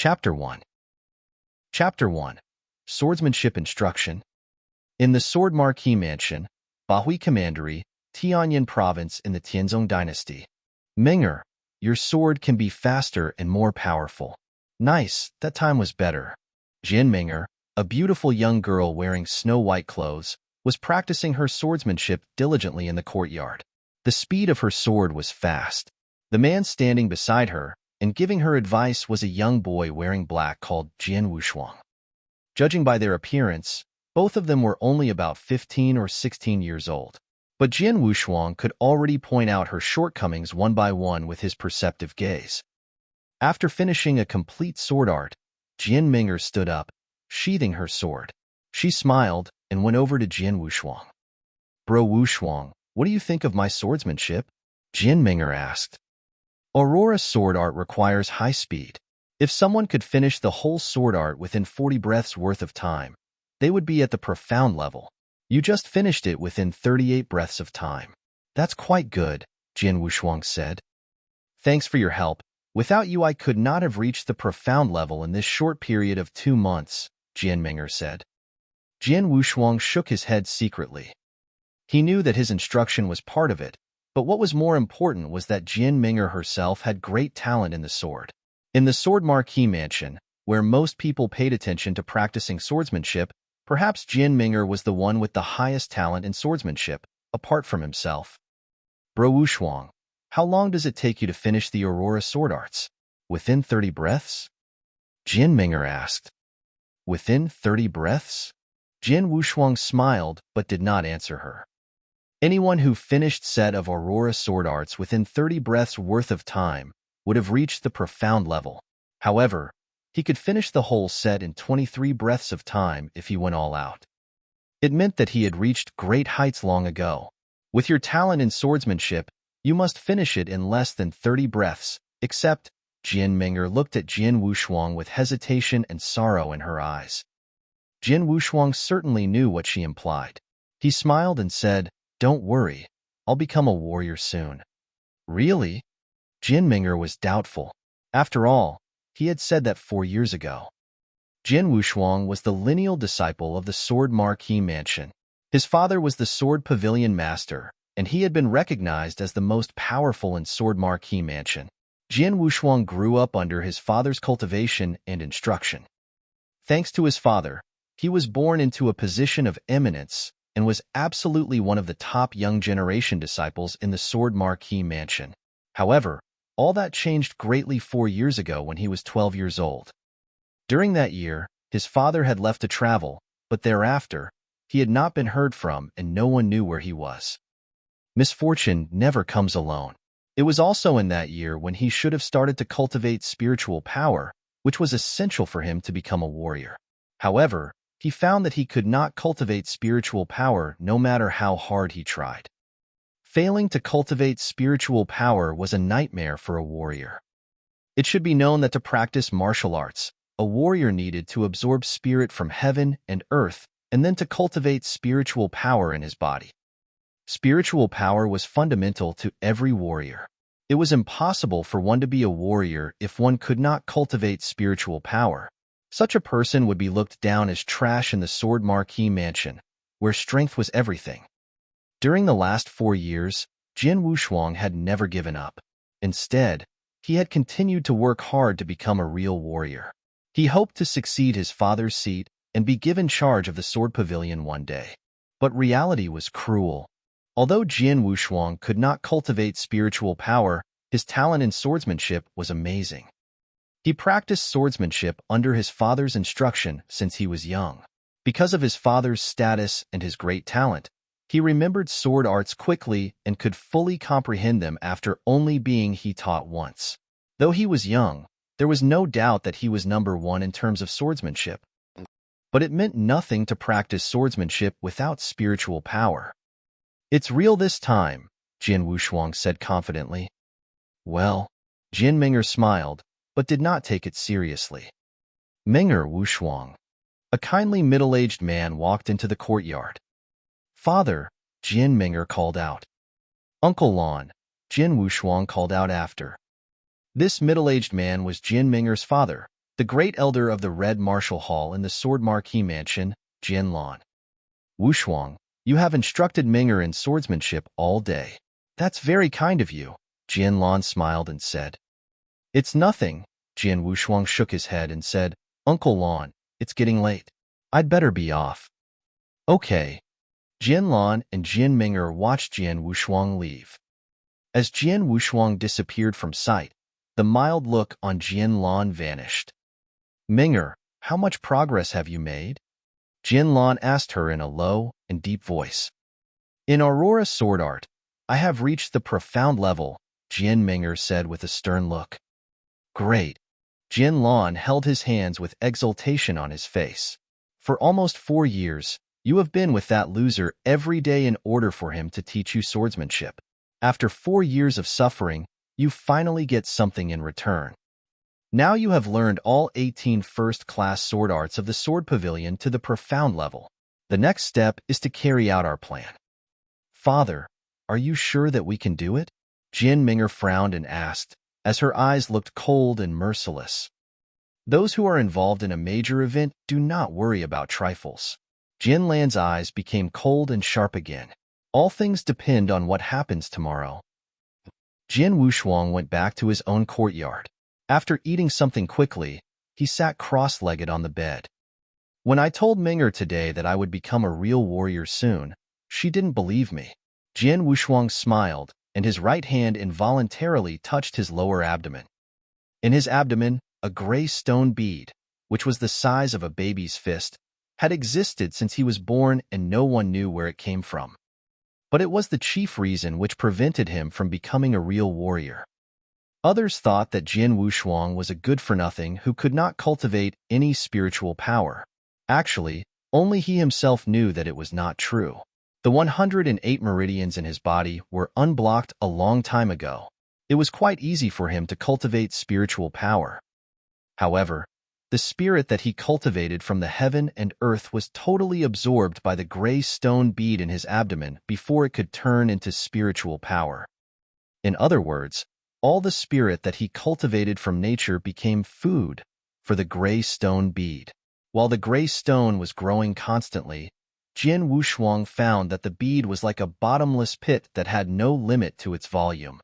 Chapter 1 Chapter 1 Swordsmanship Instruction. In the Sword Marquis Mansion, Bahui Commandery, Tianyin Province in the Tianzong Dynasty. Ming'er, your sword can be faster and more powerful. Nice, that time was better. Jin Ming'er, a beautiful young girl wearing snow-white clothes, was practicing her swordsmanship diligently in the courtyard. The speed of her sword was fast. The man standing beside her and giving her advice was a young boy wearing black called Jian Wushuang. Judging by their appearance, both of them were only about 15 or 16 years old. But Jian Wushuang could already point out her shortcomings one by one with his perceptive gaze. After finishing a complete sword art, Jian Ming'er stood up, sheathing her sword. She smiled and went over to Jian Wushuang. "Bro Wushuang, what do you think of my swordsmanship?" Jian Ming'er asked. Aurora sword art requires high speed. If someone could finish the whole sword art within 40 breaths worth of time, they would be at the profound level. You just finished it within 38 breaths of time. That's quite good, Jian Wushuang said. Thanks for your help. Without you I could not have reached the profound level in this short period of 2 months, Jian Ming'er said. Jian Wushuang shook his head secretly. He knew that his instruction was part of it, but what was more important was that Jian Ming'er herself had great talent in the sword. In the Sword Marquis Mansion, where most people paid attention to practicing swordsmanship, perhaps Jian Ming'er was the one with the highest talent in swordsmanship, apart from himself. Bro Wushuang, how long does it take you to finish the Aurora sword arts? Within 30 breaths? Jian Ming'er asked. Within 30 breaths? Jian Wushuang smiled but did not answer her. Anyone who finished set of Aurora sword arts within 30 breaths worth of time would have reached the profound level. However, he could finish the whole set in 23 breaths of time if he went all out. It meant that he had reached great heights long ago. With your talent in swordsmanship, you must finish it in less than 30 breaths, except, Jian Ming'er looked at Jian Wushuang with hesitation and sorrow in her eyes. Jian Wushuang certainly knew what she implied. He smiled and said, "Don't worry, I'll become a warrior soon." Really? Jian Ming'er was doubtful. After all, he had said that 4 years ago. Jian Wushuang was the lineal disciple of the Sword Marquis Mansion. His father was the Sword Pavilion Master, and he had been recognized as the most powerful in Sword Marquis Mansion. Jian Wushuang grew up under his father's cultivation and instruction. Thanks to his father, he was born into a position of eminence and was absolutely one of the top young generation disciples in the Sword Marquis Mansion. However, all that changed greatly 4 years ago when he was 12 years old. During that year, his father had left to travel, but thereafter, he had not been heard from and no one knew where he was. Misfortune never comes alone. It was also in that year when he should have started to cultivate spiritual power, which was essential for him to become a warrior. However, he found that he could not cultivate spiritual power no matter how hard he tried. Failing to cultivate spiritual power was a nightmare for a warrior. It should be known that to practice martial arts, a warrior needed to absorb spirit from heaven and earth and then to cultivate spiritual power in his body. Spiritual power was fundamental to every warrior. It was impossible for one to be a warrior if one could not cultivate spiritual power. Such a person would be looked down as trash in the Sword Marquis Mansion, where strength was everything. During the last 4 years, Jian Wushuang had never given up. Instead, he had continued to work hard to become a real warrior. He hoped to succeed his father's seat and be given charge of the Sword Pavilion one day. But reality was cruel. Although Jian Wushuang could not cultivate spiritual power, his talent in swordsmanship was amazing. He practiced swordsmanship under his father's instruction since he was young. Because of his father's status and his great talent, he remembered sword arts quickly and could fully comprehend them after only being taught once. Though he was young, there was no doubt that he was number one in terms of swordsmanship. But it meant nothing to practice swordsmanship without spiritual power. "It's real this time," Jian Wushuang said confidently. Well, Jian Ming'er smiled, but did not take it seriously. Ming'er Wushuang. A kindly middle-aged man walked into the courtyard. "Father," Jian Ming'er called out. "Uncle Lon," Jian Wushuang called out after. This middle-aged man was Jian Ming'er's father, the great elder of the Red Martial Hall in the Sword Marquis Mansion, Jianlan. Wushuang, you have instructed Ming'er in swordsmanship all day. That's very kind of you, Jianlan smiled and said. It's nothing, Jian Wushuang shook his head and said, Uncle Lan, it's getting late. I'd better be off. Okay. Jianlan and Jian Ming'er watched Jian Wushuang leave. As Jian Wushuang disappeared from sight, the mild look on Jianlan vanished. Ming'er, how much progress have you made? Jianlan asked her in a low and deep voice. In Aurora sword art, I have reached the profound level, Jian Ming'er said with a stern look. Great. Jianlan held his hands with exultation on his face. For almost 4 years, you have been with that loser every day in order for him to teach you swordsmanship. After 4 years of suffering, you finally get something in return. Now you have learned all 18 first-class sword arts of the Sword Pavilion to the profound level. The next step is to carry out our plan. Father, are you sure that we can do it? Jian Ming'er frowned and asked, as her eyes looked cold and merciless. Those who are involved in a major event do not worry about trifles. Jianlan's eyes became cold and sharp again. All things depend on what happens tomorrow. Jian Wushuang went back to his own courtyard. After eating something quickly, he sat cross-legged on the bed. When I told Ming'er today that I would become a real warrior soon, she didn't believe me. Jian Wushuang smiled, and his right hand involuntarily touched his lower abdomen. In his abdomen, a gray stone bead, which was the size of a baby's fist, had existed since he was born and no one knew where it came from. But it was the chief reason which prevented him from becoming a real warrior. Others thought that Jian Wushuang was a good-for-nothing who could not cultivate any spiritual power. Actually, only he himself knew that it was not true. The 108 meridians in his body were unblocked a long time ago. It was quite easy for him to cultivate spiritual power. However, the spirit that he cultivated from the heaven and earth was totally absorbed by the gray stone bead in his abdomen before it could turn into spiritual power. In other words, all the spirit that he cultivated from nature became food for the gray stone bead. While the gray stone was growing constantly, Jian Wushuang found that the bead was like a bottomless pit that had no limit to its volume.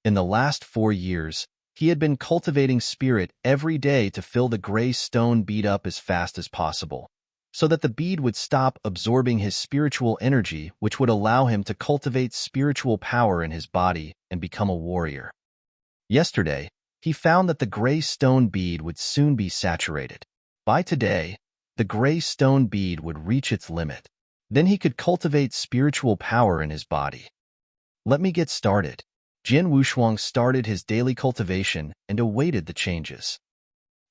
In the last 4 years, he had been cultivating spirit every day to fill the gray stone bead up as fast as possible, so that the bead would stop absorbing his spiritual energy, which would allow him to cultivate spiritual power in his body and become a warrior. Yesterday, he found that the gray stone bead would soon be saturated. By today, the gray stone bead would reach its limit. Then he could cultivate spiritual power in his body. Let me get started. Jian Wushuang started his daily cultivation and awaited the changes.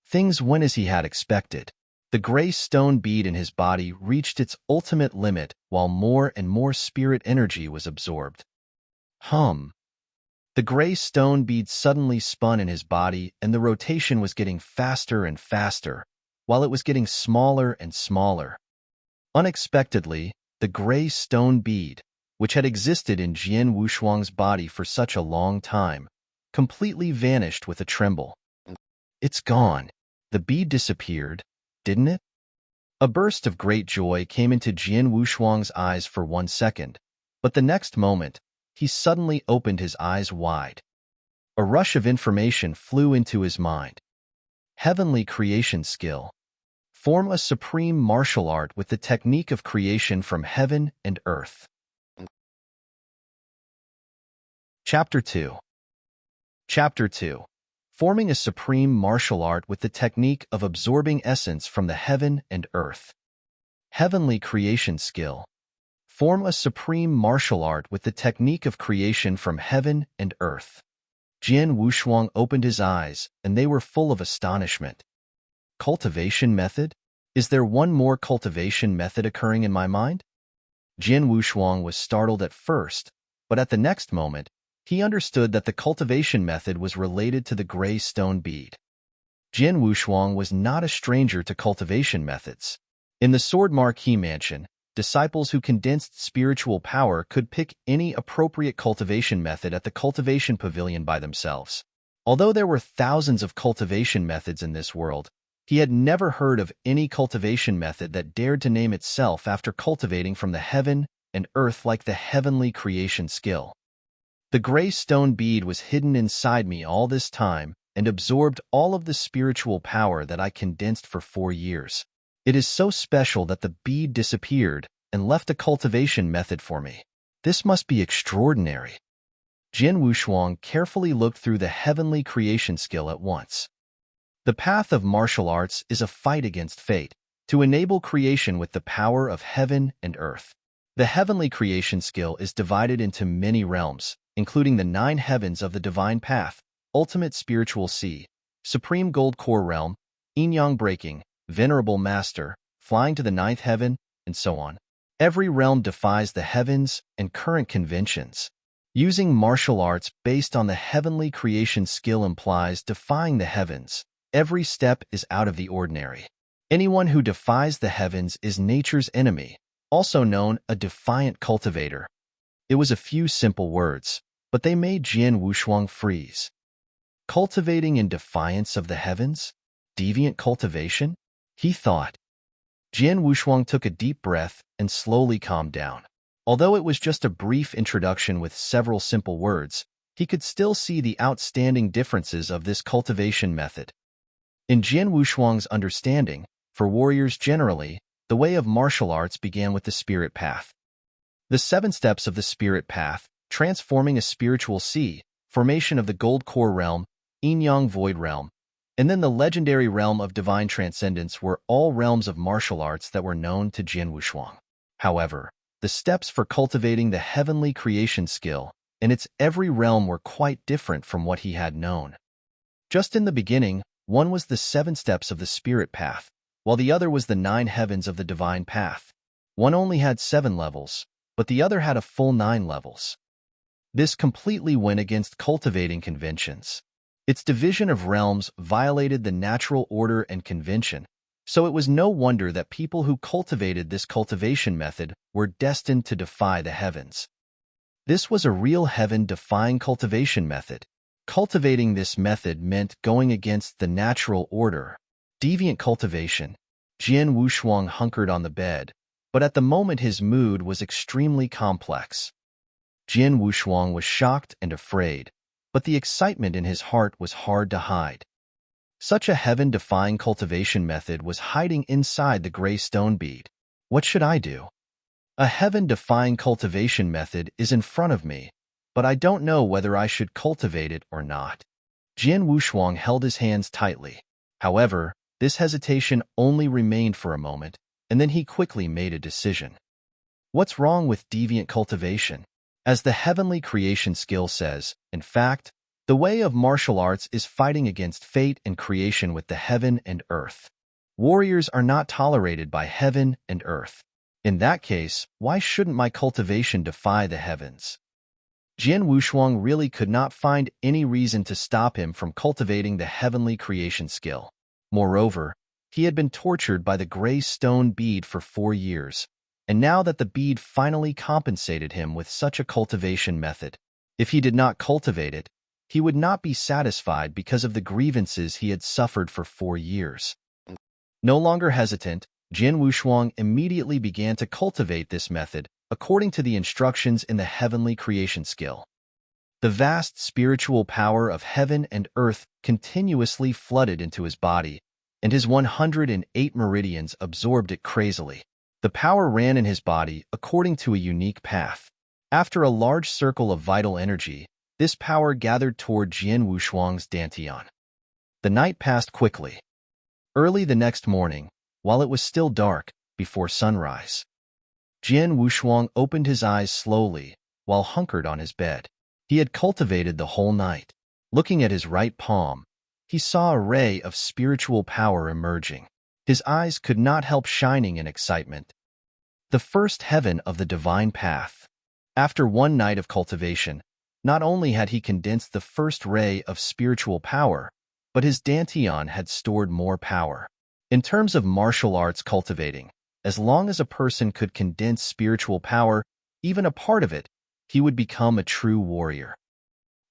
Things went as he had expected. The gray stone bead in his body reached its ultimate limit while more and more spirit energy was absorbed. The gray stone bead suddenly spun in his body and the rotation was getting faster and faster, while it was getting smaller and smaller. Unexpectedly, the gray stone bead, which had existed in Jian Wushuang's body for such a long time, completely vanished with a tremble. It's gone. The bead disappeared, didn't it? A burst of great joy came into Jian Wushuang's eyes for 1 second, but the next moment, he suddenly opened his eyes wide. A rush of information flew into his mind. Heavenly creation skill. Form a supreme martial art with the technique of creation from heaven and earth. Chapter 2. Chapter 2. Forming a supreme martial art with the technique of absorbing essence from the heaven and earth. Heavenly creation skill. Form a supreme martial art with the technique of creation from heaven and earth. Jian Wushuang opened his eyes, and they were full of astonishment. Cultivation method? Is there one more cultivation method occurring in my mind? Jian Wushuang was startled at first, but at the next moment, he understood that the cultivation method was related to the gray stone bead. Jian Wushuang was not a stranger to cultivation methods. In the Sword Marquis Mansion, disciples who condensed spiritual power could pick any appropriate cultivation method at the cultivation pavilion by themselves. Although there were thousands of cultivation methods in this world, he had never heard of any cultivation method that dared to name itself after cultivating from the heaven and earth like the heavenly creation skill. The gray stone bead was hidden inside me all this time and absorbed all of the spiritual power that I condensed for 4 years. It is so special that the bead disappeared and left a cultivation method for me. This must be extraordinary. Jian Wushuang carefully looked through the heavenly creation skill at once. The path of martial arts is a fight against fate, to enable creation with the power of heaven and earth. The heavenly creation skill is divided into many realms, including the 9 heavens of the divine path, ultimate spiritual sea, supreme gold core realm, yin-yang breaking, venerable master, flying to the 9th heaven, and so on. Every realm defies the heavens and current conventions. Using martial arts based on the heavenly creation skill implies defying the heavens. Every step is out of the ordinary. Anyone who defies the heavens is nature's enemy, also known a defiant cultivator. It was a few simple words, but they made Jian Wushuang freeze. Cultivating in defiance of the heavens? Deviant cultivation? He thought. Jian Wushuang took a deep breath and slowly calmed down. Although it was just a brief introduction with several simple words, he could still see the outstanding differences of this cultivation method. In Jian Wushuang's understanding, for warriors generally, the way of martial arts began with the spirit path. The 7 steps of the spirit path, transforming a spiritual sea, formation of the gold core realm, yin-yang void realm, and then the legendary realm of divine transcendence were all realms of martial arts that were known to Jian Wushuang. However, the steps for cultivating the heavenly creation skill and its every realm were quite different from what he had known. Just in the beginning, one was the 7 steps of the spirit path, while the other was the 9 heavens of the divine path. One only had 7 levels, but the other had a full 9 levels. This completely went against cultivating conventions. Its division of realms violated the natural order and convention, so it was no wonder that people who cultivated this cultivation method were destined to defy the heavens. This was a real heaven-defying cultivation method. Cultivating this method meant going against the natural order. Deviant cultivation. Jian Wushuang hunkered on the bed, but at the moment his mood was extremely complex. Jian Wushuang was shocked and afraid, but the excitement in his heart was hard to hide. Such a heaven-defying cultivation method was hiding inside the gray stone bead. What should I do? A heaven-defying cultivation method is in front of me, but I don't know whether I should cultivate it or not. Jian Wushuang held his hands tightly. However, this hesitation only remained for a moment, and then he quickly made a decision. What's wrong with deviant cultivation? As the heavenly creation skill says, in fact, the way of martial arts is fighting against fate and creation with the heaven and earth. Warriors are not tolerated by heaven and earth. In that case, why shouldn't my cultivation defy the heavens? Jian Wushuang really could not find any reason to stop him from cultivating the heavenly creation skill. Moreover, he had been tortured by the gray stone bead for 4 years, and now that the bead finally compensated him with such a cultivation method, if he did not cultivate it, he would not be satisfied because of the grievances he had suffered for 4 years. No longer hesitant, Jian Wushuang immediately began to cultivate this method according to the instructions in the heavenly creation skill. The vast spiritual power of heaven and earth continuously flooded into his body, and his 108 meridians absorbed it crazily. The power ran in his body according to a unique path. After a large circle of vital energy, this power gathered toward Jian Wushuang's dantian. The night passed quickly. Early the next morning, while it was still dark, before sunrise, Jian Wushuang opened his eyes slowly while hunkered on his bed. He had cultivated the whole night. Looking at his right palm, he saw a ray of spiritual power emerging. His eyes could not help shining in excitement. The first heaven of the divine path. After one night of cultivation, not only had he condensed the first ray of spiritual power, but his dantian had stored more power. In terms of martial arts cultivating, as long as a person could condense spiritual power, even a part of it, he would become a true warrior.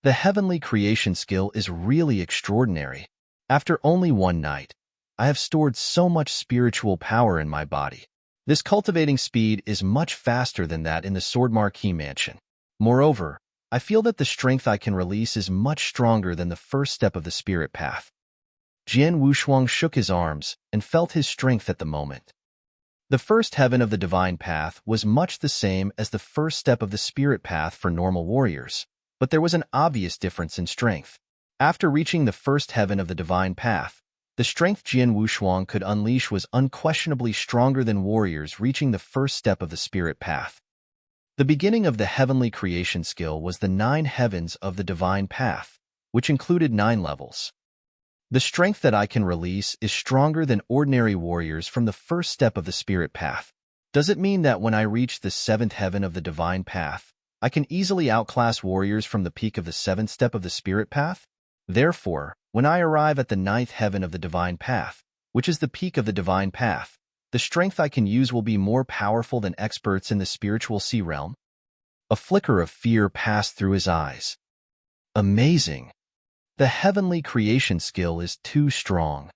The heavenly creation skill is really extraordinary. After only one night, I have stored so much spiritual power in my body. This cultivating speed is much faster than that in the Sword Marquee Mansion. Moreover, I feel that the strength I can release is much stronger than the first step of the spirit path. Jian Wushuang shook his arms and felt his strength at the moment. The first heaven of the divine path was much the same as the first step of the spirit path for normal warriors, but there was an obvious difference in strength. After reaching the first heaven of the divine path, the strength Jian Wushuang could unleash was unquestionably stronger than warriors reaching the first step of the spirit path. The beginning of the heavenly creation skill was the 9 heavens of the divine path, which included 9 levels. The strength that I can release is stronger than ordinary warriors from the first step of the spirit path. Does it mean that when I reach the 7th heaven of the divine path, I can easily outclass warriors from the peak of the 7th step of the spirit path? Therefore, when I arrive at the 9th heaven of the divine path, which is the peak of the divine path, the strength I can use will be more powerful than experts in the spiritual sea realm. A flicker of fear passed through his eyes. Amazing! The heavenly creation skill is too strong.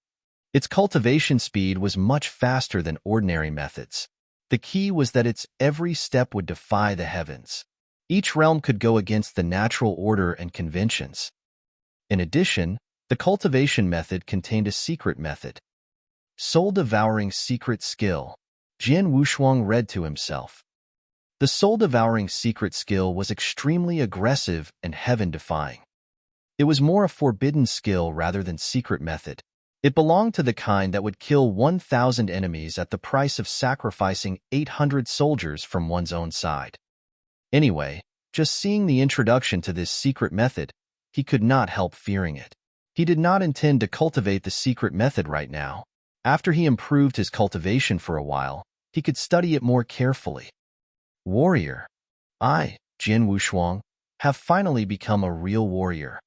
Its cultivation speed was much faster than ordinary methods. The key was that its every step would defy the heavens. Each realm could go against the natural order and conventions. In addition, the cultivation method contained a secret method. Soul-devouring secret skill. Jian Wushuang read to himself. The soul-devouring secret skill was extremely aggressive and heaven-defying. It was more a forbidden skill rather than secret method. It belonged to the kind that would kill 1,000 enemies at the price of sacrificing 800 soldiers from one's own side. Anyway, just seeing the introduction to this secret method, he could not help fearing it. He did not intend to cultivate the secret method right now. After he improved his cultivation for a while, he could study it more carefully. Warrior. I, Jian Wushuang, have finally become a real warrior.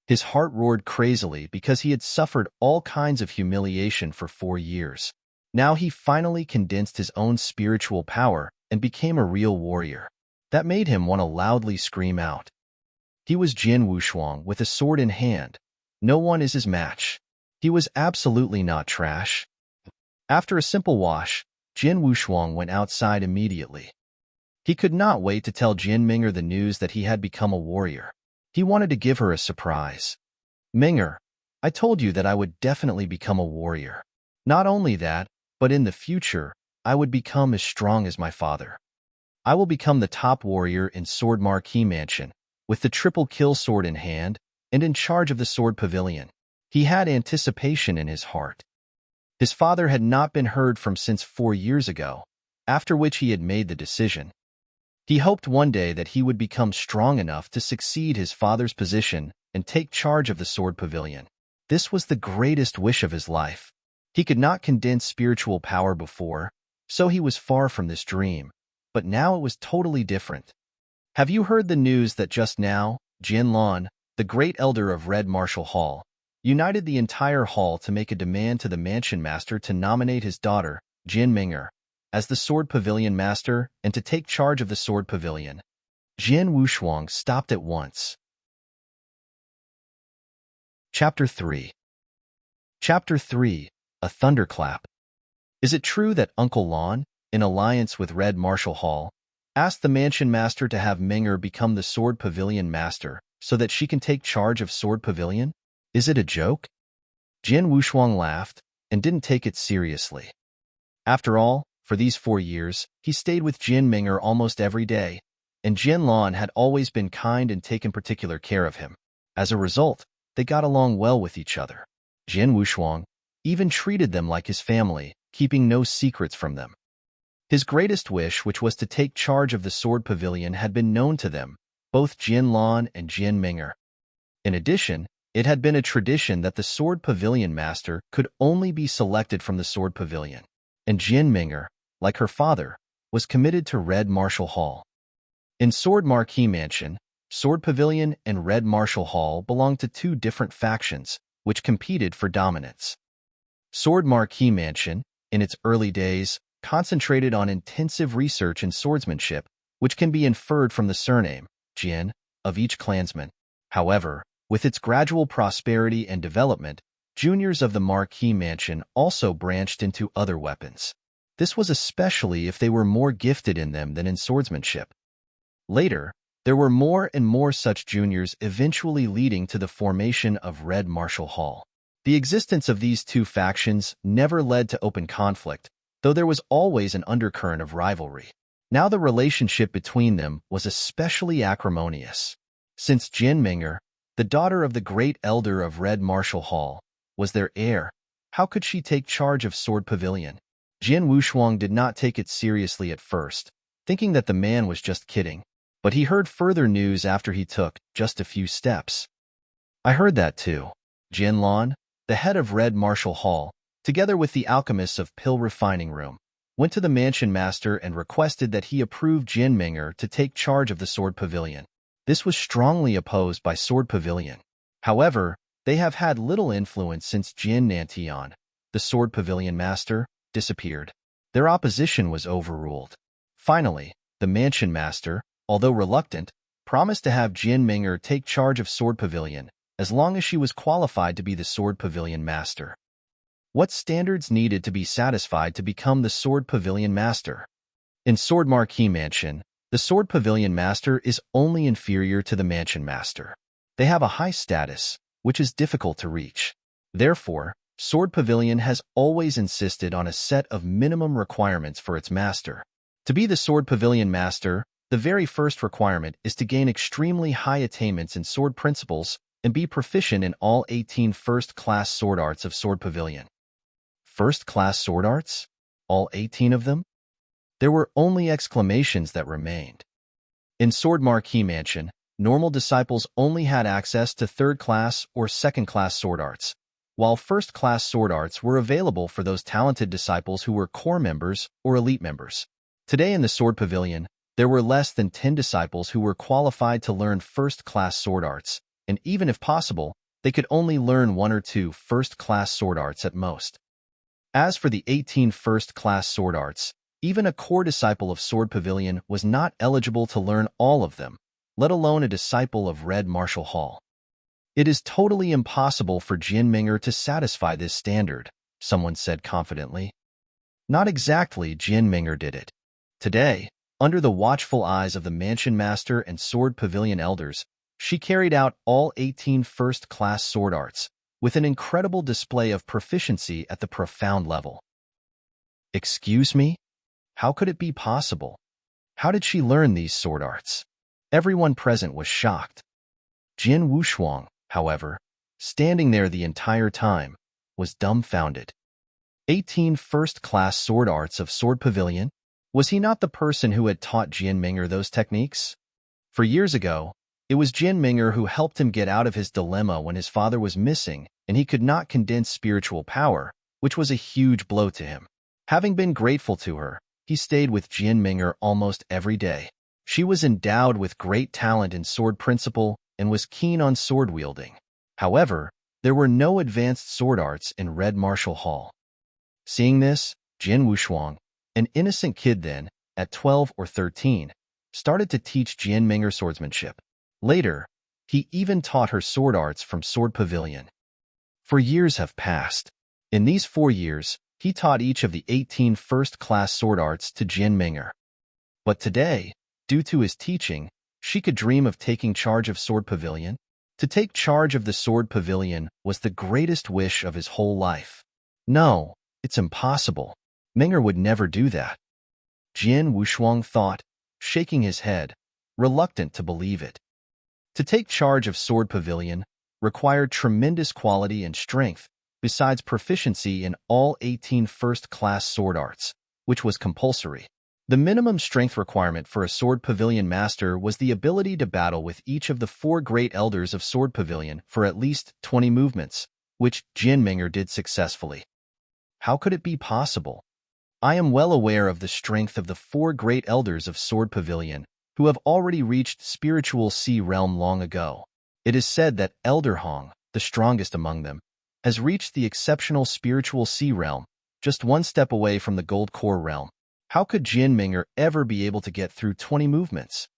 His heart roared crazily because he had suffered all kinds of humiliation for 4 years. Now he finally condensed his own spiritual power and became a real warrior. That made him want to loudly scream out. He was Jian Wushuang with a sword in hand. No one is his match. He was absolutely not trash. After a simple wash, Jian Wushuang went outside immediately. He could not wait to tell Jin Ming'er the news that he had become a warrior. He wanted to give her a surprise. Ming'er, I told you that I would definitely become a warrior. Not only that, but in the future, I would become as strong as my father. I will become the top warrior in Sword Marquee Mansion, with the triple kill sword in hand and in charge of the sword pavilion. He had anticipation in his heart. His father had not been heard from since 4 years ago, after which he had made the decision. He hoped one day that he would become strong enough to succeed his father's position and take charge of the sword pavilion. This was the greatest wish of his life. He could not condense spiritual power before, so he was far from this dream, but now it was totally different. Have you heard the news that just now, Jin Lan, the great elder of Red Martial Hall, united the entire hall to make a demand to the mansion master to nominate his daughter, Jin Ming'er, as the Sword Pavilion Master and to take charge of the Sword Pavilion? Jian Wushuang stopped at once. Chapter 3. Chapter 3. A Thunderclap. Is it true that Uncle Lan, in alliance with Red Martial Hall, asked the Mansion Master to have Ming'er become the Sword Pavilion Master so that she can take charge of Sword Pavilion? Is it a joke? Jian Wushuang laughed and didn't take it seriously. After all, for these 4 years, he stayed with Jin Ming'er almost every day, and Jin Lan had always been kind and taken particular care of him. As a result, they got along well with each other. Jian Wushuang even treated them like his family, keeping no secrets from them. His greatest wish, which was to take charge of the Sword Pavilion, had been known to them, both Jin Lan and Jin Ming'er. In addition, it had been a tradition that the Sword Pavilion Master could only be selected from the Sword Pavilion, and Jin Ming'er, like her father, was committed to Red Martial Hall. In Sword Marquee Mansion, Sword Pavilion and Red Martial Hall belonged to 2 different factions, which competed for dominance. Sword Marquee Mansion, in its early days, concentrated on intensive research in swordsmanship, which can be inferred from the surname, Jian, of each clansman. However, with its gradual prosperity and development, juniors of the Marquis Mansion also branched into other weapons. This was especially if they were more gifted in them than in swordsmanship. Later, there were more and more such juniors, eventually leading to the formation of Red Marshal Hall. The existence of these two factions never led to open conflict, though there was always an undercurrent of rivalry. Now the relationship between them was especially acrimonious. Since Jin Ming'er, the daughter of the great elder of Red Marshal Hall, was their heir, how could she take charge of Sword Pavilion? Jin Wushuang did not take it seriously at first, thinking that the man was just kidding. But he heard further news after he took just a few steps. I heard that too. Jin Lan, the head of Red Marshal Hall, together with the alchemists of Pill Refining Room, went to the mansion master and requested that he approve Jin Ming'er to take charge of the Sword Pavilion. This was strongly opposed by Sword Pavilion. However, they have had little influence since Jin Nantian, the Sword Pavilion master, disappeared. Their opposition was overruled. Finally, the mansion master, although reluctant, promised to have Jin Ming'er take charge of Sword Pavilion, as long as she was qualified to be the Sword Pavilion master. What standards needed to be satisfied to become the Sword Pavilion master? In Sword Marquis Mansion, the Sword Pavilion master is only inferior to the mansion master. They have a high status, which is difficult to reach. Therefore, Sword Pavilion has always insisted on a set of minimum requirements for its master. To be the Sword Pavilion master, the very first requirement is to gain extremely high attainments in sword principles and be proficient in all 18 first-class sword arts of Sword Pavilion. First-class sword arts? All 18 of them? There were only exclamations that remained. In Sword Marquis Mansion, normal disciples only had access to third-class or second-class sword arts, while first-class sword arts were available for those talented disciples who were core members or elite members. Today in the Sword Pavilion, there were less than 10 disciples who were qualified to learn first-class sword arts, and even if possible, they could only learn 1 or 2 first-class sword arts at most. As for the 18 first-class sword arts, even a core disciple of Sword Pavilion was not eligible to learn all of them, let alone a disciple of Red Marshal Hall. It is totally impossible for Jin Ming'er to satisfy this standard, someone said confidently. Not exactly, Jin Ming'er did it. Today, under the watchful eyes of the Mansion Master and Sword Pavilion elders, she carried out all 18 first-class sword arts, with an incredible display of proficiency at the profound level. Excuse me? How could it be possible? How did she learn these sword arts? Everyone present was shocked. Jin Wushuang, however, standing there the entire time, was dumbfounded. 18 first-class sword arts of Sword Pavilion? Was he not the person who had taught Jin Ming'er those techniques? For years ago, it was Jin Ming'er who helped him get out of his dilemma when his father was missing and he could not condense spiritual power, which was a huge blow to him. Having been grateful to her, he stayed with Jin Ming'er almost every day. She was endowed with great talent in sword principle and was keen on sword wielding. However, there were no advanced sword arts in Red Marshal Hall. Seeing this, Jin Wushuang, an innocent kid then, at 12 or 13, started to teach Jin Ming'er swordsmanship. Later, he even taught her sword arts from Sword Pavilion. 4 years have passed. In these 4 years, he taught each of the 18 first-class sword arts to Jin Ming'er. But today, due to his teaching, she could dream of taking charge of Sword Pavilion. To take charge of the Sword Pavilion was the greatest wish of his whole life. No, it's impossible. Ming'er would never do that. Jin Wushuang thought, shaking his head, reluctant to believe it. To take charge of Sword Pavilion required tremendous quality and strength, besides proficiency in all 18 first-class sword arts, which was compulsory. The minimum strength requirement for a Sword Pavilion master was the ability to battle with each of the 4 great elders of Sword Pavilion for at least 20 movements, which Jin Ming'er did successfully. How could it be possible? I am well aware of the strength of the 4 great elders of Sword Pavilion, who have already reached spiritual sea realm long ago. It is said that Elder Hong, the strongest among them, has reached the exceptional spiritual sea realm, just 1 step away from the gold core realm. How could Jin Ming'er ever be able to get through 20 movements?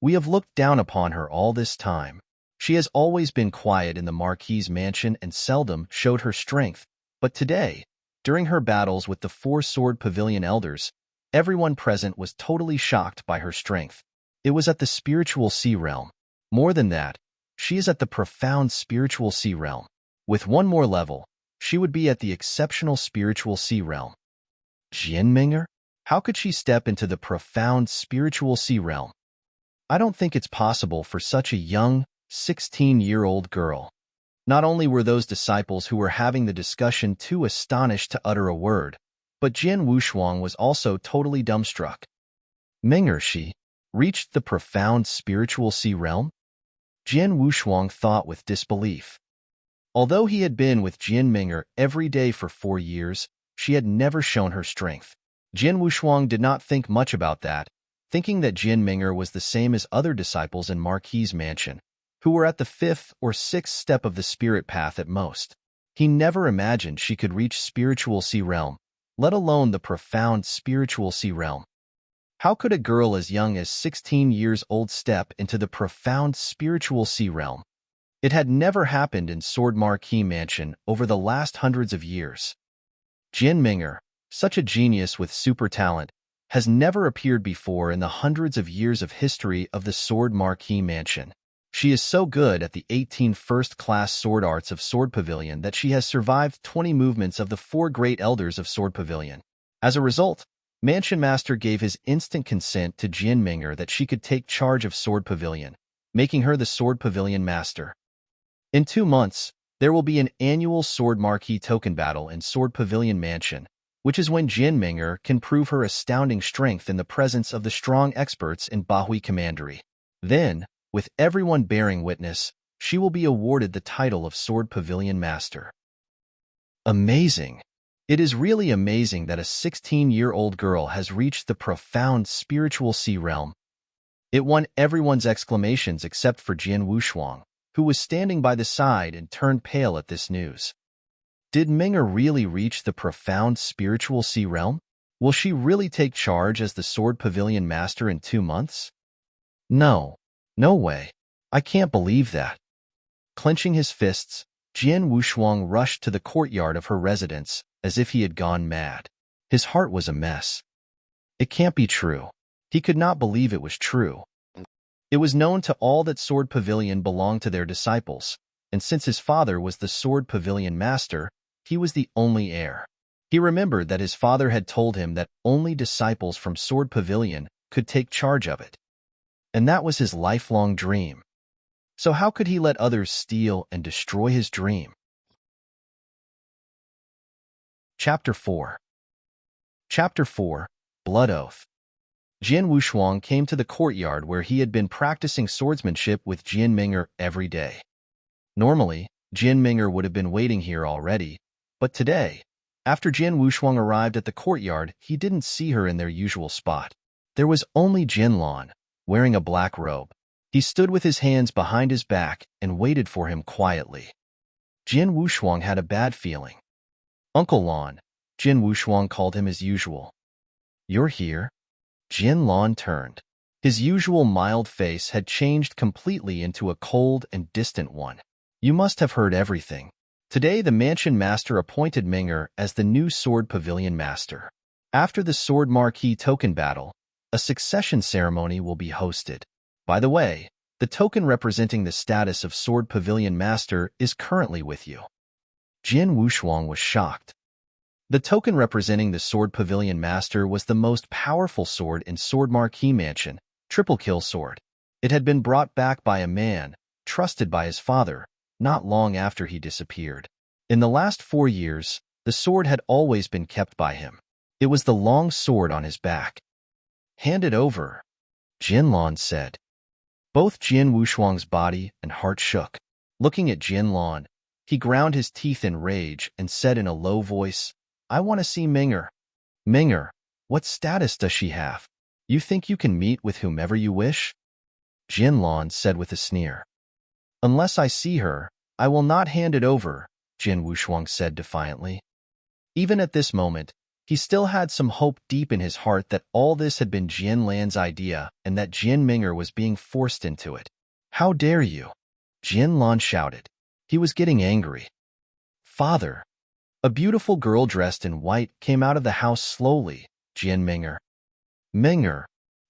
We have looked down upon her all this time. She has always been quiet in the Marquis's mansion and seldom showed her strength, but today, during her battles with the 4-sword pavilion elders, everyone present was totally shocked by her strength. It was at the spiritual sea realm. More than that, she is at the profound spiritual sea realm. With one more level, she would be at the exceptional spiritual sea realm. Jianming'er? How could she step into the profound spiritual sea realm? I don't think it's possible for such a young, 16-year-old girl. Not only were those disciples who were having the discussion too astonished to utter a word, but Jian Wushuang was also totally dumbstruck. Ming'er, she reached the profound spiritual sea realm? Jian Wushuang thought with disbelief. Although he had been with Jian Ming'er every day for 4 years, she had never shown her strength. Jian Wushuang did not think much about that, thinking that Jian Ming'er was the same as other disciples in Marquis's mansion, who were at the 5th or 6th step of the spirit path at most. He never imagined she could reach spiritual sea realm, let alone the profound spiritual sea realm. How could a girl as young as 16 years old step into the profound spiritual sea realm? It had never happened in Sword Marquis Mansion over the last hundreds of years. Jian Ming'er, such a genius with super talent, has never appeared before in the hundreds of years of history of the Sword Marquis Mansion. She is so good at the 18 first-class sword arts of Sword Pavilion that she has survived 20 movements of the 4 great elders of Sword Pavilion. As a result, Mansion Master gave his instant consent to Jian Ming'er that she could take charge of Sword Pavilion, making her the Sword Pavilion Master. In 2 months, there will be an annual Sword Marquis token battle in Sword Pavilion Mansion, which is when Jian Ming'er can prove her astounding strength in the presence of the strong experts in Bahui Commandery. Then, with everyone bearing witness, she will be awarded the title of Sword Pavilion Master. Amazing! It is really amazing that a 16-year-old girl has reached the profound spiritual sea realm. It won everyone's exclamations except for Jian Wushuang, who was standing by the side and turned pale at this news. Did Ming'er really reach the profound spiritual sea realm? Will she really take charge as the Sword Pavilion Master in 2 months? No. No way. I can't believe that. Clenching his fists, Jian Wushuang rushed to the courtyard of her residence, as if he had gone mad. His heart was a mess. It can't be true. He could not believe it was true. It was known to all that Sword Pavilion belonged to their disciples, and since his father was the Sword Pavilion Master, he was the only heir. He remembered that his father had told him that only disciples from Sword Pavilion could take charge of it. And that was his lifelong dream. So how could he let others steal and destroy his dream? Chapter 4. Chapter 4, Blood Oath. Jian Wushuang came to the courtyard where he had been practicing swordsmanship with Jian Ming'er every day. Normally, Jian Ming'er would have been waiting here already, but today, after Jian Wushuang arrived at the courtyard, he didn't see her in their usual spot. There was only Jinlan, wearing a black robe. He stood with his hands behind his back and waited for him quietly. Jian Wushuang had a bad feeling. Uncle Lan, Jian Wushuang called him as usual. You're here? Jin Lan turned. His usual mild face had changed completely into a cold and distant one. You must have heard everything. Today the Mansion Master appointed Ming'er as the new Sword Pavilion Master. After the Sword Marquis token battle, a succession ceremony will be hosted. By the way, the token representing the status of Sword Pavilion Master is currently with you. Jian Wushuang was shocked. The token representing the Sword Pavilion Master was the most powerful sword in Sword Marquis Mansion, Triple Kill Sword. It had been brought back by a man, trusted by his father, not long after he disappeared. In the last 4 years, the sword had always been kept by him. It was the long sword on his back. Hand it over, Jinlan said. Both Jian Wushuang's body and heart shook. Looking at Jinlan, he ground his teeth in rage and said in a low voice, I want to see Ming'er. Ming'er, what status does she have? You think you can meet with whomever you wish? Jinlan said with a sneer. Unless I see her, I will not hand it over, Jian Wushuang said defiantly. Even at this moment, he still had some hope deep in his heart that all this had been Jian Lan's idea and that Jian Ming'er was being forced into it. How dare you? Jin Lan shouted. He was getting angry. Father! A beautiful girl dressed in white came out of the house slowly. Jian Ming'er. Ming'er.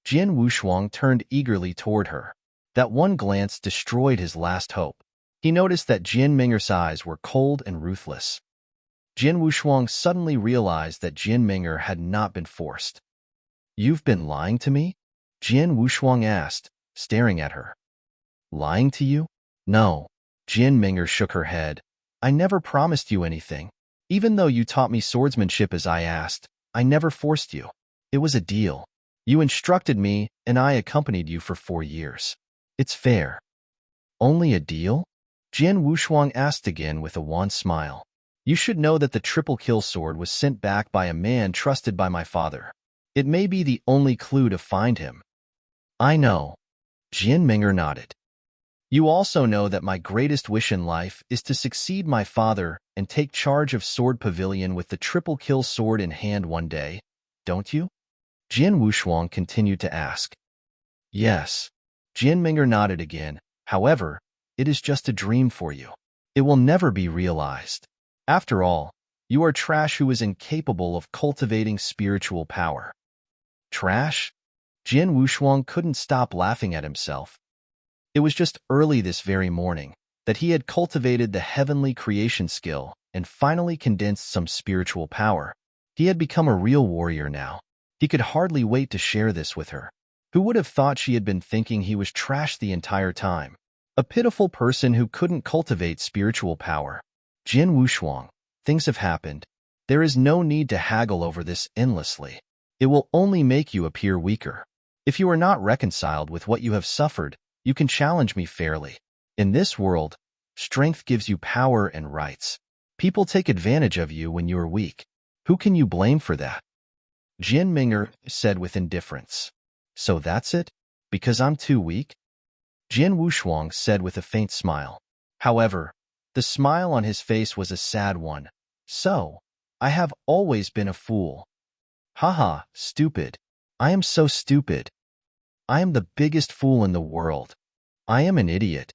Jian Wushuang turned eagerly toward her. That one glance destroyed his last hope. He noticed that Jian Ming'er's eyes were cold and ruthless. Jian Wushuang suddenly realized that Jian Ming'er had not been forced. You've been lying to me? Jian Wushuang asked, staring at her. Lying to you? No. Jian Ming'er shook her head. I never promised you anything. Even though you taught me swordsmanship as I asked, I never forced you. It was a deal. You instructed me, and I accompanied you for 4 years. It's fair. Only a deal? Jian Wushuang asked again with a wan smile. You should know that the triple kill sword was sent back by a man trusted by my father. It may be the only clue to find him. I know. Jian Ming'er nodded. You also know that my greatest wish in life is to succeed my father and take charge of Sword Pavilion with the triple kill sword in hand one day, don't you? Jian Wushuang continued to ask. Yes. Jian Ming'er nodded again. However, it is just a dream for you. It will never be realized. After all, you are trash who is incapable of cultivating spiritual power. Trash? Jian Wushuang couldn't stop laughing at himself. It was just early this very morning that he had cultivated the heavenly creation skill and finally condensed some spiritual power. He had become a real warrior now. He could hardly wait to share this with her. Who would have thought she had been thinking he was trash the entire time? A pitiful person who couldn't cultivate spiritual power. Jian Wushuang, things have happened. There is no need to haggle over this endlessly. It will only make you appear weaker. If you are not reconciled with what you have suffered, you can challenge me fairly. In this world, strength gives you power and rights. People take advantage of you when you are weak. Who can you blame for that? Jian Ming'er said with indifference. So that's it? Because I'm too weak? Jian Wushuang said with a faint smile. However, the smile on his face was a sad one. So, I have always been a fool. Haha, stupid. I am so stupid. I am the biggest fool in the world. I am an idiot.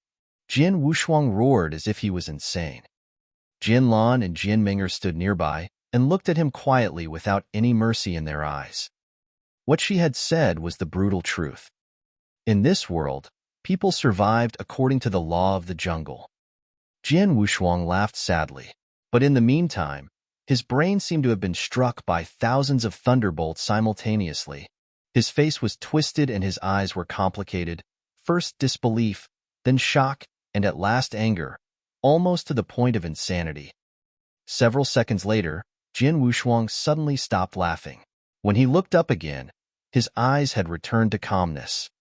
Jian Wushuang roared as if he was insane. Jin Lan and Jian Ming'er stood nearby and looked at him quietly without any mercy in their eyes. What she had said was the brutal truth. In this world, people survived according to the law of the jungle. Jian Wushuang laughed sadly, but in the meantime, his brain seemed to have been struck by thousands of thunderbolts simultaneously. His face was twisted and his eyes were complicated, first disbelief, then shock, and at last anger, almost to the point of insanity. Several seconds later, Jian Wushuang suddenly stopped laughing. When he looked up again, his eyes had returned to calmness.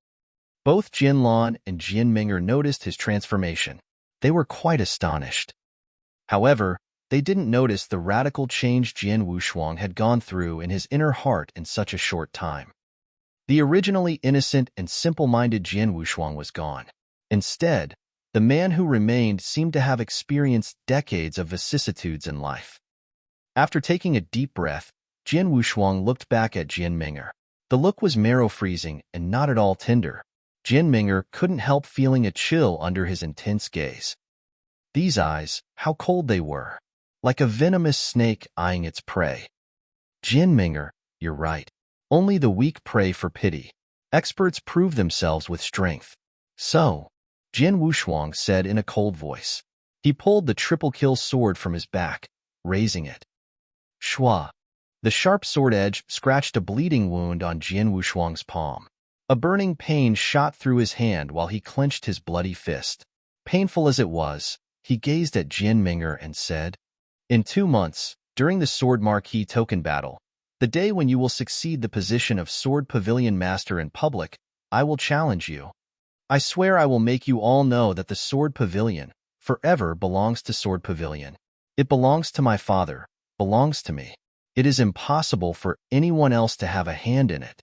Both Jin Lan and Jian Ming'er noticed his transformation. They were quite astonished. However, they didn't notice the radical change Jian Wushuang had gone through in his inner heart in such a short time. The originally innocent and simple-minded Jian Wushuang was gone. Instead, the man who remained seemed to have experienced decades of vicissitudes in life. After taking a deep breath, Jian Wushuang looked back at Jian Ming'er. The look was marrow-freezing and not at all tender. Jian Ming'er couldn't help feeling a chill under his intense gaze. These eyes, how cold they were, like a venomous snake eyeing its prey. Jian Ming'er, you're right. Only the weak pray for pity. Experts prove themselves with strength. So, Jian Wushuang said in a cold voice. He pulled the triple kill sword from his back, raising it. Shua. The sharp sword edge scratched a bleeding wound on Jian Wushuang's palm. A burning pain shot through his hand while he clenched his bloody fist. Painful as it was, he gazed at Jian Ming'er and said, In 2 months, during the Sword Marquee token battle, the day when you will succeed the position of Sword Pavilion Master in public, I will challenge you. I swear I will make you all know that the Sword Pavilion forever belongs to Sword Pavilion. It belongs to my father, belongs to me. It is impossible for anyone else to have a hand in it.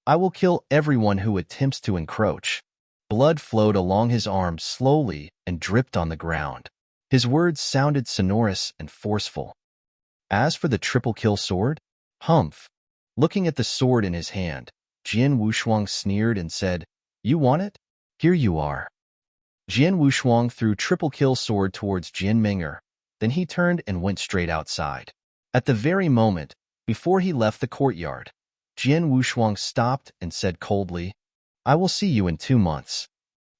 I will kill everyone who attempts to encroach. Blood flowed along his arm slowly and dripped on the ground. His words sounded sonorous and forceful. As for the triple kill sword, humph. Looking at the sword in his hand, Jian Wushuang sneered and said, You want it? Here you are. Jian Wushuang threw triple kill sword towards Jian Ming'er, then he turned and went straight outside. At the very moment, before he left the courtyard, Jian Wushuang stopped and said coldly, "I will see you in 2 months."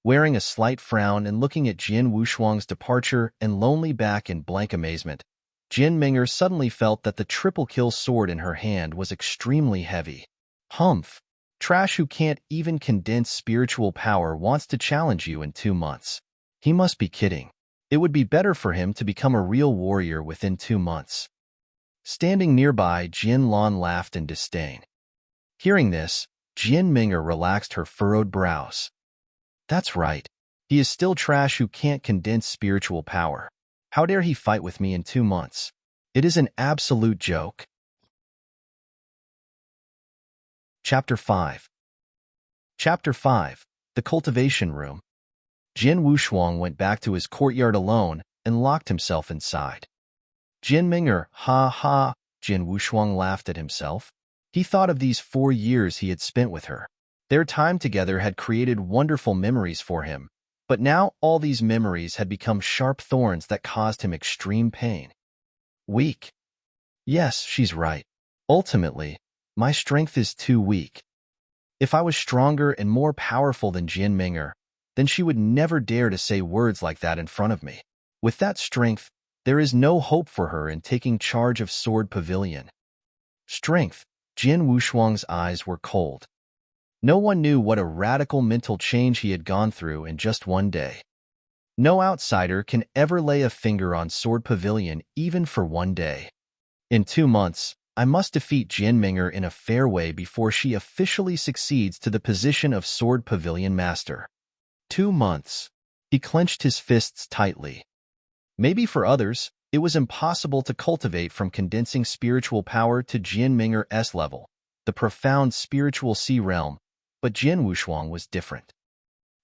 Wearing a slight frown and looking at Jian Wushuang's departure and lonely back in blank amazement, Jian Ming'er suddenly felt that the triple kill sword in her hand was extremely heavy. Humph! Trash who can't even condense spiritual power wants to challenge you in 2 months. He must be kidding. It would be better for him to become a real warrior within 2 months. Standing nearby, Jian Lan laughed in disdain. Hearing this, Jian Ming'er relaxed her furrowed brows. That's right. He is still trash who can't condense spiritual power. How dare he fight with me in 2 months? It is an absolute joke. Chapter 5. Chapter 5. The Cultivation Room. Jian Wushuang went back to his courtyard alone and locked himself inside. Jian Ming'er, ha ha, Jian Wushuang laughed at himself. He thought of these 4 years he had spent with her. Their time together had created wonderful memories for him, but now all these memories had become sharp thorns that caused him extreme pain. Weak. Yes, she's right. Ultimately, my strength is too weak. If I was stronger and more powerful than Jian Ming'er, then she would never dare to say words like that in front of me. With that strength, there is no hope for her in taking charge of Sword Pavilion. Strength. Jian Wushuang's eyes were cold. No one knew what a radical mental change he had gone through in just 1 day. No outsider can ever lay a finger on Sword Pavilion even for 1 day. In 2 months, I must defeat Jian Ming'er in a fair way before she officially succeeds to the position of Sword Pavilion Master. 2 months. He clenched his fists tightly. Maybe for others, it was impossible to cultivate from condensing spiritual power to Jian Ming'er's level, the profound spiritual sea realm, but Jian Wushuang was different.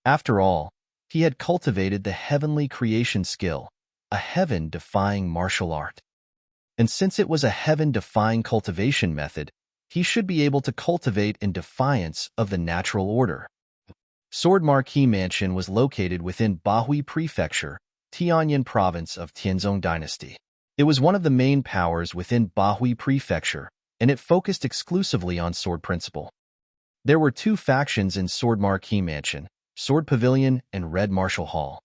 After all, he had cultivated the heavenly creation skill, a heaven-defying martial art. And since it was a heaven-defying cultivation method, he should be able to cultivate in defiance of the natural order. Sword Marquis Mansion was located within Bahui Prefecture, Tianyin Province of Tianzong Dynasty. It was one of the main powers within Bahui Prefecture, and it focused exclusively on sword principle. There were 2 factions in Sword Marquis Mansion, Sword Pavilion and Red Martial Hall.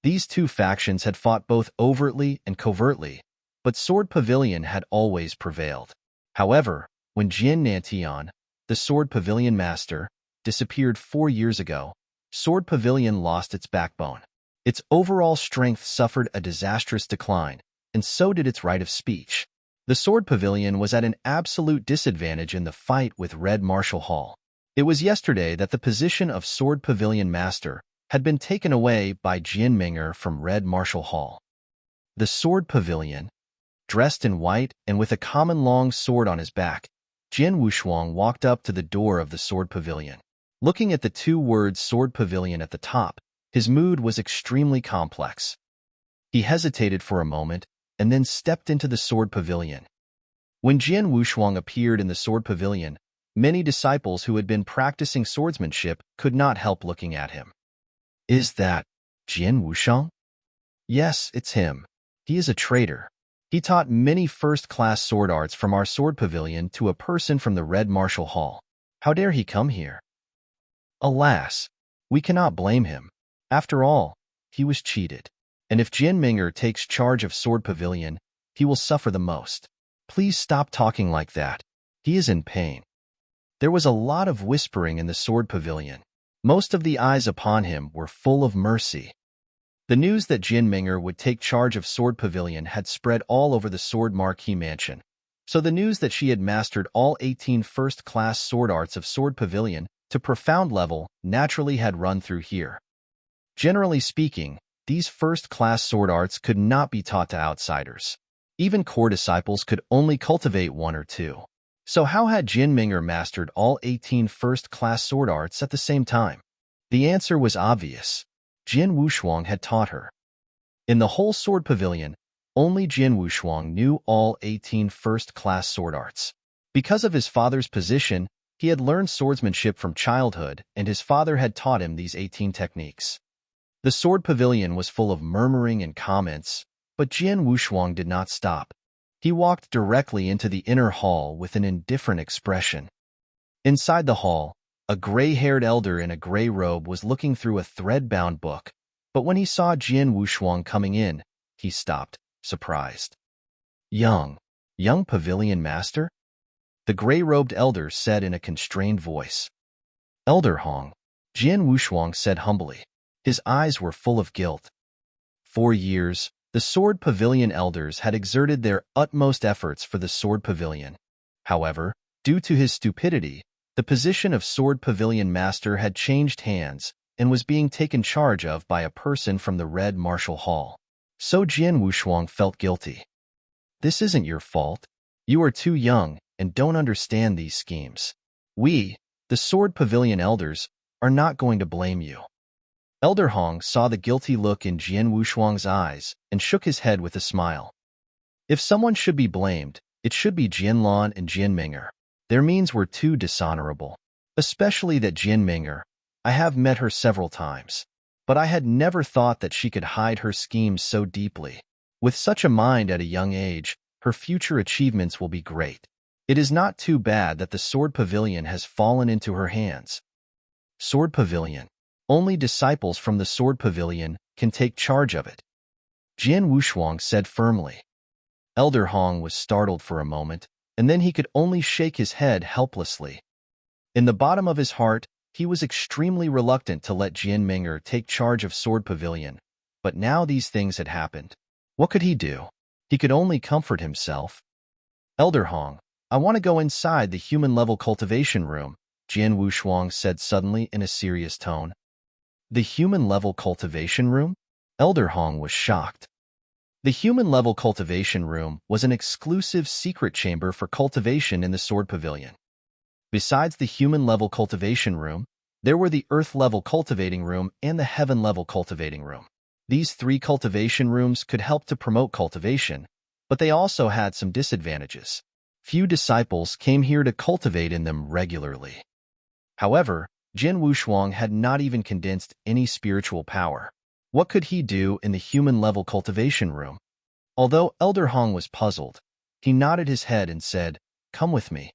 These 2 factions had fought both overtly and covertly, but Sword Pavilion had always prevailed. However, when Jian Nantian, the Sword Pavilion Master, disappeared 4 years ago, Sword Pavilion lost its backbone. Its overall strength suffered a disastrous decline, and so did its right of speech. The Sword Pavilion was at an absolute disadvantage in the fight with Red Martial Hall. It was yesterday that the position of Sword Pavilion Master had been taken away by Jian Ming'er from Red Martial Hall. The Sword Pavilion, dressed in white and with a common long sword on his back, Jian Wushuang walked up to the door of the Sword Pavilion. Looking at the 2 words Sword Pavilion at the top, his mood was extremely complex. He hesitated for a moment and then stepped into the Sword Pavilion. When Jian Wushuang appeared in the Sword Pavilion, many disciples who had been practicing swordsmanship could not help looking at him. Is that Jian Wushuang? Yes, it's him. He is a traitor. He taught many first-class sword arts from our Sword Pavilion to a person from the Red Martial Hall. How dare he come here? Alas, we cannot blame him. After all, he was cheated. And if Jian Ming'er takes charge of Sword Pavilion, he will suffer the most. Please stop talking like that. He is in pain. There was a lot of whispering in the Sword Pavilion. Most of the eyes upon him were full of mercy. The news that Jian Ming'er would take charge of Sword Pavilion had spread all over the Sword Marquis Mansion, so the news that she had mastered all 18 first-class sword arts of Sword Pavilion to profound level naturally had run through here. Generally speaking, these first-class sword arts could not be taught to outsiders. Even core disciples could only cultivate 1 or 2. So how had Jian Ming'er mastered all 18 first-class sword arts at the same time? The answer was obvious. Jian Wushuang had taught her. In the whole Sword Pavilion, only Jian Wushuang knew all 18 first-class sword arts. Because of his father's position, he had learned swordsmanship from childhood, and his father had taught him these 18 techniques. The sword pavilion was full of murmuring and comments, but Jian Wushuang did not stop. He walked directly into the inner hall with an indifferent expression. Inside the hall, a gray-haired elder in a gray robe was looking through a thread-bound book, but when he saw Jian Wushuang coming in, he stopped, surprised. Young pavilion master? The gray-robed elder said in a constrained voice. Elder Hong, Jian Wushuang said humbly. His eyes were full of guilt. For years, the Sword Pavilion elders had exerted their utmost efforts for the Sword Pavilion. However, due to his stupidity, the position of Sword Pavilion Master had changed hands and was being taken charge of by a person from the Red Martial Hall. So Jian Wushuang felt guilty. This isn't your fault. You are too young and don't understand these schemes. We, the Sword Pavilion elders, are not going to blame you. Elder Hong saw the guilty look in Jian Wushuang's eyes and shook his head with a smile. If someone should be blamed, it should be Jianlan and Jian Ming'er. Their means were too dishonorable. Especially that Jian Ming'er. I have met her several times, but I had never thought that she could hide her schemes so deeply. With such a mind at a young age, her future achievements will be great. It is not too bad that the Sword Pavilion has fallen into her hands. Sword Pavilion. Only disciples from the Sword Pavilion can take charge of it, Jian Wushuang said firmly. Elder Hong was startled for a moment, and then he could only shake his head helplessly. In the bottom of his heart, he was extremely reluctant to let Jian Ming'er take charge of Sword Pavilion, but now these things had happened. What could he do? He could only comfort himself. Elder Hong, I want to go inside the human-level cultivation room, Jian Wushuang said suddenly in a serious tone. The human-level cultivation room? Elder Hong was shocked. The human-level cultivation room was an exclusive secret chamber for cultivation in the Sword Pavilion. Besides the human-level cultivation room, there were the earth-level cultivating room and the heaven-level cultivating room. These three cultivation rooms could help to promote cultivation, but they also had some disadvantages. Few disciples came here to cultivate in them regularly. However, Jian Wushuang had not even condensed any spiritual power. What could he do in the human-level cultivation room? Although Elder Hong was puzzled, he nodded his head and said, "Come with me."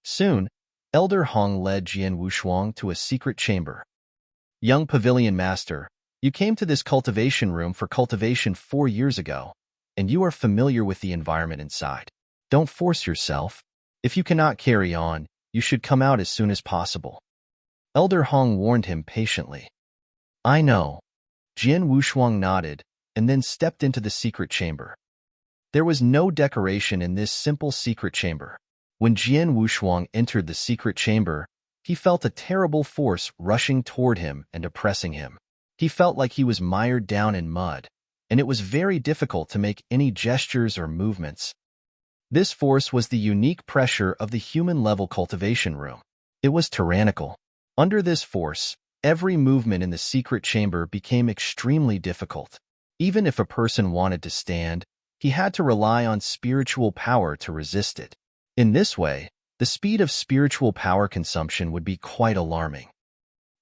Soon, Elder Hong led Jian Wushuang to a secret chamber. Young Pavilion Master, you came to this cultivation room for cultivation 4 years ago, and you are familiar with the environment inside. Don't force yourself. If you cannot carry on, you should come out as soon as possible. Elder Hong warned him patiently. I know. Jian Wushuang nodded and then stepped into the secret chamber. There was no decoration in this simple secret chamber. When Jian Wushuang entered the secret chamber, he felt a terrible force rushing toward him and oppressing him. He felt like he was mired down in mud, and it was very difficult to make any gestures or movements. This force was the unique pressure of the human-level cultivation room. It was tyrannical. Under this force, every movement in the secret chamber became extremely difficult. Even if a person wanted to stand, he had to rely on spiritual power to resist it. In this way, the speed of spiritual power consumption would be quite alarming.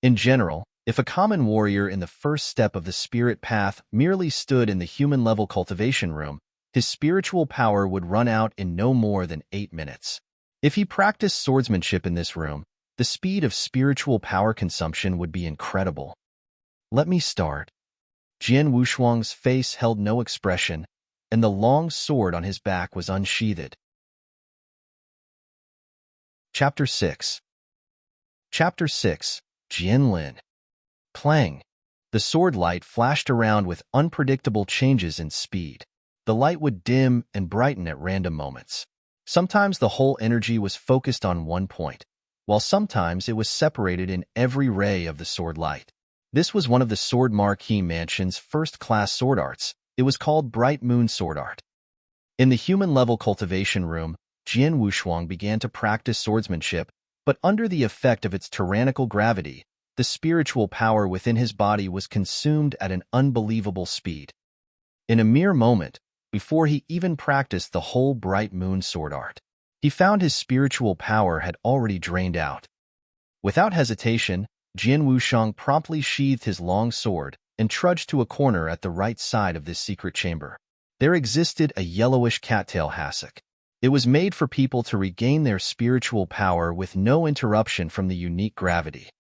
In general, if a common warrior in the first step of the spirit path merely stood in the human-level cultivation room, his spiritual power would run out in no more than 8 minutes. If he practiced swordsmanship in this room, the speed of spiritual power consumption would be incredible. Let me start. Jian Wushuang's face held no expression, and the long sword on his back was unsheathed. Chapter 6. Chapter 6. Jianlin. Clang. The sword light flashed around with unpredictable changes in speed. The light would dim and brighten at random moments. Sometimes the whole energy was focused on one point, while sometimes it was separated in every ray of the sword light. This was one of the Sword Marquee Mansion's first-class sword arts. It was called Bright Moon Sword Art. In the human-level cultivation room, Jian Wushuang began to practice swordsmanship, but under the effect of its tyrannical gravity, the spiritual power within his body was consumed at an unbelievable speed. In a mere moment, before he even practiced the whole Bright Moon Sword Art, he found his spiritual power had already drained out. Without hesitation, Jian Wushuang promptly sheathed his long sword and trudged to a corner at the right side of this secret chamber. There existed a yellowish cattail hassock. It was made for people to regain their spiritual power with no interruption from the unique gravity.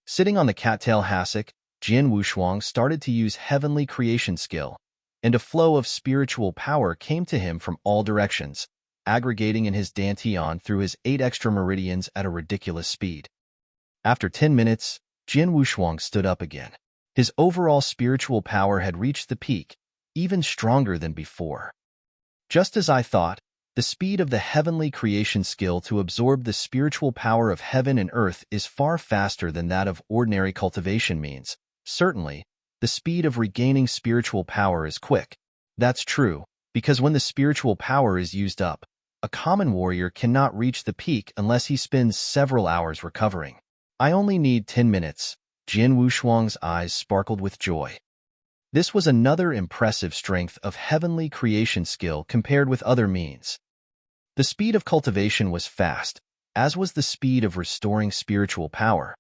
Sitting on the cattail hassock, Jian Wushuang started to use heavenly creation skill, and a flow of spiritual power came to him from all directions, aggregating in his dantian through his 8 extra meridians at a ridiculous speed. After 10 minutes, Jian Wushuang stood up again. His overall spiritual power had reached the peak, even stronger than before. Just as I thought, the speed of the heavenly creation skill to absorb the spiritual power of heaven and earth is far faster than that of ordinary cultivation means. Certainly, the speed of regaining spiritual power is quick. That's true, because when the spiritual power is used up, a common warrior cannot reach the peak unless he spends several hours recovering. I only need 10 minutes. Jian Wushuang's eyes sparkled with joy. This was another impressive strength of heavenly creation skill compared with other means. The speed of cultivation was fast, as was the speed of restoring spiritual power.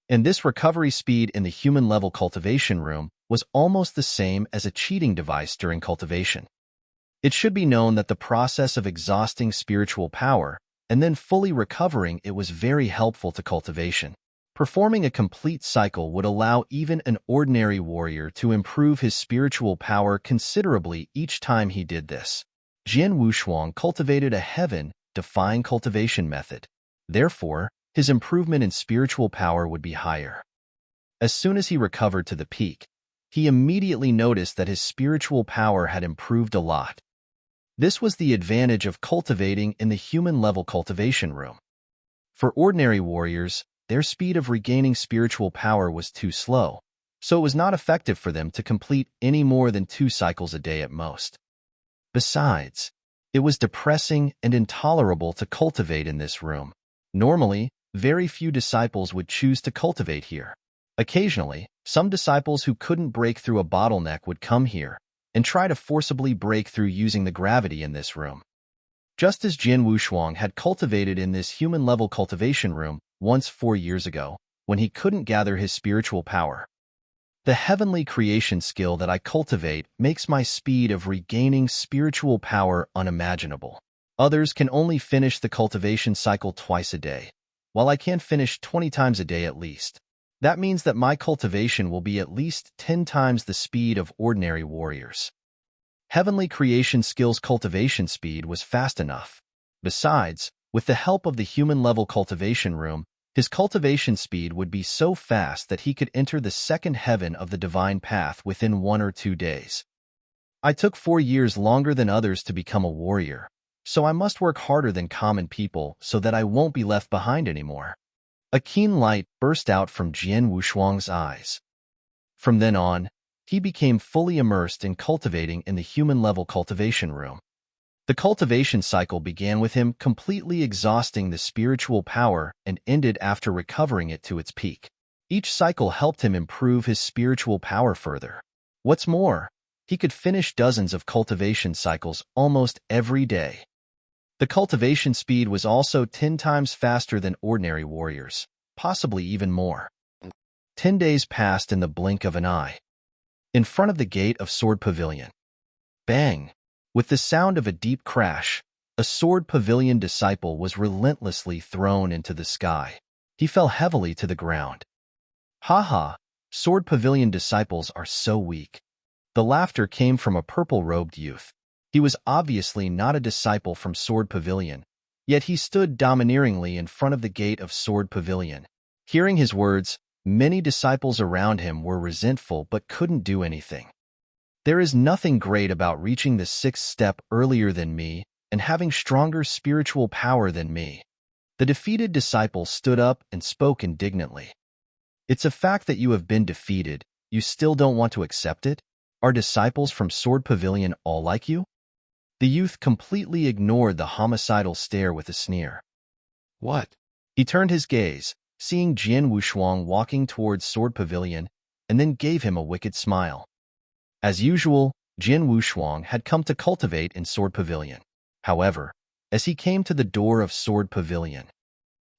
And this recovery speed in the human-level cultivation room was almost the same as a cheating device during cultivation. It should be known that the process of exhausting spiritual power and then fully recovering it was very helpful to cultivation. Performing a complete cycle would allow even an ordinary warrior to improve his spiritual power considerably each time he did this. Jian Wushuang cultivated a heaven-defying cultivation method. Therefore, his improvement in spiritual power would be higher. As soon as he recovered to the peak, he immediately noticed that his spiritual power had improved a lot. This was the advantage of cultivating in the human-level cultivation room. For ordinary warriors, their speed of regaining spiritual power was too slow, so it was not effective for them to complete any more than 2 cycles a day at most. Besides, it was depressing and intolerable to cultivate in this room. Normally, very few disciples would choose to cultivate here. Occasionally, some disciples who couldn't break through a bottleneck would come here and try to forcibly break through using the gravity in this room. Just as Jian Wushuang had cultivated in this human-level cultivation room once 4 years ago, when he couldn't gather his spiritual power. The heavenly creation skill that I cultivate makes my speed of regaining spiritual power unimaginable. Others can only finish the cultivation cycle twice a day, while I can finish 20 times a day at least. That means that my cultivation will be at least 10 times the speed of ordinary warriors. Heavenly creation skill's cultivation speed was fast enough. Besides, with the help of the human-level cultivation room, his cultivation speed would be so fast that he could enter the second heaven of the divine path within 1 or 2 days. I took 4 years longer than others to become a warrior, so I must work harder than common people so that I won't be left behind anymore. A keen light burst out from Jian Wushuang's eyes. From then on, he became fully immersed in cultivating in the human-level cultivation room. The cultivation cycle began with him completely exhausting the spiritual power and ended after recovering it to its peak. Each cycle helped him improve his spiritual power further. What's more, he could finish dozens of cultivation cycles almost every day. The cultivation speed was also 10 times faster than ordinary warriors, possibly even more. 10 days passed in the blink of an eye. In front of the gate of Sword Pavilion. Bang! With the sound of a deep crash, a Sword Pavilion disciple was relentlessly thrown into the sky. He fell heavily to the ground. Ha ha! Sword Pavilion disciples are so weak. The laughter came from a purple-robed youth. He was obviously not a disciple from Sword Pavilion, yet he stood domineeringly in front of the gate of Sword Pavilion. Hearing his words, many disciples around him were resentful but couldn't do anything. There is nothing great about reaching the 6th step earlier than me and having stronger spiritual power than me. The defeated disciple stood up and spoke indignantly. It's a fact that you have been defeated. You still don't want to accept it? Are disciples from Sword Pavilion all like you? The youth completely ignored the homicidal stare with a sneer. What? He turned his gaze, seeing Jian Wushuang walking towards Sword Pavilion, and then gave him a wicked smile. As usual, Jian Wushuang had come to cultivate in Sword Pavilion. However, as he came to the door of Sword Pavilion,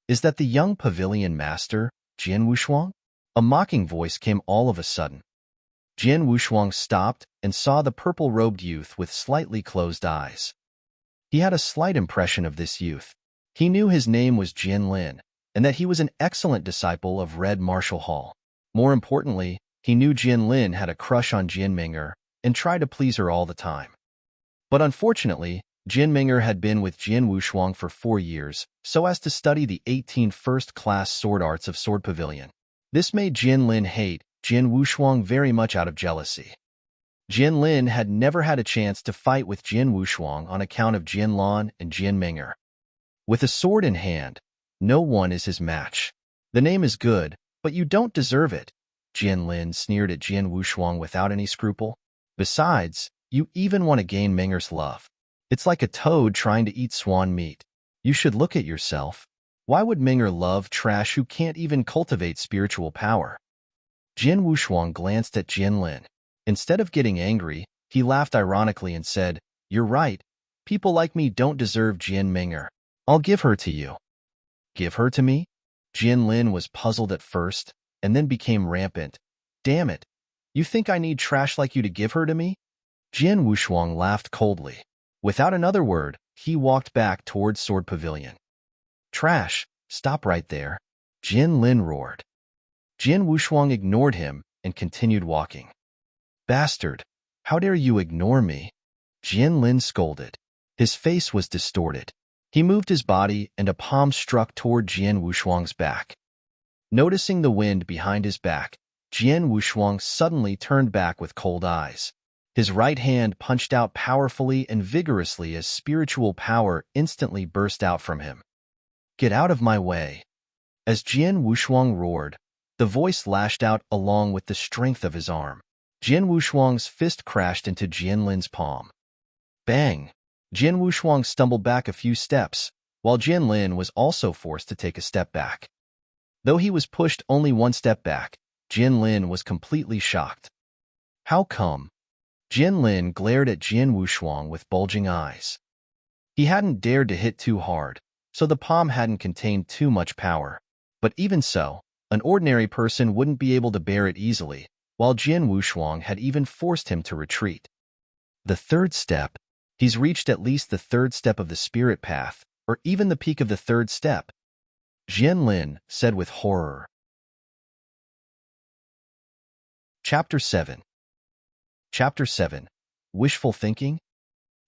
"Is that the young pavilion master, Jian Wushuang?" A mocking voice came all of a sudden. Jian Wushuang stopped and saw the purple-robed youth with slightly closed eyes. He had a slight impression of this youth. He knew his name was Jian Lin, and that he was an excellent disciple of Red Marshal Hall. More importantly, he knew Jian Lin had a crush on Jian Ming'er and tried to please her all the time. But unfortunately, Jian Ming'er had been with Jian Wushuang for 4 years, so as to study the 18 first-class sword arts of Sword Pavilion. This made Jian Lin hate Jian Wushuang very much out of jealousy. Jian Lin had never had a chance to fight with Jian Wushuang on account of Jian Lan and Jian Ming'er. With a sword in hand, no one is his match. The name is good, but you don't deserve it, Jian Lin sneered at Jian Wushuang without any scruple. Besides, you even want to gain Ming'er's love. It's like a toad trying to eat swan meat. You should look at yourself. Why would Ming'er love trash who can't even cultivate spiritual power? Jian Wushuang glanced at Jian Lin. Instead of getting angry, he laughed ironically and said, "You're right. People like me don't deserve Jian Ming'er. I'll give her to you." Give her to me? Jian Lin was puzzled at first, and then became rampant. Damn it. You think I need trash like you to give her to me? Jian Wushuang laughed coldly. Without another word, he walked back towards Sword Pavilion. Trash, stop right there, Jian Lin roared. Jian Wushuang ignored him and continued walking. Bastard, how dare you ignore me? Jian Lin scolded. His face was distorted. He moved his body and a palm struck toward Jian Wushuang's back. Noticing the wind behind his back, Jian Wushuang suddenly turned back with cold eyes. His right hand punched out powerfully and vigorously as spiritual power instantly burst out from him. Get out of my way. As Jian Wushuang roared, the voice lashed out along with the strength of his arm. Jian Wushuang's fist crashed into Jian Lin's palm. Bang! Jian Wushuang stumbled back a few steps, while Jian Lin was also forced to take a step back. Though he was pushed only one step back, Jian Lin was completely shocked. How come? Jian Lin glared at Jian Wushuang with bulging eyes. He hadn't dared to hit too hard, so the palm hadn't contained too much power. But even so, an ordinary person wouldn't be able to bear it easily, while Jian Wushuang had even forced him to retreat. The third step. He's reached at least the third step of the spirit path, or even the peak of the third step, Jian Lin said with horror. Chapter 7. Chapter 7. Wishful Thinking?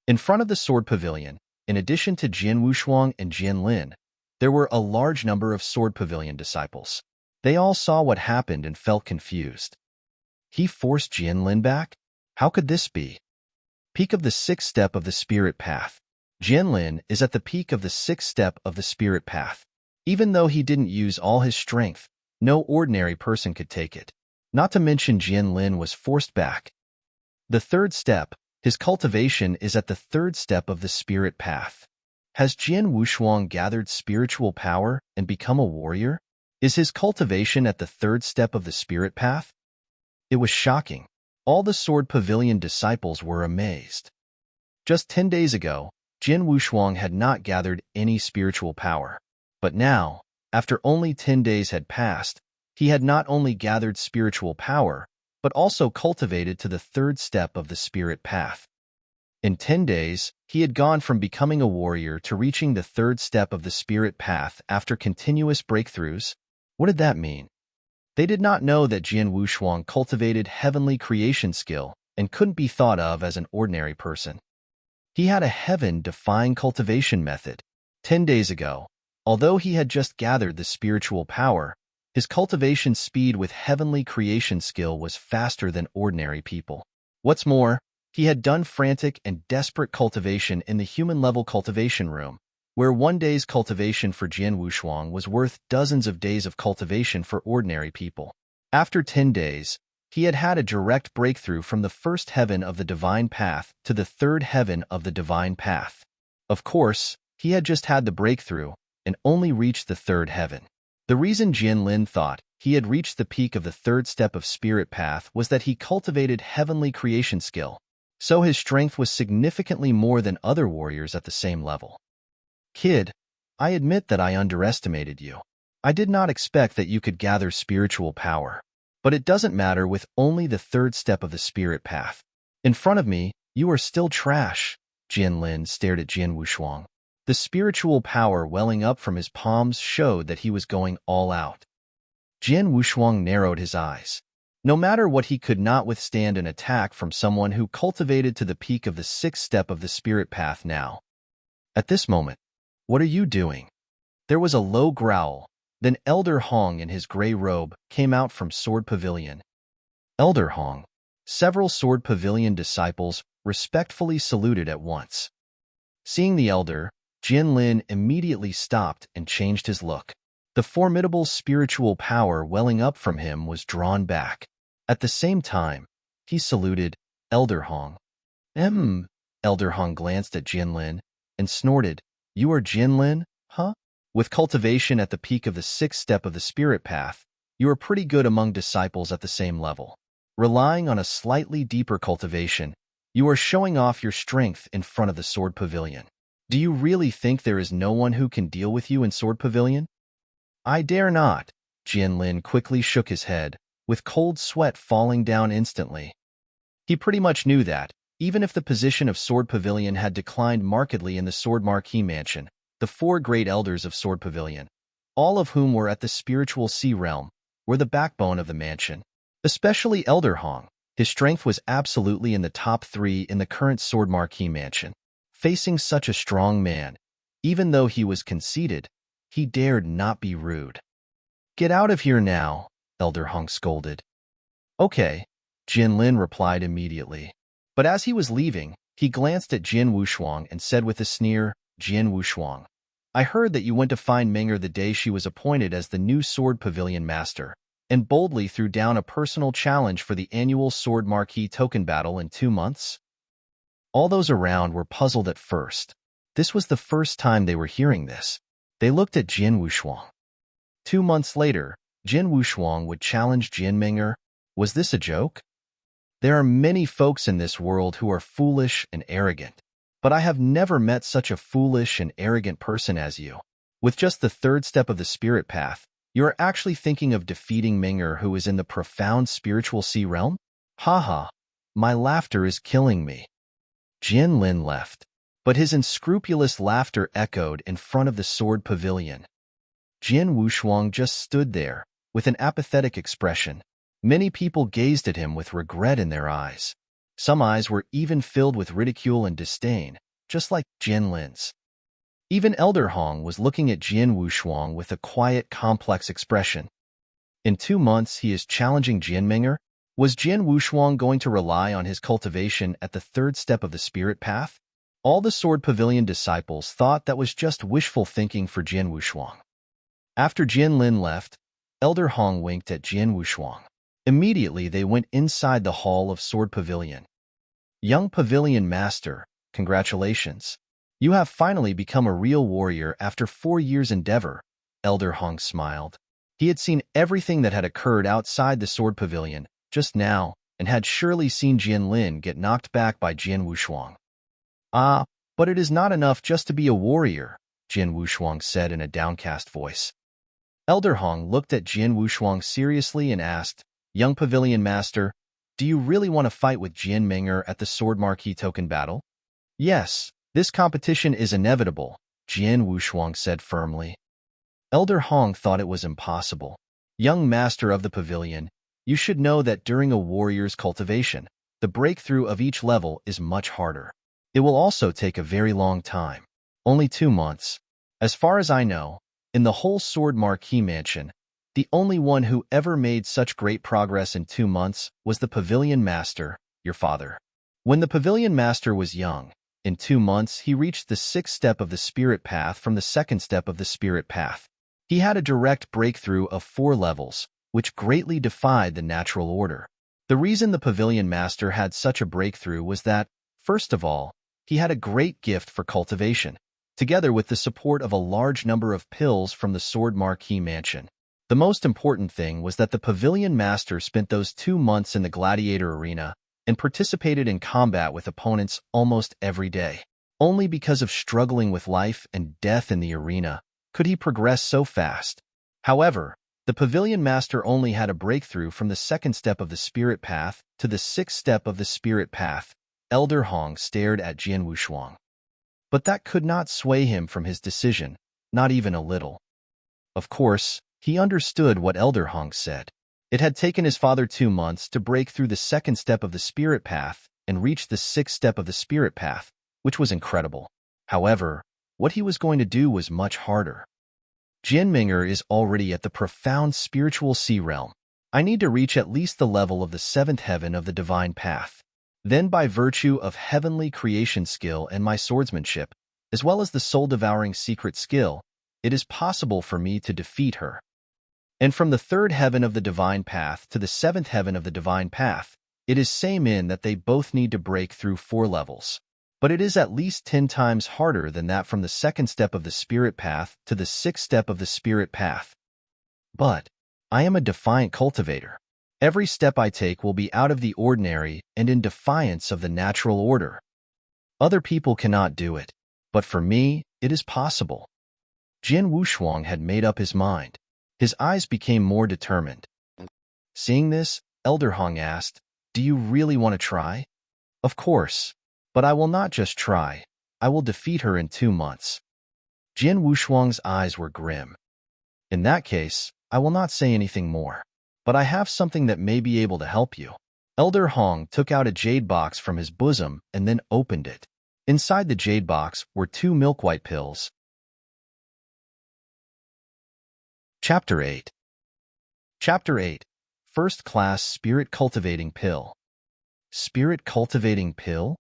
In front of the Sword Pavilion, in addition to Jian Wushuang and Jian Lin, there were a large number of Sword Pavilion disciples. They all saw what happened and felt confused. He forced Jian Lin back? How could this be? Peak of the sixth step of the spirit path. Jian Lin is at the peak of the sixth step of the spirit path. Even though he didn't use all his strength, no ordinary person could take it. Not to mention Jian Lin was forced back. The third step, his cultivation is at the third step of the spirit path. Has Jian Wushuang gathered spiritual power and become a warrior? Is his cultivation at the third step of the spirit path? It was shocking. All the Sword Pavilion disciples were amazed. Just 10 days ago, Jian Wushuang had not gathered any spiritual power. But now, after only 10 days had passed, he had not only gathered spiritual power, but also cultivated to the third step of the spirit path. In 10 days, he had gone from becoming a warrior to reaching the third step of the spirit path after continuous breakthroughs. What did that mean? They did not know that Jian Wushuang cultivated heavenly creation skill and couldn't be thought of as an ordinary person. He had a heaven-defying cultivation method. 10 days ago, although he had just gathered the spiritual power, his cultivation speed with heavenly creation skill was faster than ordinary people. What's more, he had done frantic and desperate cultivation in the human-level cultivation room, where 1 day's cultivation for Jian Wushuang was worth dozens of days of cultivation for ordinary people. After 10 days, he had had a direct breakthrough from the first heaven of the divine path to the third heaven of the divine path. Of course, he had just had the breakthrough and only reached the third heaven. The reason Jian Lin thought he had reached the peak of the third step of spirit path was that he cultivated heavenly creation skill, so his strength was significantly more than other warriors at the same level. Kid, I admit that I underestimated you. I did not expect that you could gather spiritual power. But it doesn't matter with only the third step of the spirit path. In front of me, you are still trash. Jianlin stared at Jian Wushuang. The spiritual power welling up from his palms showed that he was going all out. Jian Wushuang narrowed his eyes. No matter what, he could not withstand an attack from someone who cultivated to the peak of the sixth step of the spirit path now. At this moment, what are you doing? There was a low growl. Then Elder Hong in his gray robe came out from Sword Pavilion. Elder Hong. Several Sword Pavilion disciples respectfully saluted at once. Seeing the elder, Jianlin immediately stopped and changed his look. The formidable spiritual power welling up from him was drawn back. At the same time, he saluted Elder Hong. Elder Hong glanced at Jianlin and snorted, "You are Jianlin, huh? With cultivation at the peak of the sixth step of the spirit path, you are pretty good among disciples at the same level. Relying on a slightly deeper cultivation, you are showing off your strength in front of the Sword Pavilion. Do you really think there is no one who can deal with you in Sword Pavilion?" "I dare not." Jianlin quickly shook his head, with cold sweat falling down instantly. He pretty much knew that, even if the position of Sword Pavilion had declined markedly in the Sword Marquee Mansion, the four great elders of Sword Pavilion, all of whom were at the spiritual sea realm, were the backbone of the mansion. Especially Elder Hong. His strength was absolutely in the top 3 in the current Sword Marquee Mansion. Facing such a strong man, even though he was conceited, he dared not be rude. "Get out of here now," Elder Hong scolded. "Okay," Jianlin replied immediately. But as he was leaving, he glanced at Jian Wushuang and said with a sneer, "Jian Wushuang, I heard that you went to find Menger the day she was appointed as the new Sword Pavilion Master, and boldly threw down a personal challenge for the annual Sword Marquee token battle in 2 months?" All those around were puzzled at first. This was the first time they were hearing this. They looked at Jian Wushuang. 2 months later, Jian Wushuang would challenge Jian Menger. Was this a joke? There are many folks in this world who are foolish and arrogant, but I have never met such a foolish and arrogant person as you. With just the third step of the spirit path, you are actually thinking of defeating Menger, who is in the profound spiritual sea realm? Haha, my laughter is killing me. Jianlin left, but his unscrupulous laughter echoed in front of the Sword Pavilion. Jian Wushuang just stood there, with an apathetic expression. Many people gazed at him with regret in their eyes. Some eyes were even filled with ridicule and disdain, just like Jianlin's. Even Elder Hong was looking at Jian Wushuang with a quiet, complex expression. In 2 months, he is challenging Jian Menger? Was Jian Wushuang going to rely on his cultivation at the third step of the spirit path? All the Sword Pavilion disciples thought that was just wishful thinking for Jian Wushuang. After Jianlin left, Elder Hong winked at Jian Wushuang. Immediately, they went inside the hall of Sword Pavilion. "Young Pavilion Master, congratulations. You have finally become a real warrior after 4 years' endeavor," Elder Hong smiled. He had seen everything that had occurred outside the Sword Pavilion just now and had surely seen Jianlin get knocked back by Jian Wushuang. "Ah, but it is not enough just to be a warrior," Jian Wushuang said in a downcast voice. Elder Hong looked at Jian Wushuang seriously and asked, "Young Pavilion Master, do you really want to fight with Jian Menger at the Sword Marquee token battle?" "Yes, this competition is inevitable," Jian Wushuang said firmly. Elder Hong thought it was impossible. "Young Master of the Pavilion, you should know that during a warrior's cultivation, the breakthrough of each level is much harder. It will also take a very long time. Only 2 months. As far as I know, in the whole Sword Marquee Mansion, the only one who ever made such great progress in 2 months was the Pavilion Master, your father. When the Pavilion Master was young, in 2 months he reached the 6th step of the Spirit Path from the 2nd step of the Spirit Path. He had a direct breakthrough of 4 levels, which greatly defied the natural order. The reason the Pavilion Master had such a breakthrough was that, first of all, he had a great gift for cultivation, together with the support of a large number of pills from the Sword Marquee Mansion. The most important thing was that the Pavilion Master spent those 2 months in the gladiator arena and participated in combat with opponents almost every day. Only because of struggling with life and death in the arena could he progress so fast. However, The pavilion master only had a breakthrough from the second step of the spirit path to the sixth step of the spirit path. Elder Hong stared at Jian Wushuang. But that could not sway him from his decision, not even a little. Of course, he understood what Elder Hong said. It had taken his father 2 months to break through the second step of the spirit path and reach the sixth step of the spirit path, which was incredible. However, what he was going to do was much harder. Jianming'er is already at the profound spiritual sea realm. I need to reach at least the level of the seventh heaven of the divine path. Then by virtue of heavenly creation skill and my swordsmanship, as well as the soul-devouring secret skill, it is possible for me to defeat her. And from the third heaven of the divine path to the seventh heaven of the divine path, it is same in that they both need to break through 4 levels. But it is at least 10 times harder than that from the second step of the spirit path to the sixth step of the spirit path. But I am a defiant cultivator. Every step I take will be out of the ordinary and in defiance of the natural order. Other people cannot do it, but for me, it is possible. Jian Wushuang had made up his mind. His eyes became more determined. Seeing this, Elder Hong asked, "Do you really want to try?" "Of course. But I will not just try. I will defeat her in 2 months." Jian Wushuang's eyes were grim. "In that case, I will not say anything more. But I have something that may be able to help you." Elder Hong took out a jade box from his bosom and then opened it. Inside the jade box were 2 milk-white pills. Chapter 8. Chapter 8. First-Class Spirit Cultivating Pill. Spirit Cultivating Pill?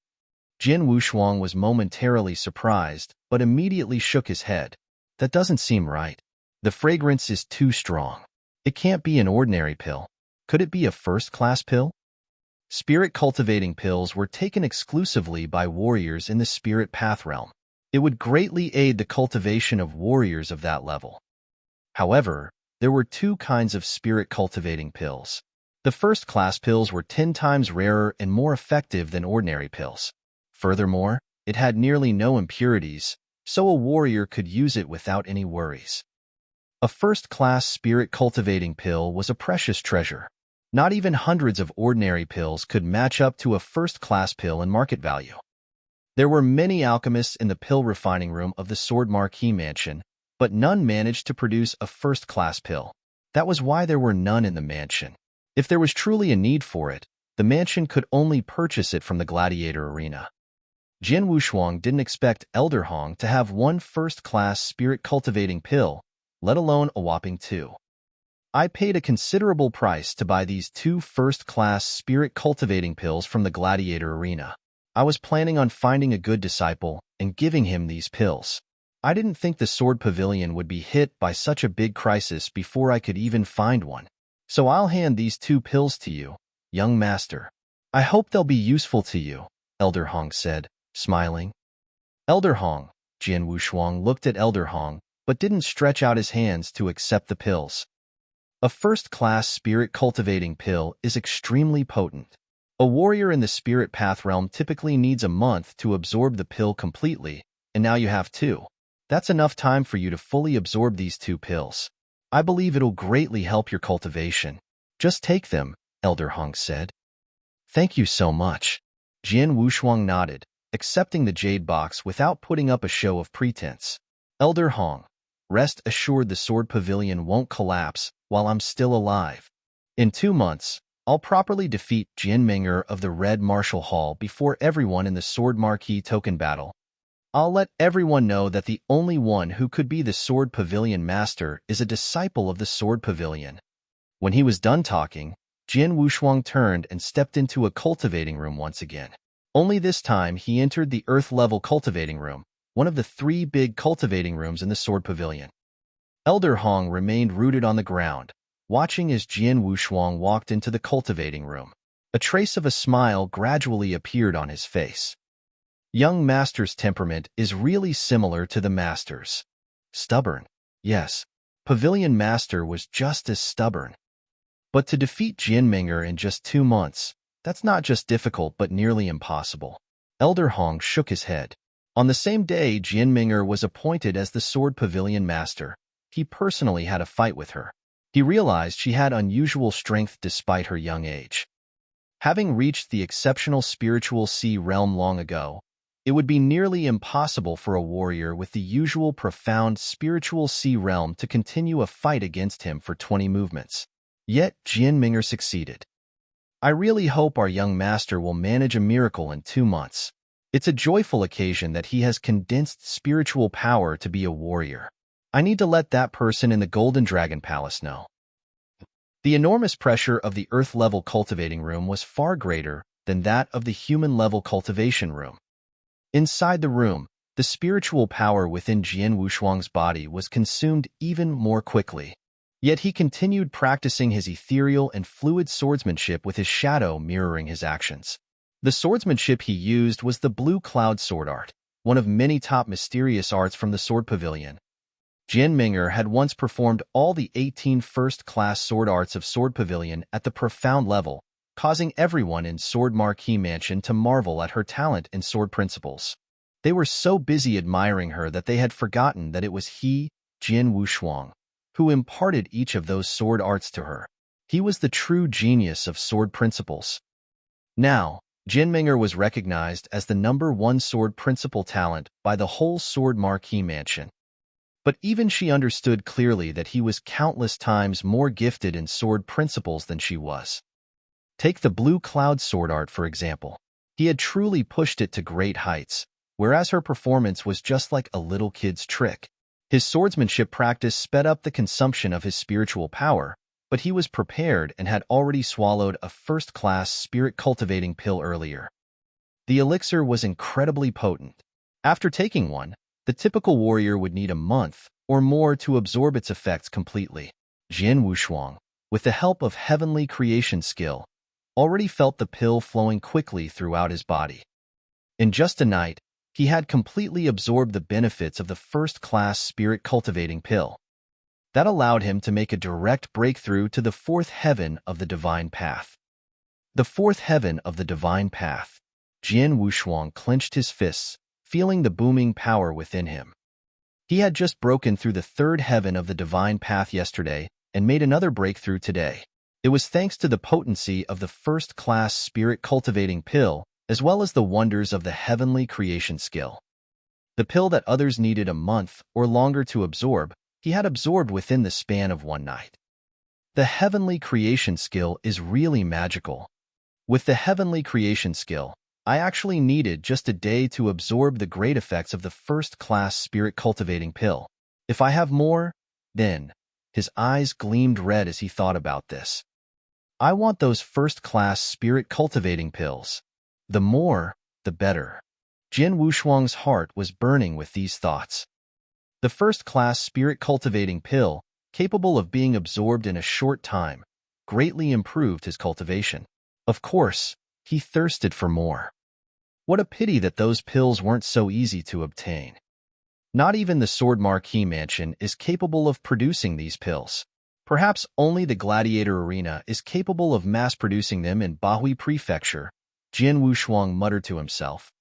Jian Wushuang was momentarily surprised, but immediately shook his head. That doesn't seem right. The fragrance is too strong. It can't be an ordinary pill. Could it be a first-class pill? Spirit cultivating pills were taken exclusively by warriors in the spirit path realm. It would greatly aid the cultivation of warriors of that level. However, there were 2 kinds of spirit cultivating pills. The first-class pills were 10 times rarer and more effective than ordinary pills. Furthermore, it had nearly no impurities, so a warrior could use it without any worries. A first-class spirit-cultivating pill was a precious treasure. Not even hundreds of ordinary pills could match up to a first-class pill in market value. There were many alchemists in the pill refining room of the Sword Marquis mansion, but none managed to produce a first-class pill. That was why there were none in the mansion. If there was truly a need for it, the mansion could only purchase it from the gladiator arena. Jian Wushuang didn't expect Elder Hong to have 1 first-class spirit-cultivating pill, let alone a whopping 2. I paid a considerable price to buy these 2 first-class spirit-cultivating pills from the gladiator arena. I was planning on finding a good disciple and giving him these pills. I didn't think the Sword Pavilion would be hit by such a big crisis before I could even find one. So I'll hand these 2 pills to you, young master. I hope they'll be useful to you," Elder Hong said, smiling. Elder Hong. Jian Wushuang looked at Elder Hong, but didn't stretch out his hands to accept the pills. A first-class spirit-cultivating pill is extremely potent. A warrior in the spirit path realm typically needs a month to absorb the pill completely, and now you have 2. That's enough time for you to fully absorb these 2 pills. I believe it'll greatly help your cultivation. Just take them, Elder Hong said. Thank you so much. Jian Wushuang nodded, accepting the jade box without putting up a show of pretense. Elder Hong, rest assured the Sword Pavilion won't collapse while I'm still alive. In 2 months, I'll properly defeat Jianming'er of the Red Martial Hall before everyone in the Sword Marquis token battle. I'll let everyone know that the only one who could be the Sword Pavilion master is a disciple of the Sword Pavilion. When he was done talking, Jian Wushuang turned and stepped into a cultivating room once again. Only this time he entered the earth-level cultivating room, one of the 3 big cultivating rooms in the Sword Pavilion. Elder Hong remained rooted on the ground, watching as Jian Wushuang walked into the cultivating room. A trace of a smile gradually appeared on his face. Young master's temperament is really similar to the master's. Stubborn. Yes, Pavilion Master was just as stubborn. But to defeat Jianming'er in just 2 months, that's not just difficult but nearly impossible. Elder Hong shook his head. On the same day Jianming'er was appointed as the Sword Pavilion Master, he personally had a fight with her. He realized she had unusual strength despite her young age. Having reached the exceptional spiritual sea realm long ago, it would be nearly impossible for a warrior with the usual profound spiritual sea realm to continue a fight against him for 20 movements. Yet, Jian Ming'er succeeded. I really hope our young master will manage a miracle in 2 months. It's a joyful occasion that he has condensed spiritual power to be a warrior. I need to let that person in the Golden Dragon Palace know. The enormous pressure of the Earth-level cultivating room was far greater than that of the human-level cultivation room. Inside the room, the spiritual power within Jian Wushuang's body was consumed even more quickly. Yet he continued practicing his ethereal and fluid swordsmanship with his shadow mirroring his actions. The swordsmanship he used was the Blue Cloud sword art, one of many top mysterious arts from the Sword Pavilion. Jian Ming'er had once performed all the 18 first-class sword arts of Sword Pavilion at the profound level, causing everyone in Sword Marquee Mansion to marvel at her talent and sword principles. They were so busy admiring her that they had forgotten that it was he, Jian Wushuang, who imparted each of those sword arts to her. He was the true genius of sword principles. Now, Jian Ming'er was recognized as the #1 sword principle talent by the whole Sword Marquee Mansion. But even she understood clearly that he was countless times more gifted in sword principles than she was. Take the Blue Cloud sword art, for example. He had truly pushed it to great heights, whereas her performance was just like a little kid's trick. His swordsmanship practice sped up the consumption of his spiritual power, but he was prepared and had already swallowed a first-class spirit-cultivating pill earlier. The elixir was incredibly potent. After taking one, the typical warrior would need a month or more to absorb its effects completely. Jian Wushuang, with the help of heavenly creation skill, already felt the pill flowing quickly throughout his body. In just a night, he had completely absorbed the benefits of the first-class spirit-cultivating pill. That allowed him to make a direct breakthrough to the 4th heaven of the divine path. The 4th heaven of the divine path. Jian Wushuang clenched his fists, feeling the booming power within him. He had just broken through the 3rd heaven of the divine path yesterday and made another breakthrough today. It was thanks to the potency of the first-class spirit-cultivating pill, as well as the wonders of the heavenly creation skill. The pill that others needed a month or longer to absorb, he had absorbed within the span of one night. The heavenly creation skill is really magical. With the heavenly creation skill, I actually needed just a day to absorb the great effects of the first-class spirit-cultivating pill. If I have more, then... His eyes gleamed red as he thought about this. I want those first-class spirit-cultivating pills. The more, the better. Jian Wushuang's heart was burning with these thoughts. The first-class spirit-cultivating pill, capable of being absorbed in a short time, greatly improved his cultivation. Of course, he thirsted for more. What a pity that those pills weren't so easy to obtain. Not even the Sword Marquee Mansion is capable of producing these pills. Perhaps only the Gladiator Arena is capable of mass-producing them in Bahui Prefecture, Jian Wushuang muttered to himself.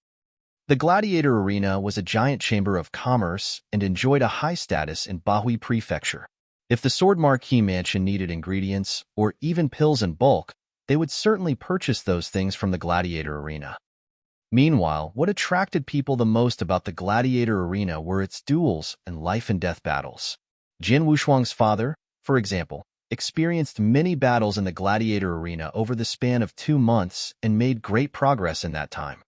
The Gladiator Arena was a giant chamber of commerce and enjoyed a high status in Bahui Prefecture. If the Sword Marquee Mansion needed ingredients, or even pills in bulk, they would certainly purchase those things from the Gladiator Arena. Meanwhile, what attracted people the most about the Gladiator Arena were its duels and life-and-death battles. Jian Wushuang's father, for example, experienced many battles in the Gladiator Arena over the span of 2 months and made great progress in that time.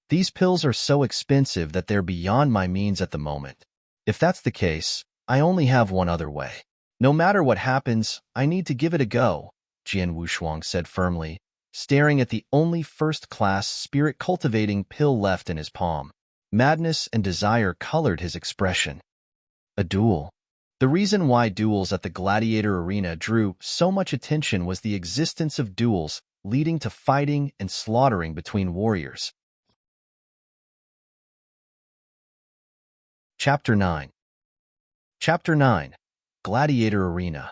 These pills are so expensive that they're beyond my means at the moment. If that's the case, I only have one other way. No matter what happens, I need to give it a go, Jian Wushuang said firmly, staring at the only first-class spirit-cultivating pill left in his palm. Madness and desire colored his expression. A duel. The reason why duels at the Gladiator Arena drew so much attention was the existence of duels leading to fighting and slaughtering between warriors. Chapter 9. Chapter 9. Gladiator Arena.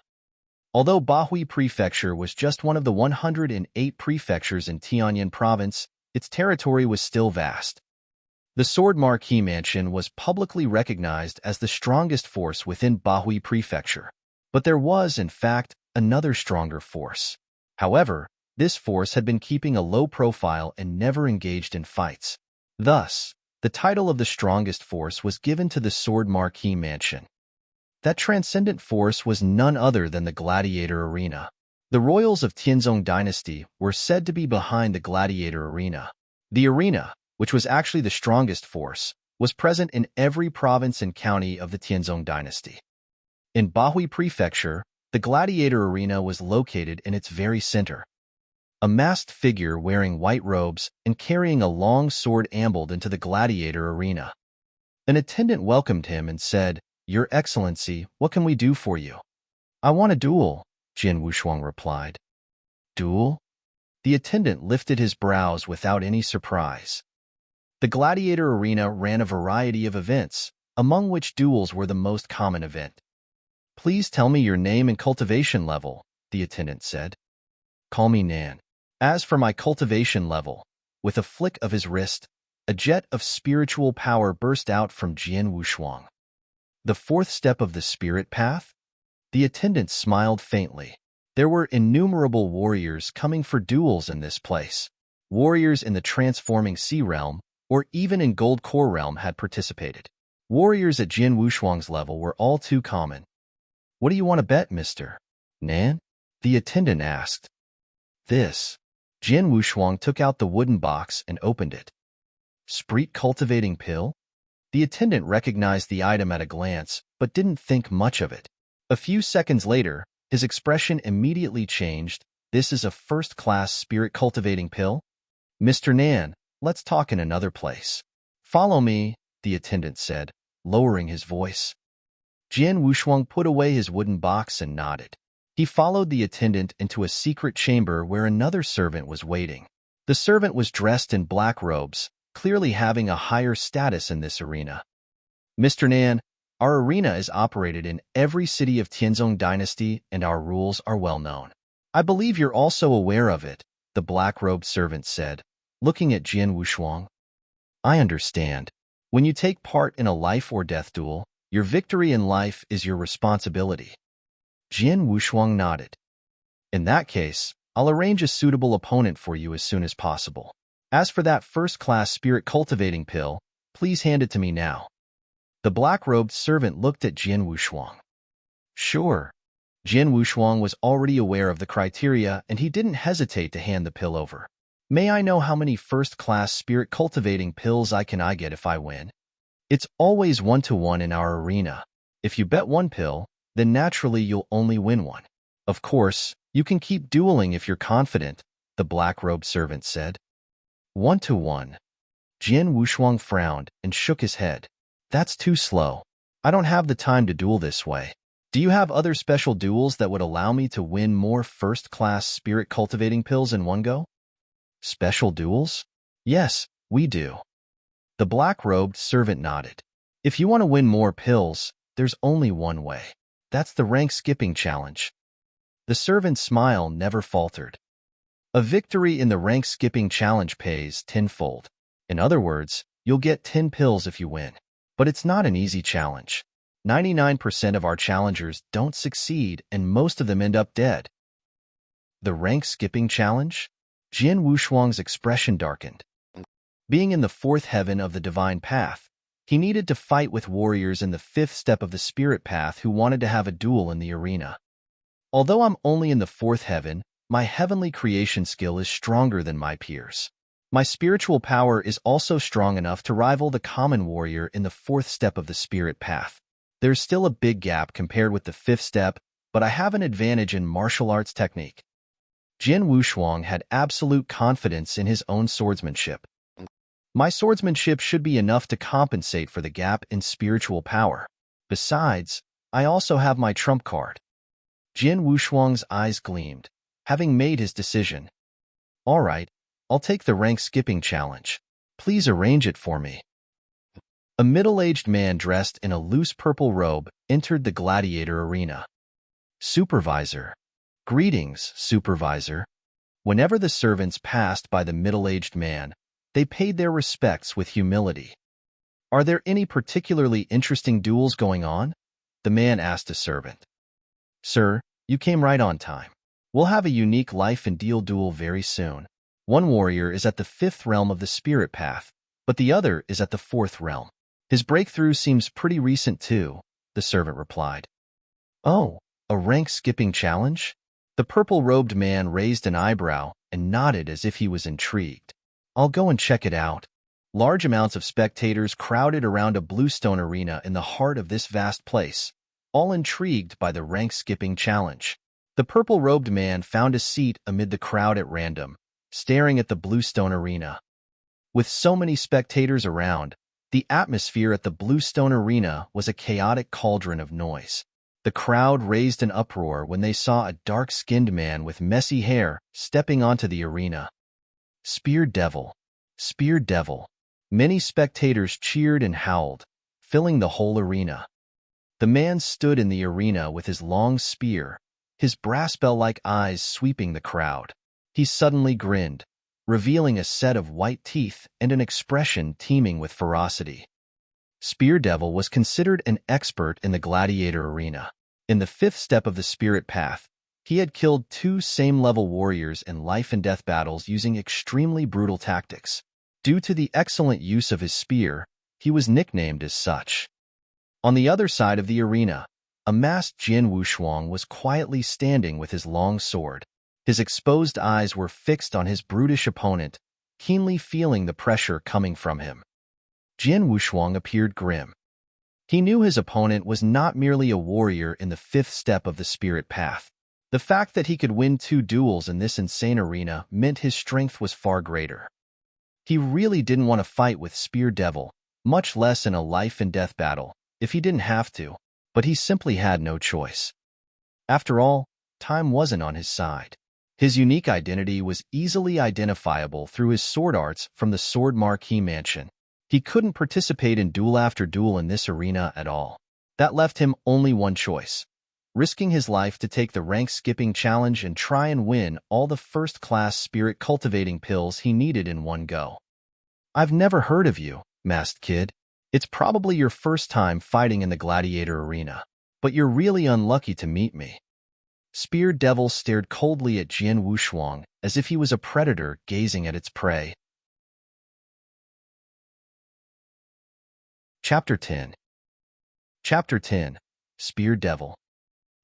Although Bahui Prefecture was just one of the 108 prefectures in Tianyin Province, its territory was still vast. The Sword Marquee Mansion was publicly recognized as the strongest force within Bahui Prefecture. But there was, in fact, another stronger force. However, this force had been keeping a low profile and never engaged in fights. Thus, the title of the strongest force was given to the Sword Marquis Mansion. That transcendent force was none other than the gladiator arena. The royals of Tianzong dynasty were said to be behind the gladiator arena. The arena, which was actually the strongest force, was present in every province and county of the Tianzong dynasty. In Bahui Prefecture, the gladiator arena was located in its very center. A masked figure wearing white robes and carrying a long sword ambled into the gladiator arena. An attendant welcomed him and said, "Your Excellency, what can we do for you?" "I want a duel," Jian Wushuang replied. "Duel?" The attendant lifted his brows without any surprise. The gladiator arena ran a variety of events, among which duels were the most common event. "Please tell me your name and cultivation level," the attendant said. "Call me Nan." As for my cultivation level, with a flick of his wrist, a jet of spiritual power burst out from Jian Wushuang. The fourth step of the spirit path? The attendant smiled faintly. There were innumerable warriors coming for duels in this place. Warriors in the transforming sea realm, or even in gold core realm, had participated. Warriors at Jian Wushuang's level were all too common. "What do you want to bet, Mr. Nan?" the attendant asked. "This." Jian Wushuang took out the wooden box and opened it. "Spirit cultivating pill?" The attendant recognized the item at a glance, but didn't think much of it. A few seconds later, his expression immediately changed. "This is a first-class spirit cultivating pill? Mr. Nan, let's talk in another place." "Follow me," the attendant said, lowering his voice. Jian Wushuang put away his wooden box and nodded. He followed the attendant into a secret chamber where another servant was waiting. The servant was dressed in black robes, clearly having a higher status in this arena. "Mr. Nan, our arena is operated in every city of Tianzong dynasty and our rules are well known. I believe you're also aware of it," the black-robed servant said, looking at Jian Wushuang. "I understand. When you take part in a life or death duel, your victory in life is your responsibility." Jian Wushuang nodded. "In that case, I'll arrange a suitable opponent for you as soon as possible. As for that first-class spirit cultivating pill, please hand it to me now." The black-robed servant looked at Jian Wushuang. "Sure." Jian Wushuang was already aware of the criteria, and he didn't hesitate to hand the pill over. "May I know how many first-class spirit cultivating pills I get if I win?" "It's always 1-to-1 in our arena. If you bet one pill, then naturally you'll only win one. Of course, you can keep dueling if you're confident," the black-robed servant said. 1-to-1. Jian Wushuang frowned and shook his head. "That's too slow. I don't have the time to duel this way. Do you have other special duels that would allow me to win more first-class spirit cultivating pills in one go?" "Special duels?" "Yes, we do." The black-robed servant nodded. "If you want to win more pills, there's only one way. That's the rank-skipping challenge." The servant's smile never faltered. "A victory in the rank-skipping challenge pays tenfold. In other words, you'll get 10 pills if you win. But it's not an easy challenge. 99% of our challengers don't succeed, and most of them end up dead." "The rank-skipping challenge?" Jian Wushuang's expression darkened. Being in the fourth heaven of the divine path, he needed to fight with warriors in the fifth step of the spirit path who wanted to have a duel in the arena. "Although I'm only in the fourth heaven, my heavenly creation skill is stronger than my peers. My spiritual power is also strong enough to rival the common warrior in the fourth step of the spirit path. There's still a big gap compared with the fifth step, but I have an advantage in martial arts technique." Jian Wushuang had absolute confidence in his own swordsmanship. "My swordsmanship should be enough to compensate for the gap in spiritual power. Besides, I also have my trump card." Jian Wushuang's eyes gleamed, having made his decision. "All right, I'll take the rank-skipping challenge. Please arrange it for me." A middle-aged man dressed in a loose purple robe entered the gladiator arena. "Supervisor." "Greetings, Supervisor." Whenever the servants passed by the middle-aged man, they paid their respects with humility. "Are there any particularly interesting duels going on?" the man asked a servant. Sir, you came right on time. We'll have a unique life and deal duel very soon. One warrior is at the 5th realm of the spirit path, but the other is at the 4th realm. His breakthrough seems pretty recent too, the servant replied. Oh, a rank-skipping challenge? The purple-robed man raised an eyebrow and nodded as if he was intrigued. I'll go and check it out. Large amounts of spectators crowded around a bluestone arena in the heart of this vast place, all intrigued by the rank-skipping challenge. The purple-robed man found a seat amid the crowd at random, staring at the bluestone arena. With so many spectators around, the atmosphere at the bluestone arena was a chaotic cauldron of noise. The crowd raised an uproar when they saw a dark-skinned man with messy hair stepping onto the arena. Spear Devil! Spear Devil! Many spectators cheered and howled, filling the whole arena. The man stood in the arena with his long spear, his brass bell-like eyes sweeping the crowd. He suddenly grinned, revealing a set of white teeth and an expression teeming with ferocity. Spear Devil was considered an expert in the gladiator arena. In the 5th step of the spirit path, he had killed 2 same-level warriors in life-and-death battles using extremely brutal tactics. Due to the excellent use of his spear, he was nicknamed as such. On the other side of the arena, a masked Jin Wushuang was quietly standing with his long sword. His exposed eyes were fixed on his brutish opponent, keenly feeling the pressure coming from him. Jin Wushuang appeared grim. He knew his opponent was not merely a warrior in the 5th step of the spirit path. The fact that he could win 2 duels in this insane arena meant his strength was far greater. He really didn't want to fight with Spear Devil, much less in a life-and-death battle, if he didn't have to, but he simply had no choice. After all, time wasn't on his side. His unique identity was easily identifiable through his sword arts from the Sword Marquee Mansion. He couldn't participate in duel after duel in this arena at all. That left him only one choice: risking his life to take the rank-skipping challenge and try and win all the first-class spirit-cultivating pills he needed in one go. I've never heard of you, masked kid. It's probably your first time fighting in the gladiator arena, but you're really unlucky to meet me. Spear Devil stared coldly at Jin Wushuang as if he was a predator gazing at its prey. Chapter 10. Chapter 10. Spear Devil.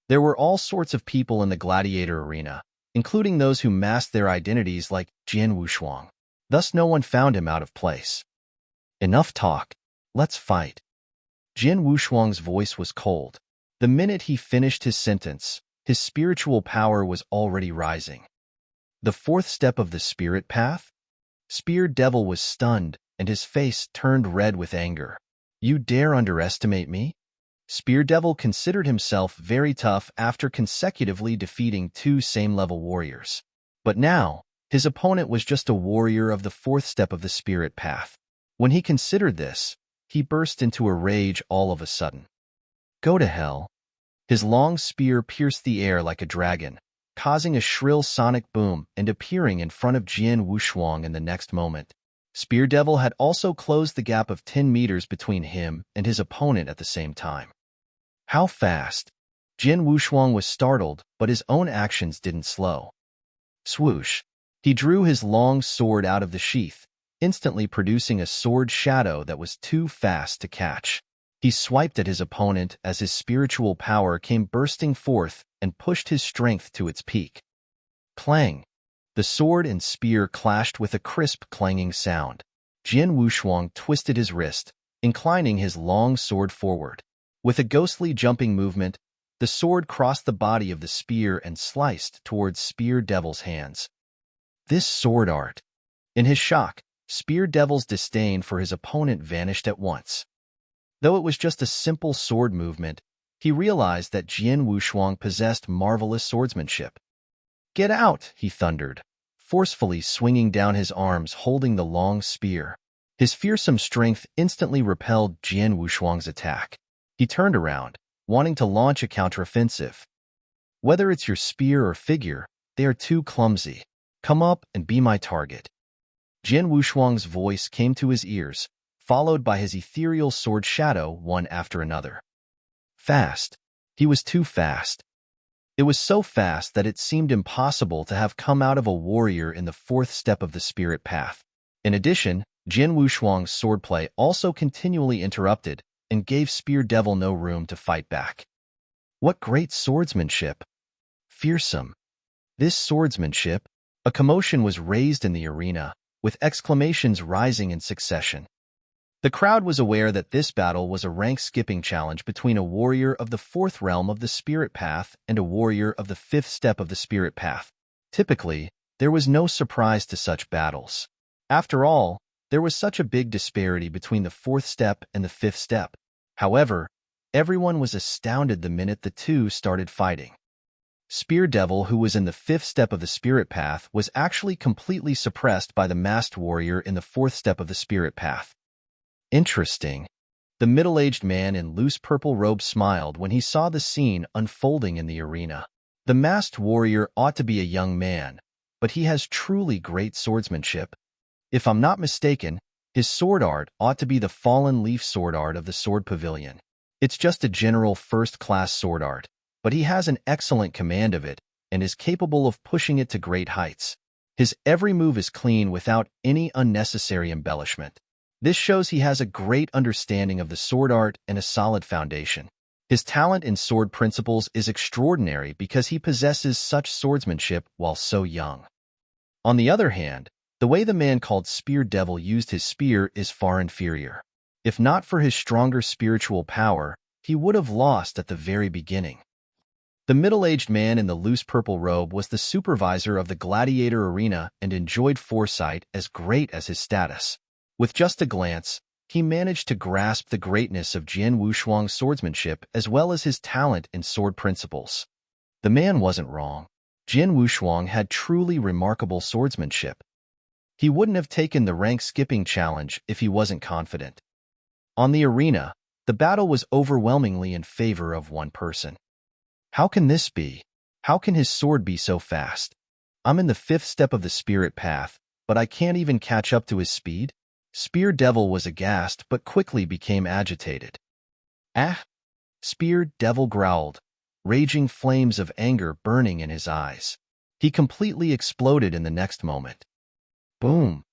There were all sorts of people in the gladiator arena, including those who masked their identities like Jin Wushuang. Thus no one found him out of place. Enough talk. Let's fight. Jin Wushuang's voice was cold. The minute he finished his sentence, his spiritual power was already rising. The 4th step of the spirit path? Spear Devil was stunned, and his face turned red with anger. You dare underestimate me? Spear Devil considered himself very tough after consecutively defeating 2 same-level warriors. But now, his opponent was just a warrior of the 4th step of the spirit path. When he considered this, he burst into a rage all of a sudden. Go to hell. His long spear pierced the air like a dragon, causing a shrill sonic boom and appearing in front of Jin Wushuang in the next moment. Spear Devil had also closed the gap of 10 meters between him and his opponent at the same time. How fast? Jin Wushuang was startled, but his own actions didn't slow. Swoosh! He drew his long sword out of the sheath, instantly producing a sword shadow that was too fast to catch. He swiped at his opponent as his spiritual power came bursting forth and pushed his strength to its peak. Clang! The sword and spear clashed with a crisp clanging sound. Jin Wushuang twisted his wrist, inclining his long sword forward. With a ghostly jumping movement, the sword crossed the body of the spear and sliced towards Spear Devil's hands. This sword art! In his shock, Spear Devil's disdain for his opponent vanished at once. Though it was just a simple sword movement, he realized that Jin Wushuang possessed marvelous swordsmanship. Get out, he thundered, forcefully swinging down his arms holding the long spear. His fearsome strength instantly repelled Jin Wushuang's attack. He turned around, wanting to launch a counteroffensive. Whether it's your spear or figure, they are too clumsy. Come up and be my target. Jin Wushuang's voice came to his ears, followed by his ethereal sword shadow one after another. Fast. He was too fast. It was so fast that it seemed impossible to have come out of a warrior in the fourth step of the spirit path. In addition, Jian Wushuang's swordplay also continually interrupted and gave Spear Devil no room to fight back. What great swordsmanship! Fearsome! This swordsmanship! A commotion was raised in the arena, with exclamations rising in succession. The crowd was aware that this battle was a rank-skipping challenge between a warrior of the fourth realm of the spirit path and a warrior of the fifth step of the spirit path. Typically, there was no surprise to such battles. After all, there was such a big disparity between the fourth step and the fifth step. However, everyone was astounded the minute the two started fighting. Spear Devil, who was in the fifth step of the spirit path, was actually completely suppressed by the masked warrior in the fourth step of the spirit path. Interesting. The middle-aged man in loose purple robe smiled when he saw the scene unfolding in the arena. The masked warrior ought to be a young man, but he has truly great swordsmanship. If I'm not mistaken, his sword art ought to be the fallen leaf sword art of the sword pavilion. It's just a general first-class sword art, but he has an excellent command of it and is capable of pushing it to great heights. His every move is clean without any unnecessary embellishment. This shows he has a great understanding of the sword art and a solid foundation. His talent in sword principles is extraordinary because he possesses such swordsmanship while so young. On the other hand, the way the man called Spear Devil used his spear is far inferior. If not for his stronger spiritual power, he would have lost at the very beginning. The middle-aged man in the loose purple robe was the supervisor of the gladiator arena and enjoyed foresight as great as his status. With just a glance, he managed to grasp the greatness of Jian Wushuang's swordsmanship as well as his talent in sword principles. The man wasn't wrong. Jian Wushuang had truly remarkable swordsmanship. He wouldn't have taken the rank-skipping challenge if he wasn't confident. On the arena, the battle was overwhelmingly in favor of one person. How can this be? How can his sword be so fast? I'm in the fifth step of the spirit path, but I can't even catch up to his speed? Spear Devil was aghast but quickly became agitated. Ah! Spear Devil growled, raging flames of anger burning in his eyes. He completely exploded in the next moment. Boom!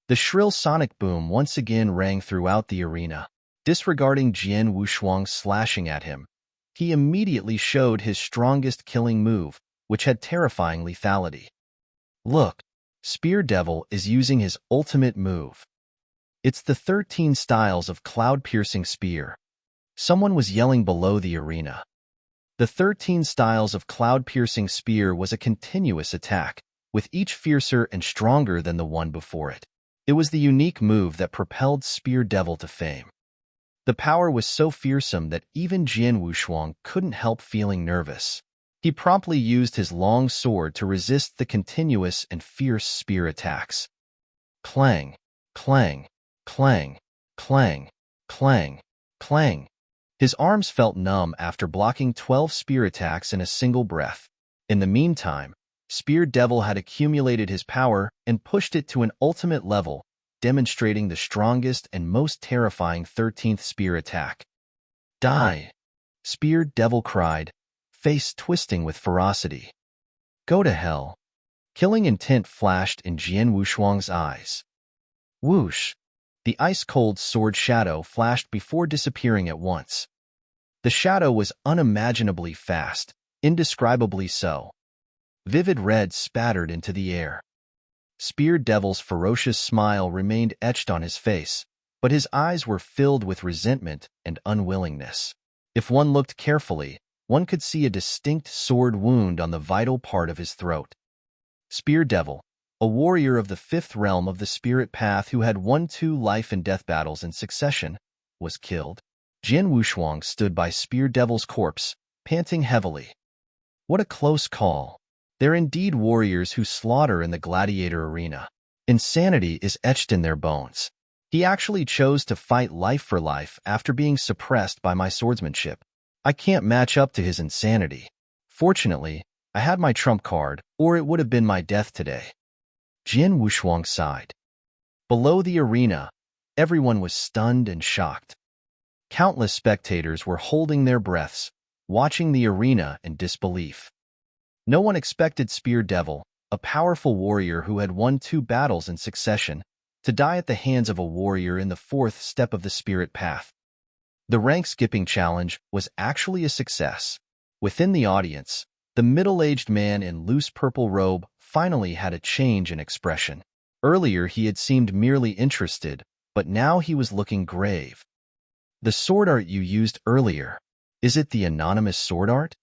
The shrill sonic boom once again rang throughout the arena. Disregarding Jian Wushuang slashing at him, he immediately showed his strongest killing move, which had terrifying lethality. Look, Spear Devil is using his ultimate move. It's the 13 styles of cloud-piercing spear. Someone was yelling below the arena. The 13 styles of cloud-piercing spear was a continuous attack, with each fiercer and stronger than the one before it. It was the unique move that propelled Spear Devil to fame. The power was so fearsome that even Jian Wushuang couldn't help feeling nervous. He promptly used his long sword to resist the continuous and fierce spear attacks. Clang, clang, clang, clang, clang, clang. His arms felt numb after blocking 12 spear attacks in a single breath. In the meantime, Spear Devil had accumulated his power and pushed it to an ultimate level, demonstrating the strongest and most terrifying 13th spear attack. Die! Spear Devil cried, face twisting with ferocity. Go to hell! Killing intent flashed in Jian Wushuang's eyes. Whoosh! The ice-cold sword shadow flashed before disappearing at once. The shadow was unimaginably fast, indescribably so. Vivid red spattered into the air. Spear Devil's ferocious smile remained etched on his face, but his eyes were filled with resentment and unwillingness. If one looked carefully, one could see a distinct sword wound on the vital part of his throat. Spear Devil, a warrior of the fifth realm of the spirit path who had won 2 life and death battles in succession, was killed. Jian Wushuang stood by Spear Devil's corpse, panting heavily. What a close call. They're indeed warriors who slaughter in the gladiator arena. Insanity is etched in their bones. He actually chose to fight life for life after being suppressed by my swordsmanship. I can't match up to his insanity. Fortunately, I had my trump card, or it would have been my death today. Jian Wushuang sighed. Below the arena, everyone was stunned and shocked. Countless spectators were holding their breaths, watching the arena in disbelief. No one expected Spear Devil, a powerful warrior who had won 2 battles in succession, to die at the hands of a warrior in the 4th step of the spirit path. The rank-skipping challenge was actually a success. Within the audience, the middle-aged man in loose purple robe finally had a change in expression. Earlier he had seemed merely interested, but now he was looking grave. The sword art you used earlier, is it the anonymous sword art?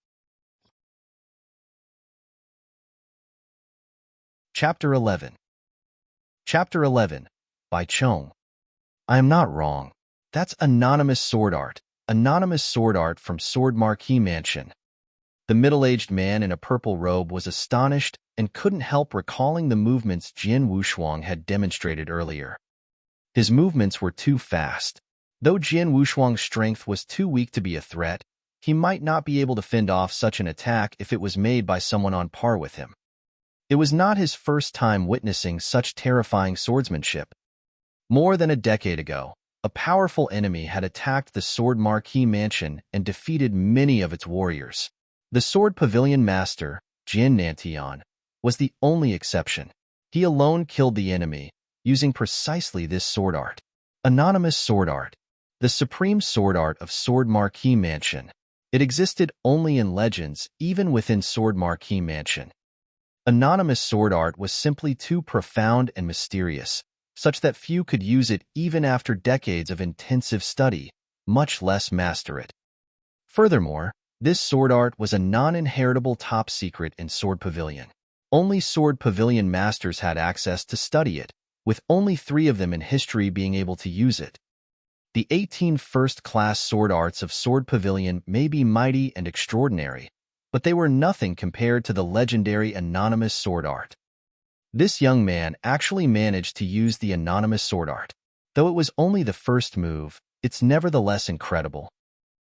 Chapter 11. Chapter 11, by Chong. I am not wrong. That's anonymous sword art. Anonymous sword art from Sword Marquee Mansion. The middle-aged man in a purple robe was astonished and couldn't help recalling the movements Jian Wushuang had demonstrated earlier. His movements were too fast. Though Jian Wushuang's strength was too weak to be a threat, he might not be able to fend off such an attack if it was made by someone on par with him. It was not his first time witnessing such terrifying swordsmanship. More than a decade ago, a powerful enemy had attacked the Sword Marquee Mansion and defeated many of its warriors. The Sword Pavilion Master, Jin Nantian, was the only exception. He alone killed the enemy, using precisely this sword art. Anonymous sword art. The supreme sword art of Sword Marquee Mansion. It existed only in legends, even within Sword Marquee Mansion. Anonymous sword art was simply too profound and mysterious, such that few could use it even after decades of intensive study, much less master it. Furthermore, this sword art was a non-inheritable top secret in Sword Pavilion. Only Sword Pavilion masters had access to study it, with only 3 of them in history being able to use it. The 18 first-class sword arts of Sword Pavilion may be mighty and extraordinary, but they were nothing compared to the legendary anonymous sword art. This young man actually managed to use the anonymous sword art. Though it was only the first move, it's nevertheless incredible.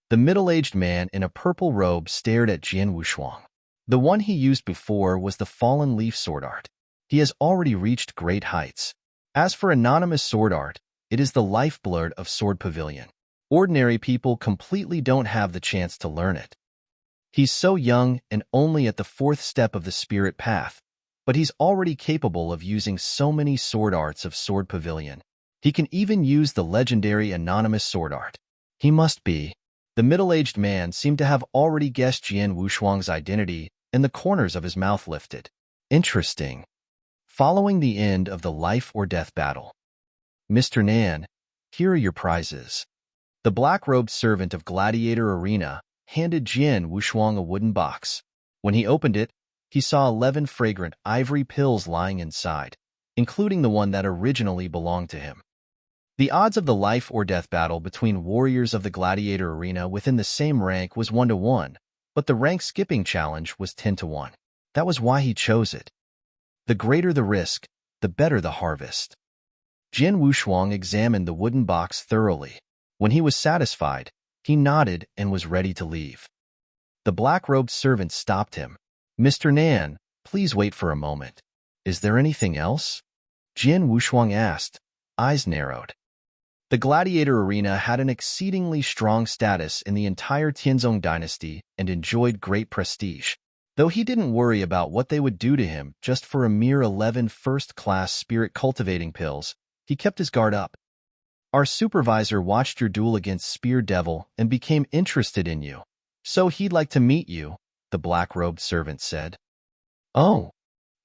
The middle-aged man in a purple robe stared at Jian Wushuang. The one he used before was the fallen leaf sword art. He has already reached great heights. As for anonymous sword art, it is the lifeblood of Sword Pavilion. Ordinary people completely don't have the chance to learn it. He's so young and only at the 4th step of the spirit path, but he's already capable of using so many sword arts of Sword Pavilion. He can even use the legendary anonymous sword art. He must be. The middle-aged man seemed to have already guessed Jian Wushuang's identity, and the corners of his mouth lifted. Interesting. Following the end of the life-or-death battle. Mr. Nan, here are your prizes. The black-robed servant of Gladiator Arena handed Jian Wushuang a wooden box. When he opened it, he saw 11 fragrant ivory pills lying inside, including the one that originally belonged to him. The odds of the life-or-death battle between warriors of the Gladiator Arena within the same rank was 1-to-1, but the rank-skipping challenge was 10-to-1. That was why he chose it. The greater the risk, the better the harvest. Jian Wushuang examined the wooden box thoroughly. When he was satisfied, he nodded and was ready to leave. The black-robed servant stopped him. Mr. Nan, please wait for a moment. Is there anything else? Jian Wushuang asked, eyes narrowed. The Gladiator Arena had an exceedingly strong status in the entire Tianzong dynasty and enjoyed great prestige. Though he didn't worry about what they would do to him just for a mere 11 first-class spirit-cultivating pills, he kept his guard up. Our supervisor watched your duel against Spear Devil and became interested in you, so he'd like to meet you, the black-robed servant said. Oh.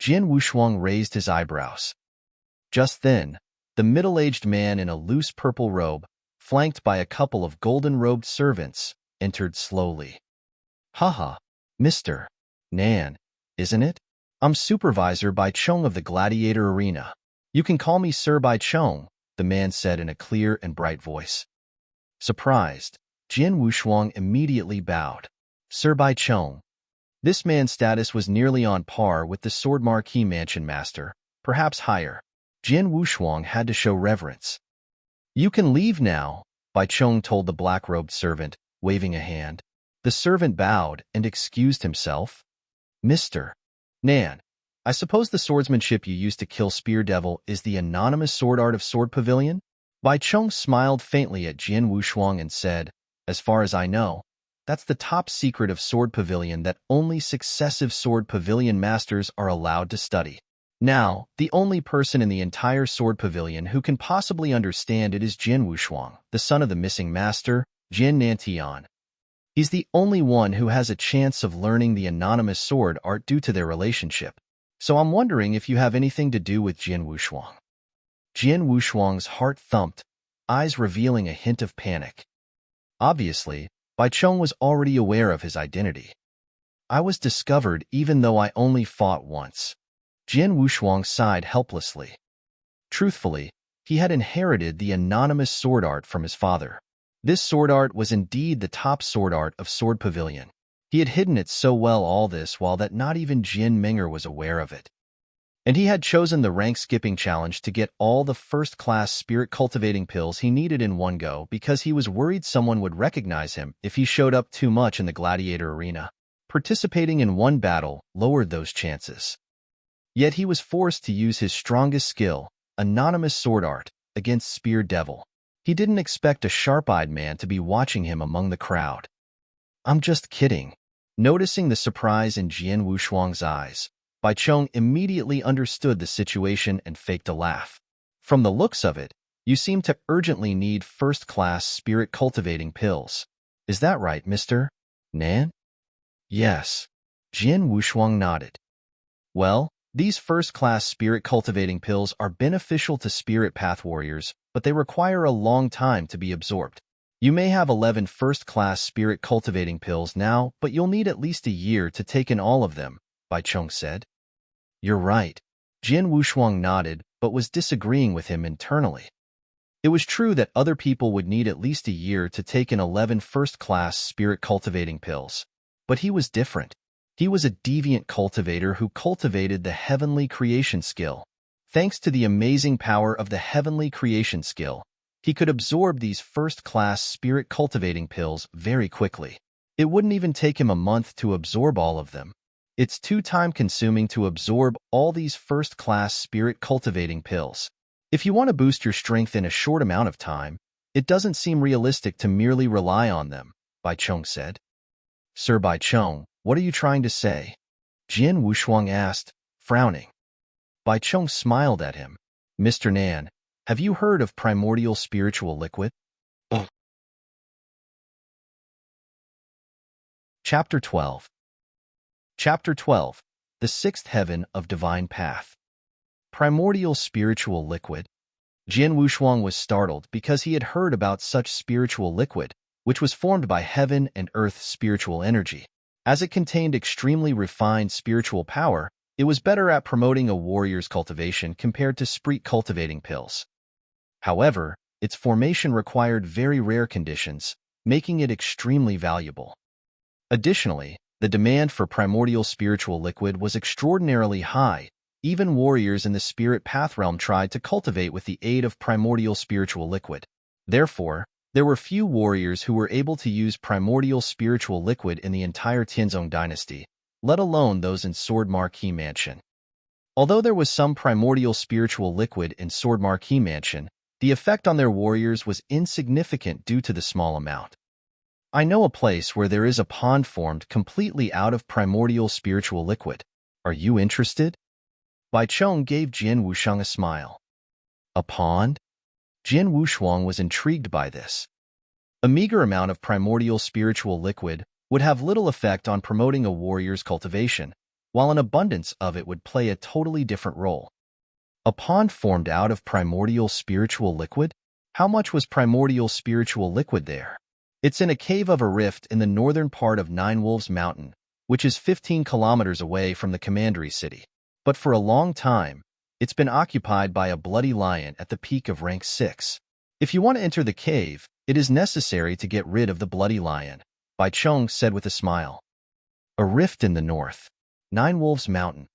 Jian Wushuang raised his eyebrows. Just then, the middle-aged man in a loose purple robe, flanked by a couple of golden-robed servants, entered slowly. Haha, Mr. Nan, isn't it? I'm Supervisor Bai Chong of the Gladiator Arena. You can call me Sir Bai Chong, the man said in a clear and bright voice. Surprised, Jian Wushuang immediately bowed. Sir Bai Chong. This man's status was nearly on par with the Sword Marquee Mansion Master, perhaps higher. Jian Wushuang had to show reverence. You can leave now, Bai Chong told the black-robed servant, waving a hand. The servant bowed and excused himself. Mr. Nan, I suppose the swordsmanship you used to kill Spear Devil is the anonymous sword art of Sword Pavilion? Bai Chong smiled faintly at Jian Wushuang and said, as far as I know, That's the top secret of Sword Pavilion that only successive Sword Pavilion masters are allowed to study. Now, the only person in the entire Sword Pavilion who can possibly understand it is Jin Wushuang, the son of the missing master, Jin Nantian. He's the only one who has a chance of learning the anonymous sword art due to their relationship. So I'm wondering if you have anything to do with Jin Wushuang. Jin Wushuang's heart thumped, eyes revealing a hint of panic. Obviously, Bai Chong was already aware of his identity. I was discovered even though I only fought once. Jin Wushuang sighed helplessly. Truthfully, he had inherited the anonymous sword art from his father. This sword art was indeed the top sword art of Sword Pavilion. He had hidden it so well all this while that not even Jin Ming'er was aware of it. And he had chosen the rank-skipping challenge to get all the first-class spirit-cultivating pills he needed in one go because he was worried someone would recognize him if he showed up too much in the gladiator arena. Participating in one battle lowered those chances. Yet he was forced to use his strongest skill, anonymous sword art, against Spear Devil. He didn't expect a sharp-eyed man to be watching him among the crowd. I'm just kidding. Noticing the surprise in Jin Wushuang's eyes, Bai Chong immediately understood the situation and faked a laugh. From the looks of it, you seem to urgently need first-class spirit-cultivating pills. Is that right, Mr. Nan? Yes. Jin Wushuang nodded. Well, these first-class spirit-cultivating pills are beneficial to spirit path warriors, but they require a long time to be absorbed. You may have 11 first-class spirit-cultivating pills now, but you'll need at least a year to take in all of them, Bai Chong said. You're right. Jin Wushuang nodded, but was disagreeing with him internally. It was true that other people would need at least a year to take in 11 first-class spirit-cultivating pills. But he was different. He was a deviant cultivator who cultivated the heavenly creation skill. Thanks to the amazing power of the heavenly creation skill, he could absorb these first-class spirit-cultivating pills very quickly. It wouldn't even take him a month to absorb all of them. It's too time-consuming to absorb all these first-class spirit-cultivating pills. If you want to boost your strength in a short amount of time, it doesn't seem realistic to merely rely on them, Bai Chong said. Sir Bai Chong, what are you trying to say? Jin Wushuang asked, frowning. Bai Chong smiled at him. Mr. Nan, have you heard of primordial spiritual liquid? Chapter 12. Chapter 12. The Sixth Heaven of Divine Path. Primordial spiritual liquid. Jin Wushuang was startled because he had heard about such spiritual liquid, which was formed by heaven and earth's spiritual energy. As it contained extremely refined spiritual power, it was better at promoting a warrior's cultivation compared to sprite cultivating pills. However, its formation required very rare conditions, making it extremely valuable. Additionally, the demand for primordial spiritual liquid was extraordinarily high. Even warriors in the spirit path realm tried to cultivate with the aid of primordial spiritual liquid. Therefore, there were few warriors who were able to use primordial spiritual liquid in the entire Tianzong dynasty, let alone those in Sword Marquee Mansion. Although there was some primordial spiritual liquid in Sword Marquee Mansion, the effect on their warriors was insignificant due to the small amount. I know a place where there is a pond formed completely out of primordial spiritual liquid. Are you interested? Bai Chong gave Jin Wushuang a smile. A pond? Jin Wushuang was intrigued by this. A meager amount of primordial spiritual liquid would have little effect on promoting a warrior's cultivation, while an abundance of it would play a totally different role. A pond formed out of primordial spiritual liquid? How much was primordial spiritual liquid there? It's in a cave of a rift in the northern part of Nine Wolves Mountain, which is 15 kilometers away from the commandery city. But for a long time, it's been occupied by a bloody lion at the peak of rank 6. If you want to enter the cave, it is necessary to get rid of the bloody lion, Bai Chong said with a smile. A rift in the north. Nine Wolves Mountain.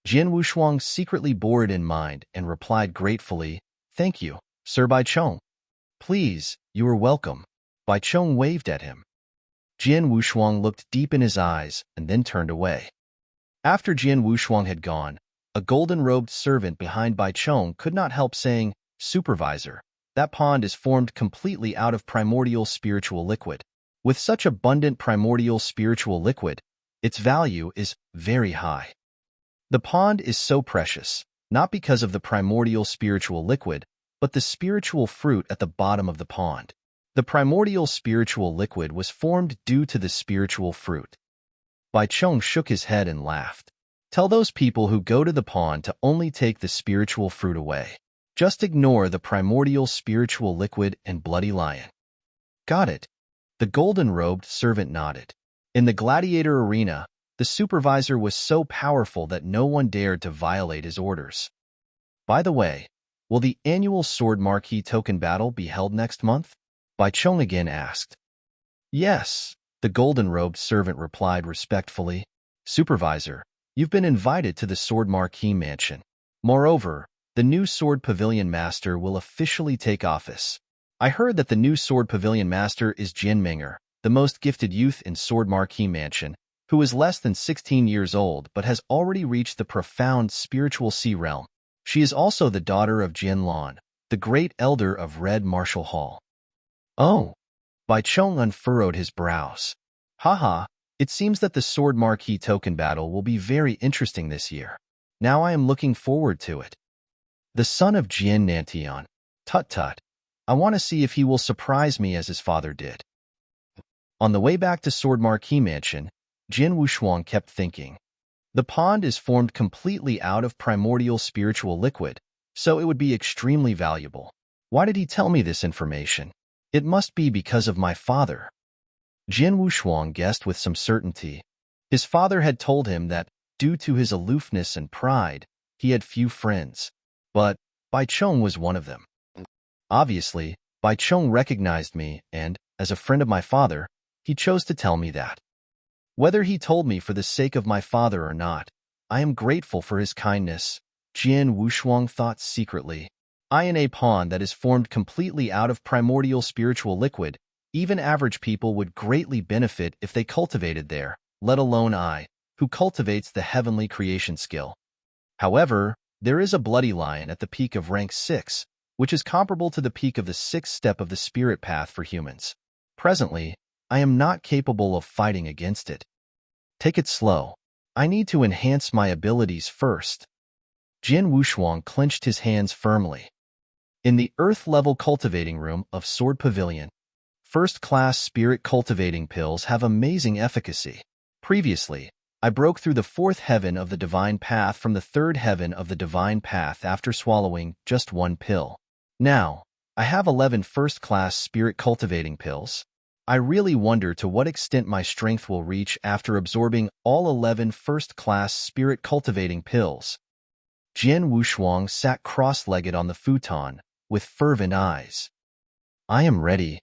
Jin Wushuang secretly bore it in mind and replied gratefully, Thank you, Sir Bai Chong. Please, you are welcome. Bai Chong waved at him. Jin Wushuang looked deep in his eyes and then turned away. After Jin Wushuang had gone, a golden-robed servant behind Bai Chong could not help saying, Supervisor, that pond is formed completely out of primordial spiritual liquid. With such abundant primordial spiritual liquid, its value is very high. The pond is so precious, not because of the primordial spiritual liquid, but the spiritual fruit at the bottom of the pond. The primordial spiritual liquid was formed due to the spiritual fruit. Bai Cheng shook his head and laughed. Tell those people who go to the pond to only take the spiritual fruit away. Just ignore the primordial spiritual liquid and bloody lion. Got it. The golden-robed servant nodded. In the gladiator arena, the supervisor was so powerful that no one dared to violate his orders. By the way, will the annual Sword Marquee token battle be held next month? Bai Cheng again asked. Yes, the golden-robed servant replied respectfully. Supervisor, you've been invited to the Sword Marquee mansion. Moreover, the new Sword Pavilion Master will officially take office. I heard that the new Sword Pavilion Master is Jin Ming'er, the most gifted youth in Sword Marquee Mansion, who is less than 16 years old but has already reached the profound spiritual sea realm. She is also the daughter of Jin Lan, the great elder of Red Martial Hall. Oh! Bai Cheng unfurrowed his brows. Haha, it seems that the Sword Marquee token battle will be very interesting this year. Now I am looking forward to it. The son of Jian Nantian. Tut-tut. I want to see if he will surprise me as his father did. On the way back to Sword Marquee Mansion, Jin Wushuang kept thinking. The pond is formed completely out of primordial spiritual liquid, so it would be extremely valuable. Why did he tell me this information? It must be because of my father. Jin Wushuang guessed with some certainty. His father had told him that, due to his aloofness and pride, he had few friends. But Bai Cheng was one of them. Obviously, Bai Cheng recognized me and, as a friend of my father, he chose to tell me that. Whether he told me for the sake of my father or not, I am grateful for his kindness, Jin Wushuang thought secretly. In a pond that is formed completely out of primordial spiritual liquid, even average people would greatly benefit if they cultivated there, let alone I, who cultivates the heavenly creation skill. However, there is a bloody lion at the peak of rank 6, which is comparable to the peak of the 6th step of the spirit path for humans. Presently, I am not capable of fighting against it. Take it slow. I need to enhance my abilities first. Jin Wushuang clenched his hands firmly. In the earth-level cultivating room of Sword Pavilion, first-class spirit cultivating pills have amazing efficacy. Previously, I broke through the 4th heaven of the divine path from the 3rd heaven of the divine path after swallowing just one pill. Now, I have 11 first-class spirit cultivating pills. I really wonder to what extent my strength will reach after absorbing all 11 first-class spirit cultivating pills. Jin Wushuang sat cross-legged on the futon, with fervent eyes. I am ready.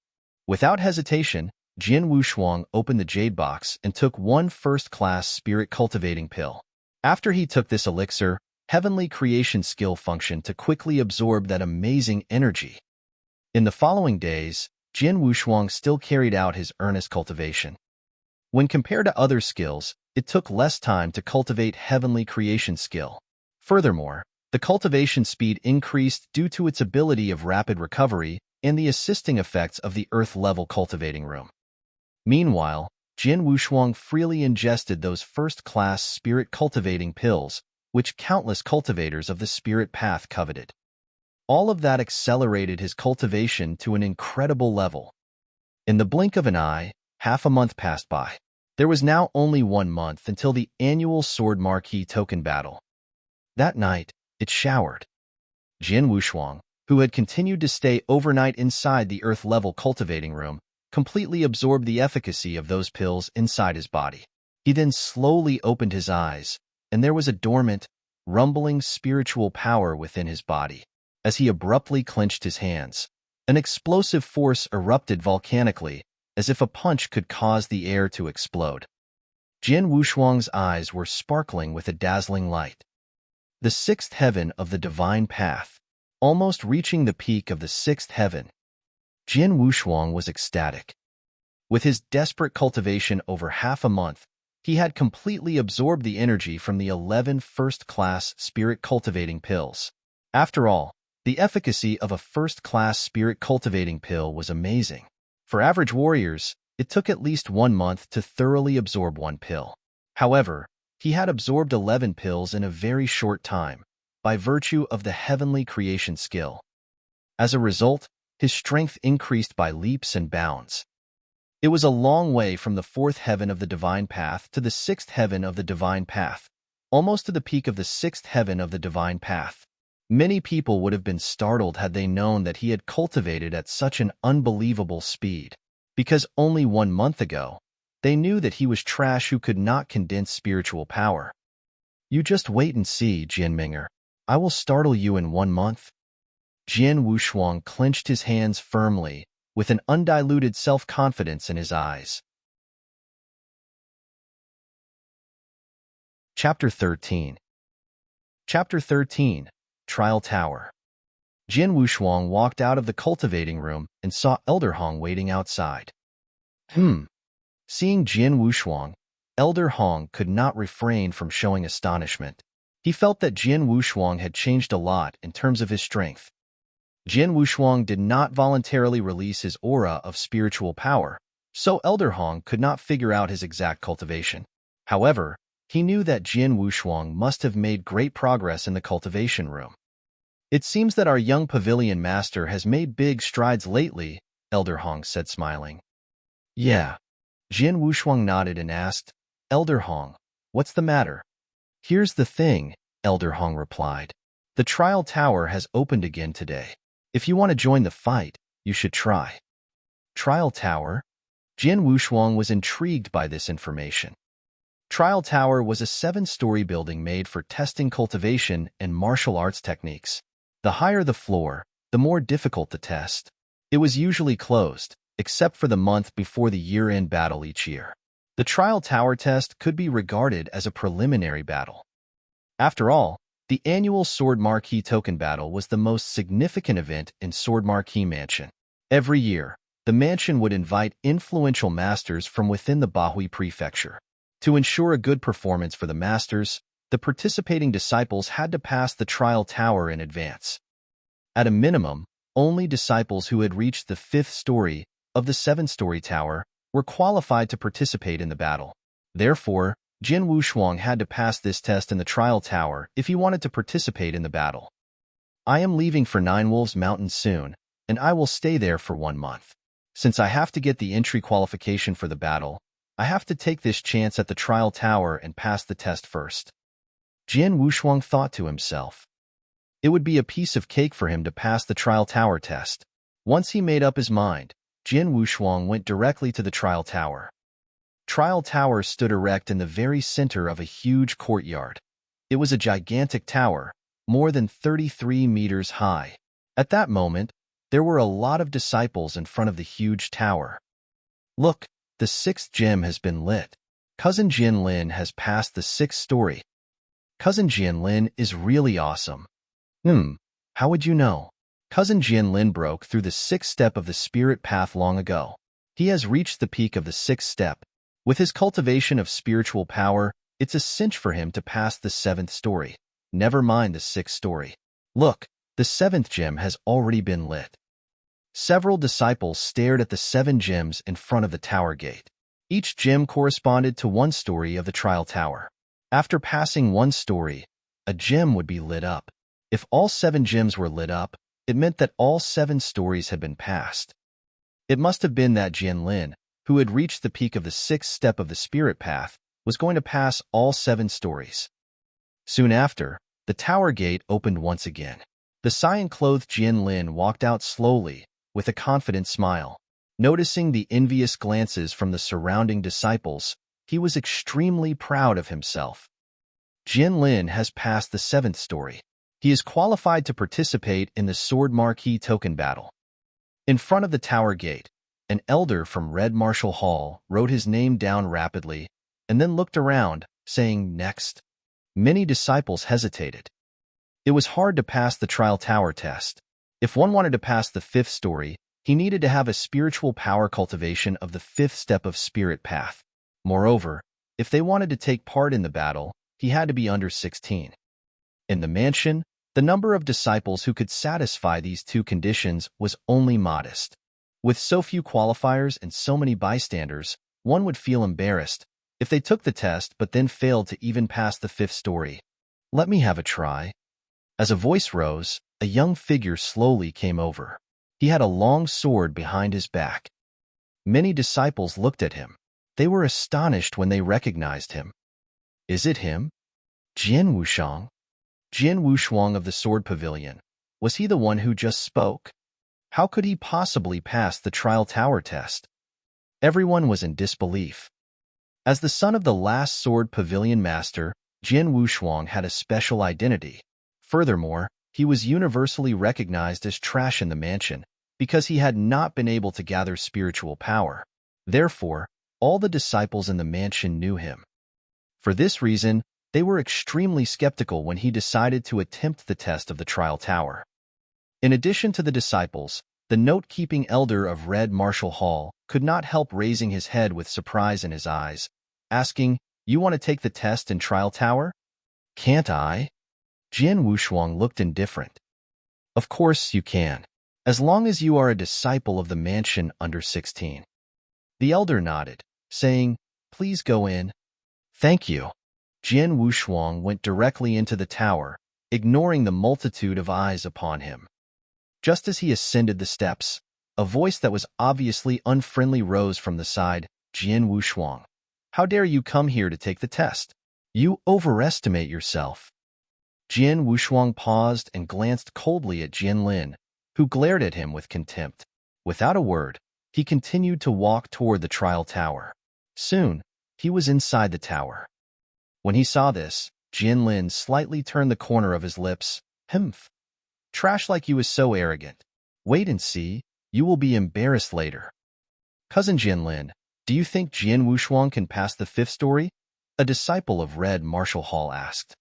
Without hesitation, Jin Wushuang opened the jade box and took one first-class spirit cultivating pill. After he took this elixir, heavenly creation skill functioned to quickly absorb that amazing energy. In the following days, Jin Wushuang still carried out his earnest cultivation. When compared to other skills, it took less time to cultivate heavenly creation skill. Furthermore, the cultivation speed increased due to its ability of rapid recovery and the assisting effects of the earth-level cultivating room. Meanwhile, Jin Wushuang freely ingested those first-class spirit cultivating pills, which countless cultivators of the spirit path coveted. All of that accelerated his cultivation to an incredible level. In the blink of an eye, half a month passed by. There was now only 1 month until the annual Sword Marquee token battle. That night, it showered. Jin Wushuang, who had continued to stay overnight inside the earth-level cultivating room, completely absorbed the efficacy of those pills inside his body. He then slowly opened his eyes, and there was a dormant, rumbling spiritual power within his body. As he abruptly clenched his hands, an explosive force erupted volcanically, as if a punch could cause the air to explode. Jin Wushuang's eyes were sparkling with a dazzling light. The 6th heaven of the divine path, almost reaching the peak of the 6th heaven. Jin Wushuang was ecstatic. With his desperate cultivation over half a month, he had completely absorbed the energy from the 11 first-class spirit cultivating pills. After all, the efficacy of a first-class spirit cultivating pill was amazing. For average warriors, It took at least 1 month to thoroughly absorb one pill. However, he had absorbed 11 pills in a very short time, by virtue of the heavenly creation skill. As a result, his strength increased by leaps and bounds. It was a long way from the 4th heaven of the divine path to the 6th heaven of the divine path, almost to the peak of the 6th heaven of the divine path. Many people would have been startled had they known that he had cultivated at such an unbelievable speed. Because only 1 month ago, they knew that he was trash who could not condense spiritual power. You just wait and see, Jianming'er. I will startle you in 1 month. Jian Wushuang clenched his hands firmly, with an undiluted self-confidence in his eyes. Chapter 13. Chapter 13, Trial Tower. Jian Wushuang walked out of the cultivating room and saw Elder Hong waiting outside. Seeing Jian Wushuang, Elder Hong could not refrain from showing astonishment. He felt that Jian Wushuang had changed a lot in terms of his strength. Jian Wushuang did not voluntarily release his aura of spiritual power, so Elder Hong could not figure out his exact cultivation. However, he knew that Jian Wushuang must have made great progress in the cultivation room. It seems that our young pavilion master has made big strides lately, Elder Hong said, smiling. Yeah. Jian Wushuang nodded and asked, Elder Hong, what's the matter? Here's the thing, Elder Hong replied. The trial tower has opened again today. If you want to join the fight, you should try. Trial tower? Jian Wushuang was intrigued by this information. Trial tower was a 7-story building made for testing cultivation and martial arts techniques. The higher the floor, the more difficult the test. It was usually closed, except for the month before the year-end battle each year. The trial tower test could be regarded as a preliminary battle. After all, the annual Sword Marquee Token Battle was the most significant event in Sword Marquee Mansion. Every year, the mansion would invite influential masters from within the Bahui Prefecture. To ensure a good performance for the masters, the participating disciples had to pass the trial tower in advance. At a minimum, only disciples who had reached the 5th story of the 7-story tower were qualified to participate in the battle. Therefore, Jian Wushuang had to pass this test in the trial tower if he wanted to participate in the battle. I am leaving for Nine Wolves Mountain soon, and I will stay there for 1 month. Since I have to get the entry qualification for the battle, I have to take this chance at the trial tower and pass the test first. Jian Wushuang thought to himself. It would be a piece of cake for him to pass the trial tower test. Once he made up his mind, Jian Wushuang went directly to the trial tower. Trial tower stood erect in the very center of a huge courtyard. It was a gigantic tower, more than 33 meters high. At that moment, there were a lot of disciples in front of the huge tower. Look, the 6th gem has been lit. Cousin Jianlin has passed the 6th story. Cousin Jianlin is really awesome. How would you know? Cousin Jianlin broke through the 6th step of the spirit path long ago. He has reached the peak of the 6th step. With his cultivation of spiritual power, it's a cinch for him to pass the 7th story. Never mind the 6th story. Look, the 7th gem has already been lit. Several disciples stared at the 7 gems in front of the tower gate. Each gem corresponded to 1 story of the trial tower. After passing 1 story, a gem would be lit up. If all 7 gems were lit up, it meant that all 7 stories had been passed. It must have been that Jianlin, who had reached the peak of the 6th step of the spirit path, was going to pass all 7 stories. Soon after, the tower gate opened once again. The cyan-clothed Jianlin walked out slowly, with a confident smile. Noticing the envious glances from the surrounding disciples, he was extremely proud of himself. Jianlin has passed the 7th story. He is qualified to participate in the Sword Marquee Token Battle. In front of the tower gate, an elder from Red Martial Hall wrote his name down rapidly and then looked around, saying, "Next." Many disciples hesitated. It was hard to pass the trial tower test. If one wanted to pass the 5th story, he needed to have a spiritual power cultivation of the 5th step of spirit path. Moreover, if they wanted to take part in the battle, he had to be under 16. In the mansion, the number of disciples who could satisfy these 2 conditions was only modest. With so few qualifiers and so many bystanders, one would feel embarrassed if they took the test but then failed to even pass the 5th story. Let me have a try. As a voice rose, a young figure slowly came over. He had a long sword behind his back. Many disciples looked at him. They were astonished when they recognized him. Is it him? Jian Wuxiang? Jian Wuxiang of the Sword Pavilion. Was he the one who just spoke? How could he possibly pass the trial tower test? Everyone was in disbelief. As the son of the last Sword Pavilion master, Jian Wuxiang had a special identity. Furthermore, he was universally recognized as trash in the mansion because he had not been able to gather spiritual power. Therefore, all the disciples in the mansion knew him. For this reason, they were extremely skeptical when he decided to attempt the test of the trial tower. In addition to the disciples, the note-keeping elder of Red Marshall Hall could not help raising his head with surprise in his eyes, asking, "You want to take the test in trial tower?" "Can't I?" Jian Wuxiang looked indifferent. "Of course you can, as long as you are a disciple of the mansion under 16. The elder nodded, saying, "Please go in." "Thank you." Jian Wuxiang went directly into the tower, ignoring the multitude of eyes upon him. Just as he ascended the steps, a voice that was obviously unfriendly rose from the side. "Jian Wuxiang, how dare you come here to take the test? You overestimate yourself." Jian Wuxiang paused and glanced coldly at Jian Lin, who glared at him with contempt. Without a word, he continued to walk toward the trial tower. Soon, he was inside the tower. When he saw this, Jian Lin slightly turned the corner of his lips. "Humph. Trash like you is so arrogant. Wait and see, you will be embarrassed later." "Cousin Jian Lin, do you think Jian Wuxiang can pass the 5th story?" a disciple of Red Marshall Hall asked.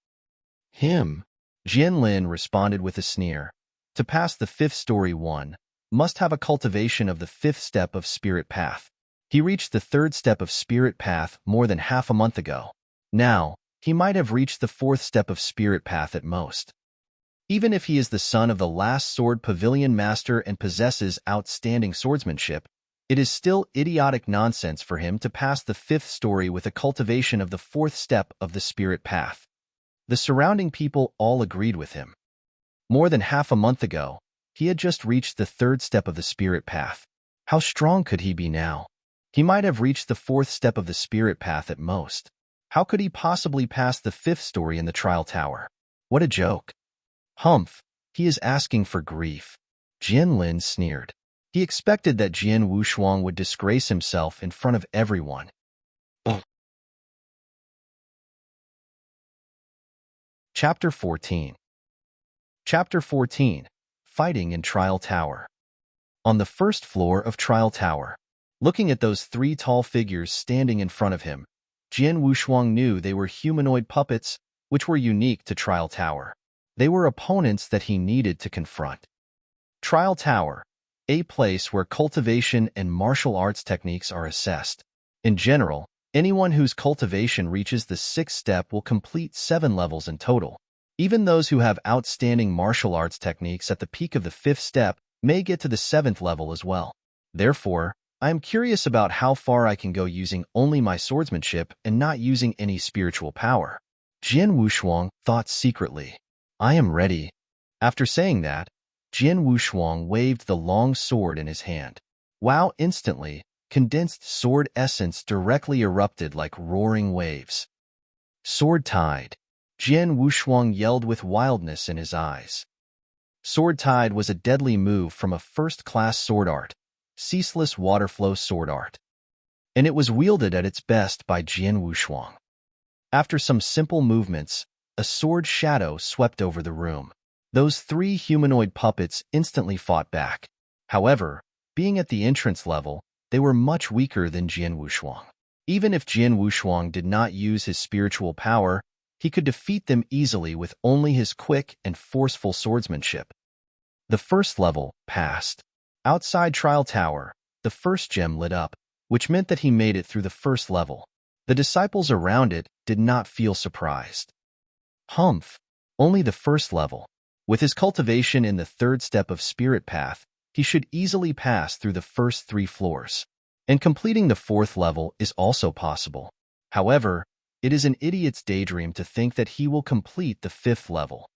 "Him," Jian Lin responded with a sneer. "To pass the 5th story, one must have a cultivation of the 5th step of Spirit Path. He reached the 3rd step of Spirit Path more than half a month ago. Now, he might have reached the 4th step of Spirit Path at most. Even if he is the son of the last Sword Pavilion master and possesses outstanding swordsmanship, it is still idiotic nonsense for him to pass the 5th story with a cultivation of the 4th step of the Spirit Path." The surrounding people all agreed with him. More than half a month ago, he had just reached the 3rd step of the Spirit Path. How strong could he be now? He might have reached the 4th step of the Spirit Path at most. How could he possibly pass the 5th story in the trial tower? What a joke. "Humph, he is asking for grief." Jian Lin sneered. He expected that Jian Wuxiang would disgrace himself in front of everyone. Chapter 14. Chapter 14. Fighting in Trial Tower. On the 1st floor of Trial Tower, looking at those 3 tall figures standing in front of him, Jian Wuxiang knew they were humanoid puppets, which were unique to Trial Tower. They were opponents that he needed to confront. Trial Tower, a place where cultivation and martial arts techniques are assessed. In general, anyone whose cultivation reaches the 6th step will complete 7 levels in total. Even those who have outstanding martial arts techniques at the peak of the 5th step may get to the 7th level as well. Therefore, I am curious about how far I can go using only my swordsmanship and not using any spiritual power. Jian Wuxiang thought secretly. "I am ready." After saying that, Jian Wuxiang waved the long sword in his hand. Wow! Instantly, condensed sword essence directly erupted like roaring waves. "Sword Tide!" Jian Wuxiang yelled with wildness in his eyes. Sword Tide was a deadly move from a first-class sword art, ceaseless waterflow sword art. And it was wielded at its best by Jian Wuxiang. After some simple movements, a sword shadow swept over the room. Those 3 humanoid puppets instantly fought back. However, being at the entrance level, they were much weaker than Jian Wuxiang. Even if Jian Wuxiang did not use his spiritual power, he could defeat them easily with only his quick and forceful swordsmanship. The 1st level passed. Outside Trial Tower, the 1st gem lit up, which meant that he made it through the 1st level. The disciples around it did not feel surprised. "Humph, only the 1st level." With his cultivation in the 3rd step of Spirit Path, he should easily pass through the first 3 floors. And completing the 4th level is also possible. However, it is an idiot's daydream to think that he will complete the 5th level.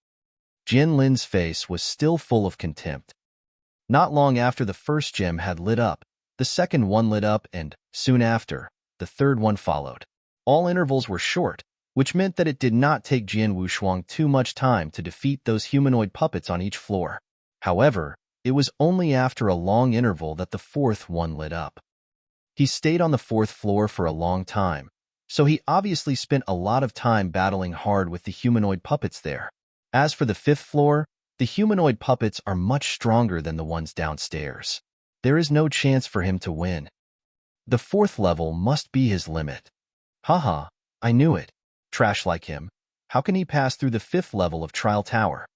Jian Lin's face was still full of contempt. Not long after the first gem had lit up, the second one lit up and, soon after, the third one followed. All intervals were short, which meant that it did not take Jian Wushuang too much time to defeat those humanoid puppets on each floor. However, it was only after a long interval that the 4th one lit up. He stayed on the 4th floor for a long time, so he obviously spent a lot of time battling hard with the humanoid puppets there. As for the 5th floor, the humanoid puppets are much stronger than the ones downstairs. There is no chance for him to win. The 4th level must be his limit. Haha, I knew it. Trash like him. How can he pass through the 5th level of Trial Tower?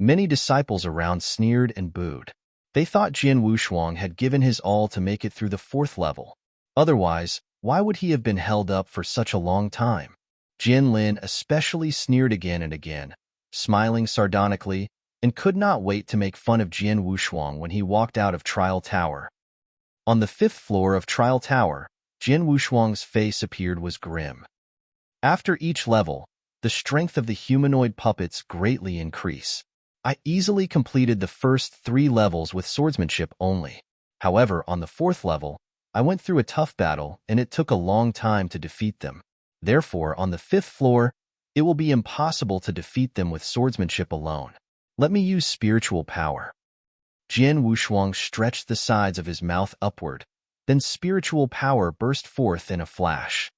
Many disciples around sneered and booed. They thought Jian Wushuang had given his all to make it through the 4th level. Otherwise, why would he have been held up for such a long time? Jian Lin especially sneered again and again, smiling sardonically, and could not wait to make fun of Jian Wushuang when he walked out of Trial Tower. On the 5th floor of Trial Tower, Jian Wushuang's face appeared was grim. After each level, the strength of the humanoid puppets greatly increase. I easily completed the first 3 levels with swordsmanship only. However, on the 4th level, I went through a tough battle and it took a long time to defeat them. Therefore, on the 5th floor, it will be impossible to defeat them with swordsmanship alone. Let me use spiritual power. Jian Wushuang stretched the sides of his mouth upward, then spiritual power burst forth in a flash.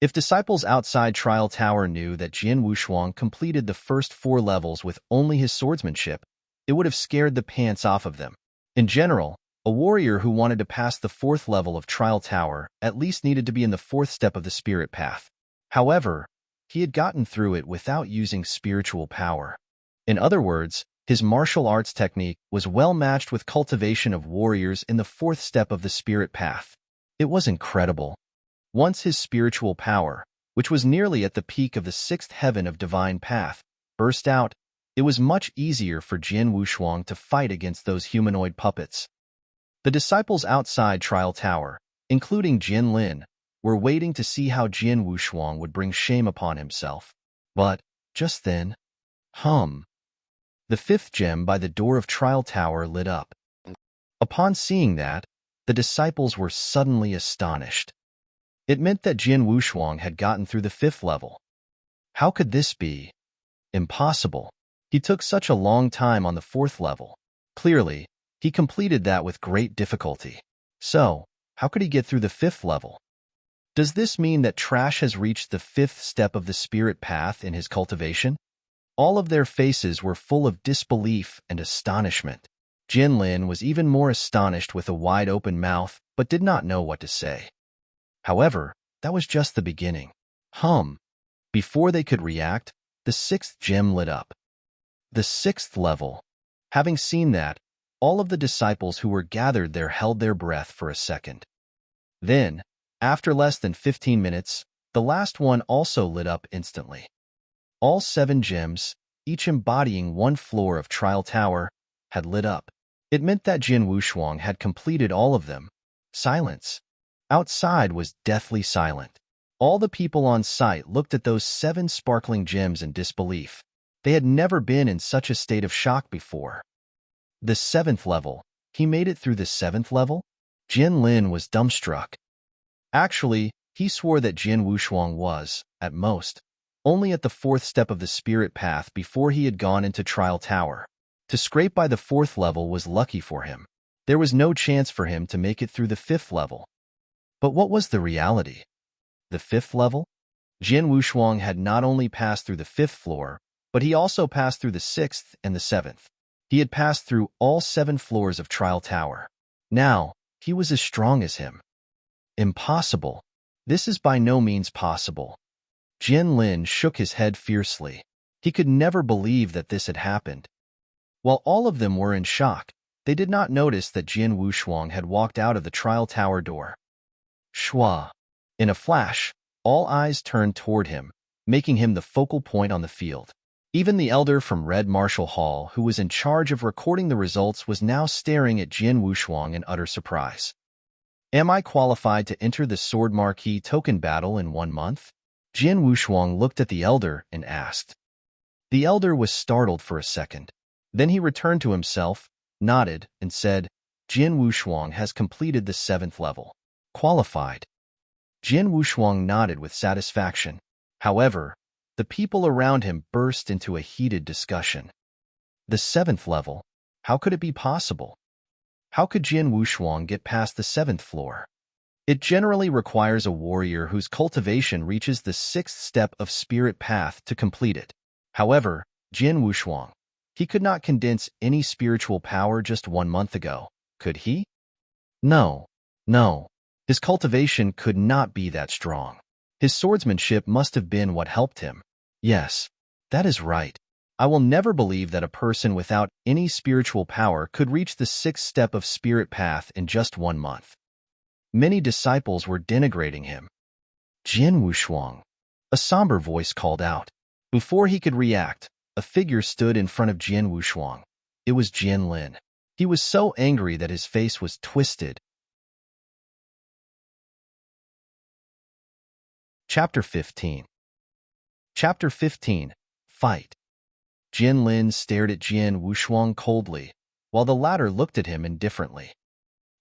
If disciples outside Trial Tower knew that Jian Wushuang completed the first 4 levels with only his swordsmanship, it would have scared the pants off of them. In general, a warrior who wanted to pass the 4th level of Trial Tower at least needed to be in the 4th step of the spirit path. However, he had gotten through it without using spiritual power. In other words, his martial arts technique was well matched with cultivation of warriors in the 4th step of the spirit path. It was incredible. Once his spiritual power, which was nearly at the peak of the 6th heaven of divine path, burst out, it was much easier for Jian Wushuang to fight against those humanoid puppets. The disciples outside Trial Tower, including Jian Lin, were waiting to see how Jian Wushuang would bring shame upon himself. But, just then, the 5th gem by the door of Trial Tower lit up. Upon seeing that, the disciples were suddenly astonished. It meant that Jian Wushuang had gotten through the 5th level. How could this be? Impossible. He took such a long time on the 4th level. Clearly, he completed that with great difficulty. So, how could he get through the 5th level? Does this mean that Trash has reached the 5th step of the spirit path in his cultivation? All of their faces were full of disbelief and astonishment. Jian Lin was even more astonished with a wide-open mouth, but did not know what to say. However, that was just the beginning. Before they could react, the 6th gem lit up. The 6th level. Having seen that, all of the disciples who were gathered there held their breath for a second. Then, after less than 15 minutes, the last one also lit up instantly. All 7 gems, each embodying 1 floor of Trial Tower, had lit up. It meant that Jian Wushuang had completed all of them. Silence. Outside was deathly silent. All the people on site looked at those 7 sparkling gems in disbelief. They had never been in such a state of shock before. The 7th level. He made it through the 7th level? Jian Lin was dumbstruck. Actually, he swore that Jian Wushuang was, at most, only at the 4th step of the spirit path before he had gone into Trial Tower. To scrape by the 4th level was lucky for him. There was no chance for him to make it through the 5th level. But what was the reality? The 5th level? Jian Wushuang had not only passed through the 5th floor, but he also passed through the 6th and the 7th. He had passed through all 7 floors of Trial Tower. Now, he was as strong as him. Impossible. This is by no means possible. Jian Lin shook his head fiercely. He could never believe that this had happened. While all of them were in shock, they did not notice that Jian Wushuang had walked out of the Trial Tower door. Shua. In a flash, all eyes turned toward him, making him the focal point on the field. Even the elder from Red Marshall Hall, who was in charge of recording the results, was now staring at Jian Wushuang in utter surprise. Am I qualified to enter the Sword Marquee token battle in 1 month? Jian Wushuang looked at the elder and asked. The elder was startled for a second. Then he returned to himself, nodded, and said, Jian Wushuang has completed the 7th level. Qualified. Jian Wushuang nodded with satisfaction. However, the people around him burst into a heated discussion. The 7th level? How could it be possible? How could Jian Wushuang get past the 7th floor? It generally requires a warrior whose cultivation reaches the 6th step of spirit path to complete it. However, Jian Wushuang, he could not condense any spiritual power just 1 month ago, could he? No. His cultivation could not be that strong. His swordsmanship must have been what helped him. Yes, that is right. I will never believe that a person without any spiritual power could reach the 6th step of spirit path in just 1 month. Many disciples were denigrating him. Jian Wushuang, a somber voice called out. Before he could react, a figure stood in front of Jian Wushuang. It was Jian Lin. He was so angry that his face was twisted. Chapter 15. Fight. Jian Lin stared at Jian Wushuang coldly, while the latter looked at him indifferently.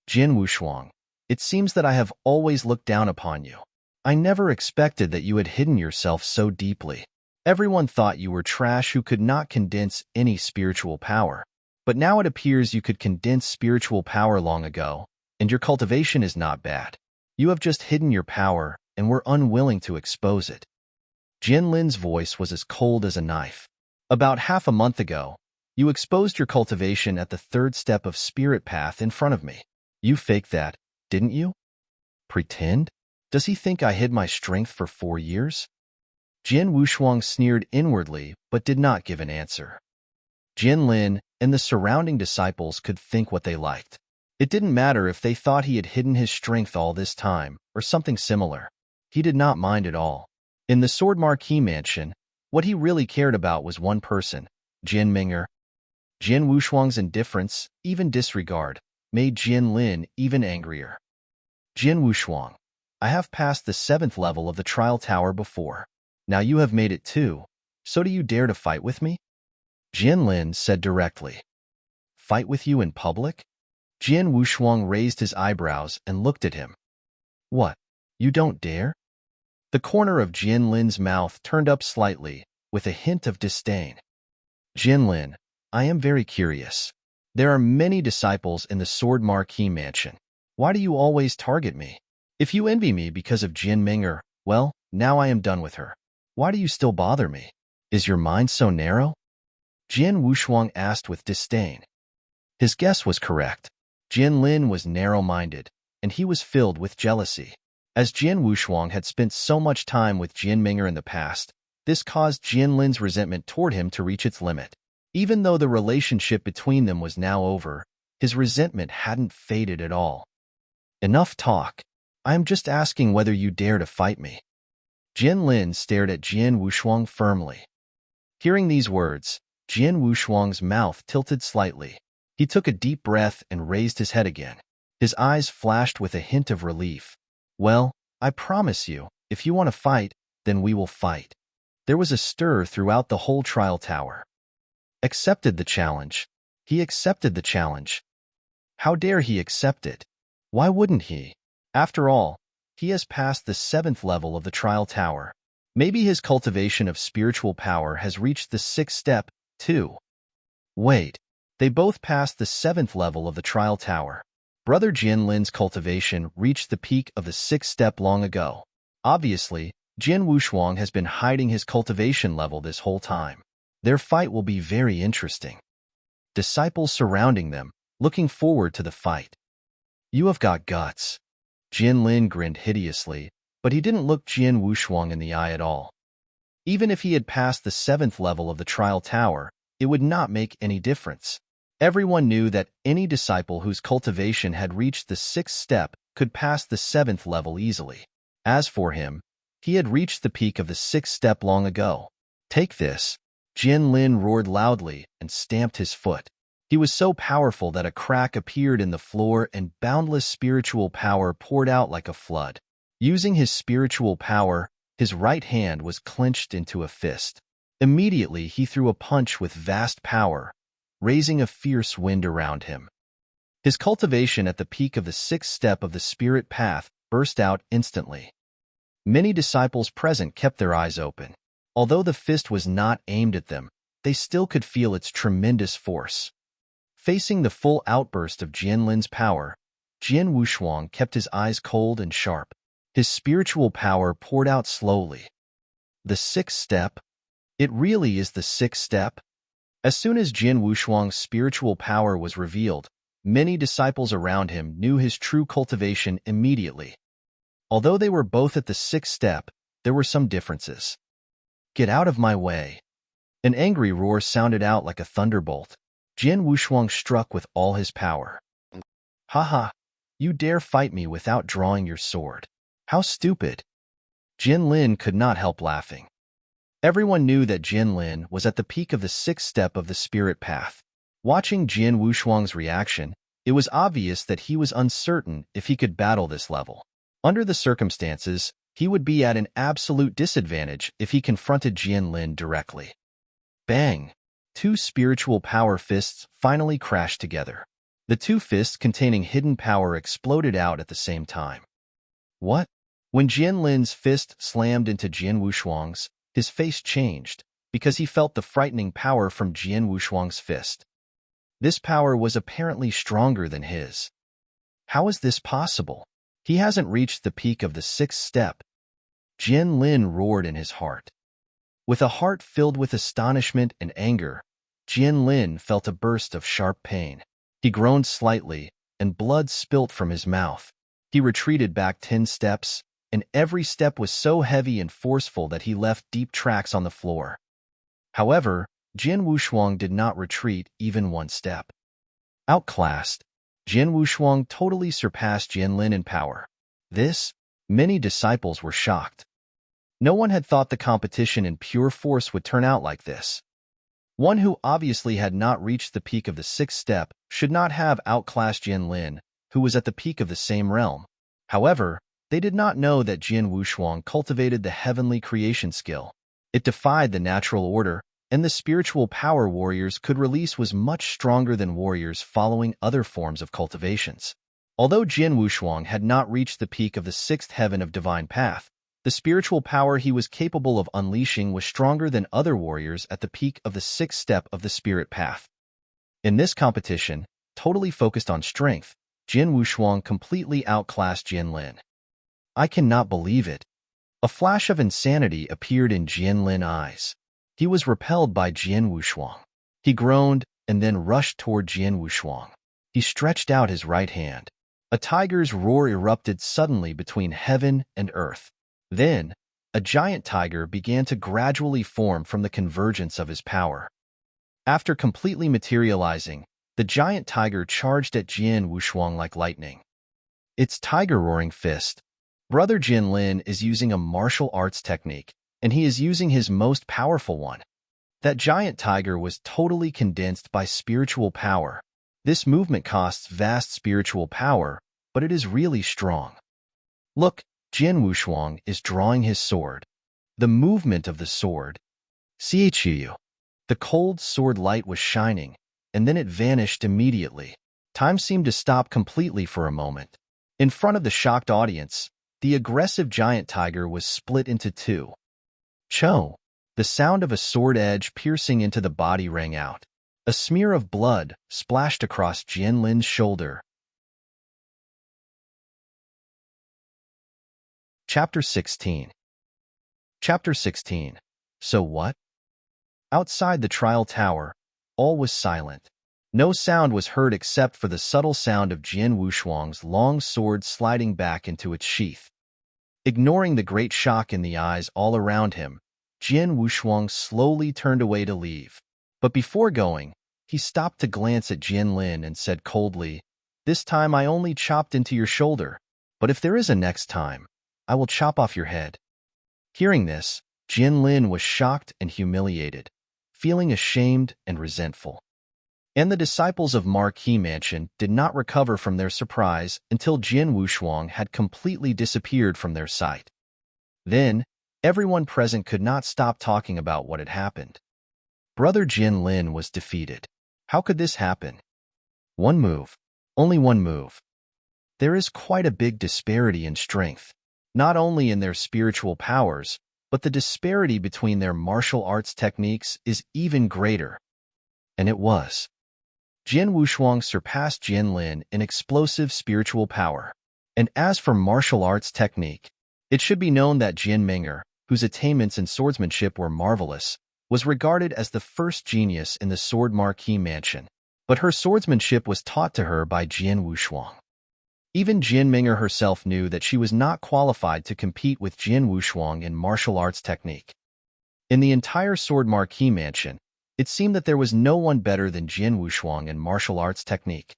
Jian Wushuang, it seems that I have always looked down upon you. I never expected that you had hidden yourself so deeply. Everyone thought you were trash who could not condense any spiritual power. But now it appears you could condense spiritual power long ago, and your cultivation is not bad. You have just hidden your power and were unwilling to expose it. Jian Lin's voice was as cold as a knife. About half a month ago, you exposed your cultivation at the 3rd step of spirit path in front of me. You faked that, didn't you? Pretend? Does he think I hid my strength for 4 years? Jian Wushuang sneered inwardly but did not give an answer. Jian Lin and the surrounding disciples could think what they liked. It didn't matter if they thought he had hidden his strength all this time or something similar. He did not mind at all. In the Sword Marquee Mansion, what he really cared about was one person, Jian Ming'er. Jian Wushuang's indifference, even disregard, made Jian Lin even angrier. Jian Wushuang, I have passed the 7th level of the trial tower before. Now you have made it too, so do you dare to fight with me? Jian Lin said directly. Fight with you in public? Jian Wushuang raised his eyebrows and looked at him. What? You don't dare? The corner of Jian Lin's mouth turned up slightly, with a hint of disdain. Jian Lin, I am very curious. There are many disciples in the Sword Marquee Mansion. Why do you always target me? If you envy me because of Jian Ming'er, well, now I am done with her. Why do you still bother me? Is your mind so narrow? Jian Wushuang asked with disdain. His guess was correct. Jian Lin was narrow-minded, and he was filled with jealousy. As Jian Wushuang had spent so much time with Jian Ming'er in the past, this caused Jian Lin's resentment toward him to reach its limit. Even though the relationship between them was now over, his resentment hadn't faded at all. Enough talk. I am just asking whether you dare to fight me. Jian Lin stared at Jian Wushuang firmly. Hearing these words, Jian Wushuang's mouth tilted slightly. He took a deep breath and raised his head again. His eyes flashed with a hint of relief. Well, I promise you, if you want to fight, then we will fight. There was a stir throughout the whole trial tower. Accepted the challenge. He accepted the challenge. How dare he accept it? Why wouldn't he? After all, he has passed the 7th level of the trial tower. Maybe his cultivation of spiritual power has reached the 6th step, too. Wait, they both passed the 7th level of the trial tower. Brother Jian Lin's cultivation reached the peak of the 6th step long ago. Obviously, Jian Wushuang has been hiding his cultivation level this whole time. Their fight will be very interesting. Disciples surrounding them, looking forward to the fight. You have got guts. Jian Lin grinned hideously, but he didn't look Jian Wushuang in the eye at all. Even if he had passed the 7th level of the trial tower, it would not make any difference. Everyone knew that any disciple whose cultivation had reached the 6th step could pass the 7th level easily. As for him, he had reached the peak of the 6th step long ago. Take this. Jian Lin roared loudly and stamped his foot. He was so powerful that a crack appeared in the floor and boundless spiritual power poured out like a flood. Using his spiritual power, his right hand was clenched into a fist. Immediately, he threw a punch with vast power, raising a fierce wind around him. His cultivation at the peak of the sixth step of the spirit path burst out instantly. Many disciples present kept their eyes open. Although the fist was not aimed at them, they still could feel its tremendous force. Facing the full outburst of Jian Lin's power, Jian Wushuang kept his eyes cold and sharp. His spiritual power poured out slowly. The sixth step? It really is the sixth step? As soon as Jian Wushuang's spiritual power was revealed, many disciples around him knew his true cultivation immediately. Although they were both at the sixth step, there were some differences. "Get out of my way!" An angry roar sounded out like a thunderbolt. Jian Wushuang struck with all his power. "Haha! You dare fight me without drawing your sword? How stupid!" Jian Lin could not help laughing. Everyone knew that Jian Lin was at the peak of the sixth step of the spirit path. Watching Jian Wushuang's reaction, it was obvious that he was uncertain if he could battle this level. Under the circumstances, he would be at an absolute disadvantage if he confronted Jian Lin directly. Bang! Two spiritual power fists finally crashed together. The two fists containing hidden power exploded out at the same time. What? When Jian Lin's fist slammed into Jian Wushuang's, his face changed, because he felt the frightening power from Jian Wushuang's fist. This power was apparently stronger than his. How is this possible? He hasn't reached the peak of the sixth step. Jian Lin roared in his heart. With a heart filled with astonishment and anger, Jian Lin felt a burst of sharp pain. He groaned slightly, and blood spilt from his mouth. He retreated back 10 steps, and every step was so heavy and forceful that he left deep tracks on the floor. However, Jian Wushuang did not retreat even 1 step. Outclassed, Jian Wushuang totally surpassed Jian Lin in power. Many disciples were shocked. No one had thought the competition in pure force would turn out like this. One who obviously had not reached the peak of the sixth step should not have outclassed Jian Lin, who was at the peak of the same realm. However, they did not know that Jian Wushuang cultivated the heavenly creation skill. It defied the natural order, and the spiritual power warriors could release was much stronger than warriors following other forms of cultivations. Although Jian Wushuang had not reached the peak of the sixth heaven of divine path, the spiritual power he was capable of unleashing was stronger than other warriors at the peak of the sixth step of the spirit path. In this competition, totally focused on strength, Jian Wushuang completely outclassed Jian Lin. I cannot believe it. A flash of insanity appeared in Jian Lin's eyes. He was repelled by Jian Wushuang. He groaned and then rushed toward Jian Wushuang. He stretched out his right hand. A tiger's roar erupted suddenly between heaven and earth. Then, a giant tiger began to gradually form from the convergence of his power. After completely materializing, the giant tiger charged at Jian Wushuang like lightning. Its tiger-roaring fist. Brother Jian Lin is using a martial arts technique, and he is using his most powerful one. That giant tiger was totally condensed by spiritual power. This movement costs vast spiritual power, but it is really strong. Look, Jian Wushuang is drawing his sword. The movement of the sword. Chu. The cold sword light was shining, and then it vanished immediately. Time seemed to stop completely for a moment. In front of the shocked audience, the aggressive giant tiger was split into 2. Cho! The sound of a sword edge piercing into the body rang out. A smear of blood splashed across Jian Lin's shoulder. Chapter 16. Chapter 16. So what? Outside the trial tower, all was silent. No sound was heard except for the subtle sound of Jian Wushuang's long sword sliding back into its sheath. Ignoring the great shock in the eyes all around him, Jian Wushuang slowly turned away to leave. But before going, he stopped to glance at Jian Lin and said coldly, "This time I only chopped into your shoulder, but if there is a next time, I will chop off your head." Hearing this, Jian Lin was shocked and humiliated. feeling ashamed and resentful. And the disciples of Marquis Mansion did not recover from their surprise until Jin Wushuang had completely disappeared from their sight. Then, everyone present could not stop talking about what had happened. Brother Jin Lin was defeated. How could this happen? One move. Only one move. There is quite a big disparity in strength, not only in their spiritual powers, but the disparity between their martial arts techniques is even greater. And it was. Jin Wushuang surpassed Jin Lin in explosive spiritual power. And as for martial arts technique, it should be known that Jin Ming'er, whose attainments in swordsmanship were marvelous, was regarded as the first genius in the Sword Marquis Mansion. But her swordsmanship was taught to her by Jin Wushuang. Even Jin Ming'er herself knew that she was not qualified to compete with Jin Wushuang in martial arts technique. In the entire Sword Marquis Mansion, it seemed that there was no one better than Jin Wushuang in martial arts technique.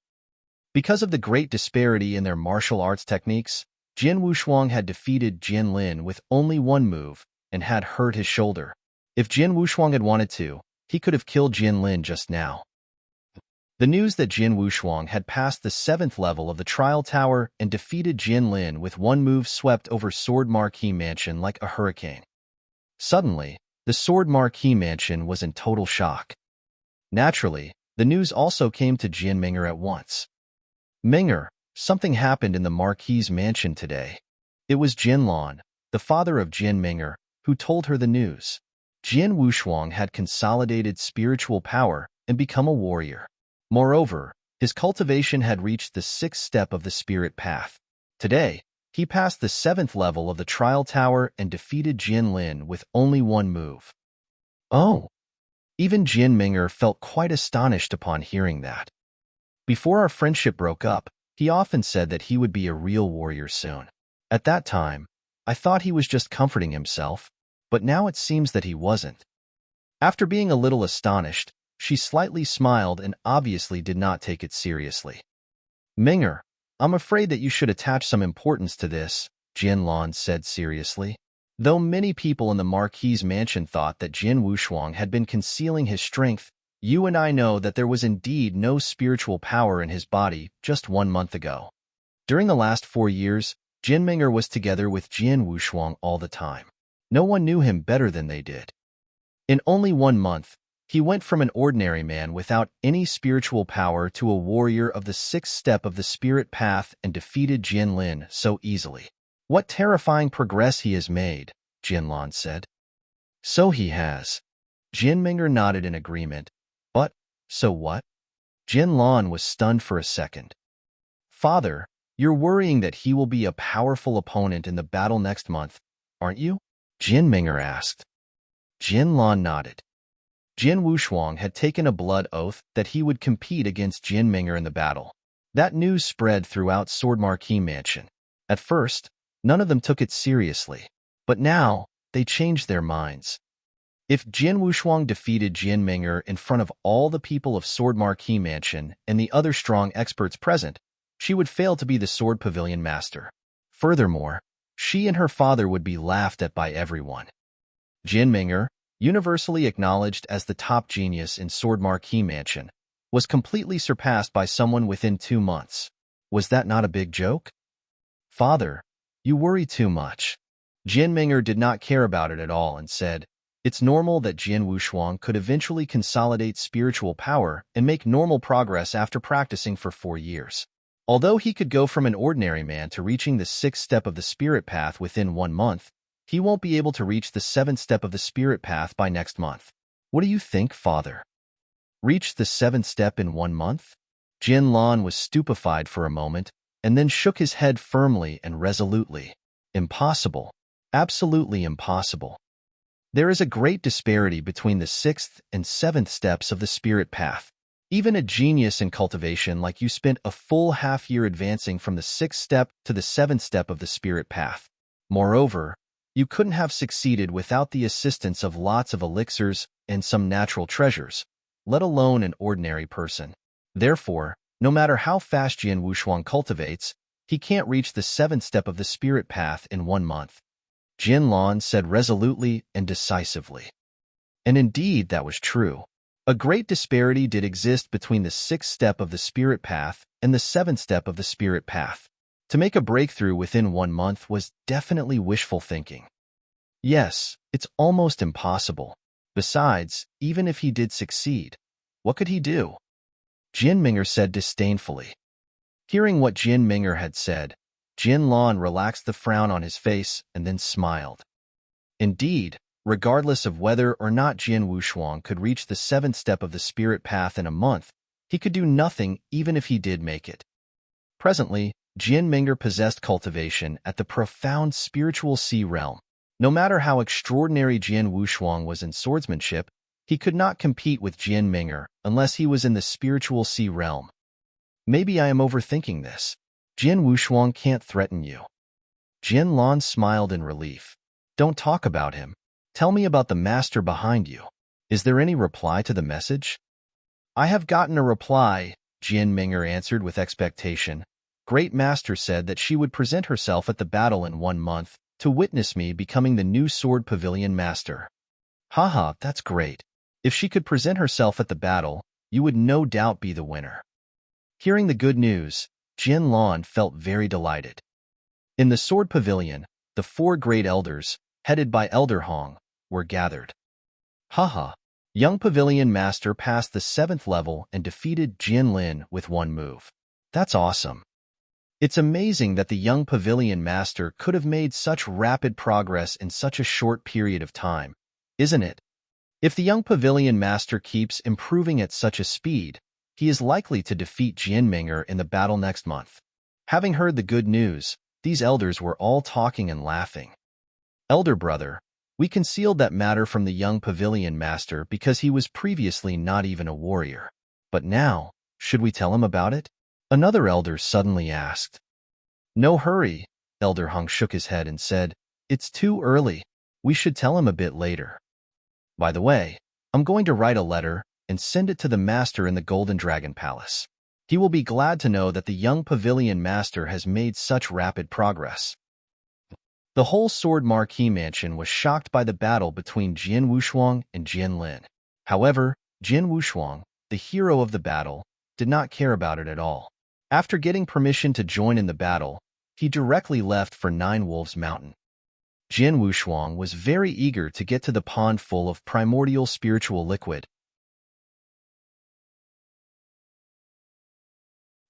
Because of the great disparity in their martial arts techniques, Jin Wushuang had defeated Jin Lin with only one move and had hurt his shoulder. If Jin Wushuang had wanted to, he could have killed Jin Lin just now. The news that Jin Wushuang had passed the 7th level of the trial tower and defeated Jin Lin with one move swept over Sword Marquis Mansion like a hurricane. Suddenly, the Sword Marquis Mansion was in total shock. Naturally, the news also came to Jin Ming'er at once. Ming'er, something happened in the Marquis Mansion today. It was Jin Lan, the father of Jin Ming'er, who told her the news. Jin Wushuang had consolidated spiritual power and become a warrior. Moreover, his cultivation had reached the 6th step of the spirit path. Today, he passed the 7th level of the trial tower and defeated Jin Lin with only one move. Oh! Even Jin Ming'er felt quite astonished upon hearing that. Before our friendship broke up, he often said that he would be a real warrior soon. At that time, I thought he was just comforting himself, but now it seems that he wasn't. After being a little astonished, she slightly smiled and obviously did not take it seriously. Ming'er, I'm afraid that you should attach some importance to this, Jin Lan said seriously. Though many people in the Marquis Mansion thought that Jin Wushuang had been concealing his strength, you and I know that there was indeed no spiritual power in his body just 1 month ago. During the last 4 years, Jin Ming'er was together with Jin Wushuang all the time. No one knew him better than they did. In only 1 month, he went from an ordinary man without any spiritual power to a warrior of the 6th step of the spirit path and defeated Jin Lin so easily. What terrifying progress he has made, Jin Lan said. So he has. Jin Ming'er nodded in agreement. But, so what? Jin Lan was stunned for a second. Father, you're worrying that he will be a powerful opponent in the battle next month, aren't you? Jin Ming'er asked. Jin Lan nodded. Jin Wushuang had taken a blood oath that he would compete against Jin Ming'er in the battle. That news spread throughout Sword Marquis Mansion. At first, none of them took it seriously, but now they changed their minds. If Jin Wushuang defeated Jin Ming'er in front of all the people of Sword Marquis Mansion and the other strong experts present, she would fail to be the Sword Pavilion Master. Furthermore, she and her father would be laughed at by everyone. Jin Ming'er, universally acknowledged as the top genius in Sword Marquis Mansion, was completely surpassed by someone within 2 months. Was that not a big joke? Father, you worry too much. Jin Ming'er did not care about it at all and said, it's normal that Jin Wushuang could eventually consolidate spiritual power and make normal progress after practicing for 4 years. Although he could go from an ordinary man to reaching the 6th step of the spirit path within 1 month, he won't be able to reach the 7th step of the spirit path by next month. What do you think, Father? Reach the 7th step in 1 month? Jin Lan was stupefied for a moment, and then shook his head firmly and resolutely. Impossible. Absolutely impossible. There is a great disparity between the 6th and 7th steps of the spirit path. Even a genius in cultivation like you spent a full half-year advancing from the 6th step to the 7th step of the spirit path. Moreover, you couldn't have succeeded without the assistance of lots of elixirs and some natural treasures, let alone an ordinary person. Therefore, no matter how fast Jin Wushuang cultivates, he can't reach the 7th step of the spirit path in 1 month. Jin Lan said resolutely and decisively. And indeed, that was true. A great disparity did exist between the sixth step of the spirit path and the seventh step of the spirit path. To make a breakthrough within 1 month was definitely wishful thinking. Yes, it's almost impossible. Besides, even if he did succeed, what could he do? Jin Minger said disdainfully. Hearing what Jin Minger had said, Jin Lan relaxed the frown on his face and then smiled. Indeed, regardless of whether or not Jin Wushuang could reach the seventh step of the spirit path in a month, he could do nothing even if he did make it. Presently, Jin Minger possessed cultivation at the profound spiritual sea realm. No matter how extraordinary Jin Wushuang was in swordsmanship, he could not compete with Jin Minger unless he was in the spiritual sea realm. Maybe I am overthinking this. Jin Wushuang can't threaten you. Jin Lan smiled in relief. Don't talk about him. Tell me about the master behind you. Is there any reply to the message? I have gotten a reply, Jin Minger answered with expectation. Great Master said that she would present herself at the battle in 1 month to witness me becoming the new Sword Pavilion Master. Haha, that's great. If she could present herself at the battle, you would no doubt be the winner. Hearing the good news, Jin Lan felt very delighted. In the Sword Pavilion, the 4 great elders, headed by Elder Hong, were gathered. Haha, young Pavilion Master passed the 7th level and defeated Jin Lin with 1 move. That's awesome. It's amazing that the young Pavilion Master could have made such rapid progress in such a short period of time, isn't it? If the young Pavilion Master keeps improving at such a speed, he is likely to defeat Jin Minger in the battle next month. Having heard the good news, these elders were all talking and laughing. Elder brother, we concealed that matter from the young Pavilion Master because he was previously not even a warrior. But now, should we tell him about it? Another elder suddenly asked. No hurry, Elder Hong shook his head and said, it's too early. We should tell him a bit later. By the way, I'm going to write a letter and send it to the Master in the Golden Dragon Palace. He will be glad to know that the young Pavilion Master has made such rapid progress. The whole Sword Marquee Mansion was shocked by the battle between Jin Wushuang and Jin Lin. However, Jin Wushuang, the hero of the battle, did not care about it at all. After getting permission to join in the battle, he directly left for Nine Wolves Mountain. Jin Wushuang was very eager to get to the pond full of primordial spiritual liquid.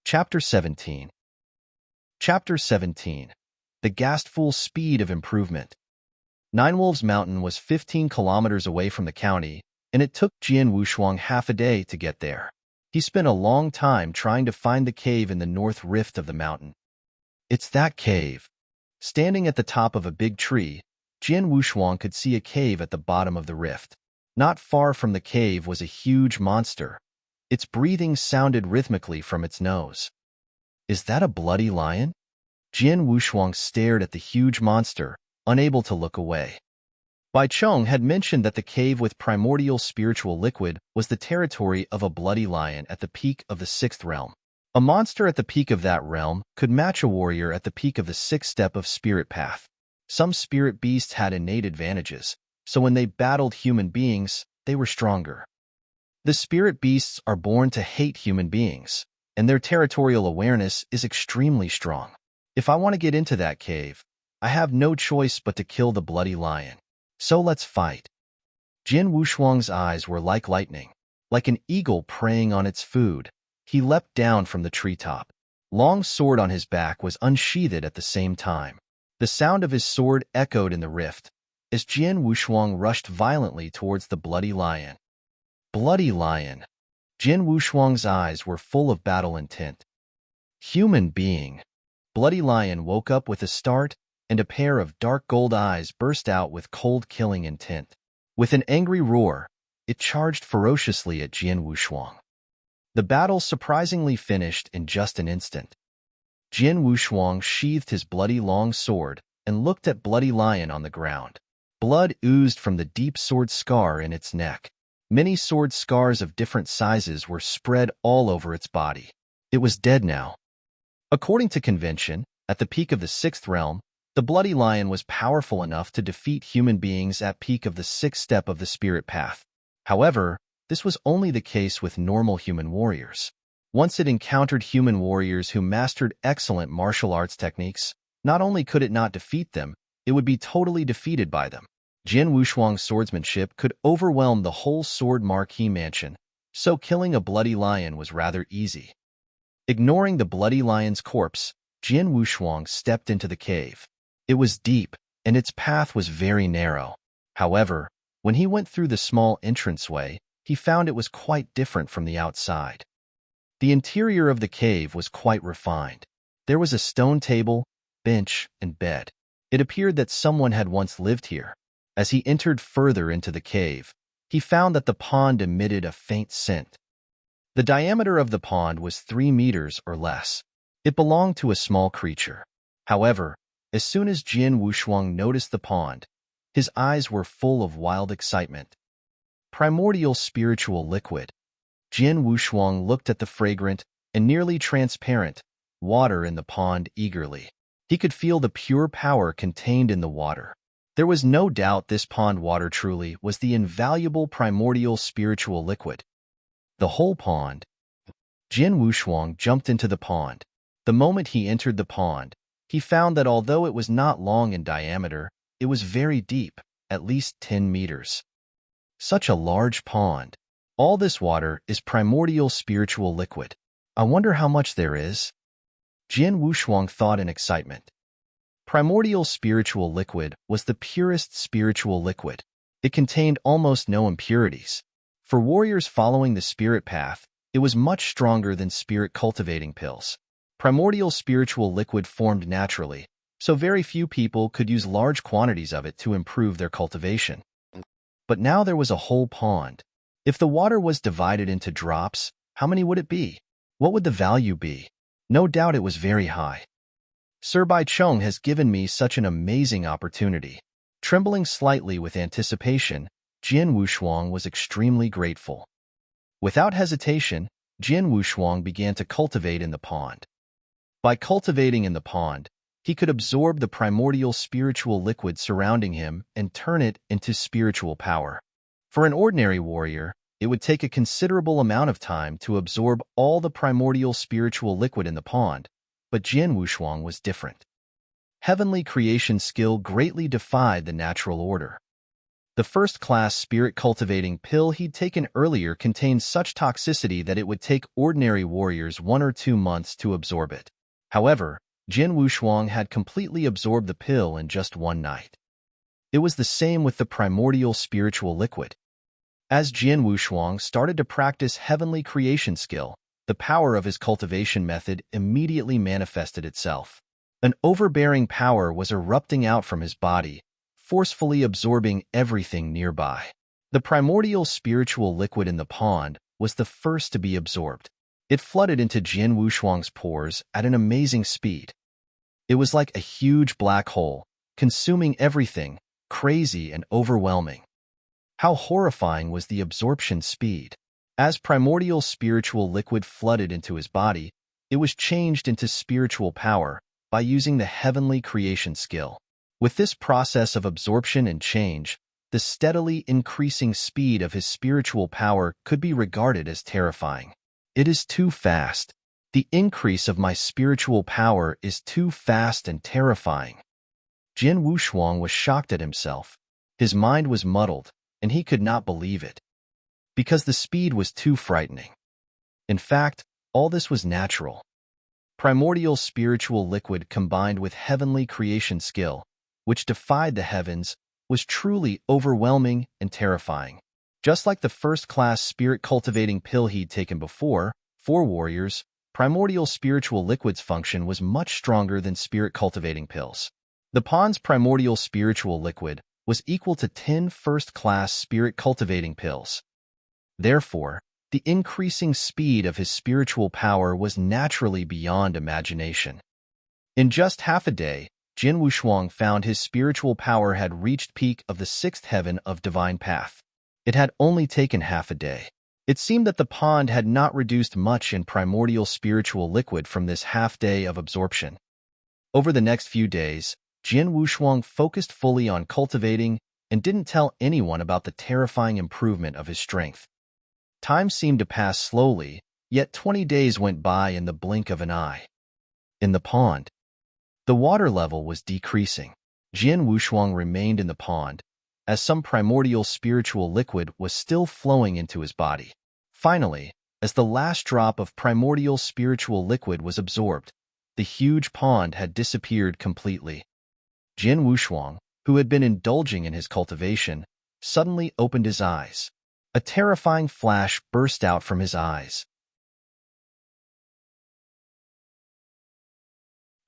Chapter 17. Chapter 17. The Gastful Speed of Improvement. Nine Wolves Mountain was 15 kilometers away from the county, and it took Jin Wushuang half a day to get there. He spent a long time trying to find the cave in the north rift of the mountain. It's that cave. Standing at the top of a big tree, Jin Wushuang could see a cave at the bottom of the rift. Not far from the cave was a huge monster. Its breathing sounded rhythmically from its nose. Is that a bloody lion? Jin Wushuang stared at the huge monster, unable to look away. Bai Cheng had mentioned that the cave with primordial spiritual liquid was the territory of a bloody lion at the peak of the 6th realm. A monster at the peak of that realm could match a warrior at the peak of the 6th step of spirit path. Some spirit beasts had innate advantages, so when they battled human beings, they were stronger. The spirit beasts are born to hate human beings, and their territorial awareness is extremely strong. If I want to get into that cave, I have no choice but to kill the bloody lion. So let's fight. Jin Wushuang's eyes were like lightning. Like an eagle preying on its food, he leapt down from the treetop. Long sword on his back was unsheathed at the same time. The sound of his sword echoed in the rift, as Jin Wushuang rushed violently towards the bloody lion. Bloody lion. Jin Wushuang's eyes were full of battle intent. Human being. Bloody lion woke up with a start, and a pair of dark gold eyes burst out with cold killing intent. With an angry roar, it charged ferociously at Jin Wushuang. The battle surprisingly finished in just an instant. Jin Wushuang sheathed his bloody long sword and looked at bloody lion on the ground. Blood oozed from the deep sword scar in its neck. Many sword scars of different sizes were spread all over its body. It was dead now. According to convention, at the peak of the 6th realm, the bloody lion was powerful enough to defeat human beings at peak of the 6th step of the spirit path. However, this was only the case with normal human warriors. Once it encountered human warriors who mastered excellent martial arts techniques, not only could it not defeat them, it would be totally defeated by them. Jian Wushuang's swordsmanship could overwhelm the whole Sword Marquee mansion, so killing a bloody lion was rather easy. Ignoring the bloody lion's corpse, Jian Wushuang stepped into the cave. It was deep, and its path was very narrow. However, when he went through the small entranceway, he found it was quite different from the outside. The interior of the cave was quite refined. There was a stone table, bench, and bed. It appeared that someone had once lived here. As he entered further into the cave, he found that the pond emitted a faint scent. The diameter of the pond was 3 meters or less. It belonged to a small creature. However, as soon as Jian Wushuang noticed the pond, his eyes were full of wild excitement. Primordial spiritual liquid. Jian Wushuang looked at the fragrant and nearly transparent water in the pond eagerly. He could feel the pure power contained in the water. There was no doubt this pond water truly was the invaluable primordial spiritual liquid. The whole pond. Jian Wushuang jumped into the pond. The moment he entered the pond, he found that although it was not long in diameter, it was very deep, at least 10 meters. Such a large pond. All this water is primordial spiritual liquid. I wonder how much there is. Jian Wushuang thought in excitement. Primordial spiritual liquid was the purest spiritual liquid. It contained almost no impurities. For warriors following the spirit path, it was much stronger than spirit cultivating pills. Primordial spiritual liquid formed naturally, so very few people could use large quantities of it to improve their cultivation. But now there was a whole pond. If the water was divided into drops, how many would it be? What would the value be? No doubt it was very high. Sir Bai Cheng has given me such an amazing opportunity. Trembling slightly with anticipation, Jian Wushuang was extremely grateful. Without hesitation, Jian Wushuang began to cultivate in the pond. By cultivating in the pond, he could absorb the primordial spiritual liquid surrounding him and turn it into spiritual power. For an ordinary warrior, it would take a considerable amount of time to absorb all the primordial spiritual liquid in the pond, but Jian Wushuang was different. Heavenly creation skill greatly defied the natural order. The first-class spirit-cultivating pill he'd taken earlier contained such toxicity that it would take ordinary warriors 1 or 2 months to absorb it. However, Jian Wushuang had completely absorbed the pill in just 1 night. It was the same with the primordial spiritual liquid. As Jian Wushuang started to practice heavenly creation skill, the power of his cultivation method immediately manifested itself. An overbearing power was erupting out from his body, forcefully absorbing everything nearby. The primordial spiritual liquid in the pond was the first to be absorbed. It flooded into Jian Wushuang's pores at an amazing speed. It was like a huge black hole, consuming everything, crazy and overwhelming. How horrifying was the absorption speed. As primordial spiritual liquid flooded into his body, it was changed into spiritual power by using the heavenly creation skill. With this process of absorption and change, the steadily increasing speed of his spiritual power could be regarded as terrifying. It is too fast. The increase of my spiritual power is too fast and terrifying. Jian Wushuang was shocked at himself. His mind was muddled, and he could not believe it. Because the speed was too frightening. In fact, all this was natural. Primordial spiritual liquid combined with heavenly creation skill, which defied the heavens, was truly overwhelming and terrifying. Just like the first-class spirit-cultivating pill he'd taken before, for warriors, primordial spiritual liquid's function was much stronger than spirit-cultivating pills. The pond's primordial spiritual liquid was equal to 10 first-class spirit-cultivating pills. Therefore, the increasing speed of his spiritual power was naturally beyond imagination. In just half a day, Jian Wushuang found his spiritual power had reached peak of the 6th heaven of divine path. It had only taken half a day. It seemed that the pond had not reduced much in primordial spiritual liquid from this half-day of absorption. Over the next few days, Jian Wushuang focused fully on cultivating and didn't tell anyone about the terrifying improvement of his strength. Time seemed to pass slowly, yet 20 days went by in the blink of an eye. In the pond, the water level was decreasing. Jian Wushuang remained in the pond, as some primordial spiritual liquid was still flowing into his body. Finally, as the last drop of primordial spiritual liquid was absorbed, the huge pond had disappeared completely. Jian Wushuang, who had been indulging in his cultivation, suddenly opened his eyes. A terrifying flash burst out from his eyes.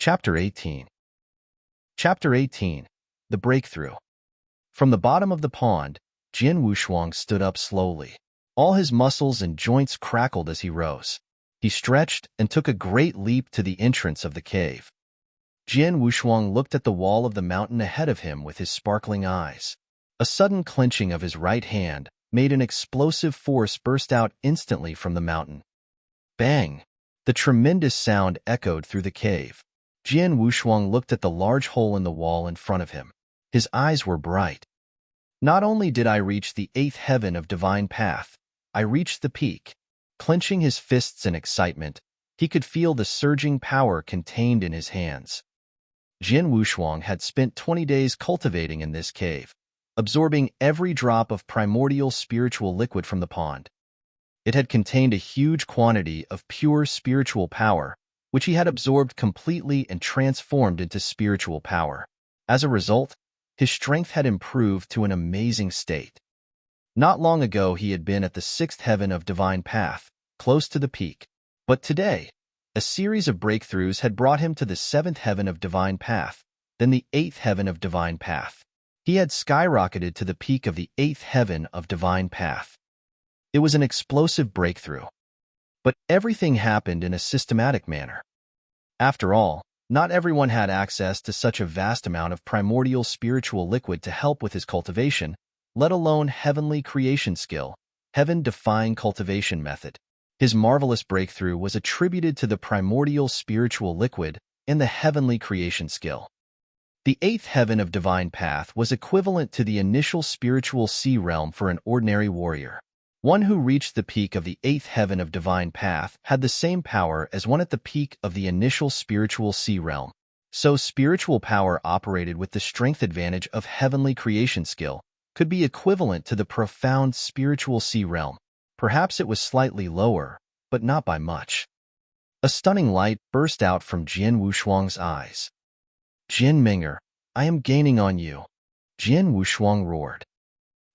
Chapter 18. Chapter 18. The Breakthrough. From the bottom of the pond, Jian Wushuang stood up slowly. All his muscles and joints crackled as he rose. He stretched and took a great leap to the entrance of the cave. Jian Wushuang looked at the wall of the mountain ahead of him with his sparkling eyes. A sudden clenching of his right hand made an explosive force burst out instantly from the mountain. Bang! The tremendous sound echoed through the cave. Jian Wushuang looked at the large hole in the wall in front of him. His eyes were bright. Not only did I reach the 8th heaven of divine path, I reached the peak. Clenching his fists in excitement, he could feel the surging power contained in his hands. Jian Wushuang had spent 20 days cultivating in this cave, absorbing every drop of primordial spiritual liquid from the pond. It had contained a huge quantity of pure spiritual power, which he had absorbed completely and transformed into spiritual power. As a result, his strength had improved to an amazing state. Not long ago he had been at the 6th heaven of divine path, close to the peak. But today, a series of breakthroughs had brought him to the 7th heaven of divine path, then the 8th heaven of divine path. He had skyrocketed to the peak of the 8th heaven of divine path. It was an explosive breakthrough. But everything happened in a systematic manner. After all, not everyone had access to such a vast amount of primordial spiritual liquid to help with his cultivation, let alone heavenly creation skill, heaven-defying cultivation method. His marvelous breakthrough was attributed to the primordial spiritual liquid and the heavenly creation skill. The 8th heaven of divine path was equivalent to the initial spiritual sea realm for an ordinary warrior. One who reached the peak of the 8th heaven of divine path had the same power as one at the peak of the initial spiritual sea realm. So spiritual power operated with the strength advantage of heavenly creation skill could be equivalent to the profound spiritual sea realm. Perhaps it was slightly lower, but not by much. A stunning light burst out from Jian Wushuang's eyes. "Jian Ming'er, I am gaining on you," Jian Wushuang roared.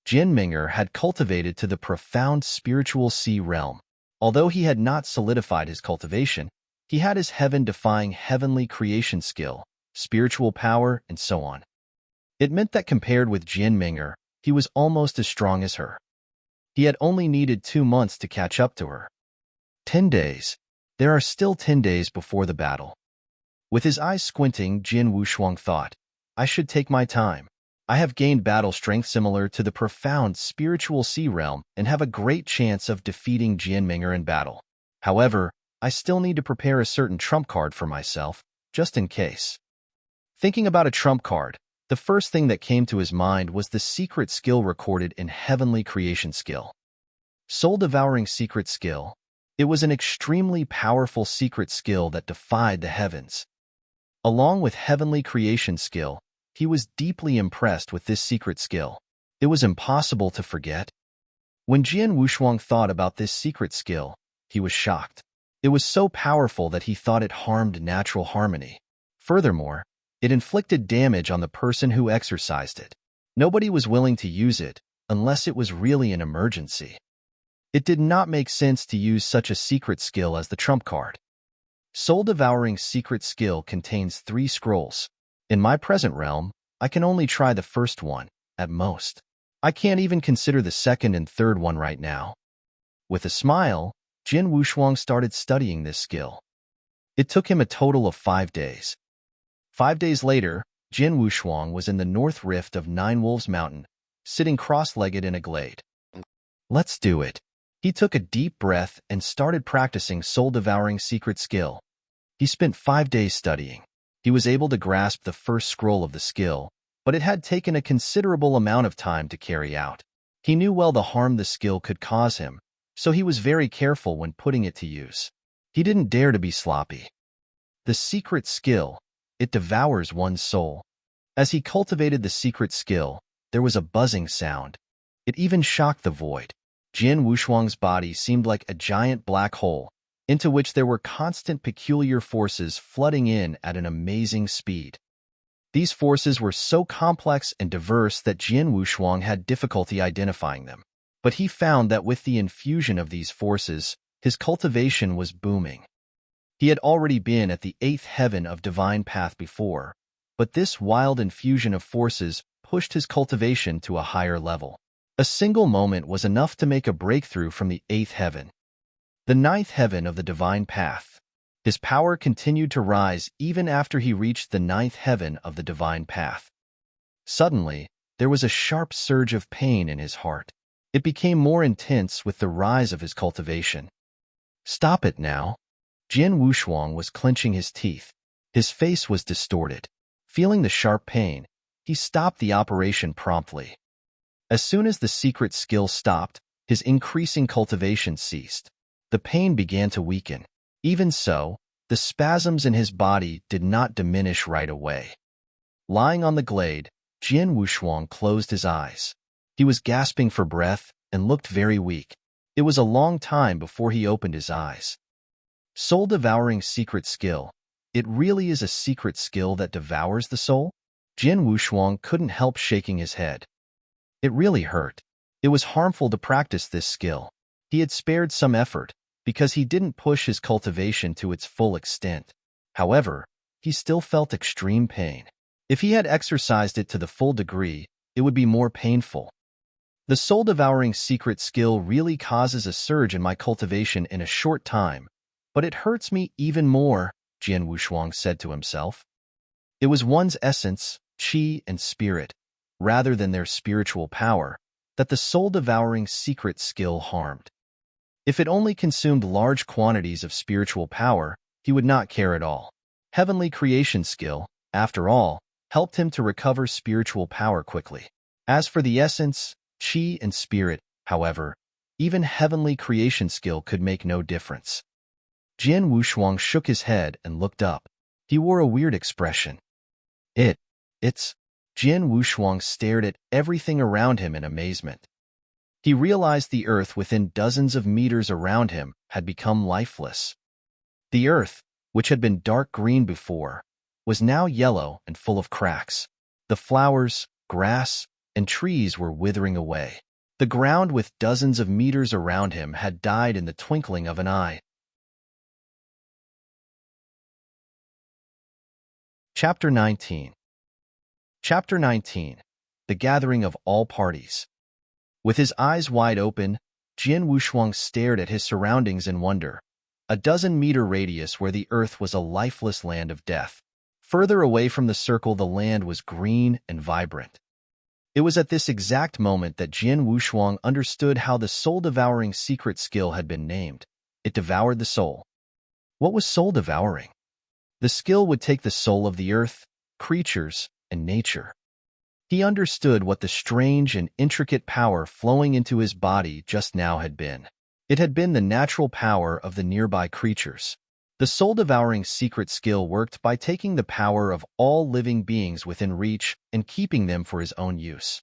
Jian Ming'er had cultivated to the profound spiritual sea realm. Although he had not solidified his cultivation, he had his heaven-defying heavenly creation skill, spiritual power, and so on. It meant that compared with Jian Ming'er, he was almost as strong as her. He had only needed 2 months to catch up to her. 10 days. There are still 10 days before the battle. With his eyes squinting, Jian Wushuang thought, I should take my time. I have gained battle strength similar to the profound spiritual sea realm and have a great chance of defeating Jian Ming'er in battle. However, I still need to prepare a certain trump card for myself, just in case. Thinking about a trump card, the first thing that came to his mind was the secret skill recorded in Heavenly Creation Skill. Soul-devouring secret skill. It was an extremely powerful secret skill that defied the heavens. Along with Heavenly Creation Skill, he was deeply impressed with this secret skill. It was impossible to forget. When Jian Wushuang thought about this secret skill, he was shocked. It was so powerful that he thought it harmed natural harmony. Furthermore, it inflicted damage on the person who exercised it. Nobody was willing to use it unless it was really an emergency. It did not make sense to use such a secret skill as the trump card. Soul-devouring secret skill contains 3 scrolls. In my present realm, I can only try the first one, at most. I can't even consider the second and third one right now. With a smile, Jian Wushuang started studying this skill. It took him a total of 5 days. 5 days later, Jian Wushuang was in the north rift of Nine Wolves Mountain, sitting cross-legged in a glade. Let's do it. He took a deep breath and started practicing soul-devouring secret skill. He spent 5 days studying. He was able to grasp the first scroll of the skill, but it had taken a considerable amount of time to carry out. He knew well the harm the skill could cause him, so he was very careful when putting it to use. He didn't dare to be sloppy. The secret skill, it devours one's soul. As he cultivated the secret skill, there was a buzzing sound. It even shocked the void. Jin Wushuang's body seemed like a giant black hole, into which there were constant peculiar forces flooding in at an amazing speed. These forces were so complex and diverse that Jin Wushuang had difficulty identifying them. But he found that with the infusion of these forces, his cultivation was booming. He had already been at the 8th heaven of divine path before, but this wild infusion of forces pushed his cultivation to a higher level. A single moment was enough to make a breakthrough from the 8th heaven. The 9th heaven of the divine path. His power continued to rise even after he reached the 9th heaven of the divine path. Suddenly, there was a sharp surge of pain in his heart. It became more intense with the rise of his cultivation. Stop it now. Jin Wushuang was clenching his teeth. His face was distorted. Feeling the sharp pain, he stopped the operation promptly. As soon as the secret skill stopped, his increasing cultivation ceased. The pain began to weaken. Even so, the spasms in his body did not diminish right away. Lying on the glade, Jin Wushuang closed his eyes. He was gasping for breath and looked very weak. It was a long time before he opened his eyes. Soul-devouring secret skill. It really is a secret skill that devours the soul? Jin Wushuang couldn't help shaking his head. It really hurt. It was harmful to practice this skill. He had spared some effort because he didn't push his cultivation to its full extent. However, he still felt extreme pain. If he had exercised it to the full degree, it would be more painful. The soul-devouring secret skill really causes a surge in my cultivation in a short time, but it hurts me even more, Jin Wushuang said to himself. It was one's essence, qi and spirit, rather than their spiritual power, that the soul-devouring secret skill harmed. If it only consumed large quantities of spiritual power, he would not care at all. Heavenly creation skill, after all, helped him to recover spiritual power quickly. As for the essence, qi and spirit, however, even heavenly creation skill could make no difference. Jin Wushuang shook his head and looked up. He wore a weird expression. It's... Jin Wushuang stared at everything around him in amazement. He realized the earth within dozens of meters around him had become lifeless. The earth, which had been dark green before, was now yellow and full of cracks. The flowers, grass, and trees were withering away. The ground with dozens of meters around him had died in the twinkling of an eye. Chapter 19. Chapter 19. The Gathering of All Parties. With his eyes wide open, Jin Wushuang stared at his surroundings in wonder. A dozen-meter radius where the earth was a lifeless land of death. Further away from the circle, the land was green and vibrant. It was at this exact moment that Jin Wushuang understood how the soul-devouring secret skill had been named. It devoured the soul. What was soul-devouring? The skill would take the soul of the earth, creatures, and nature. He understood what the strange and intricate power flowing into his body just now had been. It had been the natural power of the nearby creatures. The soul-devouring secret skill worked by taking the power of all living beings within reach and keeping them for his own use.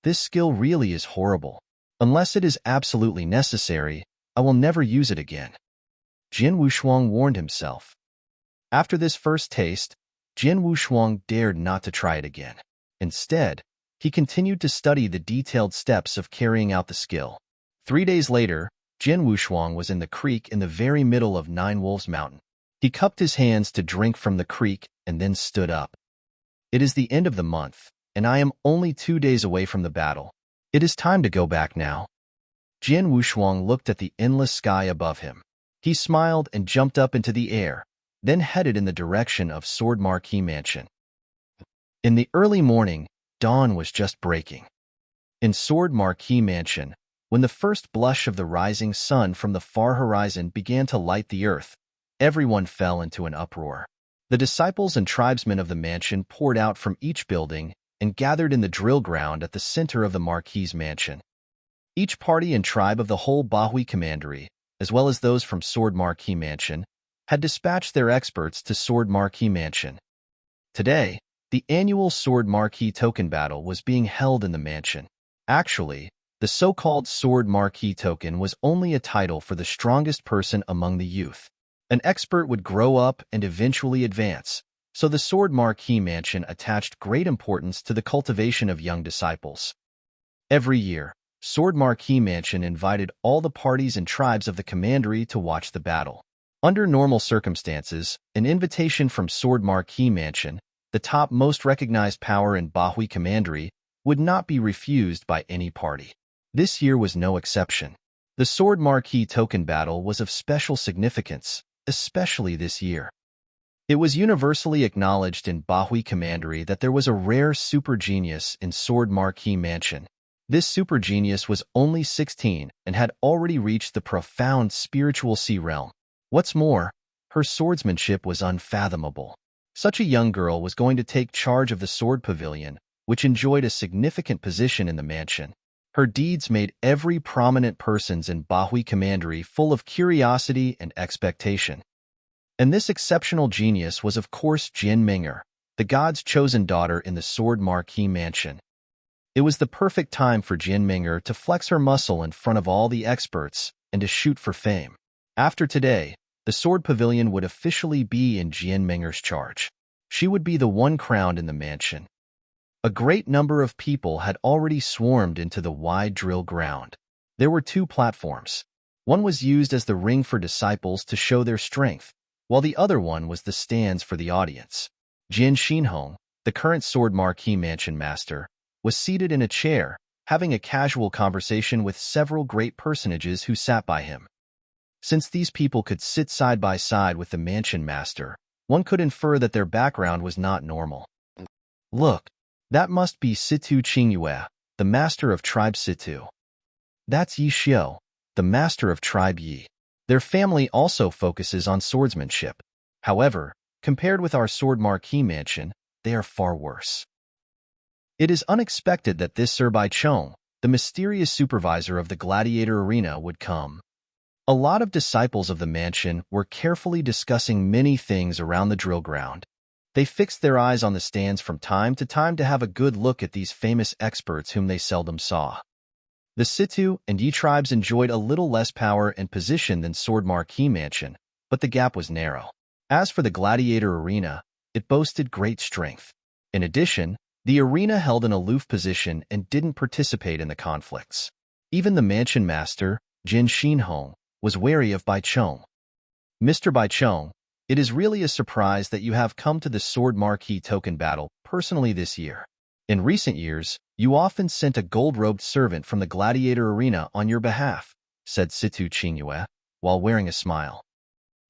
This skill really is horrible. Unless it is absolutely necessary, I will never use it again. Jin Wushuang warned himself. After this first taste, Jin Wushuang dared not to try it again. Instead, he continued to study the detailed steps of carrying out the skill. 3 days later, Jin Wushuang was in the creek in the very middle of Nine Wolves Mountain. He cupped his hands to drink from the creek and then stood up. It is the end of the month, and I am only 2 days away from the battle. It is time to go back now. Jin Wushuang looked at the endless sky above him. He smiled and jumped up into the air, then headed in the direction of Sword Marquee Mansion. In the early morning, dawn was just breaking. In Sword Marquee Mansion, when the first blush of the rising sun from the far horizon began to light the earth, everyone fell into an uproar. The disciples and tribesmen of the mansion poured out from each building, and gathered in the drill ground at the center of the Marquis's mansion. Each party and tribe of the whole Bahui Commandery, as well as those from Sword Marquis Mansion, had dispatched their experts to Sword Marquis Mansion. Today, the annual Sword Marquis token battle was being held in the mansion. Actually, the so-called Sword Marquis token was only a title for the strongest person among the youth. An expert would grow up and eventually advance, so the Sword Marquis Mansion attached great importance to the cultivation of young disciples. Every year, Sword Marquis Mansion invited all the parties and tribes of the commandery to watch the battle. Under normal circumstances, an invitation from Sword Marquis Mansion, the top most recognized power in Bahui Commandery, would not be refused by any party. This year was no exception. The Sword Marquis token battle was of special significance, especially this year. It was universally acknowledged in Bahui Commandery that there was a rare super genius in Sword Marquis Mansion. This super genius was only 16 and had already reached the profound spiritual sea realm. What's more, her swordsmanship was unfathomable. Such a young girl was going to take charge of the sword pavilion, which enjoyed a significant position in the mansion. Her deeds made every prominent person in Bahui Commandery full of curiosity and expectation. And this exceptional genius was of course Jian Ming'er, the god's chosen daughter in the Sword Marquis Mansion. It was the perfect time for Jian Ming'er to flex her muscle in front of all the experts and to shoot for fame. After today, the sword pavilion would officially be in Jian Ming'er's charge. She would be the one crowned in the mansion. A great number of people had already swarmed into the wide drill ground. There were 2 platforms. One was used as the ring for disciples to show their strength, while the other one was the stands for the audience. Jian Xinhong, the current Sword Marquis Mansion master, was seated in a chair, having a casual conversation with several great personages who sat by him. Since these people could sit side by side with the mansion master, one could infer that their background was not normal. Look, that must be Situ Qingyue, the master of tribe Situ. That's Yi Xiu, the master of tribe Yi. Their family also focuses on swordsmanship. However, compared with our Sword Marquis Mansion, they are far worse. It is unexpected that this Sir Baichong, the mysterious supervisor of the gladiator arena, would come. A lot of disciples of the mansion were carefully discussing many things around the drill ground. They fixed their eyes on the stands from time to time to have a good look at these famous experts whom they seldom saw. The Situ and Yi tribes enjoyed a little less power and position than Sword Marquis Mansion, but the gap was narrow. As for the gladiator arena, it boasted great strength. In addition, the arena held an aloof position and didn't participate in the conflicts. Even the mansion master, Jian Xinhong, was wary of Baichong. Mr. Baichong, it is really a surprise that you have come to the Sword Marquis token battle personally this year. In recent years, you often sent a gold-robed servant from the gladiator arena on your behalf, said Situ Qingyue, while wearing a smile.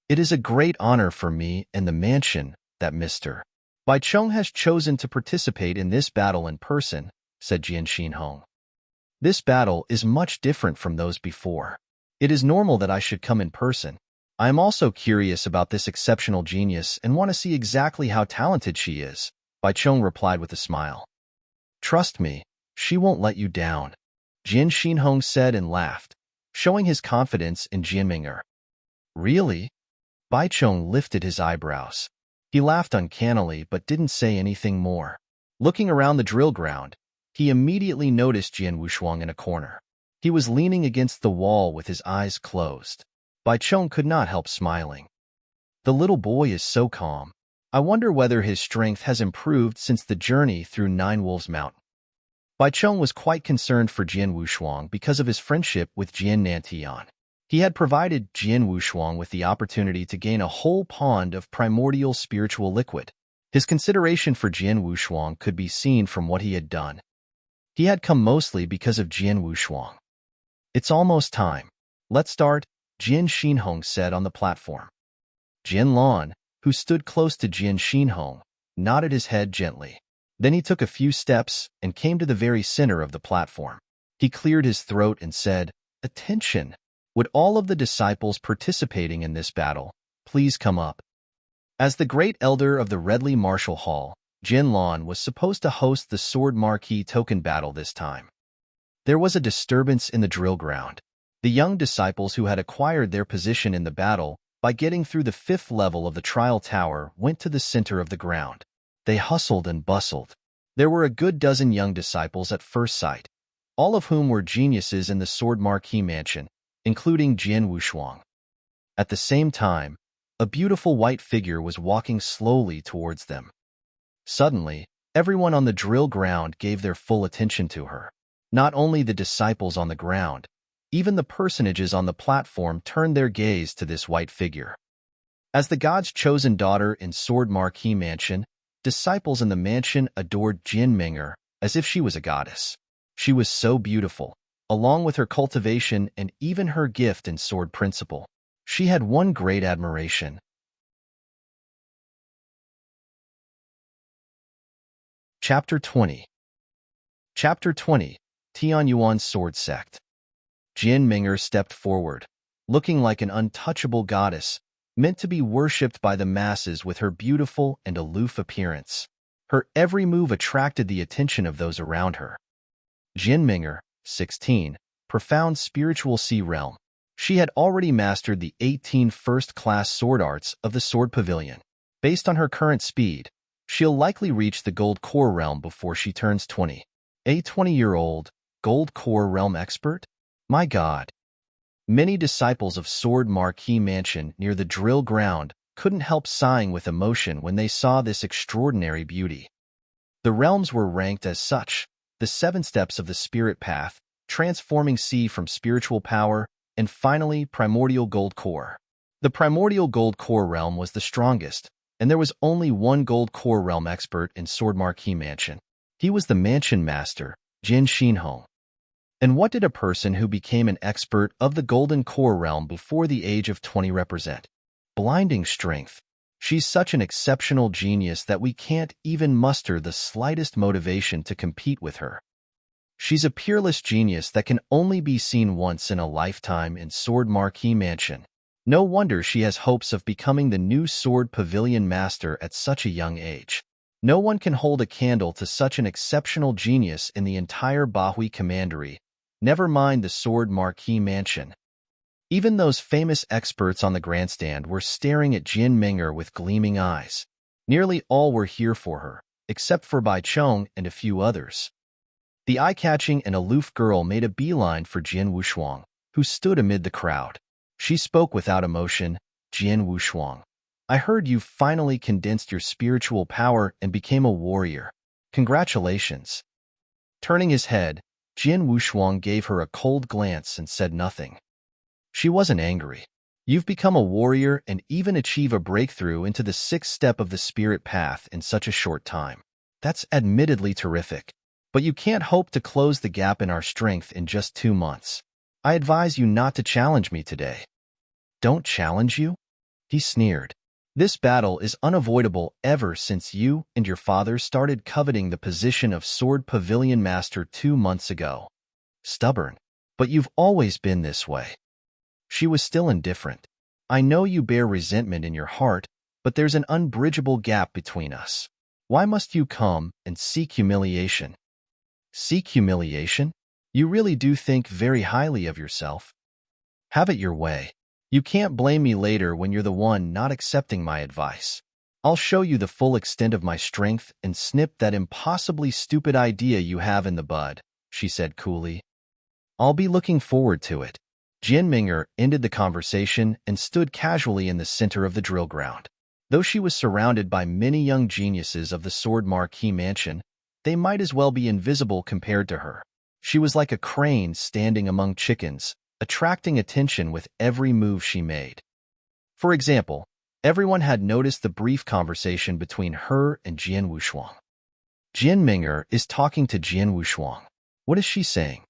It is a great honor for me and the mansion that Mr. Baichong has chosen to participate in this battle in person, said Jian Xinhong. This battle is much different from those before. It is normal that I should come in person. I am also curious about this exceptional genius and want to see exactly how talented she is, Baichong replied with a smile. Trust me, she won't let you down, Jian Xinhong said and laughed, showing his confidence in Jian Ming'er. Really? Baichong lifted his eyebrows. He laughed uncannily but didn't say anything more. Looking around the drill ground, he immediately noticed Jian Wushuang in a corner. He was leaning against the wall with his eyes closed. Baichong could not help smiling. The little boy is so calm. I wonder whether his strength has improved since the journey through Nine Wolves Mountain. Baichong was quite concerned for Jian Wushuang because of his friendship with Jian Nantian. He had provided Jian Wushuang with the opportunity to gain a whole pond of primordial spiritual liquid. His consideration for Jian Wushuang could be seen from what he had done. He had come mostly because of Jian Wushuang. It's almost time. Let's start, Jian Xinhong said on the platform. Jian Lan, who stood close to Jian Xinhong, nodded his head gently. Then he took a few steps and came to the very center of the platform. He cleared his throat and said, "Attention! Would all of the disciples participating in this battle please come up?" As the great elder of the Redley Martial Hall, Jinlan was supposed to host the Sword Marquee token battle this time. There was a disturbance in the drill ground. The young disciples who had acquired their position in the battle by getting through the 5th level of the trial tower went to the center of the ground. They hustled and bustled. There were a good dozen young disciples at first sight, all of whom were geniuses in the Sword Marquee mansion, including Jian Wushuang. At the same time, a beautiful white figure was walking slowly towards them. Suddenly, everyone on the drill ground gave their full attention to her. Not only the disciples on the ground, even the personages on the platform turned their gaze to this white figure. As the god's chosen daughter in Sword Marquee Mansion, disciples in the mansion adored Jin Ming'er as if she was a goddess. She was so beautiful, along with her cultivation and even her gift in sword principle. She had one great admiration. Chapter 20 Chapter 20 Tianyuan's Sword Sect. Jin Ming'er stepped forward, looking like an untouchable goddess, meant to be worshipped by the masses with her beautiful and aloof appearance. Her every move attracted the attention of those around her. Jin Ming'er, 16, profound spiritual sea realm. She had already mastered the 18 first-class sword arts of the Sword Pavilion. Based on her current speed, she'll likely reach the Gold Core realm before she turns 20. A 20-year-old Gold Core realm expert? My God. Many disciples of Sword Marquee Mansion near the drill ground couldn't help sighing with emotion when they saw this extraordinary beauty. The realms were ranked as such: the 7 steps of the spirit path, transforming sea from spiritual power, and finally primordial gold core. The primordial gold core realm was the strongest, and there was only one gold core realm expert in Sword Marquee Mansion. He was the mansion master, Jin Xinhong. And what did a person who became an expert of the golden core realm before the age of 20 represent? Blinding strength. She's such an exceptional genius that we can't even muster the slightest motivation to compete with her. She's a peerless genius that can only be seen once in a lifetime in Sword Marquee Mansion. No wonder she has hopes of becoming the new Sword Pavilion master at such a young age. No one can hold a candle to such an exceptional genius in the entire Bahui Commandery, never mind the Sword Marquee Mansion. Even those famous experts on the grandstand were staring at Jin Ming'er with gleaming eyes. Nearly all were here for her, except for Bai Chong and a few others. The eye-catching and aloof girl made a beeline for Jian Wushuang, who stood amid the crowd. She spoke without emotion. Jian Wushuang, I heard you finally condensed your spiritual power and became a warrior. Congratulations. Turning his head, Jian Wushuang gave her a cold glance and said nothing. She wasn't angry. You've become a warrior and even achieve a breakthrough into the 6th step of the spirit path in such a short time. That's admittedly terrific. But you can't hope to close the gap in our strength in just 2 months. I advise you not to challenge me today. Don't challenge you? He sneered. This battle is unavoidable ever since you and your father started coveting the position of Sword Pavilion Master 2 months ago. Stubborn. But you've always been this way. She was still indifferent. I know you bear resentment in your heart, but there's an unbridgeable gap between us. Why must you come and seek humiliation? Seek humiliation? You really do think very highly of yourself. Have it your way. You can't blame me later when you're the one not accepting my advice. I'll show you the full extent of my strength and snip that impossibly stupid idea you have in the bud, she said coolly. I'll be looking forward to it. Jin Ming'er ended the conversation and stood casually in the center of the drill ground. Though she was surrounded by many young geniuses of the Sword Marquee Mansion, they might as well be invisible compared to her. She was like a crane standing among chickens, attracting attention with every move she made. For example, everyone had noticed the brief conversation between her and Jian Wushuang. Jin Ming'er is talking to Jian Wushuang. What is she saying?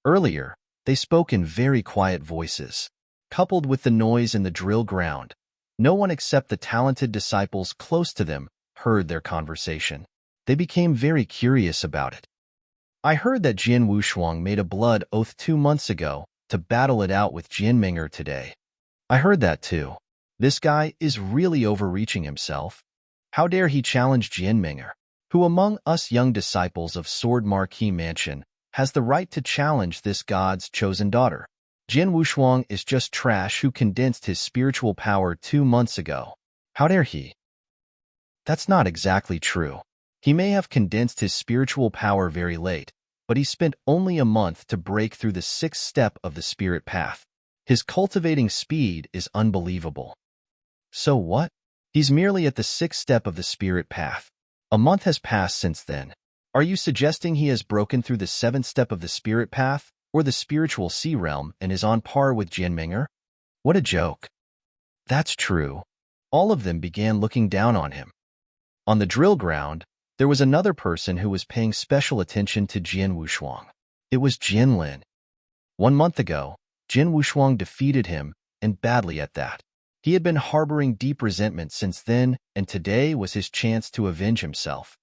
Earlier, they spoke in very quiet voices. Coupled with the noise in the drill ground, no one except the talented disciples close to them heard their conversation. They became very curious about it. I heard that Jian Wushuang made a blood oath 2 months ago to battle it out with Jin Ming'er today. I heard that too. This guy is really overreaching himself. How dare he challenge Jian Ming'er? Who among us young disciples of Sword Marquis Mansion has the right to challenge this god's chosen daughter? Jian Wushuang is just trash who condensed his spiritual power 2 months ago. How dare he? That's not exactly true. He may have condensed his spiritual power very late, but he spent only a month to break through the 6th step of the spirit path. His cultivating speed is unbelievable. So what? He's merely at the 6th step of the spirit path. A month has passed since then. Are you suggesting he has broken through the 7th step of the spirit path, or the spiritual sea realm, and is on par with Jian Ming'er? What a joke. That's true. All of them began looking down on him. On the drill ground, there was another person who was paying special attention to Jian Wushuang. It was Jian Lin. 1 month ago, Jian Wushuang defeated him, and badly at that. He had been harboring deep resentment since then, and today was his chance to avenge himself.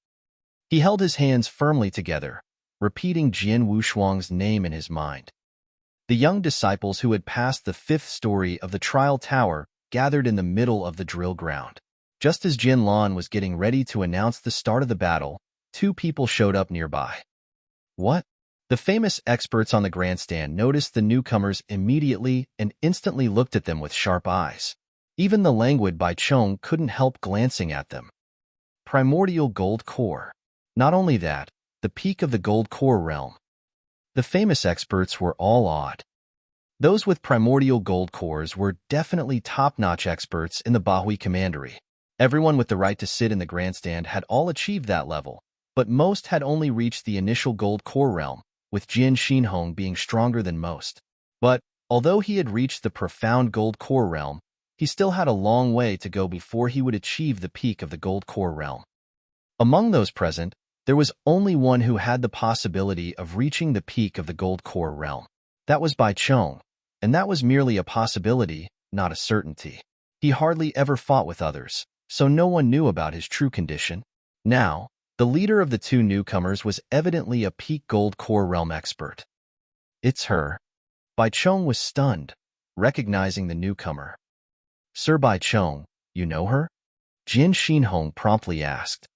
He held his hands firmly together, repeating Jian Wushuang's name in his mind. The young disciples who had passed the 5th story of the trial tower gathered in the middle of the drill ground. Just as Jian Lan was getting ready to announce the start of the battle, 2 people showed up nearby. What? The famous experts on the grandstand noticed the newcomers immediately and instantly looked at them with sharp eyes. Even the languid Bai Chong couldn't help glancing at them. Primordial gold core. Not only that, the peak of the gold core realm. The famous experts were all awed. Those with primordial gold cores were definitely top-notch experts in the Bahui Commandery. Everyone with the right to sit in the grandstand had all achieved that level, but most had only reached the initial gold core realm, with Jian Xinhong being stronger than most. But, although he had reached the profound gold core realm, he still had a long way to go before he would achieve the peak of the gold core realm. Among those present, there was only one who had the possibility of reaching the peak of the gold core realm. That was Bai Chong, and that was merely a possibility, not a certainty. He hardly ever fought with others, so no one knew about his true condition. Now, the leader of the 2 newcomers was evidently a peak gold core realm expert. It's her. Bai Chong was stunned, recognizing the newcomer. Sir Bai Chong, you know her? Jian Xinhong promptly asked.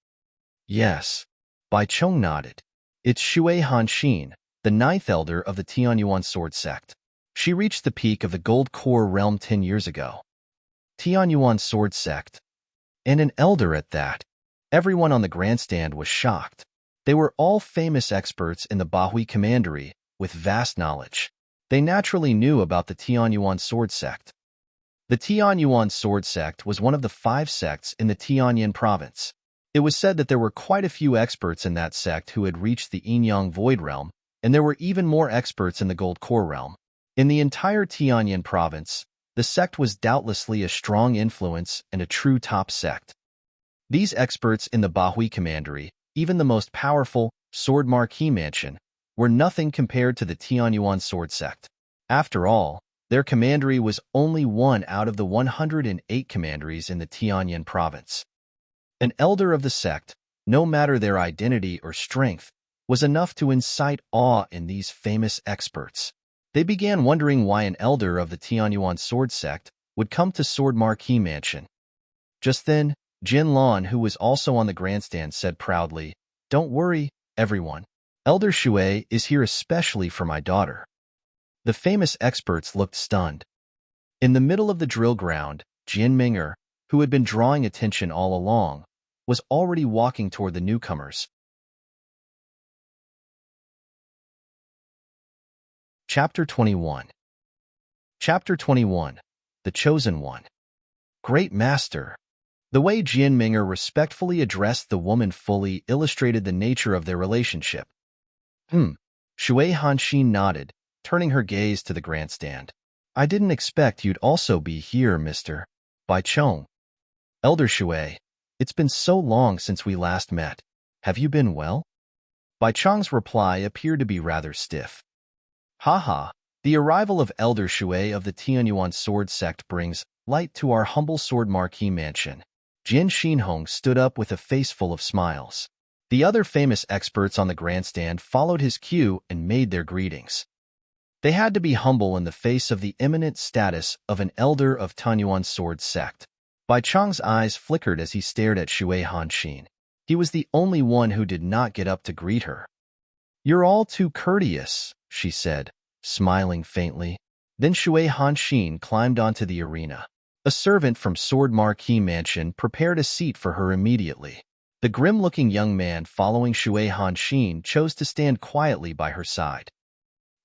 Yes. Bai Chong nodded. It's Shui Hanxin, the 9th elder of the Tianyuan sword sect. She reached the peak of the gold core realm 10 years ago. Tianyuan sword sect. And an elder at that. Everyone on the grandstand was shocked. They were all famous experts in the Bahui Commandery, with vast knowledge. They naturally knew about the Tianyuan sword sect. The Tianyuan sword sect was one of the 5 sects in the Tianyan province. It was said that there were quite a few experts in that sect who had reached the Yin-Yang Void Realm, and there were even more experts in the Gold Core Realm. In the entire Tianyan province, the sect was doubtlessly a strong influence and a true top sect. These experts in the Bahui Commandery, even the most powerful Sword Marquis Mansion, were nothing compared to the Tianyuan sword sect. After all, their commandery was only one out of the 108 commanderies in the Tianyan province. An elder of the sect, no matter their identity or strength, was enough to incite awe in these famous experts. They began wondering why an elder of the Tianyuan sword sect would come to Sword Marquis Mansion. Just then, Jian Lan, who was also on the grandstand, said proudly, "Don't worry, everyone. Elder Shui is here especially for my daughter." The famous experts looked stunned. In the middle of the drill ground, Jian Ming'er, who had been drawing attention all along, was already walking toward the newcomers. Chapter 21. Chapter 21. The Chosen One. Great Master. The way Jian Ming'er respectfully addressed the woman fully illustrated the nature of their relationship. Shui Hanxin nodded, turning her gaze to the grandstand. "I didn't expect you'd also be here, Mr. Bai Chong." "Elder Shui, it's been so long since we last met. Have you been well?" Bai Chong's reply appeared to be rather stiff. "Haha, the arrival of Elder Shui of the Tianyuan sword sect brings light to our humble Sword Marquis Mansion." Jian Xinhong stood up with a face full of smiles. The other famous experts on the grandstand followed his cue and made their greetings. They had to be humble in the face of the eminent status of an elder of Tianyuan sword sect. Bai Cheng's eyes flickered as he stared at Shui Hanxin. He was the only one who did not get up to greet her. "You're all too courteous," she said, smiling faintly. Then Shui Hanxin climbed onto the arena. A servant from Sword Marquee Mansion prepared a seat for her immediately. The grim-looking young man following Shui Hanxin chose to stand quietly by her side.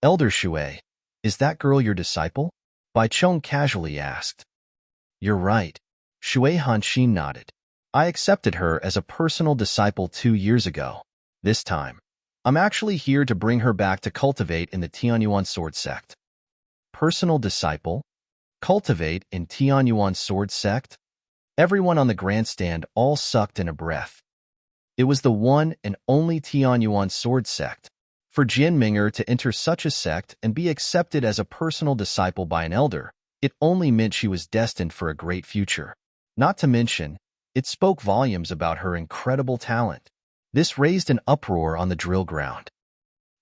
"Elder Shui, is that girl your disciple?" Bai Cheng casually asked. "You're right." Shui Hanxin nodded. "I accepted her as a personal disciple 2 years ago. This time, I'm actually here to bring her back to cultivate in the Tianyuan Sword Sect." Personal disciple? Cultivate in Tianyuan Sword Sect? Everyone on the grandstand all sucked in a breath. It was the one and only Tianyuan Sword Sect. For Jin Ming'er to enter such a sect and be accepted as a personal disciple by an elder, it only meant she was destined for a great future. Not to mention, it spoke volumes about her incredible talent. This raised an uproar on the drill ground.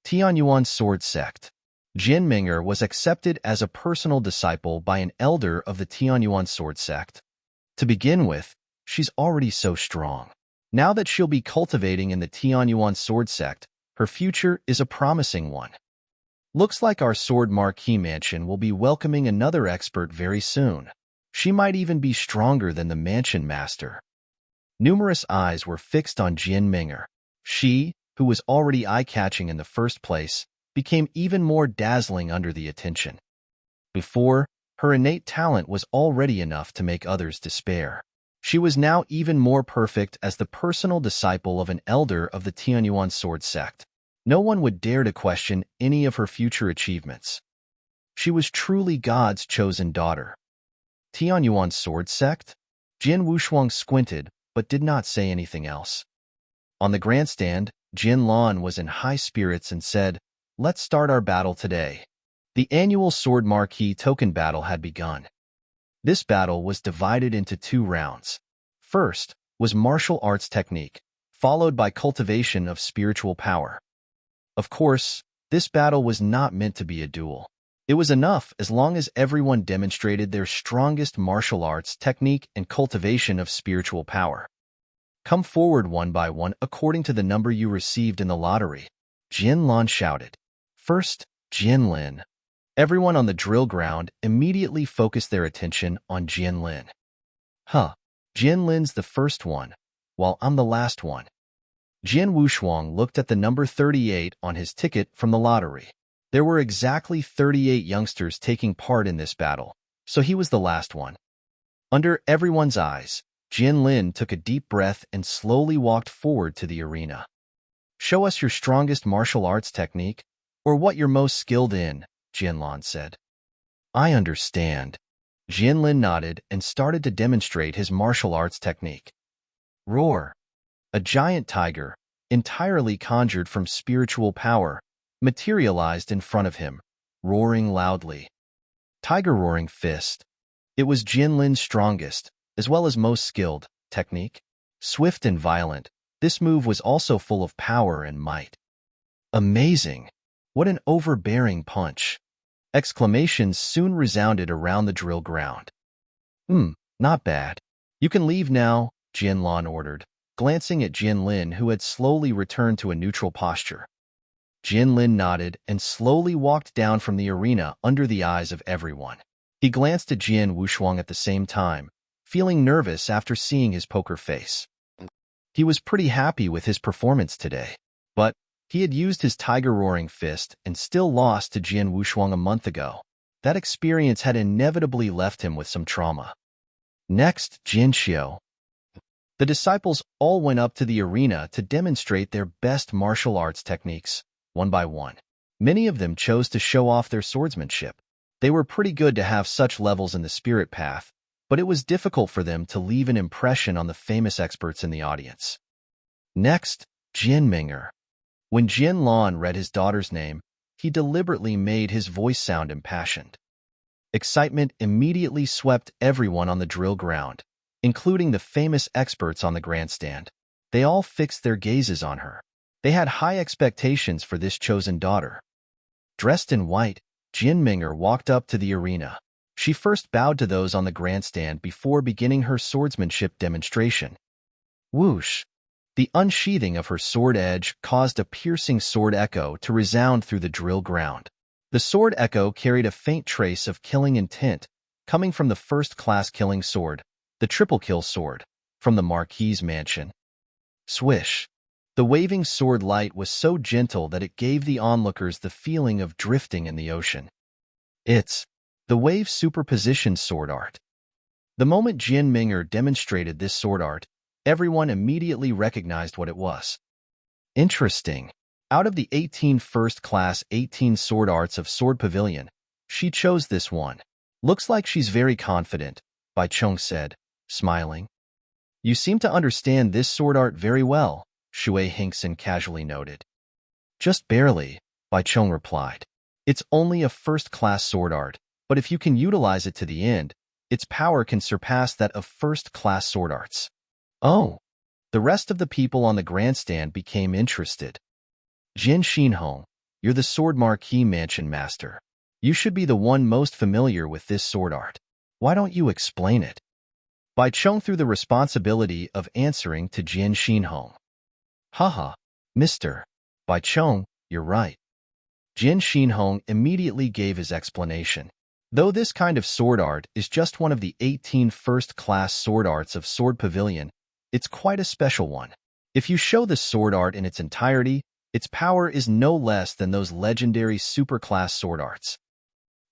Tianyuan Sword Sect. Jin Ming'er was accepted as a personal disciple by an elder of the Tianyuan Sword Sect. To begin with, she's already so strong. Now that she'll be cultivating in the Tianyuan Sword Sect, her future is a promising one. Looks like our Sword Marquee Mansion will be welcoming another expert very soon. She might even be stronger than the mansion master. Numerous eyes were fixed on Jin Ming'er. She, who was already eye-catching in the first place, became even more dazzling under the attention. Before, her innate talent was already enough to make others despair. She was now even more perfect as the personal disciple of an elder of the Tianyuan Sword Sect. No one would dare to question any of her future achievements. She was truly God's chosen daughter. Tianyuan Sword Sect? Jin Wushuang squinted, but did not say anything else. On the grandstand, Jin Lan was in high spirits and said, "Let's start our battle today." The annual Sword Marquee token battle had begun. This battle was divided into 2 rounds. First was martial arts technique, followed by cultivation of spiritual power. Of course, this battle was not meant to be a duel. It was enough as long as everyone demonstrated their strongest martial arts technique and cultivation of spiritual power. "Come forward one by one according to the number you received in the lottery," Jin Lan shouted. First, Jin Lin. Everyone on the drill ground immediately focused their attention on Jin Lin. "Huh, Jin Lin's the first one, while I'm the last one." Jin Wushuang looked at the number 38 on his ticket from the lottery. There were exactly 38 youngsters taking part in this battle, so he was the last one. Under everyone's eyes, Jin Lin took a deep breath and slowly walked forward to the arena. "Show us your strongest martial arts technique, or what you're most skilled in," Jin Lan said. "I understand." Jin Lin nodded and started to demonstrate his martial arts technique. Roar. A giant tiger, entirely conjured from spiritual power, materialized in front of him, roaring loudly. Tiger Roaring Fist. It was Jin Lin's strongest, as well as most skilled, technique. Swift and violent, this move was also full of power and might. "Amazing! What an overbearing punch!" Exclamations soon resounded around the drill ground. Not bad. You can leave now," Jin Lan ordered, glancing at Jin Lin, who had slowly returned to a neutral posture. Jin Lin nodded and slowly walked down from the arena under the eyes of everyone. He glanced at Jin Wushuang at the same time, feeling nervous after seeing his poker face. He was pretty happy with his performance today, but he had used his Tiger Roaring Fist and still lost to Jin Wushuang a month ago. That experience had inevitably left him with some trauma. Next, Jin Xiao. The disciples all went up to the arena to demonstrate their best martial arts techniques, one by one. Many of them chose to show off their swordsmanship. They were pretty good to have such levels in the spirit path, but it was difficult for them to leave an impression on the famous experts in the audience. Next, Jin Ming'er. When Jin Lan read his daughter's name, he deliberately made his voice sound impassioned. Excitement immediately swept everyone on the drill ground, including the famous experts on the grandstand. They all fixed their gazes on her. They had high expectations for this chosen daughter. Dressed in white, Jin Ming'er walked up to the arena. She first bowed to those on the grandstand before beginning her swordsmanship demonstration. Whoosh! The unsheathing of her sword edge caused a piercing sword echo to resound through the drill ground. The sword echo carried a faint trace of killing intent, coming from the first-class killing sword, the triple kill sword, from the Marquis's mansion. Swish! The waving sword light was so gentle that it gave the onlookers the feeling of drifting in the ocean. It's the wave superposition sword art. The moment Jian Ming'er demonstrated this sword art, everyone immediately recognized what it was. Interesting. Out of the 18 first-class 18 sword arts of Sword Pavilion, she chose this one. Looks like she's very confident, Bai Cheng said, smiling. You seem to understand this sword art very well, Shui Hinkson casually noted. Just barely, Bai Cheng replied. It's only a first-class sword art, but if you can utilize it to the end, its power can surpass that of first-class sword arts. Oh! The rest of the people on the grandstand became interested. Jin Xinhong, you're the Sword Marquis Mansion Master. You should be the one most familiar with this sword art. Why don't you explain it? Bai Cheng threw the responsibility of answering to Jin Xinhong. Haha, Mr. Bai Cheng, you're right. Jin Xinhong immediately gave his explanation. Though this kind of sword art is just one of the 18 first-class sword arts of Sword Pavilion, it's quite a special one. If you show the sword art in its entirety, its power is no less than those legendary super-class sword arts.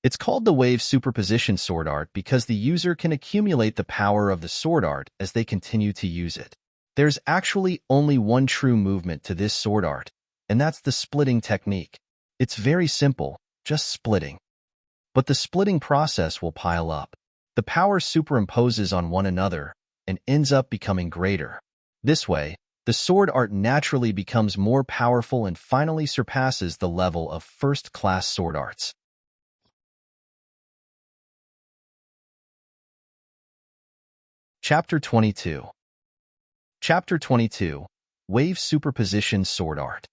It's called the Wave Superposition Sword Art because the user can accumulate the power of the sword art as they continue to use it. There's actually only one true movement to this sword art, and that's the splitting technique. It's very simple, just splitting. But the splitting process will pile up. The power superimposes on one another and ends up becoming greater. This way, the sword art naturally becomes more powerful and finally surpasses the level of first-class sword arts. Chapter 22. Chapter 22. Wave Superposition Sword Art.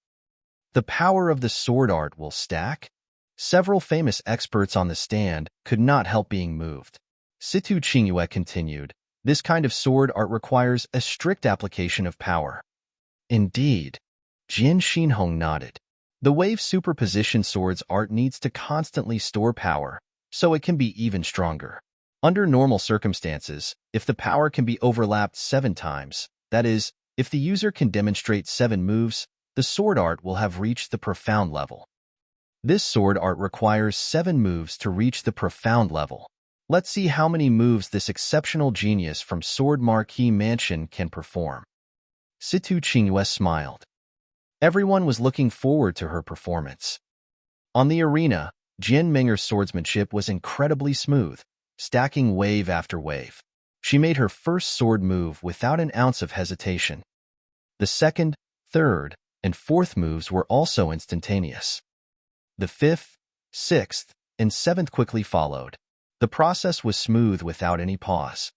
The power of the sword art will stack? Several famous experts on the stand could not help being moved. Situ Qingyue continued, this kind of sword art requires a strict application of power. Indeed. Jin Xinhong nodded. The wave superposition sword's art needs to constantly store power, so it can be even stronger. Under normal circumstances, if the power can be overlapped 7 times, that is, if the user can demonstrate 7 moves, the sword art will have reached the profound level. This sword art requires 7 moves to reach the profound level. Let's see how many moves this exceptional genius from Sword Marquis Mansion can perform. Situ Qingyue smiled. Everyone was looking forward to her performance. On the arena, Jian Ming'er's swordsmanship was incredibly smooth, stacking wave after wave. She made her first sword move without an ounce of hesitation. The second, third, and fourth moves were also instantaneous. The fifth, sixth, and seventh quickly followed. The process was smooth without any pause.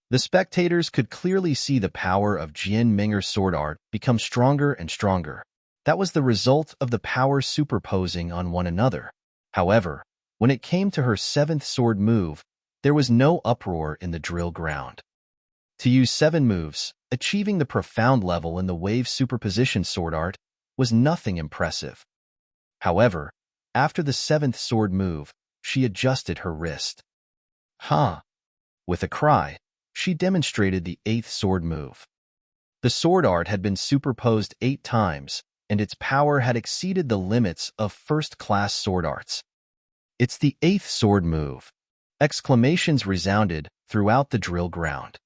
The spectators could clearly see the power of Jian Ming'er's sword art become stronger and stronger. That was the result of the powers superposing on one another. However, when it came to her 7th sword move, there was no uproar in the drill ground. To use 7 moves, achieving the profound level in the wave superposition sword art, was nothing impressive. However, after the 7th sword move, she adjusted her wrist. Ha! With a cry, she demonstrated the 8th sword move. The sword art had been superposed 8 times, and its power had exceeded the limits of first-class sword arts. It's the 8th sword move. Exclamations resounded throughout the drill ground.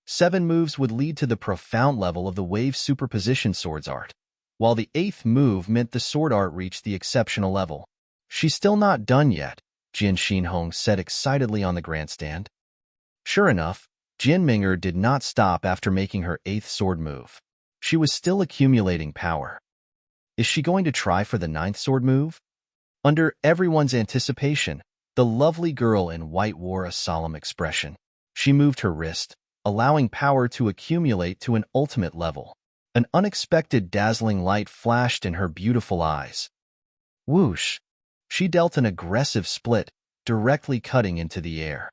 7 moves would lead to the profound level of the wave superposition swords art, while the 8th move meant the sword art reached the exceptional level. She's still not done yet, Jin Xinhong said excitedly on the grandstand. Sure enough, Jian Ming'er did not stop after making her 8th sword move. She was still accumulating power. Is she going to try for the 9th sword move? Under everyone's anticipation, the lovely girl in white wore a solemn expression. She moved her wrist, allowing power to accumulate to an ultimate level. An unexpected dazzling light flashed in her beautiful eyes. Whoosh! She dealt an aggressive split, directly cutting into the air.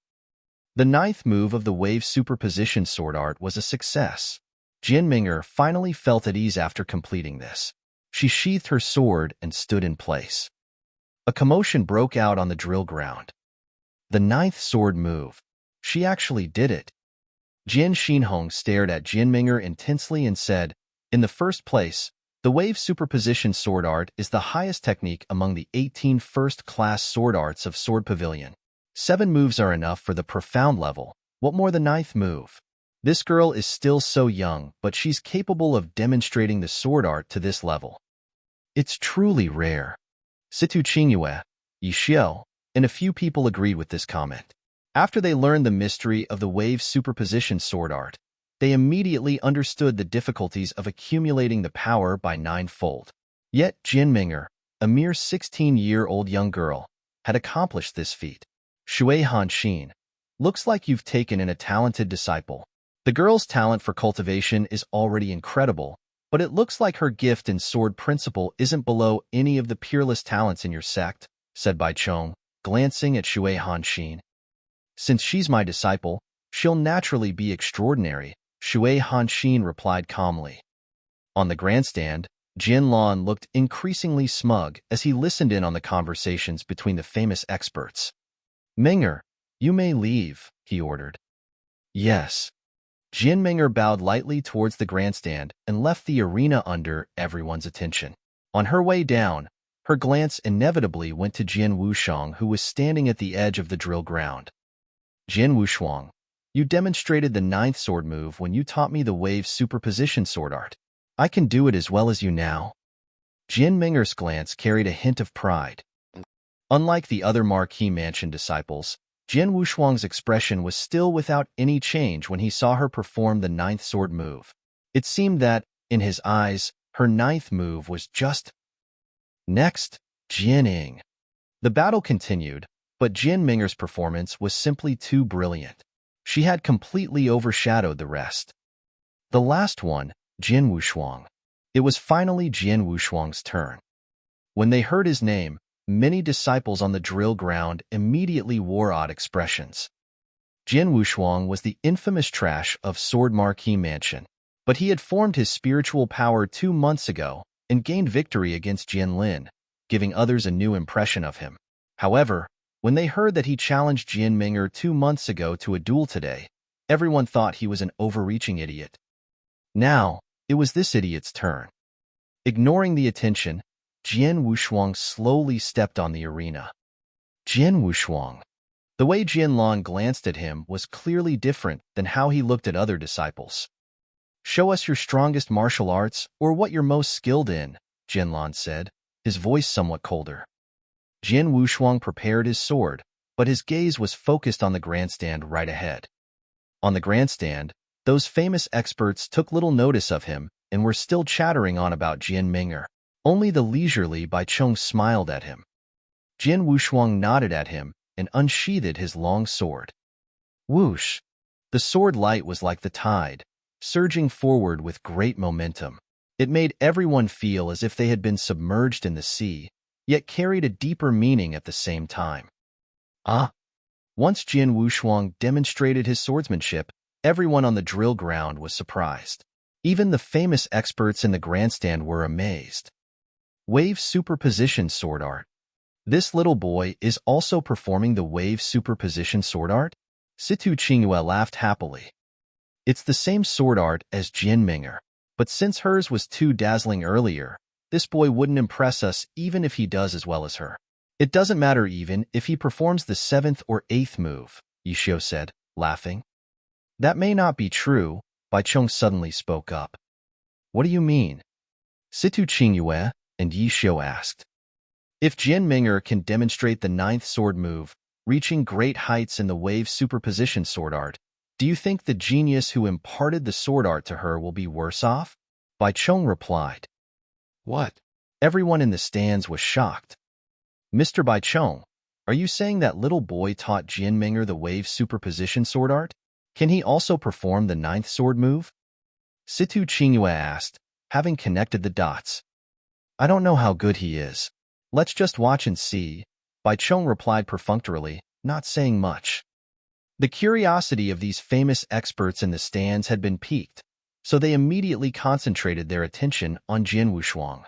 The ninth move of the wave superposition sword art was a success. Jinming'er finally felt at ease after completing this. She sheathed her sword and stood in place. A commotion broke out on the drill ground. The ninth sword move. She actually did it. Jin Xinhong stared at Jinming'er intensely and said, "In the first place, the wave superposition sword art is the highest technique among the 18 first-class sword arts of Sword Pavilion. 7 moves are enough for the profound level. What more the ninth move? This girl is still so young, but she's capable of demonstrating the sword art to this level. It's truly rare." Situ Qingyue, Yi Xiao, and a few people agreed with this comment. After they learned the mystery of the wave superposition sword art, they immediately understood the difficulties of accumulating the power by 9-fold. Yet Jinming'er, a mere 16-year-old young girl, had accomplished this feat. Shui Hanxin, looks like you've taken in a talented disciple. The girl's talent for cultivation is already incredible, but it looks like her gift in sword principle isn't below any of the peerless talents in your sect, said Bai Chong, glancing at Shui Hanxin. Since she's my disciple, she'll naturally be extraordinary, Shui Hanxin replied calmly. On the grandstand, Jin Lan looked increasingly smug as he listened in on the conversations between the famous experts. "Ming'er, you may leave," he ordered. "Yes." Jinming'er bowed lightly towards the grandstand and left the arena under everyone's attention. On her way down, her glance inevitably went to Jin Wushang, who was standing at the edge of the drill ground. "Jin Wushang, you demonstrated the ninth sword move when you taught me the wave superposition sword art. I can do it as well as you now." Jinming'er's glance carried a hint of pride. Unlike the other Marquis Mansion disciples, Jin Wushang's expression was still without any change when he saw her perform the ninth sword move. It seemed that, in his eyes, her ninth move was just... Next, Jining. The battle continued, but Jinming'er's performance was simply too brilliant. She had completely overshadowed the rest. The last one, Jin Wushang. It was finally Jin Wushang's turn. When they heard his name, many disciples on the drill ground immediately wore odd expressions. Jin Wushang was the infamous trash of Sword Marquis Mansion, but he had formed his spiritual power 2 months ago and gained victory against Jin Lin, giving others a new impression of him. However, when they heard that he challenged Jinming'er 2 months ago to a duel today, everyone thought he was an overreaching idiot. Now, it was this idiot's turn. Ignoring the attention, Jin Wushang slowly stepped on the arena. Jin Wushang. The way Jin Lan glanced at him was clearly different than how he looked at other disciples. "Show us your strongest martial arts or what you're most skilled in," Jin Lan said, his voice somewhat colder. Jin Wushang prepared his sword, but his gaze was focused on the grandstand right ahead. On the grandstand, those famous experts took little notice of him and were still chattering on about Jinming'er. Only the leisurely Bai Chong smiled at him. Jin Wushang nodded at him and unsheathed his long sword. Whoosh! The sword light was like the tide, surging forward with great momentum. It made everyone feel as if they had been submerged in the sea, yet carried a deeper meaning at the same time. Once Jin Wushang demonstrated his swordsmanship, everyone on the drill ground was surprised. Even the famous experts in the grandstand were amazed. Wave superposition sword art. This little boy is also performing the wave superposition sword art? Situ Qingyue laughed happily. It's the same sword art as Jinming'er, but since hers was too dazzling earlier, this boy wouldn't impress us even if he does as well as her. It doesn't matter even if he performs the 7th or 8th move, Yishio said, laughing. That may not be true, Bai Chong suddenly spoke up. What do you mean? Situ Qingyue and Yishio asked. If Jinming'er can demonstrate the 9th sword move, reaching great heights in the wave superposition sword art, do you think the genius who imparted the sword art to her will be worse off? Bai Chong replied. What? Everyone in the stands was shocked. Mr. Bai Chong, are you saying that little boy taught Jinming'er the wave superposition sword art? Can he also perform the 9th sword move? Situ Qingyue asked, having connected the dots. I don't know how good he is. Let's just watch and see, Bai Chong replied perfunctorily, not saying much. The curiosity of these famous experts in the stands had been piqued, so they immediately concentrated their attention on Jian Wushuang.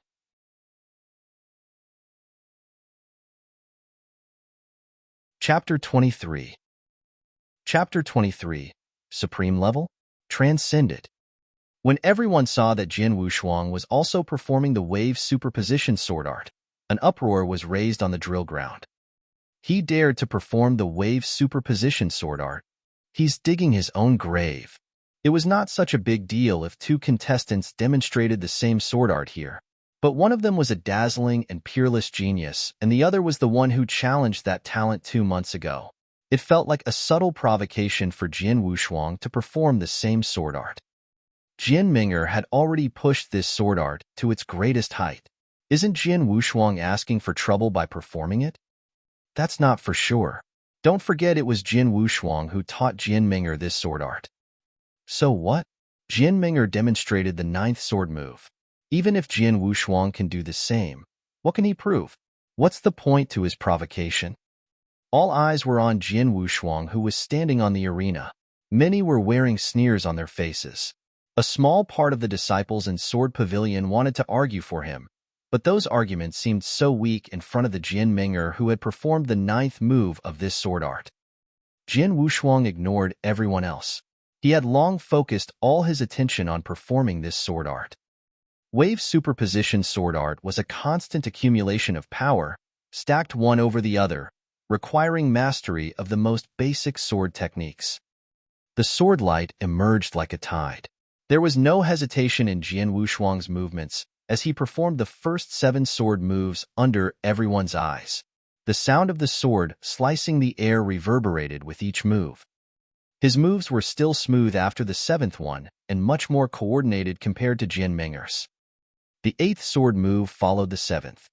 Chapter 23. Chapter 23. Supreme Level? Transcended. When everyone saw that Jian Wushuang was also performing the wave superposition sword art, an uproar was raised on the drill ground. He dared to perform the wave superposition sword art. He's digging his own grave. It was not such a big deal if two contestants demonstrated the same sword art here. But one of them was a dazzling and peerless genius, and the other was the one who challenged that talent 2 months ago. It felt like a subtle provocation for Jian Wushuang to perform the same sword art. Jian Ming'er had already pushed this sword art to its greatest height. Isn't Jian Wushuang asking for trouble by performing it? That's not for sure. Don't forget it was Jian Wushuang who taught Jian Ming'er this sword art. So what? Jian Ming'er demonstrated the 9th sword move. Even if Jian Wushuang can do the same, what can he prove? What's the point to his provocation? All eyes were on Jian Wushuang, who was standing on the arena. Many were wearing sneers on their faces. A small part of the disciples in Sword Pavilion wanted to argue for him, but those arguments seemed so weak in front of the Jian Ming'er who had performed the 9th move of this sword art. Jian Wushuang ignored everyone else. He had long focused all his attention on performing this sword art. Wave superposition sword art was a constant accumulation of power, stacked one over the other, requiring mastery of the most basic sword techniques. The sword light emerged like a tide. There was no hesitation in Jian Wushuang's movements as he performed the first 7 sword moves under everyone's eyes. The sound of the sword slicing the air reverberated with each move. His moves were still smooth after the 7th one and much more coordinated compared to Jian Ming'er's. The 8th sword move followed the 7th.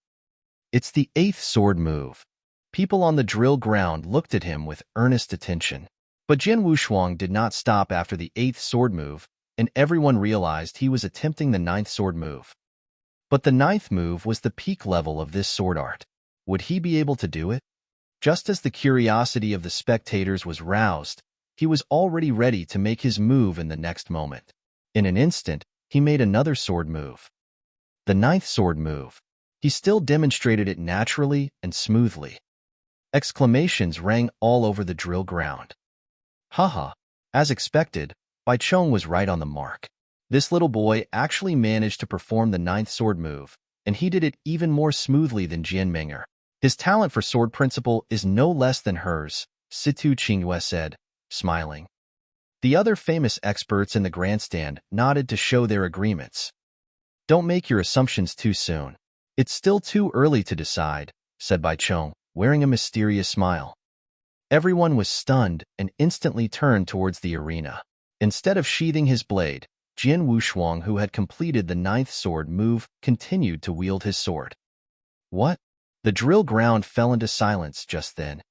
It's the 8th sword move. People on the drill ground looked at him with earnest attention. But Jian Wushuang did not stop after the 8th sword move, and everyone realized he was attempting the 9th sword move. But the 9th move was the peak level of this sword art. Would he be able to do it? Just as the curiosity of the spectators was roused, he was already ready to make his move in the next moment. In an instant, he made another sword move. The 9th sword move. He still demonstrated it naturally and smoothly. Exclamations rang all over the drill ground. Haha. As expected, Bai Chong was right on the mark. This little boy actually managed to perform the 9th sword move, and he did it even more smoothly than Jian Ming'er. His talent for sword principle is no less than hers, Situ Qingyue said, smiling. The other famous experts in the grandstand nodded to show their agreements. Don't make your assumptions too soon. It's still too early to decide, said Bai Chong, wearing a mysterious smile. Everyone was stunned and instantly turned towards the arena. Instead of sheathing his blade, Jian Wushuang, who had completed the 9th sword move, continued to wield his sword. What? The drill ground fell into silence just then.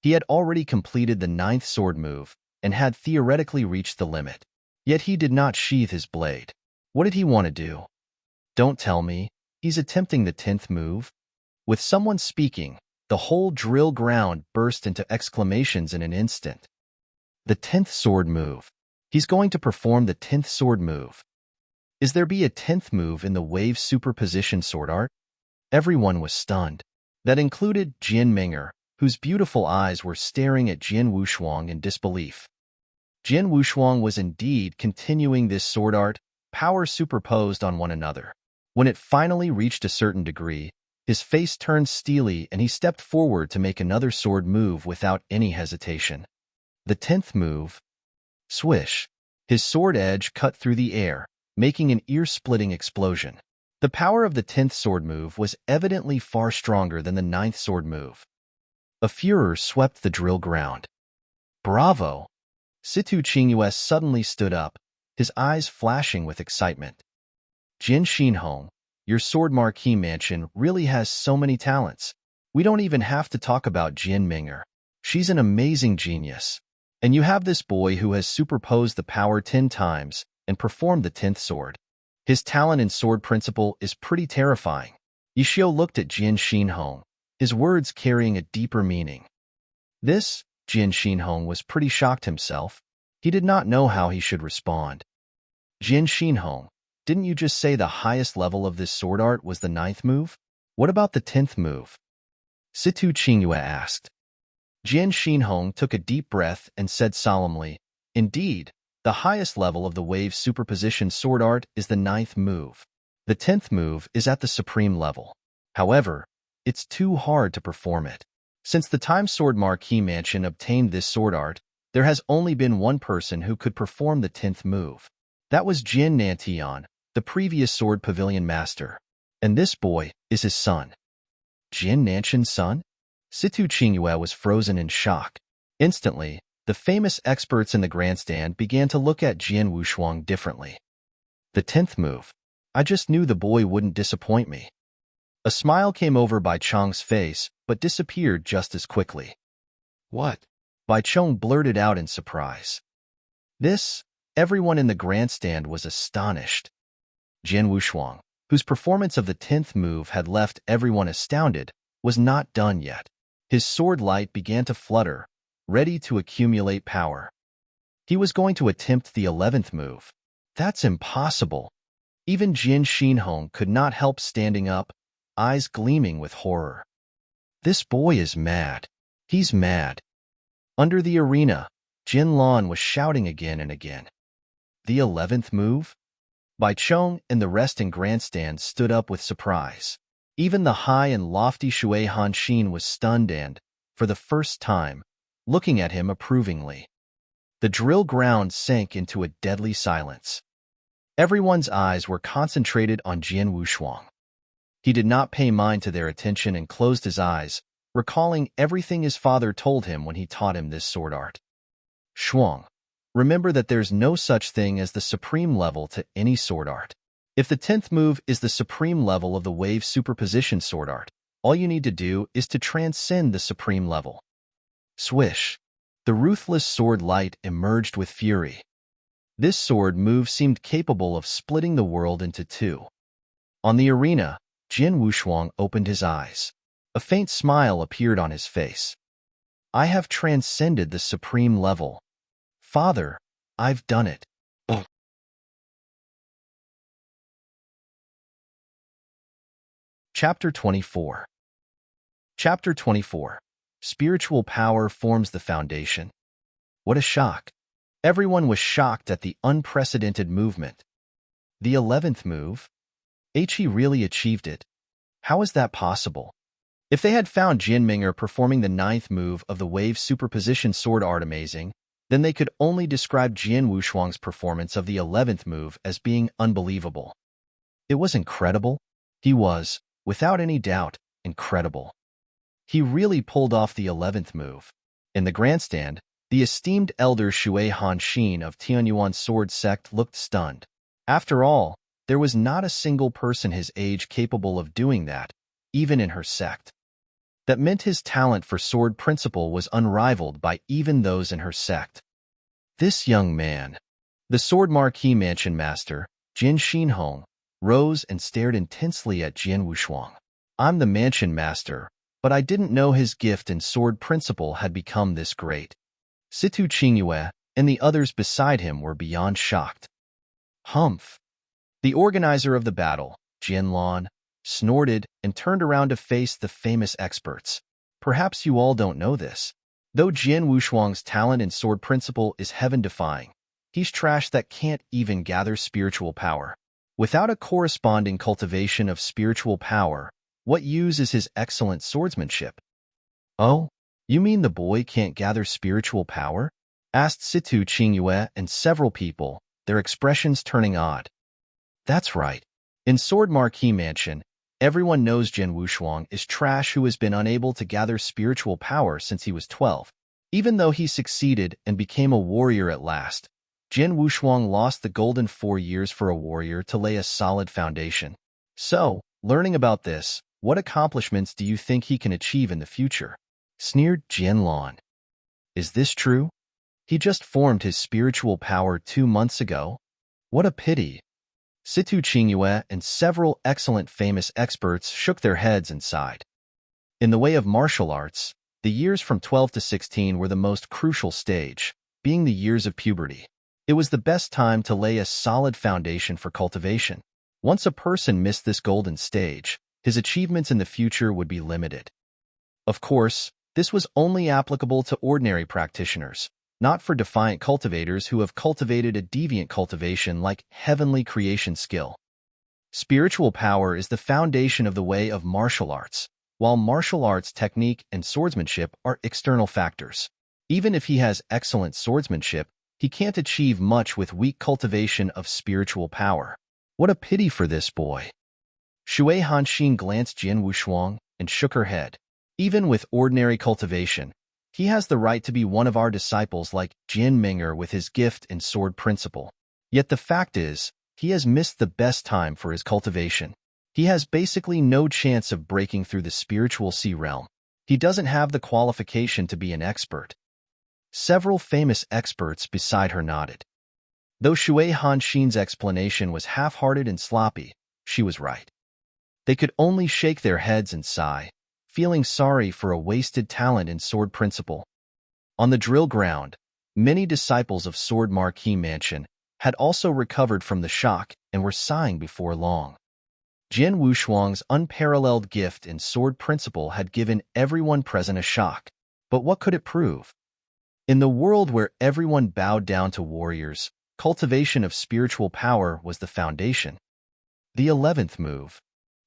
He had already completed the 9th sword move and had theoretically reached the limit. Yet he did not sheath his blade. What did he want to do? Don't tell me. He's attempting the 10th move? With someone speaking, the whole drill ground burst into exclamations in an instant. The 10th sword move. He's going to perform the 10th sword move. Is there be a 10th move in the wave superposition sword art? Everyone was stunned. That included Jian Ming'er, whose beautiful eyes were staring at Jian Wushuang in disbelief. Jian Wushuang was indeed continuing this sword art, power superposed on one another. When it finally reached a certain degree, his face turned steely and he stepped forward to make another sword move without any hesitation. The 10th move. Swish. His sword edge cut through the air, making an ear-splitting explosion. The power of the 10th sword move was evidently far stronger than the 9th sword move. A furor swept the drill ground. Bravo! Situ Qingyue suddenly stood up, his eyes flashing with excitement. Jin Xinhong, your sword marquee mansion really has so many talents. We don't even have to talk about Jian Ming'er. She's an amazing genius. And you have this boy who has superposed the power 10 times and performed the 10th sword. His talent in sword principle is pretty terrifying. Yishio looked at Jin Xinhong, his words carrying a deeper meaning. This, Jin Xinhong was pretty shocked himself. He did not know how he should respond. Jin Xinhong, didn't you just say the highest level of this sword art was the 9th move? What about the 10th move? Situ Qingyue asked. Jin Xinhong took a deep breath and said solemnly, Indeed, the highest level of the wave superposition sword art is the 9th move. The 10th move is at the supreme level. However, it's too hard to perform it. Since the time Sword Marquee Mansion obtained this sword art, there has only been one person who could perform the 10th move. That was Jin Nantian, the previous Sword Pavilion Master. And this boy is his son. Jin Nantian's son? Situ Qingyue was frozen in shock. Instantly, the famous experts in the grandstand began to look at Jian Wushuang differently. The 10th move. I just knew the boy wouldn't disappoint me. A smile came over Bai Chong's face, but disappeared just as quickly. What? Bai Chong blurted out in surprise. This, everyone in the grandstand was astonished. Jian Wushuang, whose performance of the 10th move had left everyone astounded, was not done yet. His sword light began to flutter, ready to accumulate power. He was going to attempt the 11th move. That's impossible. Even Jin Xinhong could not help standing up, eyes gleaming with horror. This boy is mad. He's mad. Under the arena, Jin Lan was shouting again and again. The 11th move? Bai Chong and the rest in grandstand stood up with surprise. Even the high and lofty Shui Hanxin was stunned and, for the first time, looking at him approvingly. The drill ground sank into a deadly silence. Everyone's eyes were concentrated on Jian Wushuang. He did not pay mind to their attention and closed his eyes, recalling everything his father told him when he taught him this sword art. Shuang, remember that there's no such thing as the supreme level to any sword art. If the 10th move is the supreme level of the wave superposition sword art, all you need to do is to transcend the supreme level. Swish. The ruthless sword light emerged with fury. This sword move seemed capable of splitting the world into two. On the arena, Jian Wushuang opened his eyes. A faint smile appeared on his face. I have transcended the supreme level. Father, I've done it. Chapter 24. Chapter 24. Spiritual power forms the foundation. What a shock. Everyone was shocked at the unprecedented movement. The 11th move? He really achieved it. How is that possible? If they had found Jin Ming'er performing the 9th move of the wave superposition sword art amazing, then they could only describe Jian Wushuang's performance of the 11th move as being unbelievable. It was incredible. He was, without any doubt, incredible. He really pulled off the 11th move. In the grandstand, the esteemed elder Shui Hanxin of Tianyuan sword sect looked stunned. After all, there was not a single person his age capable of doing that, even in her sect. That meant his talent for sword principle was unrivaled by even those in her sect. This young man, the Sword Marquee Mansion Master, Jin Xinhong, rose and stared intensely at Jian Wushuang. I'm the Mansion Master, but I didn't know his gift in sword principle had become this great. Situ Qingyue and the others beside him were beyond shocked. Humph! The organizer of the battle, Jin Lan, snorted and turned around to face the famous experts. Perhaps you all don't know this. Though Jian Wushuang's talent in sword principle is heaven-defying, he's trash that can't even gather spiritual power. Without a corresponding cultivation of spiritual power, what use is his excellent swordsmanship? Oh, you mean the boy can't gather spiritual power? Asked Situ Qingyue and several people, their expressions turning odd. That's right. In Sword Marquee Mansion, everyone knows Jian Wushuang is trash who has been unable to gather spiritual power since he was 12. Even though he succeeded and became a warrior at last, Jian Wushuang lost the golden 4 years for a warrior to lay a solid foundation. So, learning about this, what accomplishments do you think he can achieve in the future? Sneered Jian Lan. Is this true? He just formed his spiritual power 2 months ago? What a pity. Situ Qingyue and several excellent famous experts shook their heads and sighed. In the way of martial arts, the years from 12 to 16 were the most crucial stage, being the years of puberty. It was the best time to lay a solid foundation for cultivation. Once a person missed this golden stage, his achievements in the future would be limited. Of course, this was only applicable to ordinary practitioners, not for defiant cultivators who have cultivated a deviant cultivation like heavenly creation skill. Spiritual power is the foundation of the way of martial arts, while martial arts technique and swordsmanship are external factors. Even if he has excellent swordsmanship, he can't achieve much with weak cultivation of spiritual power. What a pity for this boy. Shui Hanxin glanced Jin Wushuang and shook her head. Even with ordinary cultivation, he has the right to be one of our disciples like Jin Ming'er with his gift and sword principle. Yet the fact is, he has missed the best time for his cultivation. He has basically no chance of breaking through the spiritual sea realm. He doesn't have the qualification to be an expert. Several famous experts beside her nodded. Though Shui Hanxin's explanation was half-hearted and sloppy, she was right. They could only shake their heads and sigh, feeling sorry for a wasted talent in sword principle. On the drill ground, many disciples of Sword Marquee Mansion had also recovered from the shock and were sighing before long. Jin Wushuang's unparalleled gift in sword principle had given everyone present a shock. But what could it prove? In the world where everyone bowed down to warriors, cultivation of spiritual power was the foundation. The 11th move.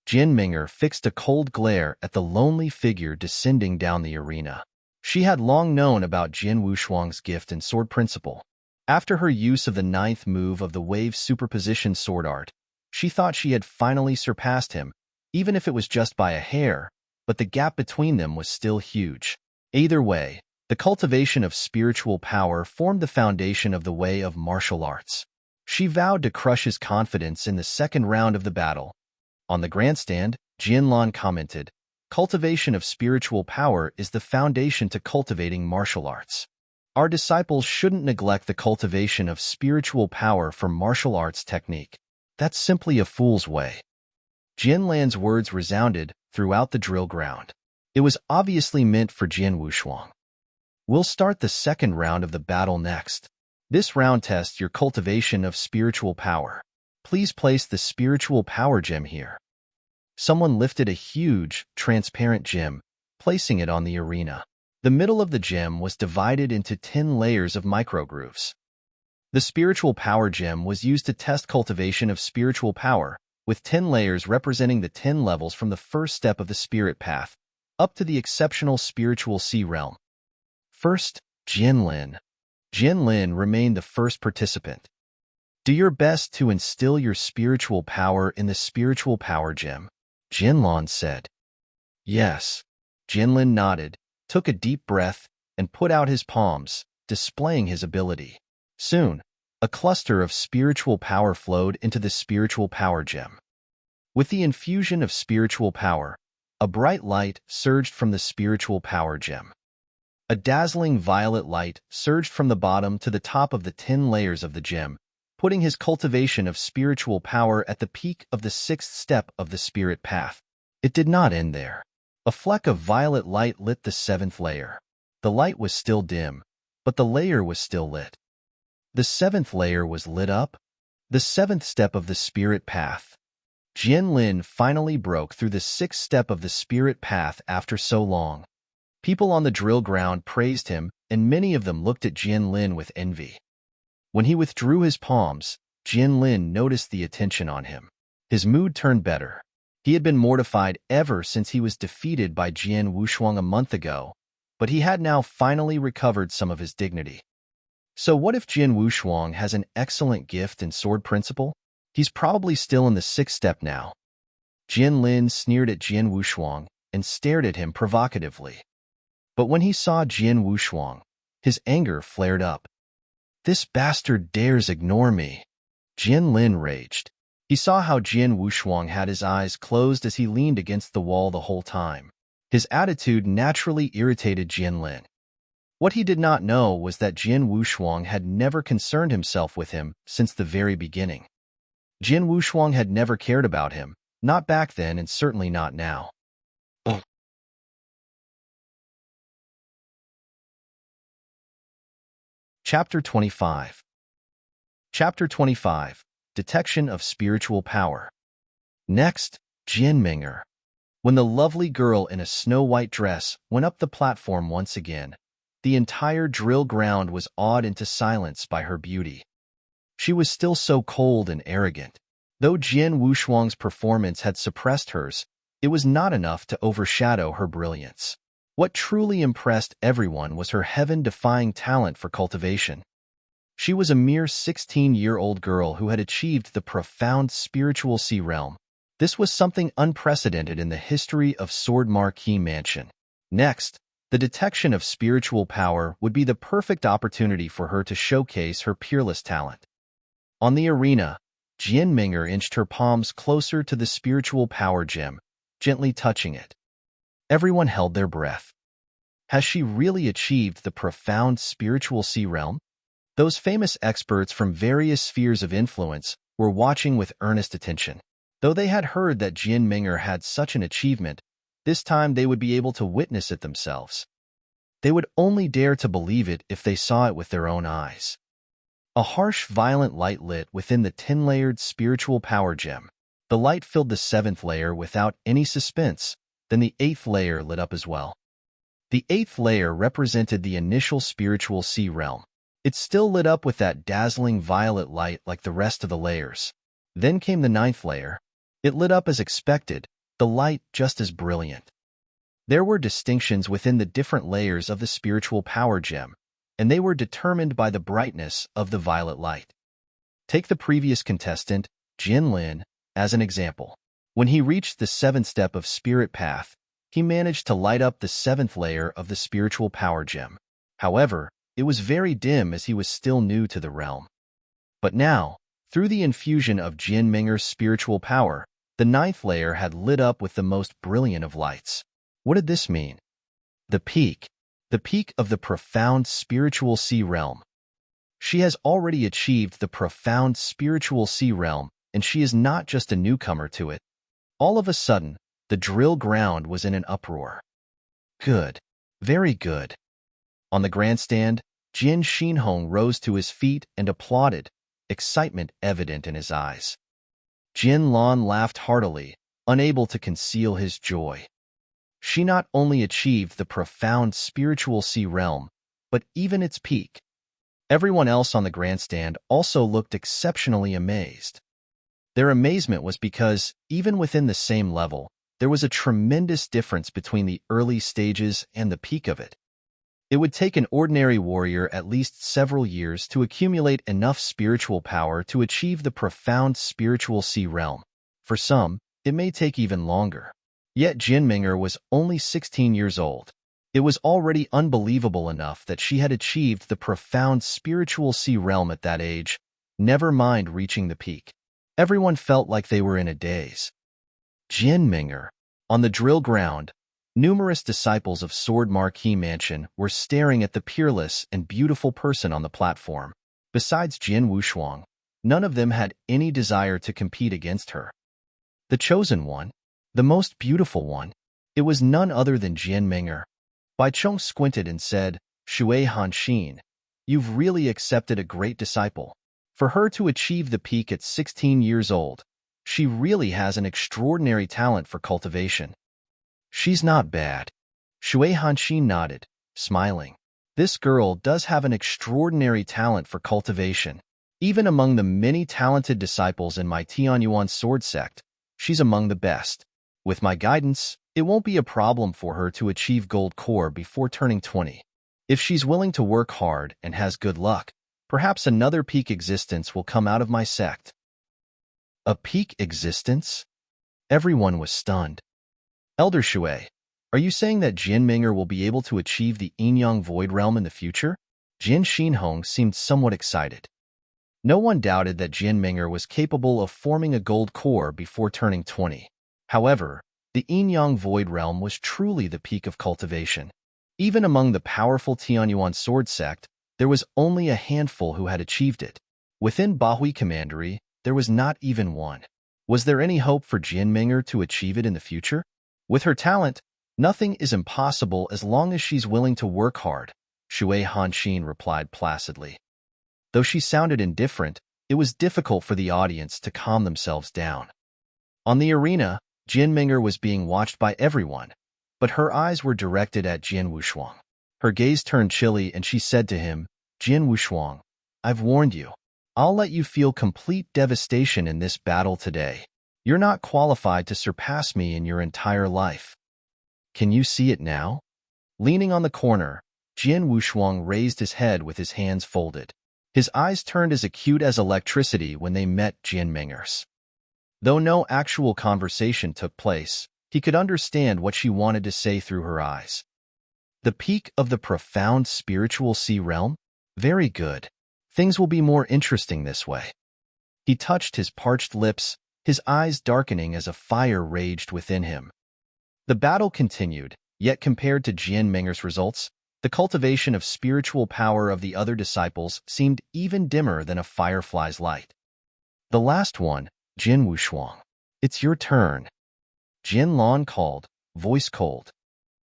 Jin Ming'er fixed a cold glare at the lonely figure descending down the arena. She had long known about Jin Wushuang's gift in sword principle. After her use of the 9th move of the wave superposition sword art, she thought she had finally surpassed him, even if it was just by a hair, but the gap between them was still huge. Either way, the cultivation of spiritual power formed the foundation of the way of martial arts. She vowed to crush his confidence in the second round of the battle. On the grandstand, Jin Lan commented, "Cultivation of spiritual power is the foundation to cultivating martial arts. Our disciples shouldn't neglect the cultivation of spiritual power for martial arts technique. That's simply a fool's way." Jin Lan's words resounded throughout the drill ground. It was obviously meant for Jin Wushuang. We'll start the second round of the battle next. This round tests your cultivation of spiritual power. Please place the spiritual power gem here. Someone lifted a huge, transparent gem, placing it on the arena. The middle of the gem was divided into 10 layers of microgrooves. The spiritual power gem was used to test cultivation of spiritual power, with 10 layers representing the 10 levels from the first step of the spirit path, up to the exceptional spiritual sea realm. First, Jin Lin. Jin Lin remained the first participant. Do your best to instill your spiritual power in the spiritual power gem, Jin Lan said. Yes. Jin Lin nodded, took a deep breath, and put out his palms, displaying his ability. Soon, a cluster of spiritual power flowed into the spiritual power gem. With the infusion of spiritual power, a bright light surged from the spiritual power gem. A dazzling violet light surged from the bottom to the top of the 10 layers of the gem, putting his cultivation of spiritual power at the peak of the 6th step of the spirit path. It did not end there. A fleck of violet light lit the 7th layer. The light was still dim, but the layer was still lit. The 7th layer was lit up. The 7th step of the spirit path. Jin Lin finally broke through the 6th step of the spirit path after so long. People on the drill ground praised him, and many of them looked at Jin Lin with envy. When he withdrew his palms, Jin Lin noticed the attention on him. His mood turned better. He had been mortified ever since he was defeated by Jin Wushuang a month ago, but he had now finally recovered some of his dignity. So what if Jin Wushuang has an excellent gift in sword principle? He's probably still in the 6th step now. Jin Lin sneered at Jin Wushuang and stared at him provocatively. But when he saw Jin Wushuang, his anger flared up. This bastard dares ignore me. Jin Lin raged. He saw how Jin Wushuang had his eyes closed as he leaned against the wall the whole time. His attitude naturally irritated Jin Lin. What he did not know was that Jin Wushuang had never concerned himself with him since the very beginning. Jin Wushuang had never cared about him, not back then and certainly not now. Chapter 25. Chapter 25. Detection of Spiritual Power. Next, Jianming'er. When the lovely girl in a snow-white dress went up the platform once again, the entire drill ground was awed into silence by her beauty. She was still so cold and arrogant. Though Jian Wushuang's performance had suppressed hers, it was not enough to overshadow her brilliance. What truly impressed everyone was her heaven-defying talent for cultivation. She was a mere 16-year-old girl who had achieved the profound spiritual sea realm. This was something unprecedented in the history of Sword Marquee Mansion. Next, the detection of spiritual power would be the perfect opportunity for her to showcase her peerless talent. On the arena, Jianming'er inched her palms closer to the spiritual power gem, gently touching it. Everyone held their breath. Has she really achieved the profound spiritual sea realm? Those famous experts from various spheres of influence were watching with earnest attention. Though they had heard that Jianming'er had such an achievement, this time they would be able to witness it themselves. They would only dare to believe it if they saw it with their own eyes. A harsh, violent light lit within the 10-layered spiritual power gem. The light filled the 7th layer without any suspense, then the 8th layer lit up as well. The 8th layer represented the initial spiritual sea realm. It still lit up with that dazzling violet light like the rest of the layers. Then came the 9th layer. It lit up as expected, the light just as brilliant. There were distinctions within the different layers of the spiritual power gem, and they were determined by the brightness of the violet light. Take the previous contestant, Jin Lin, as an example. When he reached the 7th step of Spirit Path, he managed to light up the 7th layer of the spiritual power gem. However, it was very dim as he was still new to the realm. But now, through the infusion of Jianming'er's spiritual power, the 9th layer had lit up with the most brilliant of lights. What did this mean? The peak of the profound spiritual sea realm. She has already achieved the profound spiritual sea realm, and she is not just a newcomer to it. All of a sudden, the drill ground was in an uproar. Good. Very good. On the grandstand, Jin Xinhong rose to his feet and applauded, excitement evident in his eyes. Jin Lan laughed heartily, unable to conceal his joy. She not only achieved the profound spiritual sea realm, but even its peak. Everyone else on the grandstand also looked exceptionally amazed. Their amazement was because, even within the same level, there was a tremendous difference between the early stages and the peak of it. It would take an ordinary warrior at least several years to accumulate enough spiritual power to achieve the profound spiritual sea realm. For some, it may take even longer. Yet Jianming'er was only 16 years old. It was already unbelievable enough that she had achieved the profound spiritual sea realm at that age, never mind reaching the peak. Everyone felt like they were in a daze. Jianming'er. On the drill ground, numerous disciples of Sword Marquee Mansion were staring at the peerless and beautiful person on the platform. Besides Jian Wushuang, none of them had any desire to compete against her. The chosen one, the most beautiful one, it was none other than Jianming'er. Bai Chong squinted and said, Shui Hanxin, you've really accepted a great disciple. For her to achieve the peak at 16 years old, she really has an extraordinary talent for cultivation. She's not bad. Shui Hanxin nodded, smiling. This girl does have an extraordinary talent for cultivation. Even among the many talented disciples in my Tianyuan sword sect, she's among the best. With my guidance, it won't be a problem for her to achieve gold core before turning 20. If she's willing to work hard and has good luck, perhaps another peak existence will come out of my sect. A peak existence? Everyone was stunned. Elder Shui, are you saying that Jianming'er will be able to achieve the Yin-Yang Void Realm in the future? Jin Xinhong seemed somewhat excited. No one doubted that Jianming'er was capable of forming a gold core before turning 20. However, the Yin-Yang Void Realm was truly the peak of cultivation. Even among the powerful Tianyuan sword sect, there was only a handful who had achieved it. Within Bahui Commandery, there was not even one. Was there any hope for Jianming'er to achieve it in the future? With her talent, nothing is impossible as long as she's willing to work hard. Shui Hanxin replied placidly. Though she sounded indifferent, it was difficult for the audience to calm themselves down. On the arena, Jin Ming'er was being watched by everyone, but her eyes were directed at Jian Wushuang. Her gaze turned chilly and she said to him, Jian Wushuang, I've warned you. I'll let you feel complete devastation in this battle today. You're not qualified to surpass me in your entire life. Can you see it now? Leaning on the corner, Jian Wushuang raised his head with his hands folded. His eyes turned as acute as electricity when they met Jin Ming'er's. Though no actual conversation took place, he could understand what she wanted to say through her eyes. The peak of the profound spiritual sea realm? Very good. Things will be more interesting this way. He touched his parched lips, his eyes darkening as a fire raged within him. The battle continued, yet compared to Jian Ming'er's results, the cultivation of spiritual power of the other disciples seemed even dimmer than a firefly's light. The last one, Jin Wushuang. It's your turn. Jin Lan called, voice cold.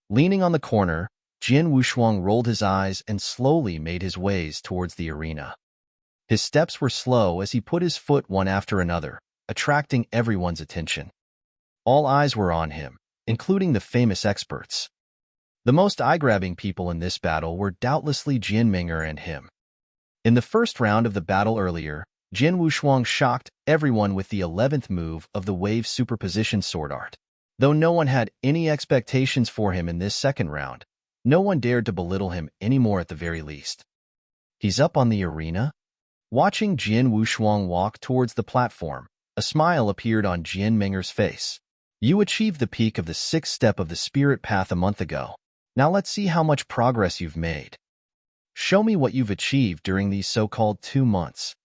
Leaning on the corner, Jin Wushuang rolled his eyes and slowly made his ways towards the arena. His steps were slow as he put his foot one after another, attracting everyone's attention. All eyes were on him, including the famous experts. The most eye-grabbing people in this battle were doubtlessly Jin Ming'er and him. In the first round of the battle earlier, Jin Wushuang shocked everyone with the 11th move of the wave superposition sword art. Though no one had any expectations for him in this second round, no one dared to belittle him anymore at the very least. He's up on the arena? Watching Jin Wushuang walk towards the platform, a smile appeared on Jin Ming'er's face. You achieved the peak of the 6th step of the spirit path a month ago. Now let's see how much progress you've made. Show me what you've achieved during these so-called 2 months.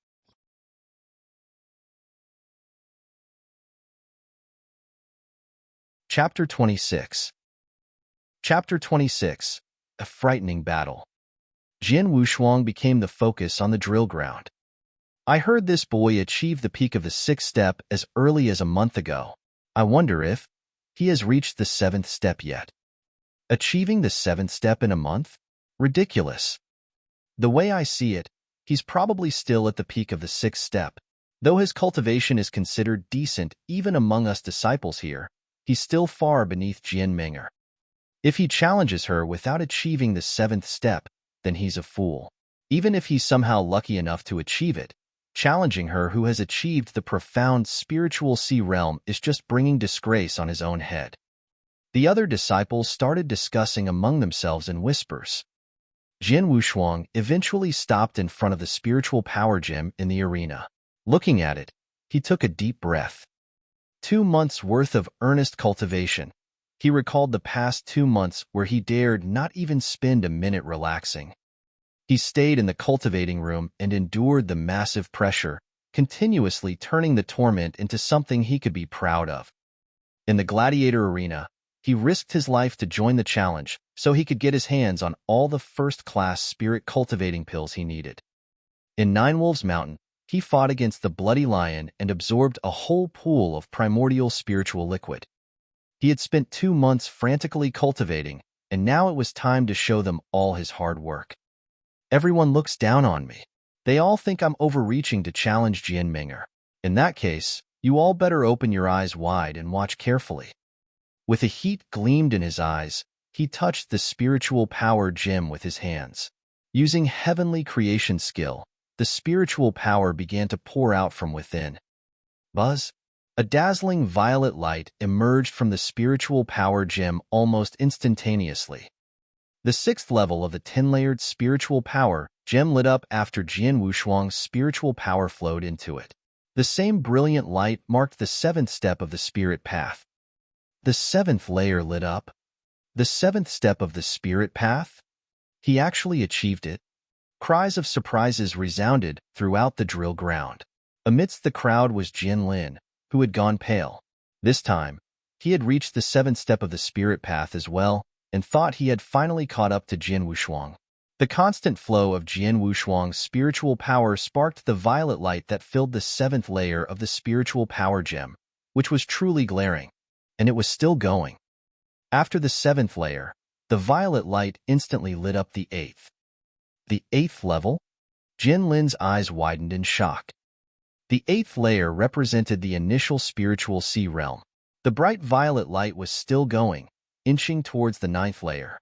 Chapter 26. Chapter 26. A frightening battle. Jin Wushuang became the focus on the drill ground. I heard this boy achieve the peak of the 6th step as early as a month ago. I wonder if he has reached the 7th step yet. Achieving the 7th step in a month? Ridiculous. The way I see it, he's probably still at the peak of the 6th step. Though his cultivation is considered decent even among us disciples here, he's still far beneath Jian Ming'er. If he challenges her without achieving the 7th step, then he's a fool. Even if he's somehow lucky enough to achieve it, challenging her who has achieved the profound spiritual sea realm is just bringing disgrace on his own head. The other disciples started discussing among themselves in whispers. Jin Wushuang eventually stopped in front of the spiritual power gem in the arena. Looking at it, he took a deep breath. 2 months' worth of earnest cultivation. He recalled the past 2 months where he dared not even spend a minute relaxing. He stayed in the cultivating room and endured the massive pressure, continuously turning the torment into something he could be proud of. In the gladiator arena, he risked his life to join the challenge so he could get his hands on all the first-class spirit cultivating pills he needed. In Nine Wolves Mountain, he fought against the bloody lion and absorbed a whole pool of primordial spiritual liquid. He had spent 2 months frantically cultivating, and now it was time to show them all his hard work. Everyone looks down on me. They all think I'm overreaching to challenge Jian Ming'er. In that case, you all better open your eyes wide and watch carefully. With a heat gleamed in his eyes, he touched the spiritual power gem with his hands. Using heavenly creation skill, the spiritual power began to pour out from within. Buzz! A dazzling violet light emerged from the spiritual power gem almost instantaneously. The 6th level of the 10-layered spiritual power gem lit up after Jian Wushuang's spiritual power flowed into it. The same brilliant light marked the 7th step of the spirit path. The 7th layer lit up. The 7th step of the spirit path? He actually achieved it. Cries of surprises resounded throughout the drill ground. Amidst the crowd was Jin Lin, who had gone pale. This time, he had reached the 7th step of the spirit path as well, and thought he had finally caught up to Jin Wushuang. The constant flow of Jian Wushuang's spiritual power sparked the violet light that filled the 7th layer of the spiritual power gem, which was truly glaring, and it was still going. After the 7th layer, the violet light instantly lit up the 8th. The 8th level? Jin Lin's eyes widened in shock. The 8th layer represented the initial spiritual sea realm. The bright violet light was still going, inching towards the 9th layer.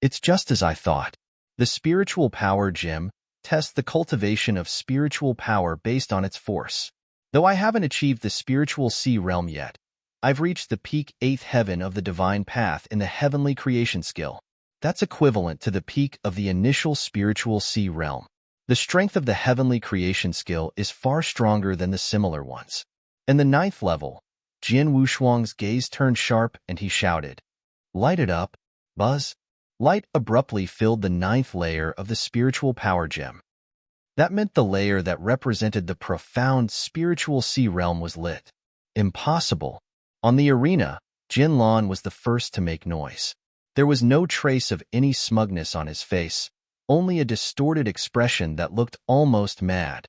It's just as I thought. The spiritual power gem tests the cultivation of spiritual power based on its force. Though I haven't achieved the spiritual sea realm yet, I've reached the peak 8th heaven of the divine path in the heavenly creation skill. That's equivalent to the peak of the initial spiritual sea realm. The strength of the heavenly creation skill is far stronger than the similar ones. In the 9th level, Jin Wushuang's gaze turned sharp and he shouted, "Light it up, Buzz." Light abruptly filled the 9th layer of the spiritual power gem. That meant the layer that represented the profound spiritual sea realm was lit. Impossible. On the arena, Jin Lan was the first to make noise. There was no trace of any smugness on his face, only a distorted expression that looked almost mad.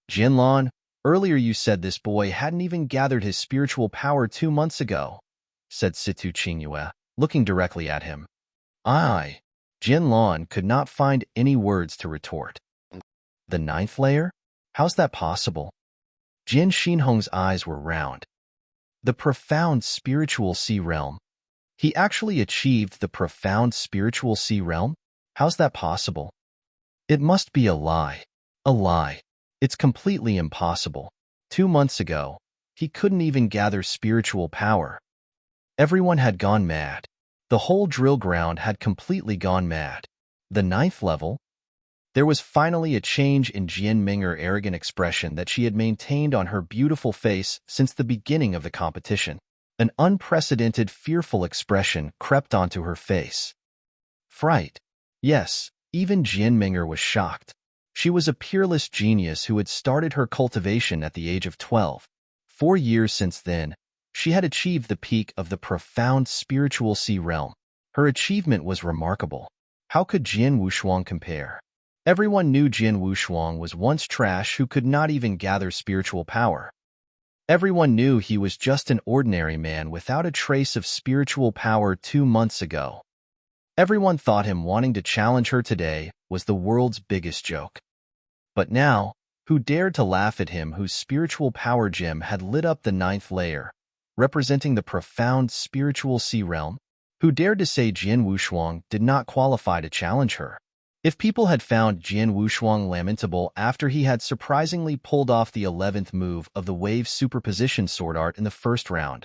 "Jin Lan, earlier you said this boy hadn't even gathered his spiritual power 2 months ago," said Situ Qingyue, looking directly at him. "Aye." Jin Lan could not find any words to retort. "The 9th layer? How's that possible?" Jin Xinhong's eyes were round. The profound spiritual sea realm. He actually achieved the profound spiritual sea realm? How's that possible? It must be a lie. A lie. It's completely impossible. 2 months ago, he couldn't even gather spiritual power. Everyone had gone mad. The whole drill ground had completely gone mad. The 9th level? There was finally a change in Jian Minger's arrogant expression that she had maintained on her beautiful face since the beginning of the competition. An unprecedented, fearful expression crept onto her face. Fright. Yes, even Jian Minger was shocked. She was a peerless genius who had started her cultivation at the age of 12. 4 years since then, she had achieved the peak of the profound spiritual sea realm. Her achievement was remarkable. How could Jin Wushuang compare? Everyone knew Jin Wushuang was once trash who could not even gather spiritual power. Everyone knew he was just an ordinary man without a trace of spiritual power 2 months ago. Everyone thought him wanting to challenge her today was the world's biggest joke. But now, who dared to laugh at him whose spiritual power gem had lit up the 9th layer, representing the profound spiritual sea realm? Who dared to say Jin Wushuang did not qualify to challenge her? If people had found Jin Wushuang lamentable after he had surprisingly pulled off the 11th move of the wave superposition sword art in the first round,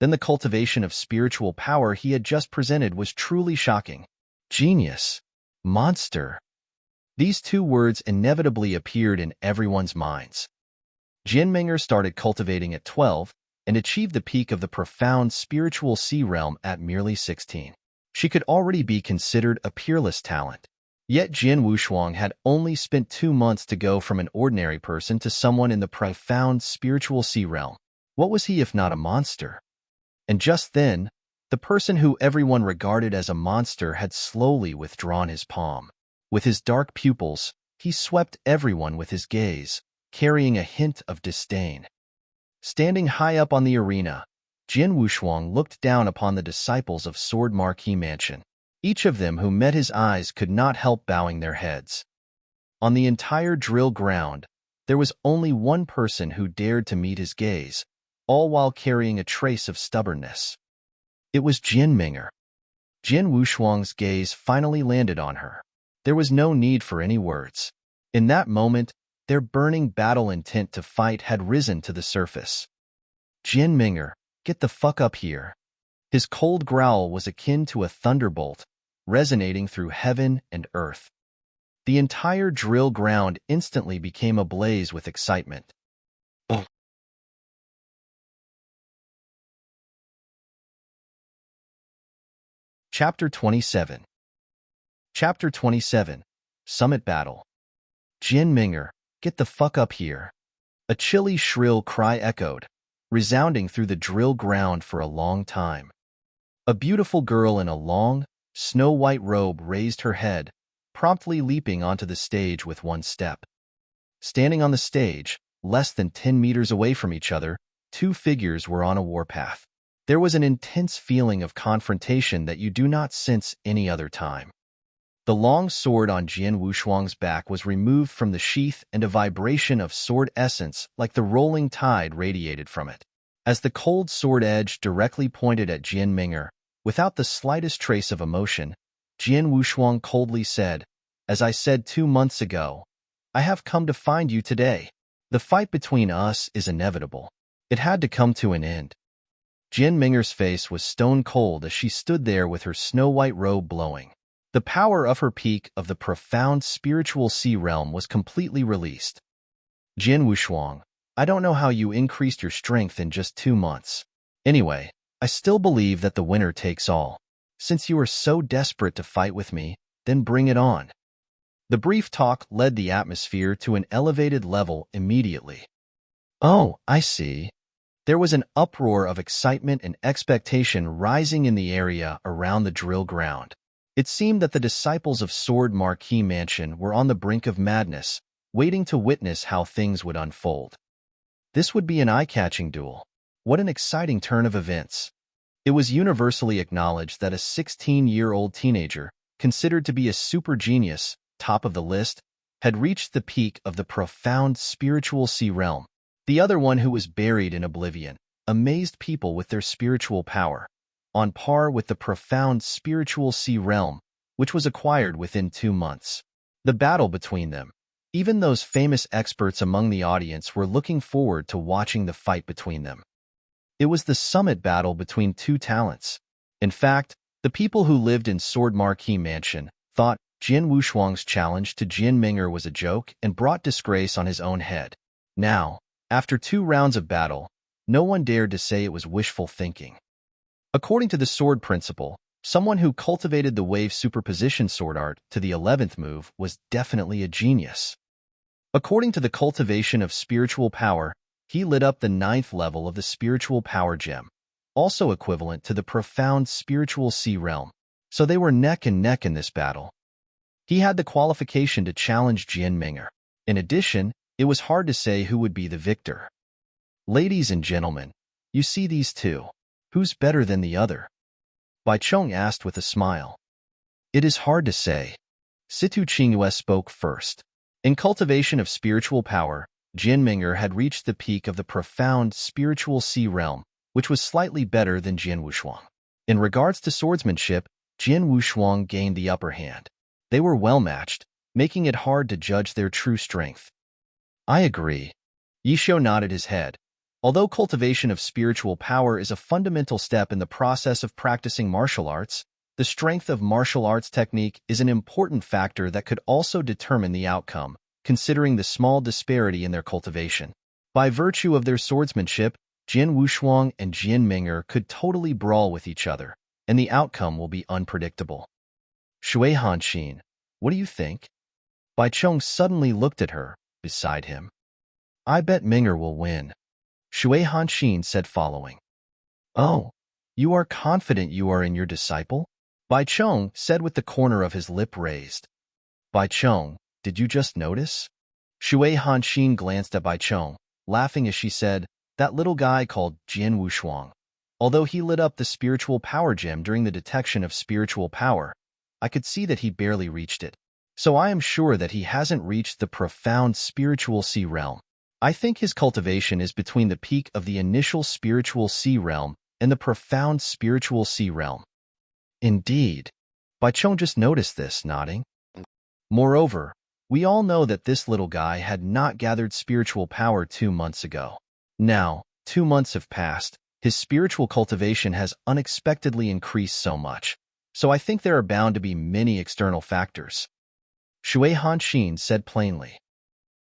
then the cultivation of spiritual power he had just presented was truly shocking. Genius. Monster. These 2 words inevitably appeared in everyone's minds. Jin Minger started cultivating at 12 and achieved the peak of the profound spiritual sea realm at merely 16. She could already be considered a peerless talent. Yet Jin Wushuang had only spent 2 months to go from an ordinary person to someone in the profound spiritual sea realm. What was he if not a monster? And just then, the person who everyone regarded as a monster had slowly withdrawn his palm. With his dark pupils, he swept everyone with his gaze, carrying a hint of disdain. Standing high up on the arena, Jin Wushuang looked down upon the disciples of Sword Marquee Mansion. Each of them who met his eyes could not help bowing their heads. On the entire drill ground, there was only one person who dared to meet his gaze, all while carrying a trace of stubbornness. It was Jin Minger. Jin Wushuang's gaze finally landed on her. There was no need for any words. In that moment, their burning battle intent to fight had risen to the surface. "Jin Minger, get the fuck up here." His cold growl was akin to a thunderbolt, resonating through heaven and earth. The entire drill ground instantly became ablaze with excitement. Chapter 27. Chapter 27. Summit Battle. "Jin Minger, get the fuck up here." A chilly, shrill cry echoed, resounding through the drill ground for a long time. A beautiful girl in a long, snow-white robe raised her head, promptly leaping onto the stage with one step. Standing on the stage, less than 10 meters away from each other, 2 figures were on a warpath. There was an intense feeling of confrontation that you do not sense any other time. The long sword on Jian Wushuang's back was removed from the sheath, and a vibration of sword essence like the rolling tide radiated from it. As the cold sword edge directly pointed at Jian Ming'er, without the slightest trace of emotion, Jian Wushuang coldly said, "As I said 2 months ago, I have come to find you today. The fight between us is inevitable. It had to come to an end." Jian Ming'er's face was stone cold as she stood there with her snow-white robe blowing. The power of her peak of the profound spiritual sea realm was completely released. "Jian Wushuang, I don't know how you increased your strength in just 2 months. Anyway, I still believe that the winner takes all. Since you are so desperate to fight with me, then bring it on." The brief talk led the atmosphere to an elevated level immediately. "Oh, I see." There was an uproar of excitement and expectation rising in the area around the drill ground. It seemed that the disciples of Sword Marquis Mansion were on the brink of madness, waiting to witness how things would unfold. This would be an eye-catching duel. What an exciting turn of events. It was universally acknowledged that a 16-year-old teenager, considered to be a super genius, top of the list, had reached the peak of the profound spiritual sea realm. The other one, who was buried in oblivion, amazed people with their spiritual power, on par with the profound spiritual sea realm, which was acquired within 2 months. The battle between them. Even those famous experts among the audience were looking forward to watching the fight between them. It was the summit battle between two talents. In fact, the people who lived in Sword Marquis Mansion thought Jian Wushuang's challenge to Jian Ming'er was a joke and brought disgrace on his own head. Now, after 2 rounds of battle, no one dared to say it was wishful thinking. According to the sword principle, someone who cultivated the wave superposition sword art to the 11th move was definitely a genius. According to the cultivation of spiritual power, he lit up the 9th level of the spiritual power gem, also equivalent to the profound spiritual sea realm. So they were neck and neck in this battle. He had the qualification to challenge Jian Ming'er. In addition, it was hard to say who would be the victor. "Ladies and gentlemen, you see these two. Who's better than the other?" Bai Chong asked with a smile. "It is hard to say." Situ Qingyue spoke first. In cultivation of spiritual power, Jian Ming'er had reached the peak of the profound spiritual sea realm, which was slightly better than Jian Wushuang. In regards to swordsmanship, Jian Wushuang gained the upper hand. They were well matched, making it hard to judge their true strength. "I agree." Yishou nodded his head. Although cultivation of spiritual power is a fundamental step in the process of practicing martial arts, the strength of martial arts technique is an important factor that could also determine the outcome, considering the small disparity in their cultivation. By virtue of their swordsmanship, Jian Wushuang and Jian Ming'er could totally brawl with each other, and the outcome will be unpredictable. "Shui Hanxin, what do you think?" Bai Chong suddenly looked at her, beside him. "I bet Ming'er will win," Shui Hanxin said, following. "Oh, you are confident you are in your disciple?" Bai Chong said with the corner of his lip raised. "Bai Chong, did you just notice?" Shui Hanxin glanced at Bai Chong, laughing as she said, "That little guy called Jian Wushuang. Although he lit up the spiritual power gem during the detection of spiritual power, I could see that he barely reached it. So I am sure that he hasn't reached the profound spiritual sea realm. I think his cultivation is between the peak of the initial spiritual sea realm and the profound spiritual sea realm." "Indeed." Bai Chong just noticed this, nodding. "Moreover, we all know that this little guy had not gathered spiritual power 2 months ago. Now, 2 months have passed, his spiritual cultivation has unexpectedly increased so much, so I think there are bound to be many external factors," Shui Hanxin said plainly.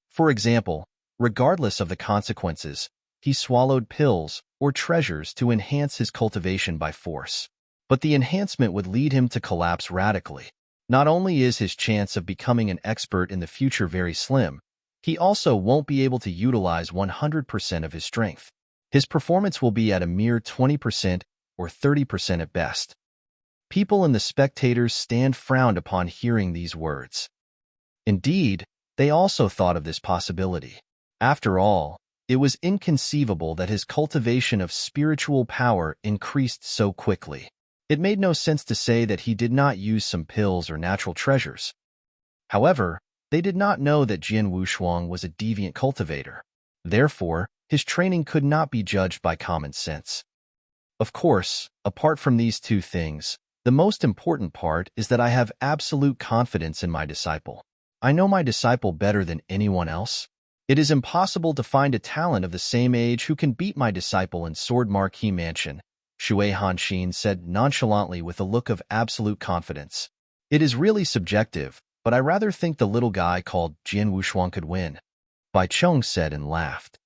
For example, regardless of the consequences, he swallowed pills or treasures to enhance his cultivation by force. But the enhancement would lead him to collapse radically. Not only is his chance of becoming an expert in the future very slim, he also won't be able to utilize 100% of his strength. His performance will be at a mere 20% or 30% at best. People and the spectators stand frowned upon hearing these words. Indeed, they also thought of this possibility. After all, it was inconceivable that his cultivation of spiritual power increased so quickly. It made no sense to say that he did not use some pills or natural treasures. However, they did not know that Jian Wushuang was a deviant cultivator. Therefore, his training could not be judged by common sense. Of course, apart from these two things, the most important part is that I have absolute confidence in my disciple. I know my disciple better than anyone else. It is impossible to find a talent of the same age who can beat my disciple in Sword Marquee Mansion, Shui Hanxin said nonchalantly with a look of absolute confidence. It is really subjective, but I rather think the little guy called Jian Wushuang could win. Bai Cheng said and laughed.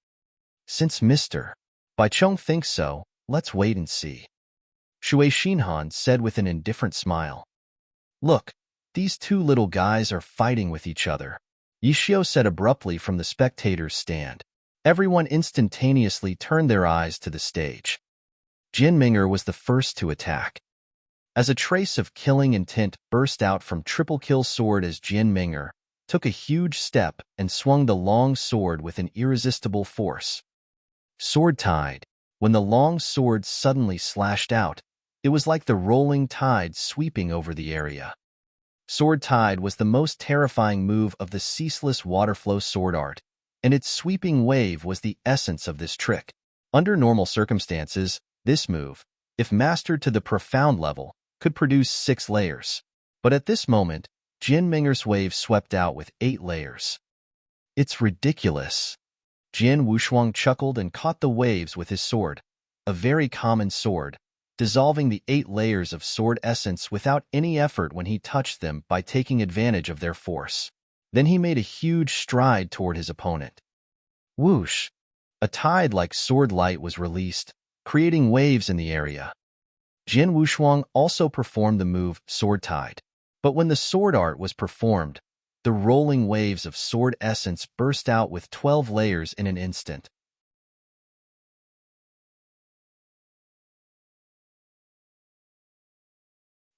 Since Mr. Bai Cheng thinks so, let's wait and see. Shui Xinhan said with an indifferent smile. Look, these two little guys are fighting with each other. Yishio said abruptly from the spectators' stand. Everyone instantaneously turned their eyes to the stage. Jin Ming'er was the first to attack. As a trace of killing intent burst out from triple kill sword as Jin Ming'er took a huge step and swung the long sword with an irresistible force. Sword tide. When the long sword suddenly slashed out, it was like the rolling tide sweeping over the area. Sword tide was the most terrifying move of the ceaseless waterflow sword art, and its sweeping wave was the essence of this trick. Under normal circumstances, this move, if mastered to the profound level, could produce 6 layers. But at this moment, Jin Ming'er's wave swept out with 8 layers. It's ridiculous. Jian Wushuang chuckled and caught the waves with his sword, a very common sword, dissolving the 8 layers of sword essence without any effort when he touched them by taking advantage of their force. Then he made a huge stride toward his opponent. Whoosh! A tide like sword light was released, creating waves in the area. Jian Wushuang also performed the move sword tide. But when the sword art was performed, the rolling waves of sword essence burst out with 12 layers in an instant.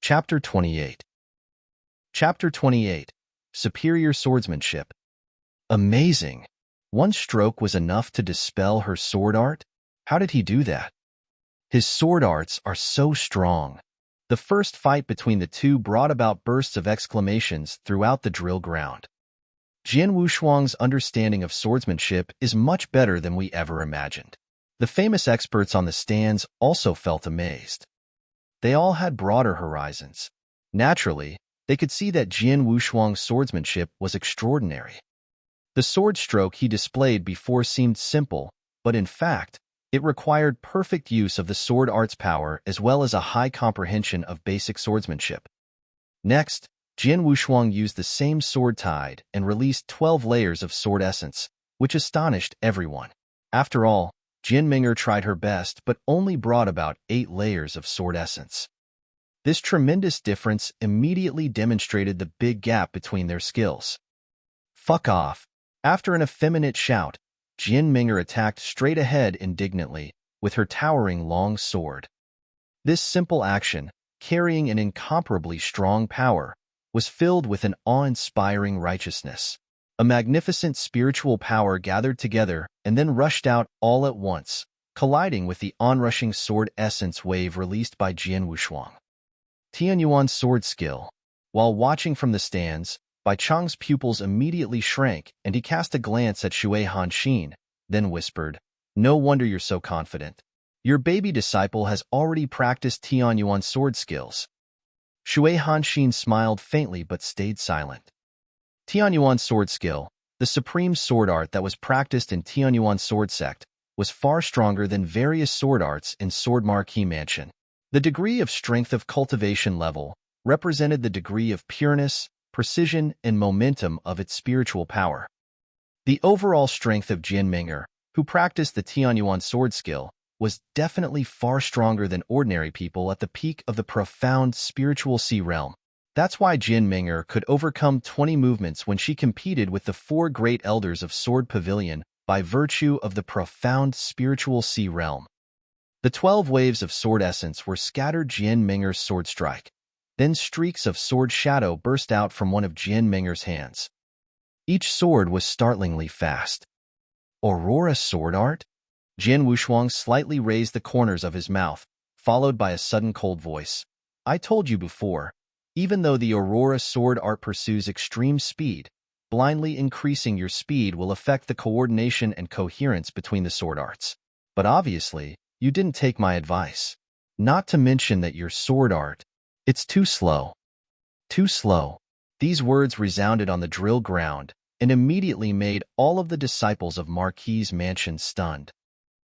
Chapter 28. Chapter 28. Superior Swordsmanship. Amazing! One stroke was enough to dispel her sword art? How did he do that? His sword arts are so strong. The first fight between the two brought about bursts of exclamations throughout the drill ground. Jian Wushuang's understanding of swordsmanship is much better than we ever imagined. The famous experts on the stands also felt amazed. They all had broader horizons. Naturally, they could see that Jian Wushuang's swordsmanship was extraordinary. The sword stroke he displayed before seemed simple, but in fact, it required perfect use of the sword art's power as well as a high comprehension of basic swordsmanship. Next, Jian Wushuang used the same sword tide and released 12 layers of sword essence, which astonished everyone. After all, Jin Ming'er tried her best but only brought about 8 layers of sword essence. This tremendous difference immediately demonstrated the big gap between their skills. Fuck off! After an effeminate shout, Jin Ming'er attacked straight ahead indignantly with her towering long sword. This simple action, carrying an incomparably strong power, was filled with an awe-inspiring righteousness. A magnificent spiritual power gathered together and then rushed out all at once, colliding with the onrushing sword essence wave released by Jian Wushuang. Tianyuan's sword skill. While watching from the stands, Bai Cheng's pupils immediately shrank and he cast a glance at Shui Hanxin, then whispered, "No wonder you're so confident. Your baby disciple has already practiced Tianyuan's sword skills." Shui Hanxin smiled faintly but stayed silent. Tianyuan's sword skill, the supreme sword art that was practiced in Tianyuan's sword sect, was far stronger than various sword arts in Sword Marquee Mansion. The degree of strength of cultivation level represented the degree of pureness, precision, and momentum of its spiritual power. The overall strength of Jian Ming'er, who practiced the Tianyuan sword skill, was definitely far stronger than ordinary people at the peak of the profound spiritual sea realm. That's why Jian Ming'er could overcome 20 movements when she competed with the 4 great elders of Sword Pavilion by virtue of the profound spiritual sea realm. The 12 waves of sword essence were scattered Jian Ming'er's sword strike. Then streaks of sword shadow burst out from one of Jian Ming'er's hands. Each sword was startlingly fast. Aurora sword art? Jian Wushuang slightly raised the corners of his mouth, followed by a sudden cold voice. I told you before, even though the Aurora sword art pursues extreme speed, blindly increasing your speed will affect the coordination and coherence between the sword arts. But obviously, you didn't take my advice. Not to mention that your sword art, it's too slow. Too slow. These words resounded on the drill ground and immediately made all of the disciples of Marquis's mansion stunned.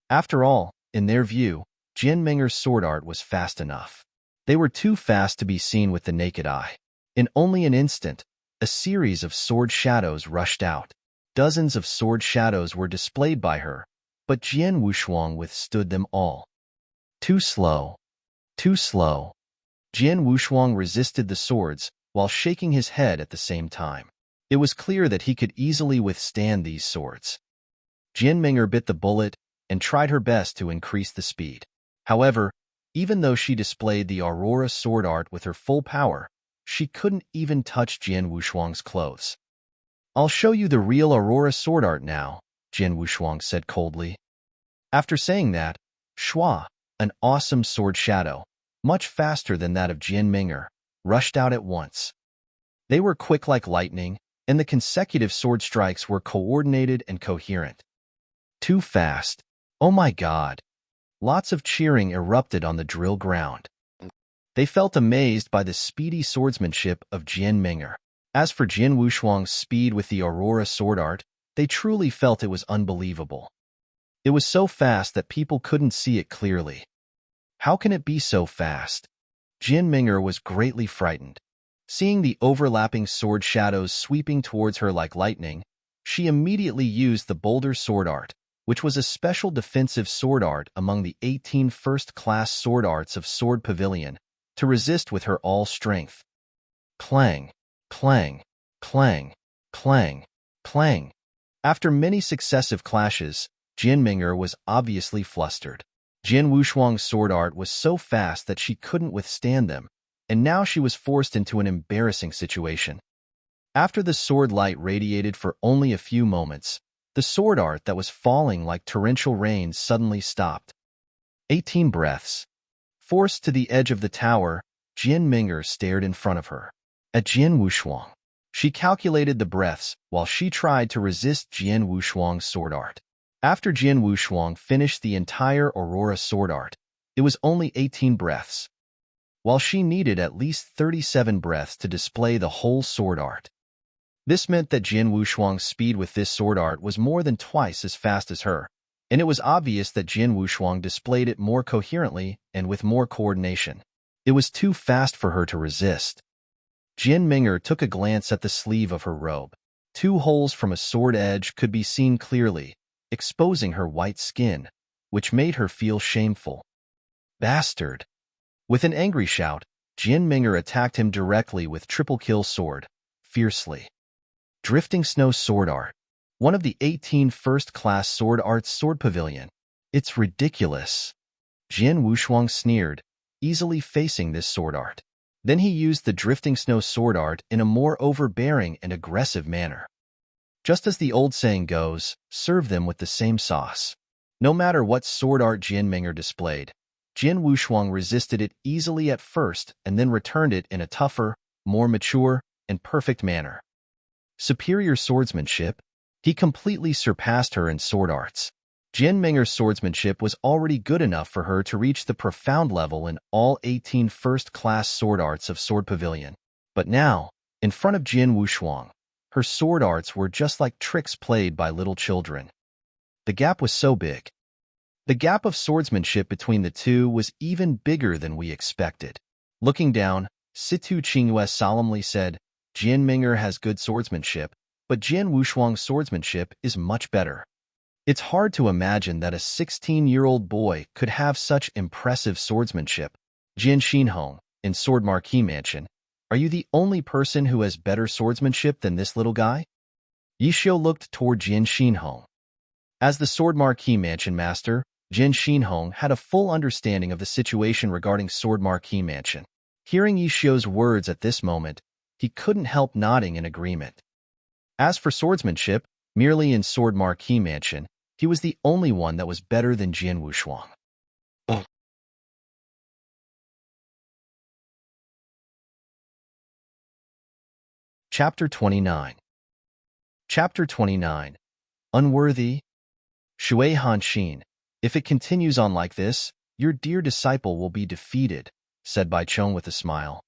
After all, in their view, Jian Minger's sword art was fast enough. They were too fast to be seen with the naked eye. In only an instant, a series of sword shadows rushed out. Dozens of sword shadows were displayed by her, but Jian Wushuang withstood them all. Too slow. Too slow. Jian Wushuang resisted the swords while shaking his head at the same time. It was clear that he could easily withstand these swords. Jian Minger bit the bullet and tried her best to increase the speed. However, even though she displayed the Aurora sword art with her full power, she couldn't even touch Jian Wushuang's clothes. "I'll show you the real Aurora sword art now," Jian Wushuang said coldly. After saying that, Shua, an awesome sword shadow, much faster than that of Jian Minger, rushed out at once. They were quick like lightning, and the consecutive sword strikes were coordinated and coherent. Too fast. Oh my God. Lots of cheering erupted on the drill ground. They felt amazed by the speedy swordsmanship of Jian Minger. As for Jian Wushuang's speed with the Aurora sword art, they truly felt it was unbelievable. It was so fast that people couldn't see it clearly. How can it be so fast? Jian Minger was greatly frightened. Seeing the overlapping sword shadows sweeping towards her like lightning, she immediately used the Boulder sword art, which was a special defensive sword art among the 18 first-class sword arts of Sword Pavilion, to resist with her all strength. Clang, clang, clang, clang, clang. After many successive clashes, Jian Minger was obviously flustered. Jian Wushuang's sword art was so fast that she couldn't withstand them, and now she was forced into an embarrassing situation. After the sword light radiated for only a few moments, the sword art that was falling like torrential rain suddenly stopped. 18 breaths. Forced to the edge of the tower, Jian Minger stared in front of her. At Jian Wushuang. She calculated the breaths while she tried to resist Jian Wushuang's sword art. After Jian Wushuang finished the entire Aurora sword art, it was only 18 breaths, while she needed at least 37 breaths to display the whole sword art. This meant that Jian Wushuang's speed with this sword art was more than twice as fast as her, and it was obvious that Jian Wushuang displayed it more coherently and with more coordination. It was too fast for her to resist. Jian Minger took a glance at the sleeve of her robe. 2 holes from a sword edge could be seen clearly, exposing her white skin, which made her feel shameful. Bastard! With an angry shout, Jian Minger attacked him directly with triple kill sword, fiercely. Drifting Snow Sword Art. One of the 18 first-class sword arts Sword Pavilion. It's ridiculous. Jian Wushuang sneered, easily facing this sword art. Then he used the Drifting Snow Sword Art in a more overbearing and aggressive manner. Just as the old saying goes, serve them with the same sauce. No matter what sword art Jian Minger displayed, Jian Wushuang resisted it easily at first and then returned it in a tougher, more mature, and perfect manner. Superior swordsmanship, he completely surpassed her in sword arts. Jian Minger's swordsmanship was already good enough for her to reach the profound level in all 18 first-class sword arts of Sword Pavilion. But now, in front of Jian Wushuang, her sword arts were just like tricks played by little children. The gap was so big. The gap of swordsmanship between the two was even bigger than we expected. Looking down, Situ Qingyue solemnly said, Jian Minger has good swordsmanship, but Jian Wushuang's swordsmanship is much better. It's hard to imagine that a 16-year-old boy could have such impressive swordsmanship. Jian Xinhong, in Sword Marquis Mansion, are you the only person who has better swordsmanship than this little guy? Yishio looked toward Jian Xinhong. As the Sword Marquis Mansion master, Jian Xinhong had a full understanding of the situation regarding Sword Marquis Mansion. Hearing Yishio's words at this moment, he couldn't help nodding in agreement. As for swordsmanship, merely in Sword Marquis Mansion, he was the only one that was better than Jian Wushuang. Chapter 29. Chapter 29. Unworthy. Shui Hanshin, if it continues on like this, your dear disciple will be defeated, said Bai Chong with a smile.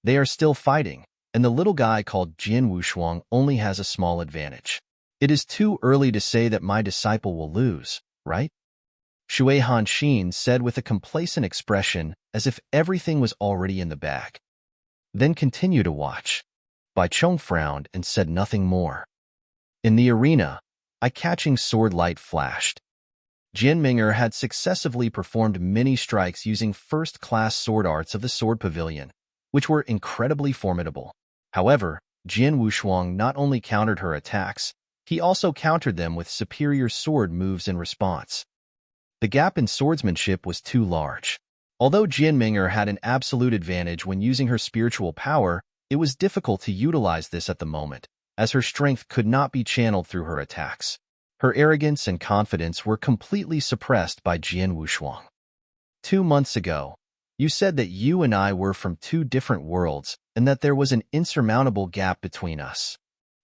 They are still fighting, and the little guy called Jin Wushuang only has a small advantage. It is too early to say that my disciple will lose, right? Shui Hanshin said with a complacent expression as if everything was already in the bag. Then continue to watch. Bai Chong frowned and said nothing more. In the arena, eye-catching sword light flashed. Jin Minger had successively performed many strikes using first-class sword arts of the Sword Pavilion, which were incredibly formidable. However, Jin Wushuang not only countered her attacks, he also countered them with superior sword moves in response. The gap in swordsmanship was too large. Although Jin Minger had an absolute advantage when using her spiritual power, it was difficult to utilize this at the moment, as her strength could not be channeled through her attacks. Her arrogance and confidence were completely suppressed by Jin Wushuang. 2 months ago, you said that you and I were from 2 different worlds and that there was an insurmountable gap between us.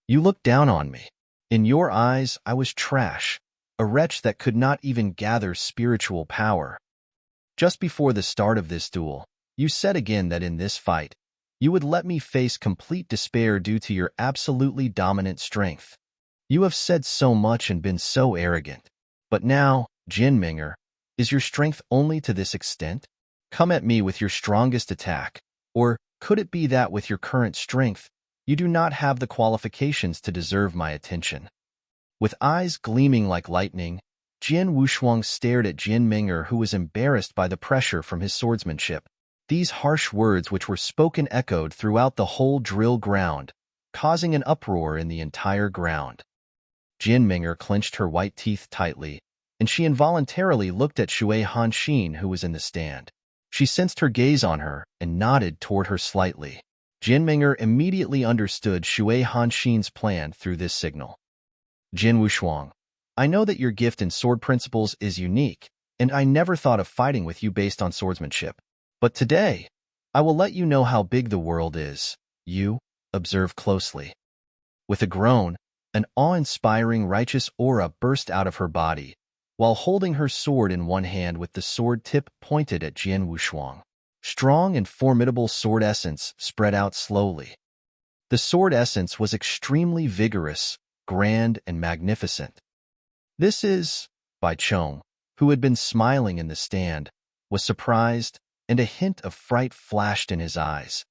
You looked down on me. In your eyes, I was trash, a wretch that could not even gather spiritual power. Just before the start of this duel, you said again that in this fight, you would let me face complete despair due to your absolutely dominant strength. You have said so much and been so arrogant. But now, Jin Minger, is your strength only to this extent? Come at me with your strongest attack. Or could it be that with your current strength, you do not have the qualifications to deserve my attention? With eyes gleaming like lightning, Jin Wushuang stared at Jin Minger, who was embarrassed by the pressure from his swordsmanship. These harsh words which were spoken echoed throughout the whole drill ground, causing an uproar in the entire ground. Jin Minger clenched her white teeth tightly, and she involuntarily looked at Shui Hanshin, who was in the stand. She sensed her gaze on her and nodded toward her slightly. Jin Minger immediately understood Shui Hanshin's plan through this signal. Jin Wushuang, I know that your gift in sword principles is unique, and I never thought of fighting with you based on swordsmanship. But today, I will let you know how big the world is. You, observe closely. With a groan, an awe-inspiring righteous aura burst out of her body, while holding her sword in one hand with the sword tip pointed at Jin Wushuang. Strong and formidable sword essence spread out slowly. The sword essence was extremely vigorous, grand, and magnificent. This is, Bai Chong, who had been smiling in the stand, was surprised, and a hint of fright flashed in his eyes.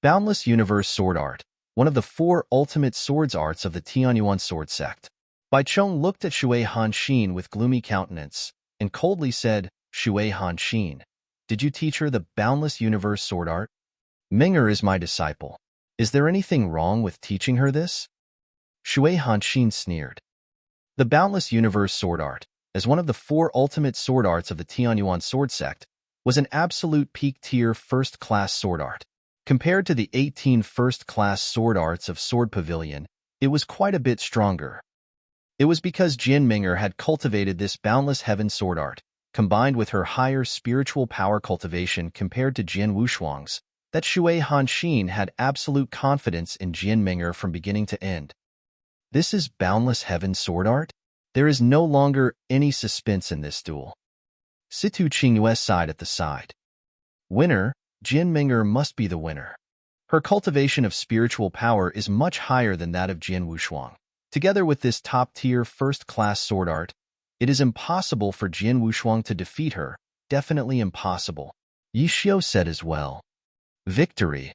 Boundless Universe Sword Art, one of the 4 ultimate swords arts of the Tianyuan sword sect. Bai Chong looked at Shui Hanshin with gloomy countenance, and coldly said, Shui Hanshin, did you teach her the Boundless Universe Sword Art? Minger is my disciple. Is there anything wrong with teaching her this? Shui Hanshin sneered. The Boundless Universe Sword Art, as one of the 4 ultimate sword arts of the Tianyuan sword sect, was an absolute peak-tier first-class sword art. Compared to the 18 first-class sword arts of Sword Pavilion, it was quite a bit stronger. It was because Jin Minger had cultivated this Boundless Heaven sword art, combined with her higher spiritual power cultivation compared to Jin Wushuang's, that Shui Hanshin had absolute confidence in Jin Minger from beginning to end. This is Boundless Heaven sword art? There is no longer any suspense in this duel. Situ Qingyue sighed at the side. Winner, Jin Minger must be the winner. Her cultivation of spiritual power is much higher than that of Jin Wushuang. Together with this top-tier first-class sword art, it is impossible for Jin Wushuang to defeat her, definitely impossible. Yi Xiu said as well. Victory.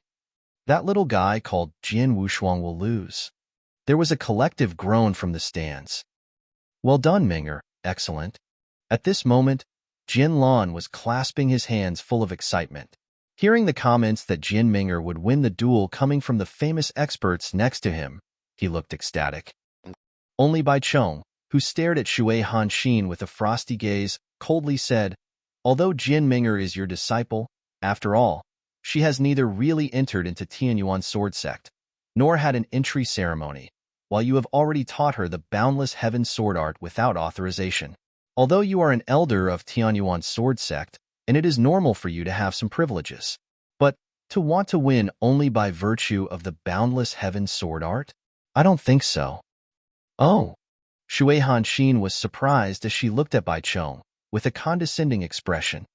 That little guy called Jin Wushuang will lose. There was a collective groan from the stands. Well done, Minger, excellent. At this moment, Jin Lan was clasping his hands full of excitement. Hearing the comments that Jin Minger would win the duel coming from the famous experts next to him, he looked ecstatic. Only Bai Chong, who stared at Shui Hanshin with a frosty gaze, coldly said, although Jin Minger is your disciple, after all, she has neither really entered into Tianyuan sword sect, nor had an entry ceremony, while you have already taught her the Boundless Heaven sword art without authorization. Although you are an elder of Tianyuan sword sect, and it is normal for you to have some privileges. But To want to win only by virtue of the boundless heaven sword art? I don't think so. Oh. Shui Hanxin was surprised as she looked at Bai Chong with a condescending expression.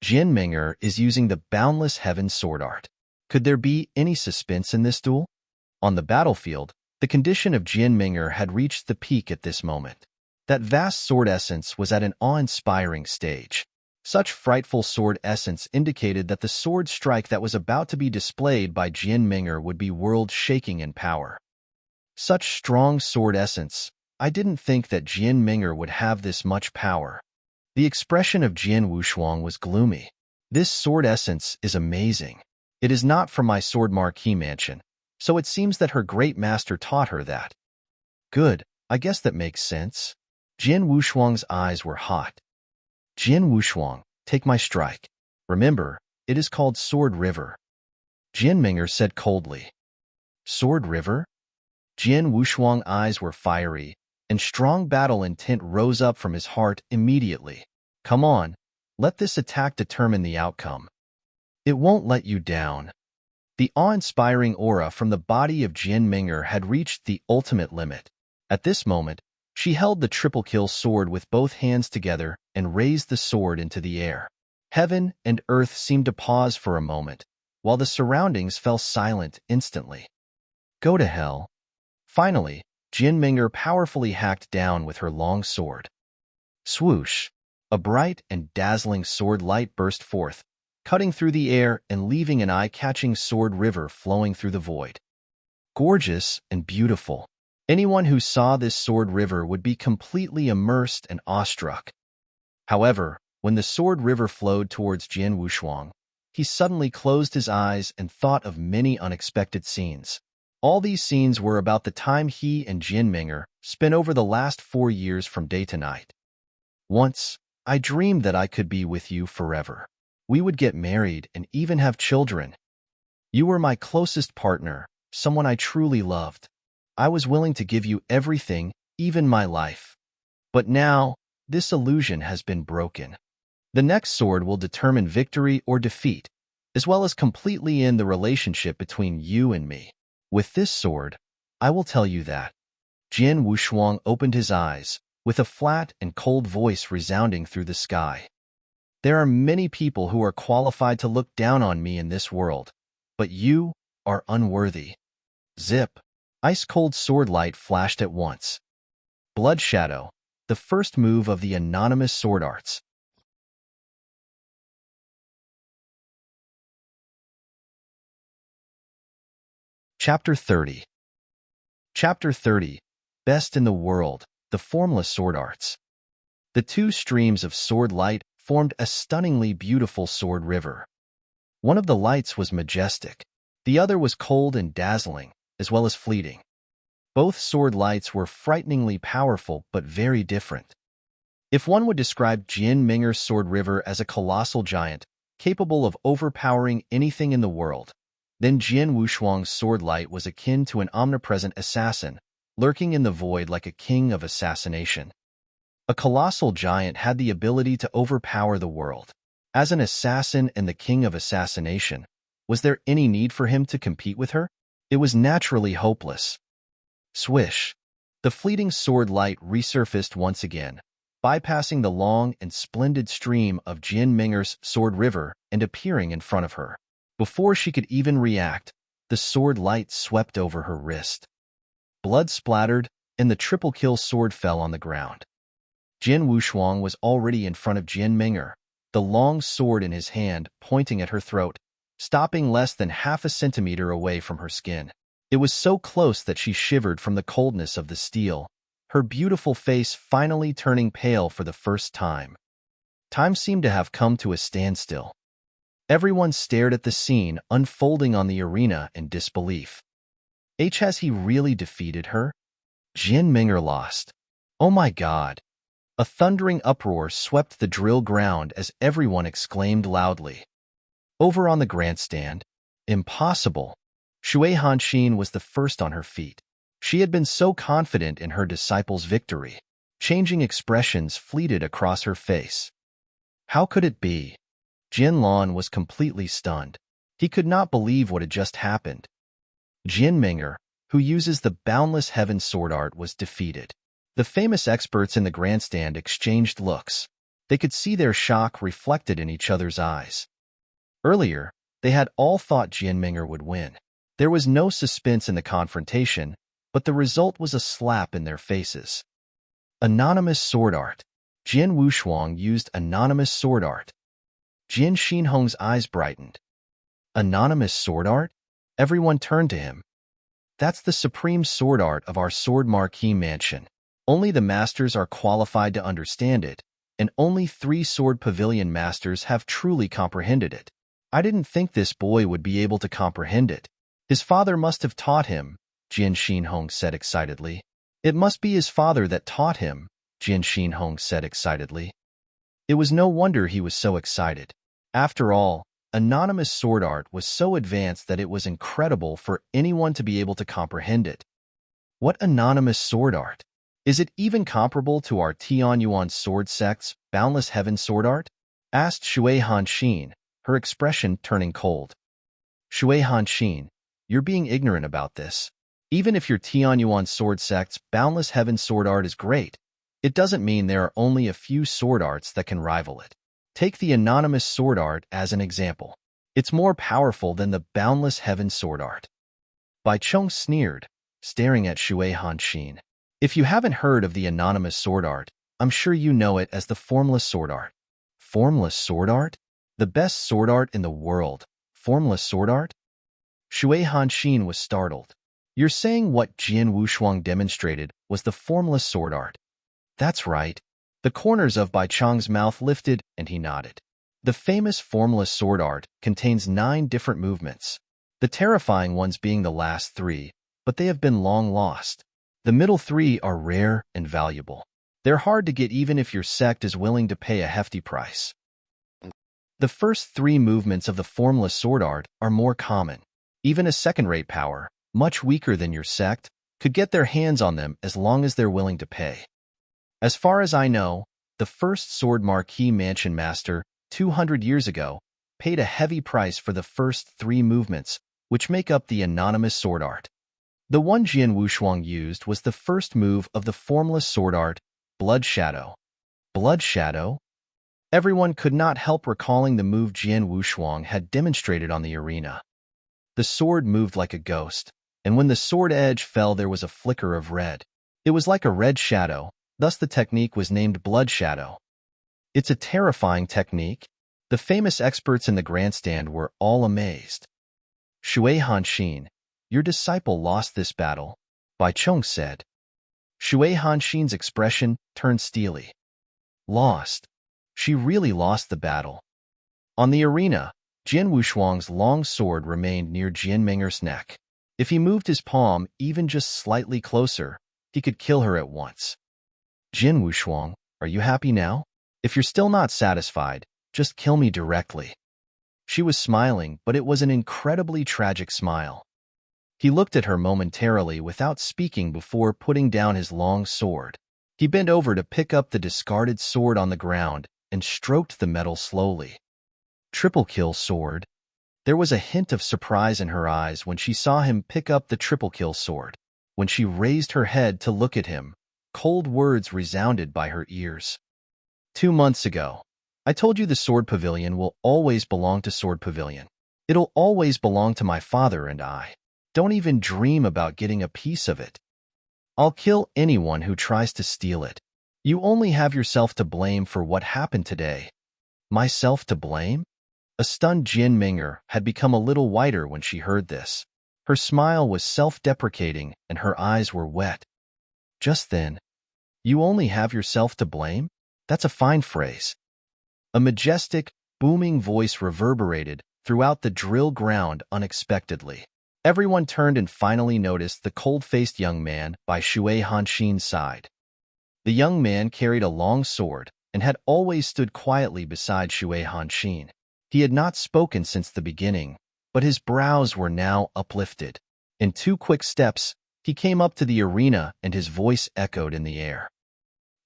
Jian Ming'er is using the boundless heaven sword art. Could there be any suspense in this duel? On the battlefield, the condition of Jian Ming'er had reached the peak at this moment. That vast sword essence was at an awe-inspiring stage. Such frightful sword essence indicated that the sword strike that was about to be displayed by Jian Ming'er would be world-shaking in power. Such strong sword essence, I didn't think that Jian Ming'er would have this much power. The expression of Jian Wushuang was gloomy. This sword essence is amazing. It is not from my sword marquee mansion, so it seems that her great master taught her that. Good, I guess that makes sense. Jian Wushuang's eyes were hot. Jian Wushuang, take my strike. Remember, it is called Sword River. Jian Ming'er said coldly. Sword River? Jian Wushuang's eyes were fiery, and strong battle intent rose up from his heart immediately. Come on, let this attack determine the outcome. It won't let you down. The awe-inspiring aura from the body of Jian Ming'er had reached the ultimate limit. At this moment, she held the triple kill sword with both hands together and raised the sword into the air. Heaven and earth seemed to pause for a moment, while the surroundings fell silent instantly. Go to hell. Finally, Jian Ming'er powerfully hacked down with her long sword. Swoosh! A bright and dazzling sword light burst forth, cutting through the air and leaving an eye-catching sword river flowing through the void. Gorgeous and beautiful. Anyone who saw this sword river would be completely immersed and awestruck. However, when the sword river flowed towards Jian Wushuang, he suddenly closed his eyes and thought of many unexpected scenes. All these scenes were about the time he and Jian Ming'er spent over the last 4 years from day to night. Once, I dreamed that I could be with you forever. We would get married and even have children. You were my closest partner, someone I truly loved. I was willing to give you everything, even my life. But now, this illusion has been broken. The next sword will determine victory or defeat, as well as completely end the relationship between you and me. With this sword, I will tell you that. Jian Wushuang opened his eyes, with a flat and cold voice resounding through the sky. There are many people who are qualified to look down on me in this world, but you are unworthy. Zip! Ice-cold sword light flashed at once. Blood Shadow, the first move of the anonymous sword arts. Chapter 30. Chapter 30. Best in the world, the formless sword arts. The two streams of sword light formed a stunningly beautiful sword river. One of the lights was majestic. The other was cold and dazzling, as well as fleeting. Both sword lights were frighteningly powerful but very different. If one would describe Jian Ming'er's sword river as a colossal giant, capable of overpowering anything in the world, then Jian Wushuang's sword light was akin to an omnipresent assassin, lurking in the void like a king of assassination. A colossal giant had the ability to overpower the world. As an assassin and the king of assassination, was there any need for him to compete with her? It was naturally hopeless. Swish! The fleeting sword light resurfaced once again, bypassing the long and splendid stream of Jian Ming'er's sword river and appearing in front of her. Before she could even react, the sword light swept over her wrist. Blood splattered, and the triple kill sword fell on the ground. Jian Wushuang was already in front of Jian Ming'er, the long sword in his hand pointing at her throat, stopping less than half a centimeter away from her skin. It was so close that she shivered from the coldness of the steel, her beautiful face finally turning pale for the first time. Time seemed to have come to a standstill. Everyone stared at the scene unfolding on the arena in disbelief. Has he really defeated her? Jian Ming'er lost. Oh my God! A thundering uproar swept the drill ground as everyone exclaimed loudly. Over on the grandstand, impossible! Shui Hanxin was the first on her feet. She had been so confident in her disciple's victory. Changing expressions fleeted across her face. How could it be? Jin Lan was completely stunned. He could not believe what had just happened. Jian Ming'er, who uses the boundless heaven sword art, was defeated. The famous experts in the grandstand exchanged looks. They could see their shock reflected in each other's eyes. Earlier, they had all thought Jian Ming'er would win. There was no suspense in the confrontation, but the result was a slap in their faces. Anonymous sword art. Jian Wushuang used anonymous sword art. Jian Xinhong's eyes brightened. Anonymous sword art? Everyone turned to him. That's the supreme sword art of our sword marquee mansion. Only the masters are qualified to understand it, and only 3 sword pavilion masters have truly comprehended it. I didn't think this boy would be able to comprehend it. His father must have taught him, Jian Xinhong said excitedly. It must be his father that taught him, Jian Xinhong said excitedly. It was no wonder he was so excited. After all, anonymous sword art was so advanced that it was incredible for anyone to be able to comprehend it. What anonymous sword art? Is it even comparable to our Tianyuan sword sect's boundless heaven sword art? Asked Shui Hanxin, her expression turning cold. Shui Hanxin, you're being ignorant about this. Even if your Tianyuan sword sect's boundless heaven sword art is great, it doesn't mean there are only a few sword arts that can rival it. Take the anonymous sword art as an example. It's more powerful than the boundless heaven sword art. Bai Cheng sneered, staring at Shui Hanxin. If you haven't heard of the anonymous sword art, I'm sure you know it as the formless sword art. Formless sword art? The best sword art in the world. Formless sword art? Shui Hanxin was startled. You're saying what Jian Wushuang demonstrated was the formless sword art. That's right. The corners of Bai Cheng's mouth lifted, and he nodded. The famous formless sword art contains 9 different movements, the terrifying ones being the last 3, but they have been long lost. The middle 3 are rare and valuable. They're hard to get even if your sect is willing to pay a hefty price. The first 3 movements of the formless sword art are more common. Even a second-rate power, much weaker than your sect, could get their hands on them as long as they're willing to pay. As far as I know, the first sword marquee mansion master, 200 years ago, paid a heavy price for the first 3 movements, which make up the anonymous sword art. The one Jian Wushuang used was the first move of the formless sword art, Blood Shadow. Blood Shadow? Everyone could not help recalling the move Jian Wushuang had demonstrated on the arena. The sword moved like a ghost, and when the sword edge fell there was a flicker of red. It was like a red shadow, thus the technique was named Blood Shadow. It's a terrifying technique. The famous experts in the grandstand were all amazed. Shui Hanxin, your disciple lost this battle, Bai Cheng said. Shui Hanxin's expression turned steely. Lost. She really lost the battle. On the arena, Jian Wushuang's long sword remained near Jian Ming'er's neck. If he moved his palm even just slightly closer, he could kill her at once. Jian Wushuang, are you happy now? If you're still not satisfied, just kill me directly. She was smiling, but it was an incredibly tragic smile. He looked at her momentarily without speaking before putting down his long sword. He bent over to pick up the discarded sword on the ground and stroked the metal slowly. Triple kill sword. There was a hint of surprise in her eyes when she saw him pick up the triple kill sword. When she raised her head to look at him, cold words resounded by her ears. 2 months ago, I told you the Sword Pavilion will always belong to Sword Pavilion. It'll always belong to my father and I. Don't even dream about getting a piece of it. I'll kill anyone who tries to steal it. You only have yourself to blame for what happened today. Myself to blame? A stunned Jian Ming'er had become a little whiter when she heard this. Her smile was self-deprecating and her eyes were wet. Just then, you only have yourself to blame? That's a fine phrase. A majestic, booming voice reverberated throughout the drill ground unexpectedly. Everyone turned and finally noticed the cold-faced young man by Shui Hanxin's side. The young man carried a long sword and had always stood quietly beside Shui Hanxin. He had not spoken since the beginning, but his brows were now uplifted. In 2 quick steps, he came up to the arena and his voice echoed in the air.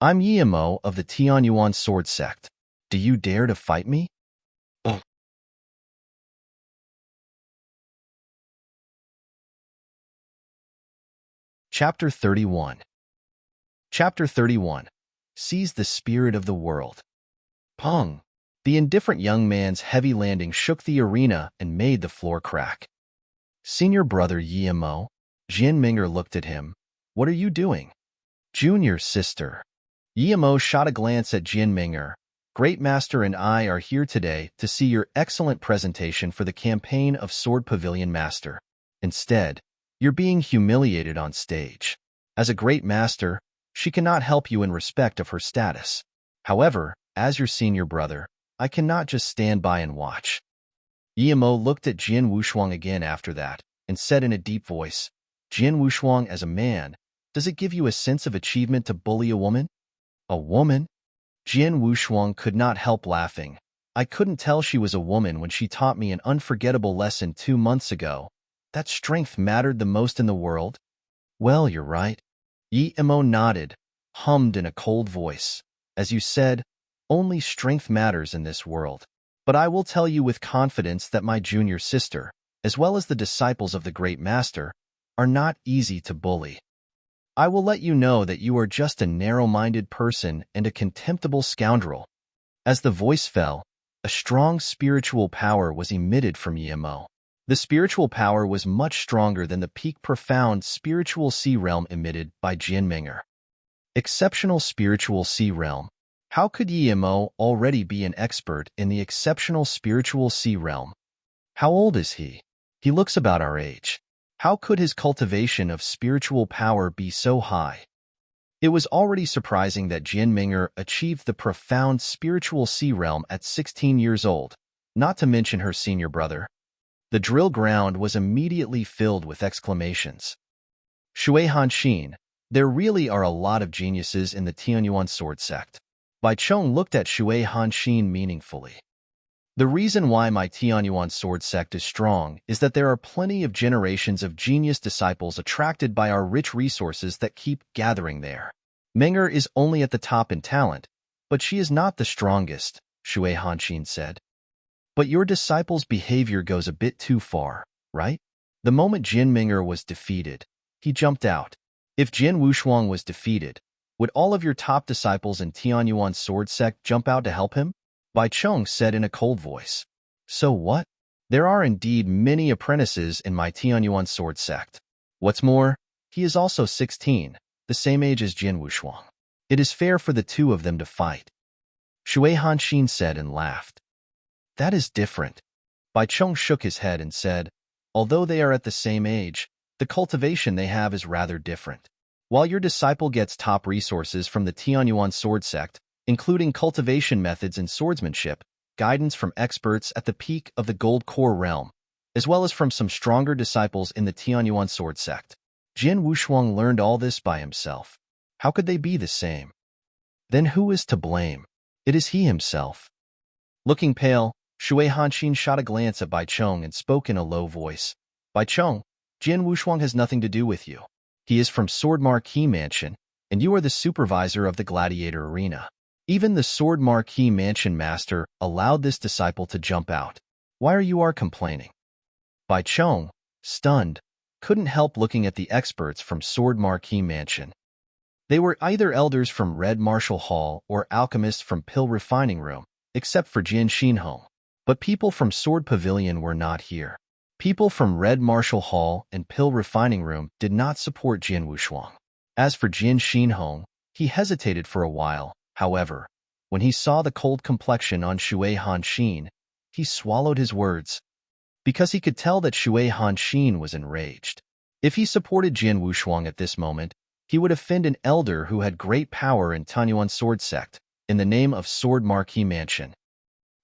I'm Yimo of the Tianyuan sword sect. Do you dare to fight me? Chapter 31. Chapter 31. Seize the spirit of the world. Pong! The indifferent young man's heavy landing shook the arena and made the floor crack. Senior brother Yimo, Jian Ming'er looked at him. What are you doing? Junior sister. Yimo shot a glance at Jian Ming'er. Great Master and I are here today to see your excellent presentation for the campaign of Sword Pavilion Master. Instead, you're being humiliated on stage. As a great master, she cannot help you in respect of her status. However, as your senior brother, I cannot just stand by and watch. Yimo looked at Jian Wushuang again after that, and said in a deep voice, Jian Wushuang, as a man, does it give you a sense of achievement to bully a woman? A woman? Jian Wushuang could not help laughing. I couldn't tell she was a woman when she taught me an unforgettable lesson 2 months ago. That strength mattered the most in the world? Well, you're right. Yimo nodded, hummed in a cold voice. As you said, only strength matters in this world. But I will tell you with confidence that my junior sister, as well as the disciples of the great master, are not easy to bully. I will let you know that you are just a narrow-minded person and a contemptible scoundrel. As the voice fell, a strong spiritual power was emitted from Yimo. The spiritual power was much stronger than the peak profound spiritual sea realm emitted by Jian Ming'er. Exceptional spiritual sea realm. How could Yimo already be an expert in the exceptional spiritual sea realm? How old is he? He looks about our age. How could his cultivation of spiritual power be so high? It was already surprising that Jian Ming'er achieved the profound spiritual sea realm at 16 years old, not to mention her senior brother. The drill ground was immediately filled with exclamations. Shui Hanxin, there really are a lot of geniuses in the Tianyuan sword sect. Bai Chong looked at Shui Hanxin meaningfully. The reason why my Tianyuan sword sect is strong is that there are plenty of generations of genius disciples attracted by our rich resources that keep gathering there. Ming'er is only at the top in talent, but she is not the strongest, Shui Hanxin said. But your disciple's behavior goes a bit too far, right? The moment Jian Ming'er was defeated, he jumped out. If Jian Wushuang was defeated, would all of your top disciples in Tianyuan sword sect jump out to help him? Bai Chong said in a cold voice. So what? There are indeed many apprentices in my Tianyuan sword sect. What's more, he is also 16, the same age as Jian Wushuang. It is fair for the two of them to fight. Shui Hanxin said and laughed. That is different. Bai Chong shook his head and said, although they are at the same age, the cultivation they have is rather different. While your disciple gets top resources from the Tianyuan sword sect, including cultivation methods and swordsmanship, guidance from experts at the peak of the gold core realm, as well as from some stronger disciples in the Tianyuan sword sect. Jian Wushuang learned all this by himself. How could they be the same? Then who is to blame? It is he himself. Looking pale, Shui Hanxin shot a glance at Bai Chong and spoke in a low voice. Bai Chong, Jian Wushuang has nothing to do with you. He is from Sword Marquee Mansion, and you are the supervisor of the gladiator arena. Even the Sword Marquee Mansion master allowed this disciple to jump out. Why are you complaining? Bai Chong, stunned, couldn't help looking at the experts from Sword Marquee Mansion. They were either elders from Red Martial Hall or alchemists from Pill Refining Room, except for Jian Xinhong. But people from Sword Pavilion were not here. People from Red Martial Hall and Pill Refining Room did not support Jian Wushuang. As for Jian Xinhong, he hesitated for a while. However, when he saw the cold complexion on Shui Hanxin, he swallowed his words, because he could tell that Shui Hanxin was enraged. If he supported Jian Wushuang at this moment, he would offend an elder who had great power in Tianyuan sword sect, in the name of Sword Marquee Mansion.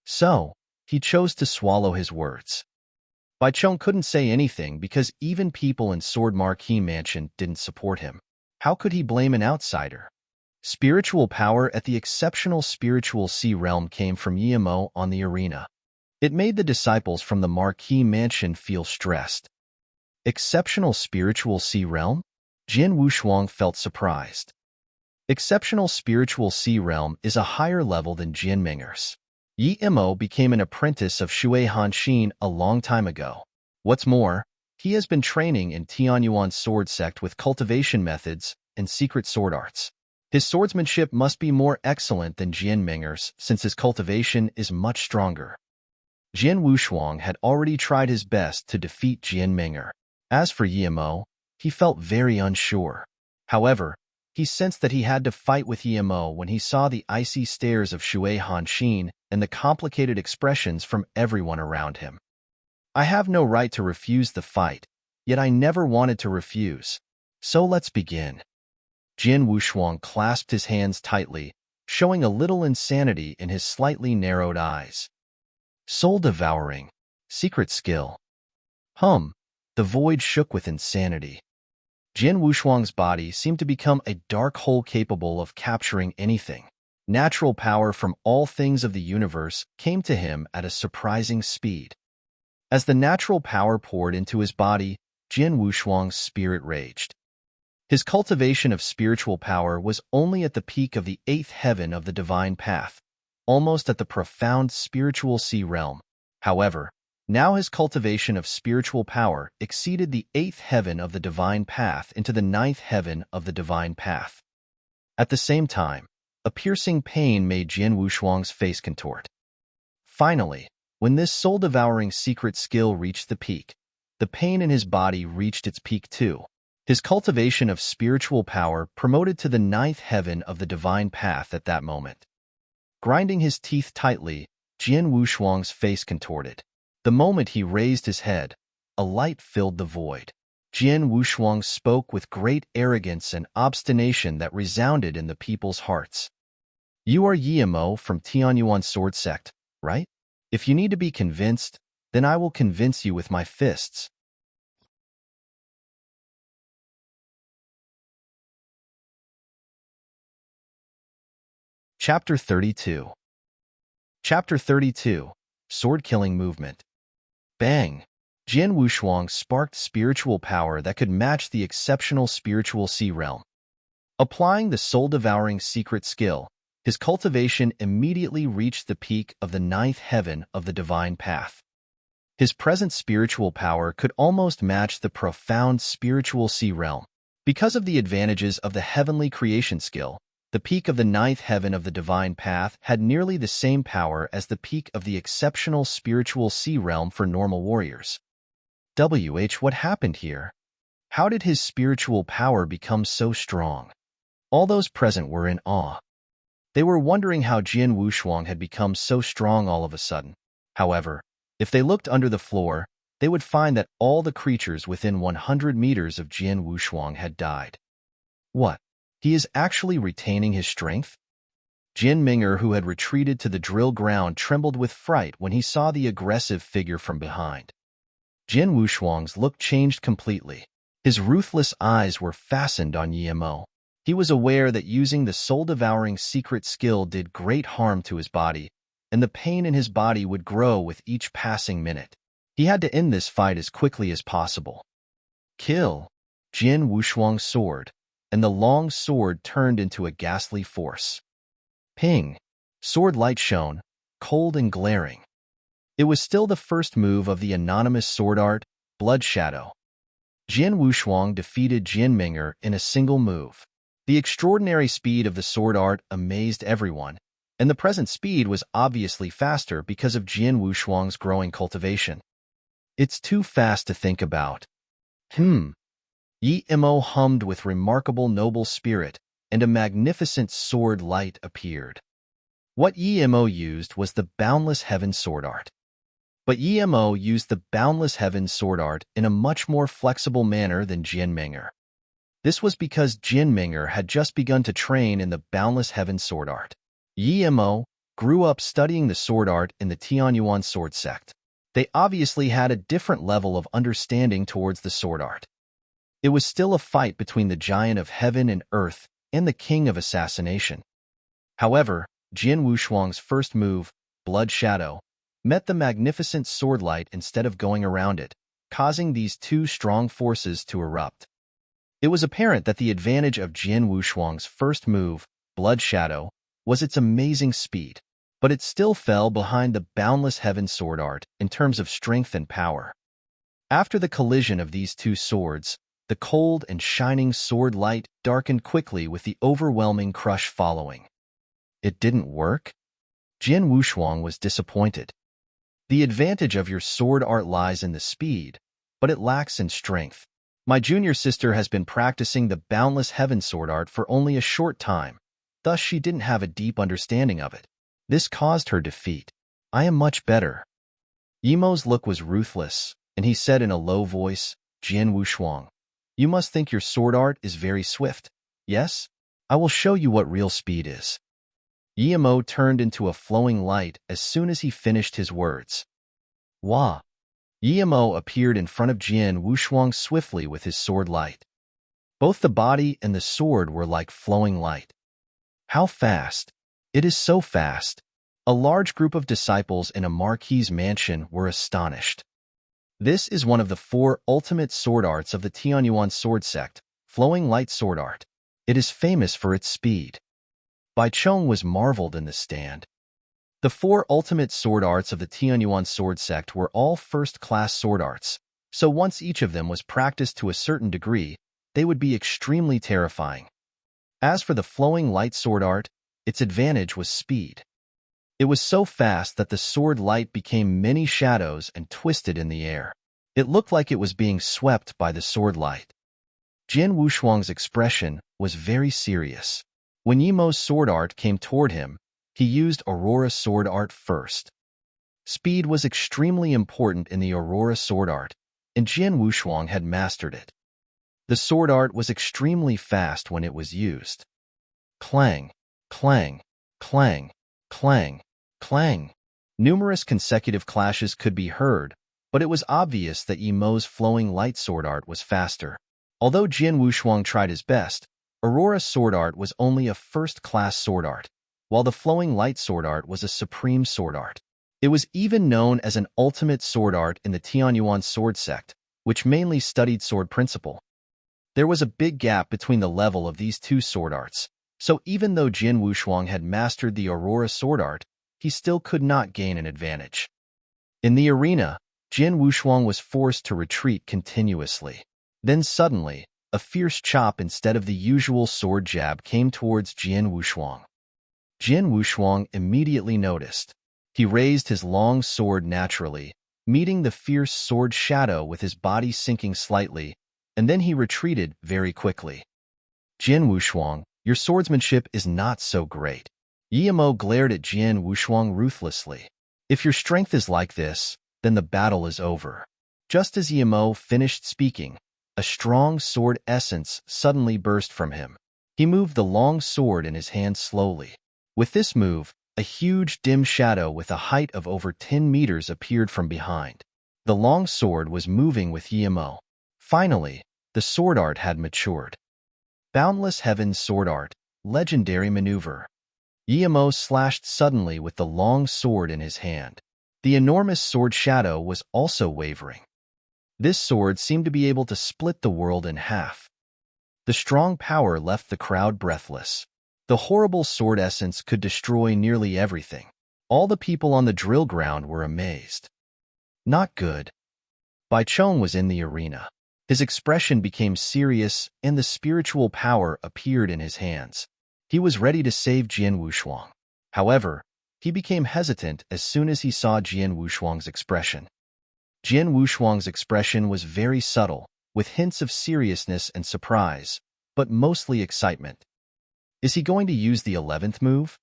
So, he chose to swallow his words. Bai Chong couldn't say anything because even people in Sword Marquee Mansion didn't support him. How could he blame an outsider? Spiritual power at the exceptional spiritual sea realm came from Yimo on the arena. It made the disciples from the Marquee Mansion feel stressed. Exceptional spiritual sea realm? Jian Wushuang felt surprised. Exceptional spiritual sea realm is a higher level than Jian Ming'er's. Yimo became an apprentice of Shui Hanxin a long time ago. What's more, He has been training in Tianyuan's sword sect with cultivation methods and secret sword arts. His swordsmanship must be more excellent than Jian Minger's since his cultivation is much stronger. Jian Wushuang had already tried his best to defeat Jian Minger. As for Yimo, he felt very unsure. However, he sensed that he had to fight with Yimo when he saw the icy stares of Shui Hanxin and the complicated expressions from everyone around him. I have no right to refuse the fight, yet I never wanted to refuse. So let's begin. Jian Wushuang clasped his hands tightly, showing a little insanity in his slightly narrowed eyes. Soul-devouring. Secret skill. The void shook with insanity. Jian Wushuang's body seemed to become a dark hole capable of capturing anything. Natural power from all things of the universe came to him at a surprising speed. As the natural power poured into his body, Jian Wushuang's spirit raged. His cultivation of spiritual power was only at the peak of the 8th heaven of the divine path, almost at the profound spiritual sea realm. However, now his cultivation of spiritual power exceeded the 8th heaven of the divine path into the 9th heaven of the divine path. At the same time, a piercing pain made Jian Wushuang's face contort. Finally, when this soul-devouring secret skill reached the peak, the pain in his body reached its peak too. His cultivation of spiritual power promoted to the 9th heaven of the divine path at that moment. Grinding his teeth tightly, Jian Wushuang's face contorted. The moment he raised his head, a light filled the void. Jian Wushuang spoke with great arrogance and obstination that resounded in the people's hearts. You are Yimo from Tianyuan Sword Sect, right? If you need to be convinced, then I will convince you with my fists. Chapter 32. Chapter 32. Sword-killing movement. Bang! Jian Wushuang sparked spiritual power that could match the exceptional spiritual sea realm. Applying the soul-devouring secret skill, his cultivation immediately reached the peak of the 9th heaven of the divine path. His present spiritual power could almost match the profound spiritual sea realm. Because of the advantages of the heavenly creation skill, the peak of the 9th heaven of the divine path had nearly the same power as the peak of the exceptional spiritual sea realm for normal warriors. What happened here? How did his spiritual power become so strong? All those present were in awe. They were wondering how Jian Wushuang had become so strong all of a sudden. However, if they looked under the floor, they would find that all the creatures within 100 meters of Jian Wushuang had died. What? He is actually retaining his strength? Jian Minger, who had retreated to the drill ground, trembled with fright when he saw the aggressive figure from behind. Jian Wushuang's look changed completely. His ruthless eyes were fastened on Yimo. He was aware that using the soul-devouring secret skill did great harm to his body, and the pain in his body would grow with each passing minute. He had to end this fight as quickly as possible. Kill! Jian Wushuang's sword, and the long sword turned into a ghastly force. Ping! Sword light shone, cold and glaring. It was still the first move of the anonymous sword art, Blood Shadow. Jian Wushuang defeated Jian Minger in a single move. The extraordinary speed of the sword art amazed everyone, and the present speed was obviously faster because of Jian Wushuang's growing cultivation. It's too fast to think about. Yimo hummed with remarkable noble spirit, and a magnificent sword light appeared. What Yimo used was the Boundless Heaven sword art. But Yimo used the Boundless Heaven sword art in a much more flexible manner than Jian Minger. This was because Jian Minger had just begun to train in the Boundless Heaven sword art. Yimo grew up studying the sword art in the Tianyuan sword sect. They obviously had a different level of understanding towards the sword art. It was still a fight between the giant of heaven and earth and the king of assassination. However, Jian Wushuang's first move, Blood Shadow, met the magnificent sword light instead of going around it, causing these two strong forces to erupt. It was apparent that the advantage of Jian Wushuang's first move, Blood Shadow, was its amazing speed, but it still fell behind the Boundless Heaven sword art in terms of strength and power. After the collision of these two swords, the cold and shining sword light darkened quickly with the overwhelming crush following. It didn't work? Jian Wushuang was disappointed. The advantage of your sword art lies in the speed, but it lacks in strength. My junior sister has been practicing the Boundless Heaven sword art for only a short time, thus she didn't have a deep understanding of it. This caused her defeat. I am much better. Yimo's look was ruthless, and he said in a low voice, Jian Wushuang, you must think your sword art is very swift. Yes? I will show you what real speed is. Yimo turned into a flowing light as soon as he finished his words. Wah! Yimo appeared in front of Jian Wushuang swiftly with his sword light. Both the body and the sword were like flowing light. How fast! It is so fast! A large group of disciples in a marquis's mansion were astonished. This is one of the 4 ultimate sword arts of the Tianyuan sword sect, flowing light sword art. It is famous for its speed. Bai Chong was marveled in the stand. The 4 ultimate sword arts of the Tianyuan sword sect were all first-class sword arts, so once each of them was practiced to a certain degree, they would be extremely terrifying. As for the flowing light sword art, its advantage was speed. It was so fast that the sword light became many shadows and twisted in the air. It looked like it was being swept by the sword light. Jian Wushuang's expression was very serious. When Yimo's sword art came toward him, he used Aurora sword art first. Speed was extremely important in the Aurora sword art, and Jian Wushuang had mastered it. The sword art was extremely fast when it was used. Clang, clang, clang, clang, clang. Numerous consecutive clashes could be heard, but it was obvious that Yimo's flowing light sword art was faster. Although Jian Wushuang tried his best, Aurora sword art was only a first-class sword art, while the flowing light sword art was a supreme sword art. It was even known as an ultimate sword art in the Tianyuan sword sect, which mainly studied sword principle. There was a big gap between the level of these two sword arts, so even though Jian Wushuang had mastered the Aurora sword art, he still could not gain an advantage. In the arena, Jian Wushuang was forced to retreat continuously. Then suddenly, a fierce chop instead of the usual sword jab came towards Jian Wushuang. Jian Wushuang immediately noticed. He raised his long sword naturally, meeting the fierce sword shadow with his body sinking slightly, and then he retreated very quickly. Jian Wushuang, your swordsmanship is not so great. Yimo glared at Jian Wushuang ruthlessly. If your strength is like this, then the battle is over. Just as Yimo finished speaking, a strong sword essence suddenly burst from him. He moved the long sword in his hand slowly. With this move, a huge dim shadow with a height of over 10 meters appeared from behind. The long sword was moving with Yimo. Finally, the sword art had matured. Boundless Heaven's sword art, legendary maneuver. Yimo slashed suddenly with the long sword in his hand. The enormous sword shadow was also wavering. This sword seemed to be able to split the world in half. The strong power left the crowd breathless. The horrible sword essence could destroy nearly everything. All the people on the drill ground were amazed. Not good. Bai Chong was in the arena. His expression became serious, and the spiritual power appeared in his hands. He was ready to save Jian Wushuang. However, he became hesitant as soon as he saw Jian Wushuang's expression. Jian Wushuang's expression was very subtle, with hints of seriousness and surprise, but mostly excitement. Is he going to use the 11th move?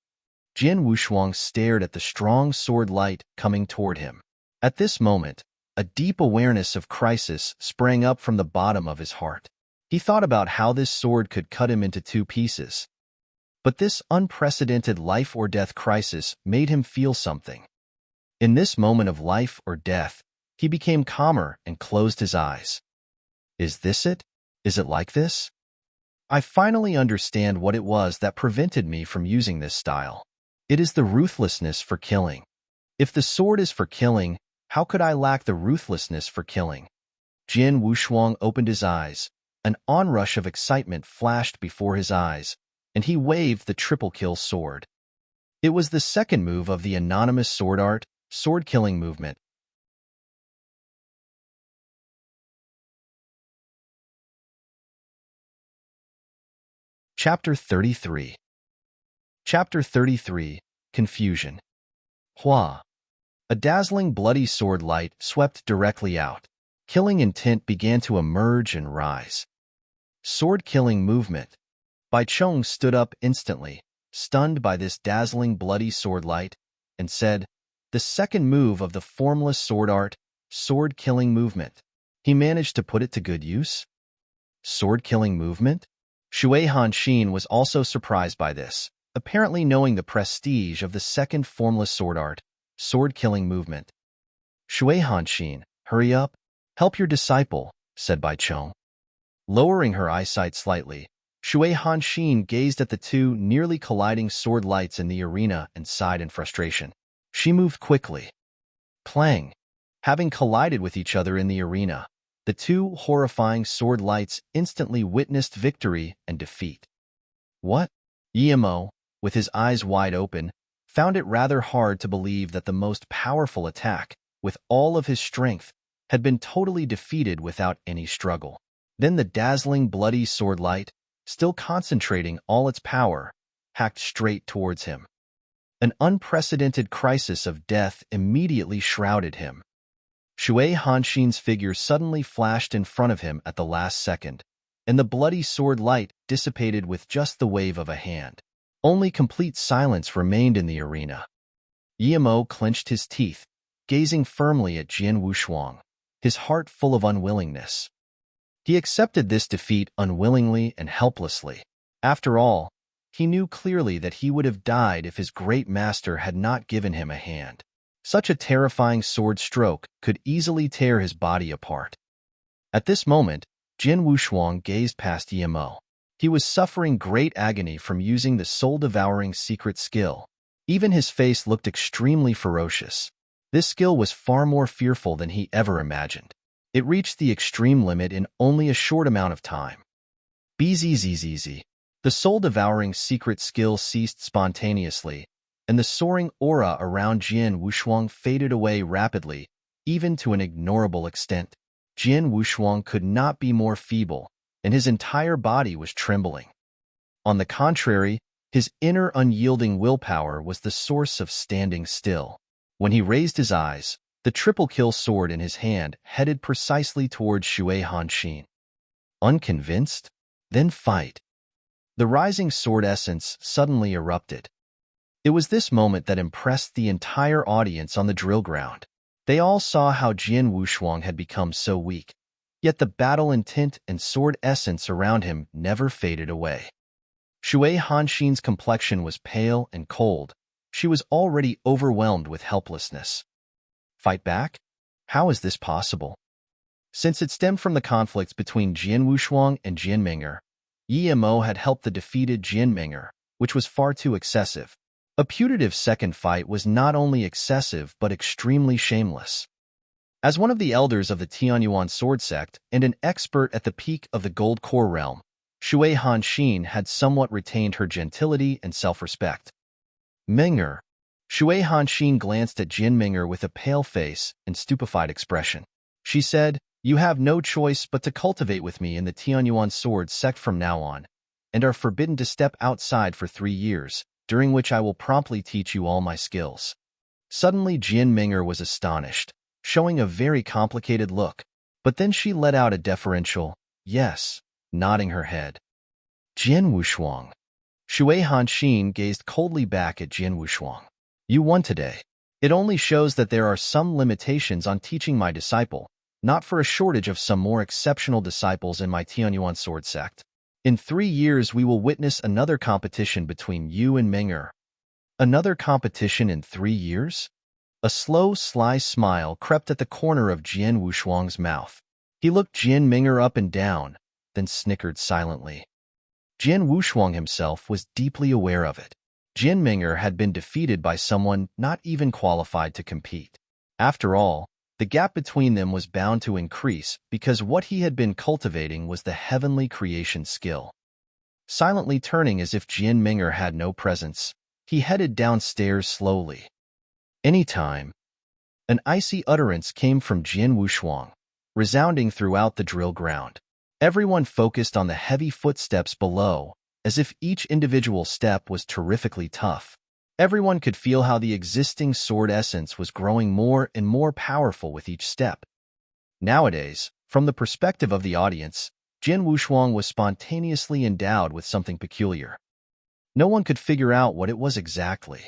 Jian Wushuang stared at the strong sword light coming toward him. At this moment, a deep awareness of crisis sprang up from the bottom of his heart. He thought about how this sword could cut him into 2 pieces. But this unprecedented life-or-death crisis made him feel something. In this moment of life or death, he became calmer and closed his eyes. Is this it? Is it like this? I finally understand what it was that prevented me from using this style. It is the ruthlessness for killing. If the sword is for killing, how could I lack the ruthlessness for killing? Jian Wushuang opened his eyes. An onrush of excitement flashed before his eyes, and he waved the triple kill sword. It was the second move of the anonymous sword art, sword killing movement. Chapter 33. Chapter 33. Confusion. Hua. A dazzling bloody sword light swept directly out. Killing intent began to emerge and rise. Sword-killing movement. Bai Chong stood up instantly, stunned by this dazzling bloody sword light, and said, "The second move of the formless sword art, sword-killing movement." He managed to put it to good use? Sword-killing movement? Shui Hanxin was also surprised by this, apparently knowing the prestige of the second formless sword art, sword-killing movement. "Shui Hanxin, hurry up. Help your disciple," said Bai Chong. Lowering her eyesight slightly, Shui Hanxin gazed at the two nearly colliding sword lights in the arena and sighed in frustration. She moved quickly. Clang! Having collided with each other in the arena, the two horrifying sword lights instantly witnessed victory and defeat. What? Yemo, with his eyes wide open, found it rather hard to believe that the most powerful attack, with all of his strength, had been totally defeated without any struggle. Then the dazzling bloody sword light, still concentrating all its power, hacked straight towards him. An unprecedented crisis of death immediately shrouded him. Shui Hanxin's figure suddenly flashed in front of him at the last second, and the bloody sword light dissipated with just the wave of a hand. Only complete silence remained in the arena. Yemo clenched his teeth, gazing firmly at Jian Wushuang, his heart full of unwillingness. He accepted this defeat unwillingly and helplessly. After all, he knew clearly that he would have died if his great master had not given him a hand. Such a terrifying sword stroke could easily tear his body apart. At this moment, Jian Wushuang gazed past Yemo. He was suffering great agony from using the soul-devouring secret skill. Even his face looked extremely ferocious. This skill was far more fearful than he ever imagined. It reached the extreme limit in only a short amount of time. Bzzz. The soul-devouring secret skill ceased spontaneously, and the soaring aura around Jian Wushuang faded away rapidly, even to an ignorable extent. Jian Wushuang could not be more feeble, and his entire body was trembling. On the contrary, his inner unyielding willpower was the source of standing still. When he raised his eyes, the triple-kill sword in his hand headed precisely towards Shui Hanxin. Unconvinced? Then fight. The rising sword essence suddenly erupted. It was this moment that impressed the entire audience on the drill ground. They all saw how Jian Wushuang had become so weak, yet the battle intent and sword essence around him never faded away. Shui Hanxin's complexion was pale and cold. She was already overwhelmed with helplessness. Fight back? How is this possible? Since it stemmed from the conflict between Jian Wushuang and Jian Ming'er, Yemo had helped the defeated Jian Ming'er, which was far too excessive. A putative second fight was not only excessive but extremely shameless. As one of the elders of the Tianyuan sword sect and an expert at the peak of the Gold Core realm, Shui Hanxin had somewhat retained her gentility and self-respect. Ming'er. Shui Hanxin glanced at Jian Ming'er with a pale face and stupefied expression. She said, "You have no choice but to cultivate with me in the Tianyuan sword sect from now on, and are forbidden to step outside for 3 years, during which I will promptly teach you all my skills." Suddenly Jian Ming'er was astonished, showing a very complicated look, but then she let out a deferential, "Yes," nodding her head. Jian Wushuang. Shui Hanxin gazed coldly back at Jian Wushuang. "You won today. It only shows that there are some limitations on teaching my disciple, not for a shortage of some more exceptional disciples in my Tianyuan sword sect. In 3 years we will witness another competition between you and Ming'er." Another competition in 3 years? A slow, sly smile crept at the corner of Jian Wushuang's mouth. He looked Jian Ming'er up and down, then snickered silently. Jian Wushuang himself was deeply aware of it. Jian Ming'er had been defeated by someone not even qualified to compete. After all, the gap between them was bound to increase because what he had been cultivating was the heavenly creation skill. Silently turning as if Jian Ming'er had no presence, he headed downstairs slowly. "Anytime." An icy utterance came from Jian Wushuang, resounding throughout the drill ground. Everyone focused on the heavy footsteps below, as if each individual step was terrifically tough. Everyone could feel how the existing sword essence was growing more and more powerful with each step. Nowadays, from the perspective of the audience, Jin Wushuang was spontaneously endowed with something peculiar. No one could figure out what it was exactly.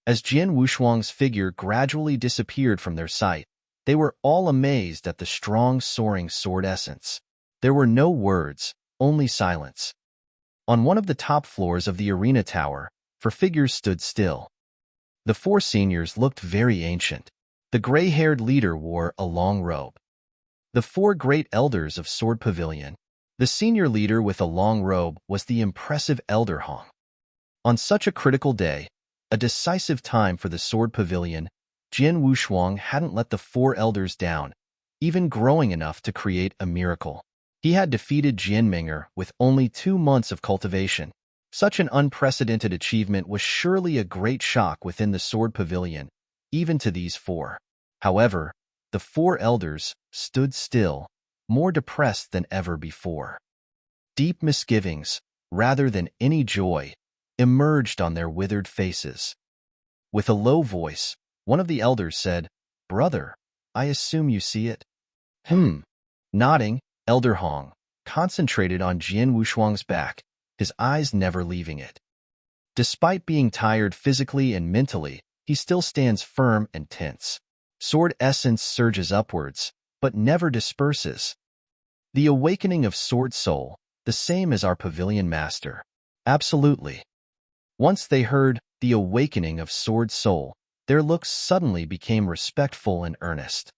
As Jin Wushuang's figure gradually disappeared from their sight, they were all amazed at the strong soaring sword essence. There were no words, only silence. On one of the top floors of the arena tower, 4 figures stood still. The 4 seniors looked very ancient. The gray-haired leader wore a long robe. The 4 great elders of Sword Pavilion. The senior leader with a long robe was the impressive Elder Hong. On such a critical day, a decisive time for the Sword Pavilion, Jin Wushuang hadn't let the 4 elders down, even growing enough to create a miracle. He had defeated Jian Ming'er with only 2 months of cultivation. Such an unprecedented achievement was surely a great shock within the Sword Pavilion, even to these 4. However, the 4 elders stood still, more depressed than ever before. Deep misgivings, rather than any joy, emerged on their withered faces. With a low voice, one of the elders said, "Brother, I assume you see it?" Nodding, Elder Hong concentrated on Jin Wushuang's back, his eyes never leaving it. Despite being tired physically and mentally, he still stands firm and tense. Sword essence surges upwards, but never disperses. The awakening of Sword Soul, the same as our pavilion master. Absolutely. Once they heard the awakening of Sword Soul, their looks suddenly became respectful and earnest.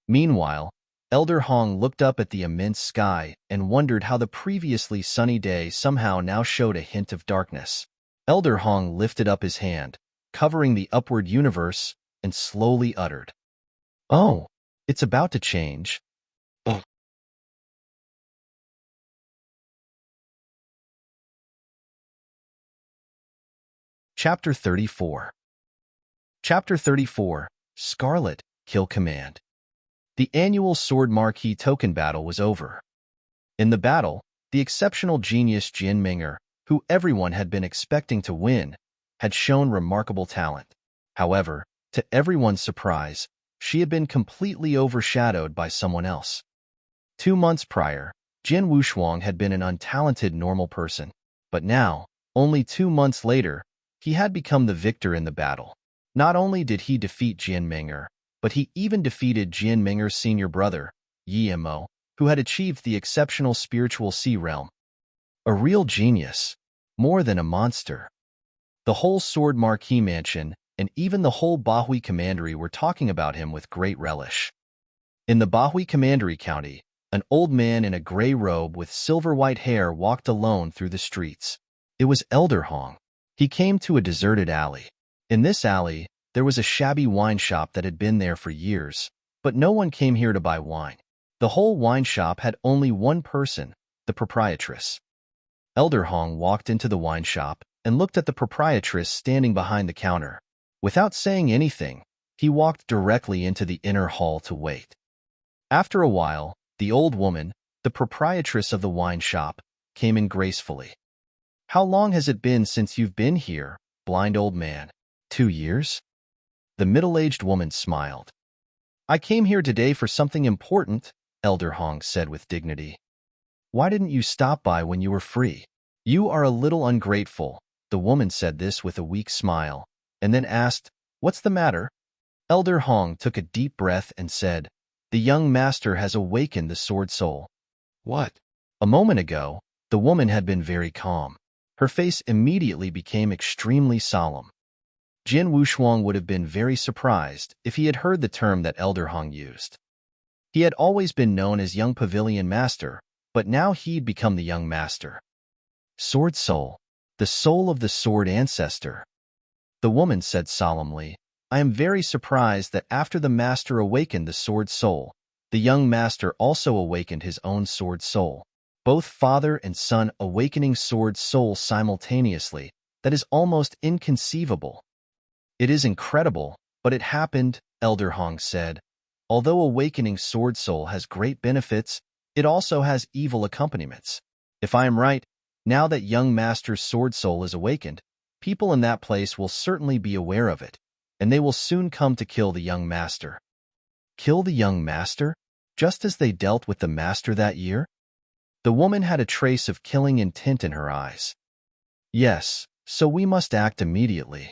Meanwhile, Elder Hong looked up at the immense sky and wondered how the previously sunny day somehow now showed a hint of darkness. Elder Hong lifted up his hand, covering the upward universe, and slowly uttered, "Oh, it's about to change." Oh. Chapter 34. Chapter 34, Scarlet, Kill Command. The annual Sword Marquee token battle was over. In the battle, the exceptional genius Jian Ming'er, who everyone had been expecting to win, had shown remarkable talent. However, to everyone's surprise, she had been completely overshadowed by someone else. 2 months prior, Jin Wushuang had been an untalented normal person, but now, only 2 months later, he had become the victor in the battle. Not only did he defeat Jian Ming'er, but he even defeated Jian Ming'er's senior brother, Yi Mo, who had achieved the exceptional spiritual sea realm. A real genius, more than a monster. The whole Sword Marquee Mansion and even the whole Bahui Commandery were talking about him with great relish. In the Bahui Commandery County, an old man in a gray robe with silver-white hair walked alone through the streets. It was Elder Hong. He came to a deserted alley. In this alley, there was a shabby wine shop that had been there for years, but no one came here to buy wine. The whole wine shop had only one person, the proprietress. Elder Hong walked into the wine shop and looked at the proprietress standing behind the counter. Without saying anything, he walked directly into the inner hall to wait. After a while, the old woman, the proprietress of the wine shop, came in gracefully. "How long has it been since you've been here, blind old man?" 2 years? The middle-aged woman smiled. "I came here today for something important," Elder Hong said with dignity. "Why didn't you stop by when you were free?" "You are a little ungrateful," the woman said this with a weak smile, and then asked, "What's the matter?" Elder Hong took a deep breath and said, "The young master has awakened the sword soul." "What?" A moment ago, the woman had been very calm. Her face immediately became extremely solemn. Jin Wushuang would have been very surprised if he had heard the term that Elder Hong used. He had always been known as Young Pavilion Master, but now he'd become the Young Master. "Sword Soul, the soul of the Sword Ancestor." The woman said solemnly, "I am very surprised that after the Master awakened the Sword Soul, the Young Master also awakened his own Sword Soul. Both father and son awakening Sword Soul simultaneously. That is almost inconceivable." "It is incredible, but it happened," Elder Hong said. "Although awakening Sword Soul has great benefits, it also has evil accompaniments. If I am right, Now that young master's sword soul is awakened, people in that place will certainly be aware of it, and they will soon come to kill the young master. Kill the young master? Just as they dealt with the master that year? The woman had a trace of killing intent in her eyes. Yes, so we must act immediately.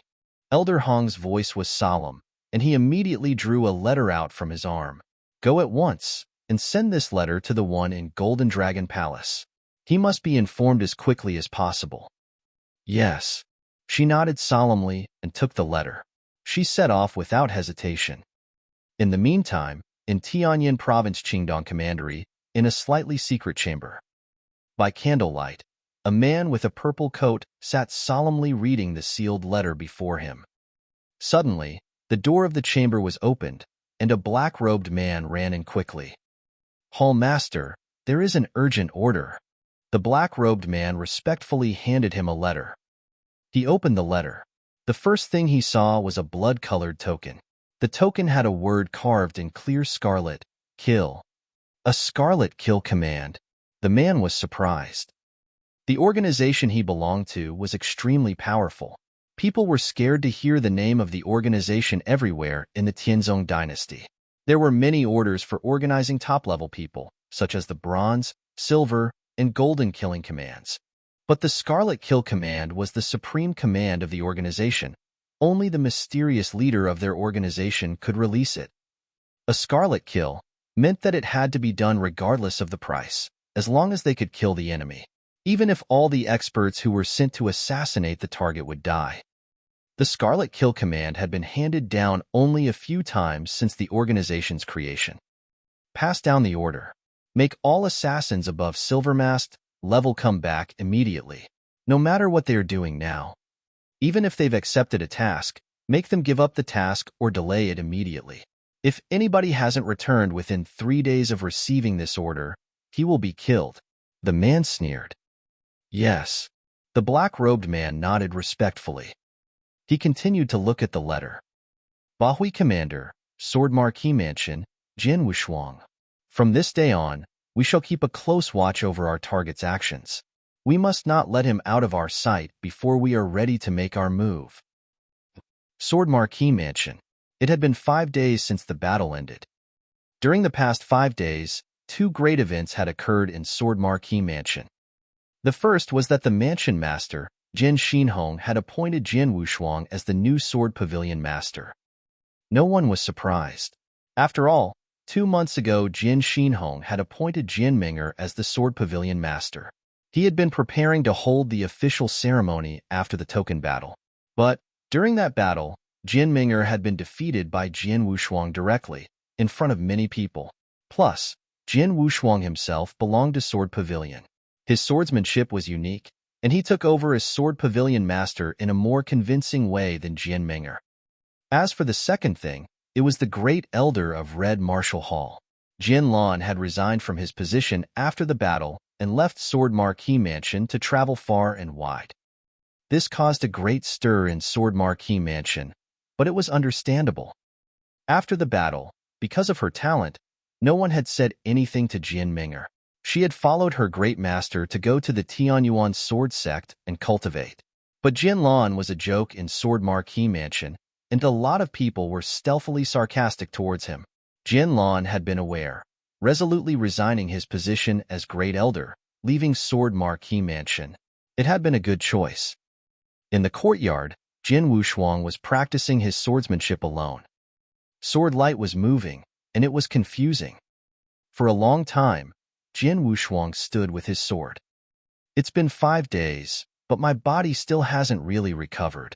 Elder Hong's voice was solemn, and he immediately drew a letter out from his arm. Go at once, and send this letter to the one in Golden Dragon Palace. He must be informed as quickly as possible. Yes. She nodded solemnly and took the letter. She set off without hesitation. In the meantime, in Tianyin Province Qingdong Commandery, in a slightly secret chamber. By candlelight, a man with a purple coat sat solemnly reading the sealed letter before him. Suddenly, the door of the chamber was opened, and a black-robed man ran in quickly. Hall Master, there is an urgent order. The black-robed man respectfully handed him a letter. He opened the letter. The first thing he saw was a blood-colored token. The token had a word carved in clear scarlet, kill. A scarlet kill command. The man was surprised. The organization he belonged to was extremely powerful. People were scared to hear the name of the organization everywhere in the Tianzong dynasty. There were many orders for organizing top-level people, such as the bronze, silver, and golden killing commands. But the Scarlet Kill Command was the supreme command of the organization. Only the mysterious leader of their organization could release it. A Scarlet Kill meant that it had to be done regardless of the price, as long as they could kill the enemy, even if all the experts who were sent to assassinate the target would die. The Scarlet Kill Command had been handed down only a few times since the organization's creation. Pass down the order. Make all assassins above Silvermast level come back immediately, no matter what they are doing now. Even if they've accepted a task, make them give up the task or delay it immediately. If anybody hasn't returned within 3 days of receiving this order, he will be killed. The man sneered. Yes. The black-robed man nodded respectfully. He continued to look at the letter. Bahui Commander, Sword Marquis Mansion, Jin Wushuang. From this day on, we shall keep a close watch over our target's actions. We must not let him out of our sight before we are ready to make our move. Sword Marquis Mansion. It had been 5 days since the battle ended. During the past 5 days, 2 great events had occurred in Sword Marquis Mansion. The first was that the mansion master, Jin Xinhong, had appointed Jin Wushuang as the new Sword Pavilion Master. No one was surprised. After all, 2 months ago Jin Xinhong had appointed Jin Ming'er as the Sword Pavilion Master. He had been preparing to hold the official ceremony after the token battle. But, during that battle, Jin Ming'er had been defeated by Jin Wushuang directly, in front of many people. Plus, Jin Wushuang himself belonged to Sword Pavilion. His swordsmanship was unique, and he took over as Sword Pavilion Master in a more convincing way than Jin Ming'er. As for the second thing, it was the great elder of Red Martial Hall. Jin Lan had resigned from his position after the battle and left Sword Marquis Mansion to travel far and wide. This caused a great stir in Sword Marquis Mansion, but it was understandable. After the battle, because of her talent, no one had said anything to Jin Ming'er. She had followed her great master to go to the Tianyuan sword sect and cultivate. But Jin Lan was a joke in Sword Marquis Mansion, and a lot of people were stealthily sarcastic towards him. Jin Lan had been aware, resolutely resigning his position as Great Elder, leaving Sword Marquis Mansion. It had been a good choice. In the courtyard, Jin Wushuang was practicing his swordsmanship alone. Sword light was moving, and it was confusing. For a long time, Jin Wushuang stood with his sword. It's been 5 days, but my body still hasn't really recovered,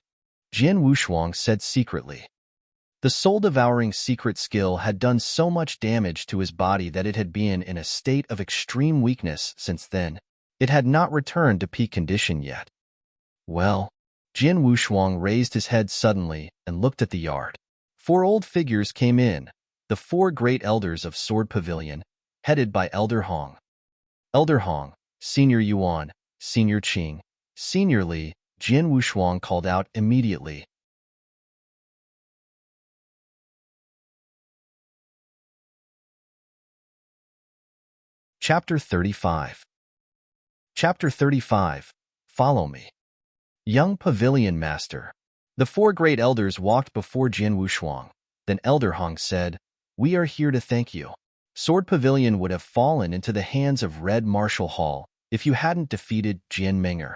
Jin Wushuang said secretly. The soul-devouring secret skill had done so much damage to his body that it had been in a state of extreme weakness since then. It had not returned to peak condition yet. Well, Jin Wushuang raised his head suddenly and looked at the yard. 4 old figures came in, the 4 great elders of Sword Pavilion, headed by Elder Hong. Elder Hong, Senior Yuan, Senior Qing, Senior Li, Jin Wushuang called out immediately. Chapter 35. Chapter 35. Follow me. Young Pavilion Master. The four great elders walked before Jian Wushuang. Then Elder Hong said, "We are here to thank you. Sword Pavilion would have fallen into the hands of Red Marshal Hall if you hadn't defeated Jian Ming'er."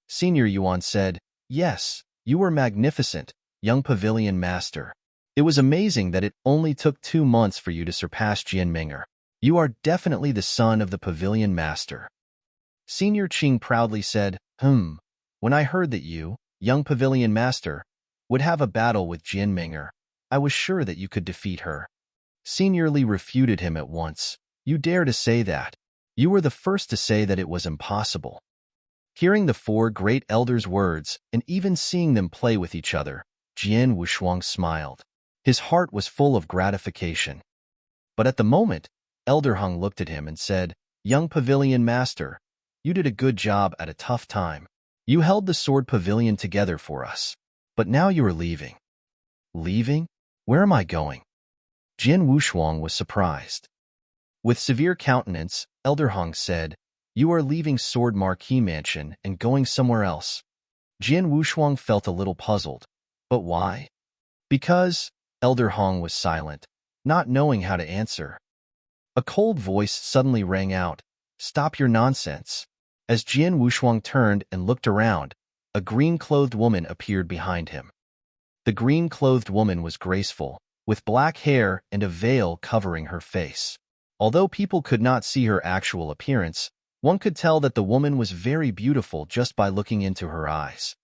Senior Yuan said, "Yes, you were magnificent, Young Pavilion Master. It was amazing that it only took 2 months for you to surpass Jian Ming'er. You are definitely the son of the Pavilion Master." Senior Qing proudly said, When I heard that you, Young Pavilion Master, would have a battle with Jian Ming'er, I was sure that you could defeat her." Senior Li refuted him at once. "You dare to say that? You were the first to say that it was impossible." Hearing the four great elders' words and even seeing them play with each other, Jian Wushuang smiled. His heart was full of gratification. But at the moment, Elder Hong looked at him and said, "Young Pavilion Master, you did a good job at a tough time. You held the Sword Pavilion together for us. But now you are leaving." "Leaving? Where am I going?" Jian Wushuang was surprised. With severe countenance, Elder Hong said, "You are leaving Sword Marquee Mansion and going somewhere else." Jian Wushuang felt a little puzzled. "But why?" "Because," Elder Hong was silent, not knowing how to answer. A cold voice suddenly rang out, "Stop your nonsense." As Jian Wushuang turned and looked around, a green-clothed woman appeared behind him. The green-clothed woman was graceful, with black hair and a veil covering her face. Although people could not see her actual appearance, one could tell that the woman was very beautiful just by looking into her eyes.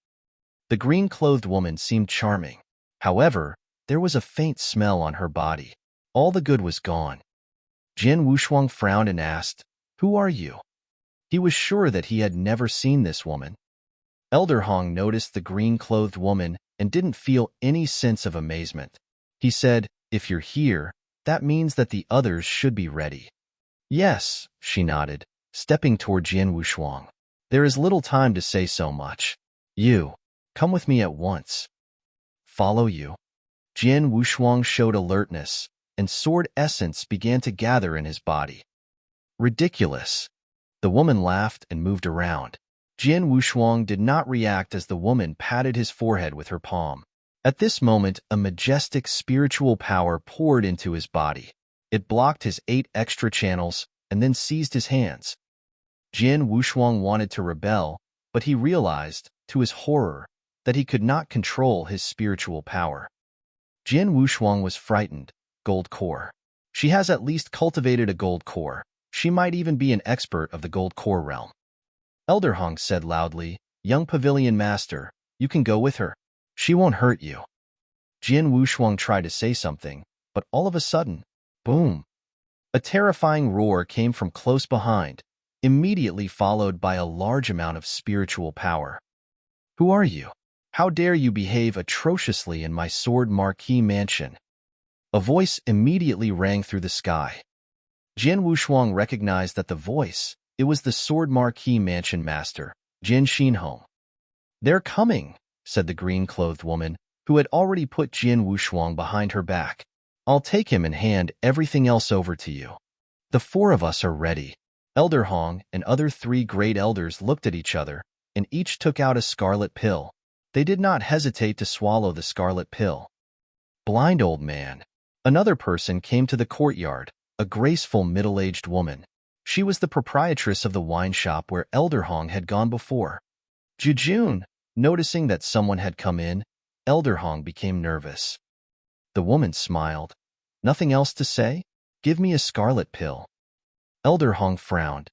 The green-clothed woman seemed charming. However, there was a faint smell on her body. All the good was gone. Jian Wushuang frowned and asked, "Who are you?" He was sure that he had never seen this woman. Elder Hong noticed the green-clothed woman and didn't feel any sense of amazement. He said, "If you're here, that means that the others should be ready." "Yes," she nodded, stepping toward Jian Wushuang. "There is little time to say so much. You, come with me at once." "Follow you?" Jian Wushuang showed alertness, and sword essence began to gather in his body. "Ridiculous." The woman laughed and moved around. Jian Wushuang did not react as the woman patted his forehead with her palm. At this moment, a majestic spiritual power poured into his body. It blocked his 8 extra channels and then seized his hands. Jian Wushuang wanted to rebel, but he realized, to his horror, that he could not control his spiritual power. Jian Wushuang was frightened. Gold core. She has at least cultivated a gold core. She might even be an expert of the gold core realm. Elder Hong said loudly, "Young Pavilion Master, you can go with her. She won't hurt you." Jian Wushuang tried to say something, but all of a sudden, boom! A terrifying roar came from close behind, immediately followed by a large amount of spiritual power. "Who are you? How dare you behave atrociously in my Sword Marquee Mansion?" A voice immediately rang through the sky. Jian Wushuang recognized that the voice, it was the Sword Marquee Mansion Master, Jin Xinhong. "They're coming," said the green-clothed woman, who had already put Jian Wushuang behind her back. "I'll take him and hand everything else over to you. The 4 of us are ready." Elder Hong and other 3 great elders looked at each other, and each took out a scarlet pill. They did not hesitate to swallow the scarlet pill. "Blind old man." Another person came to the courtyard, a graceful middle-aged woman. She was the proprietress of the wine shop where Elder Hong had gone before. Jujun, noticing that someone had come in, Elder Hong became nervous. The woman smiled. "Nothing else to say? Give me a scarlet pill." Elder Hong frowned.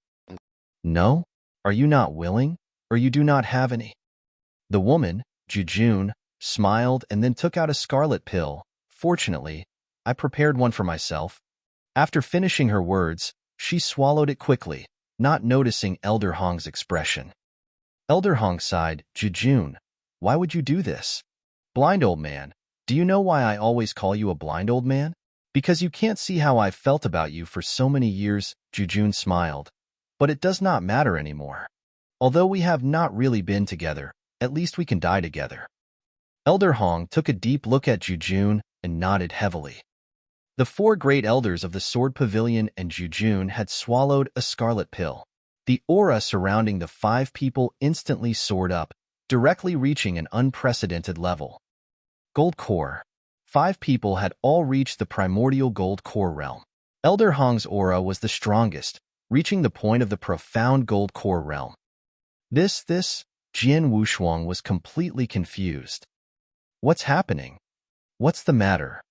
"No? Are you not willing, or you do not have any?" The woman, Jujun, smiled and then took out a scarlet pill. "Fortunately, I prepared one for myself." After finishing her words, she swallowed it quickly, not noticing Elder Hong's expression. Elder Hong sighed, "Jujun, why would you do this?" "Blind old man, do you know why I always call you a blind old man? Because you can't see how I've felt about you for so many years." Jujun smiled. "But it does not matter anymore. Although we have not really been together, at least we can die together." Elder Hong took a deep look at Jujun and nodded heavily. The 4 great elders of the Sword Pavilion and Jujun had swallowed a scarlet pill. The aura surrounding the 5 people instantly soared up, directly reaching an unprecedented level. Gold Core. 5 people had all reached the primordial Gold Core realm. Elder Hong's aura was the strongest, reaching the point of the profound Gold Core realm. This, Jian Wushuang was completely confused. What's happening? What's the matter?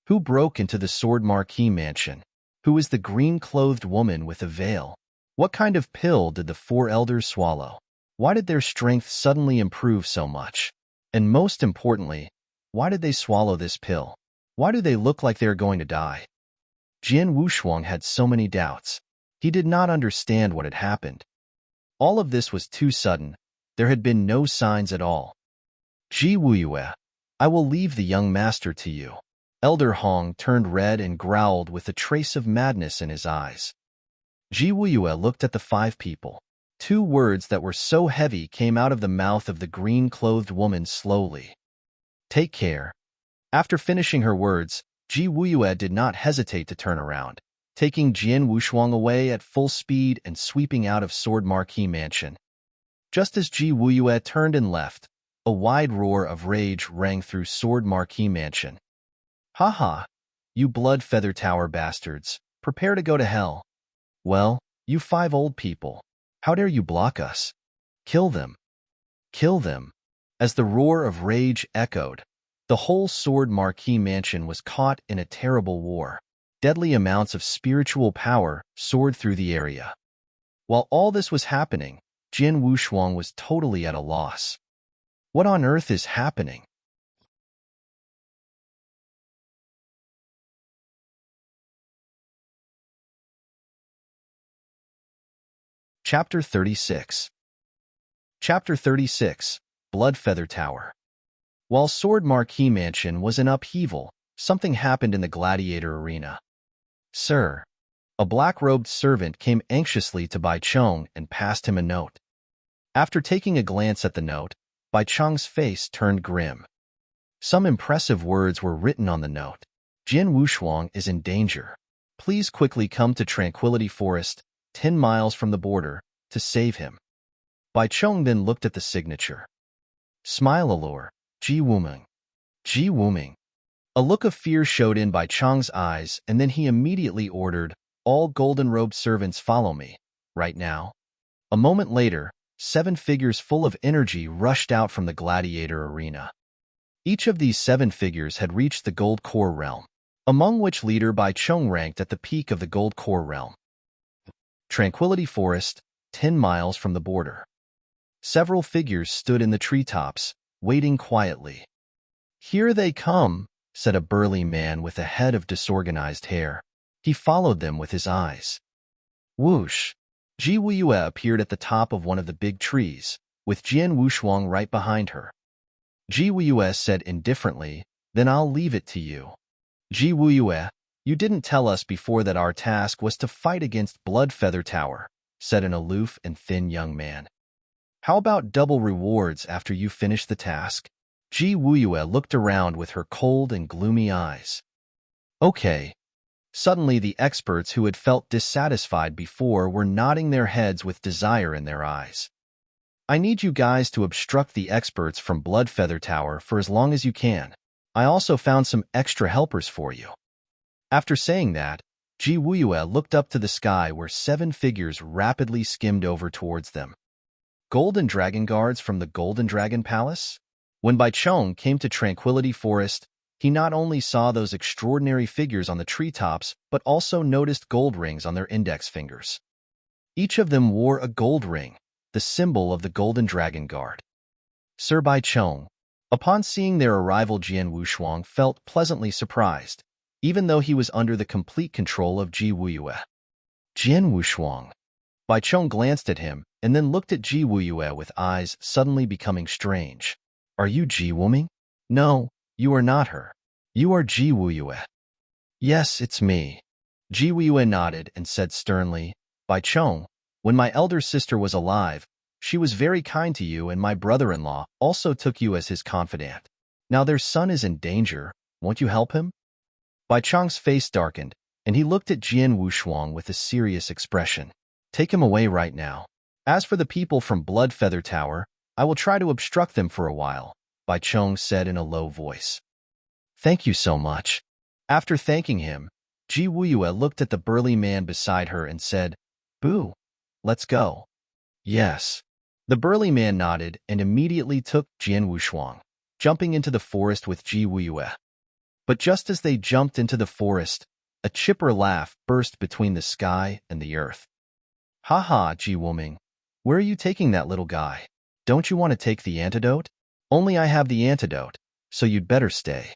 Who broke into the Sword Marquis mansion? Who is the green-clothed woman with a veil? What kind of pill did the 4 elders swallow? Why did their strength suddenly improve so much? And most importantly, why did they swallow this pill? Why do they look like they're going to die? Jian Wushuang had so many doubts. He did not understand what had happened. All of this was too sudden. There had been no signs at all. Ji Wuyue, I will leave the young master to you. Elder Hong turned red and growled with a trace of madness in his eyes. Ji Wuyue looked at the 5 people. 2 words that were so heavy came out of the mouth of the green-clothed woman slowly. Take care. After finishing her words, Ji Wuyue did not hesitate to turn around, taking Jian Wushuang away at full speed and sweeping out of Sword Marquis mansion. Just as Ji Wuyue turned and left, a wide roar of rage rang through Sword Marquis mansion. Ha ha! You Blood Feather Tower bastards, prepare to go to hell. Well, you 5 old people, how dare you block us? Kill them! Kill them! As the roar of rage echoed, the whole Sword Marquis mansion was caught in a terrible war. Deadly amounts of spiritual power soared through the area. While all this was happening, Jian Wushuang was totally at a loss. What on earth is happening? Chapter 36. Chapter 36, Blood Feather Tower. While Sword Marquis Mansion was in upheaval, something happened in the gladiator arena. Sir. A black-robed servant came anxiously to Bai Chong and passed him a note. After taking a glance at the note, Bai Chong's face turned grim. Some impressive words were written on the note. Jian Wushuang is in danger. Please quickly come to Tranquility Forest, 10 miles from the border, to save him. Bai Chong then looked at the signature. Smile allure, Ji Wuming. Ji Wuming. A look of fear showed in Bai Chong's eyes, and then he immediately ordered, all golden-robed servants follow me, right now. A moment later, 7 figures full of energy rushed out from the gladiator arena. Each of these 7 figures had reached the Gold Core realm, among which leader Bai Chong ranked at the peak of the Gold Core realm. Tranquility Forest, 10 miles from the border. Several figures stood in the treetops, waiting quietly. Here they come, said a burly man with a head of disorganized hair. He followed them with his eyes. Whoosh! Ji Wuyue appeared at the top of one of the big trees, with Jian Wushuang right behind her. Ji Wuyue said indifferently, then I'll leave it to you. Ji Wuyue, you didn't tell us before that our task was to fight against Blood Feather Tower, said an aloof and thin young man. How about double rewards after you finish the task? Ji Wuyue looked around with her cold and gloomy eyes. Okay. Suddenly the experts who had felt dissatisfied before were nodding their heads with desire in their eyes. I need you guys to obstruct the experts from Blood Feather Tower for as long as you can. I also found some extra helpers for you. After saying that, Ji Wuyue looked up to the sky where 7 figures rapidly skimmed over towards them. Golden Dragon Guards from the Golden Dragon Palace? When Bai Chong came to Tranquility Forest, he not only saw those extraordinary figures on the treetops, but also noticed gold rings on their index fingers. Each of them wore a gold ring, the symbol of the Golden Dragon Guard. Sir Bai Chong, upon seeing their arrival, Jian Wushuang felt pleasantly surprised, even though he was under the complete control of Ji Wuyue. Jian Wushuang. Bai Chong glanced at him and then looked at Ji Wuyue with eyes suddenly becoming strange. Are you Ji Wuming? No, you are not her. You are Ji Wuyue. Yes, it's me. Ji Wuyue nodded and said sternly, Bai Chong, when my elder sister was alive, she was very kind to you, and my brother-in-law also took you as his confidant. Now their son is in danger. Won't you help him? Bai Chong's face darkened, and he looked at Jian Wushuang with a serious expression. Take him away right now. As for the people from Bloodfeather Tower, I will try to obstruct them for a while, Bai Chong said in a low voice. Thank you so much. After thanking him, Ji Wuyue looked at the burly man beside her and said, Boo, let's go. Yes. The burly man nodded and immediately took Jian Wushuang, jumping into the forest with Ji Wuyue. But just as they jumped into the forest, a chipper laugh burst between the sky and the earth. Ha ha, Ji Wuming. Where are you taking that little guy? Don't you want to take the antidote? Only I have the antidote, so you'd better stay.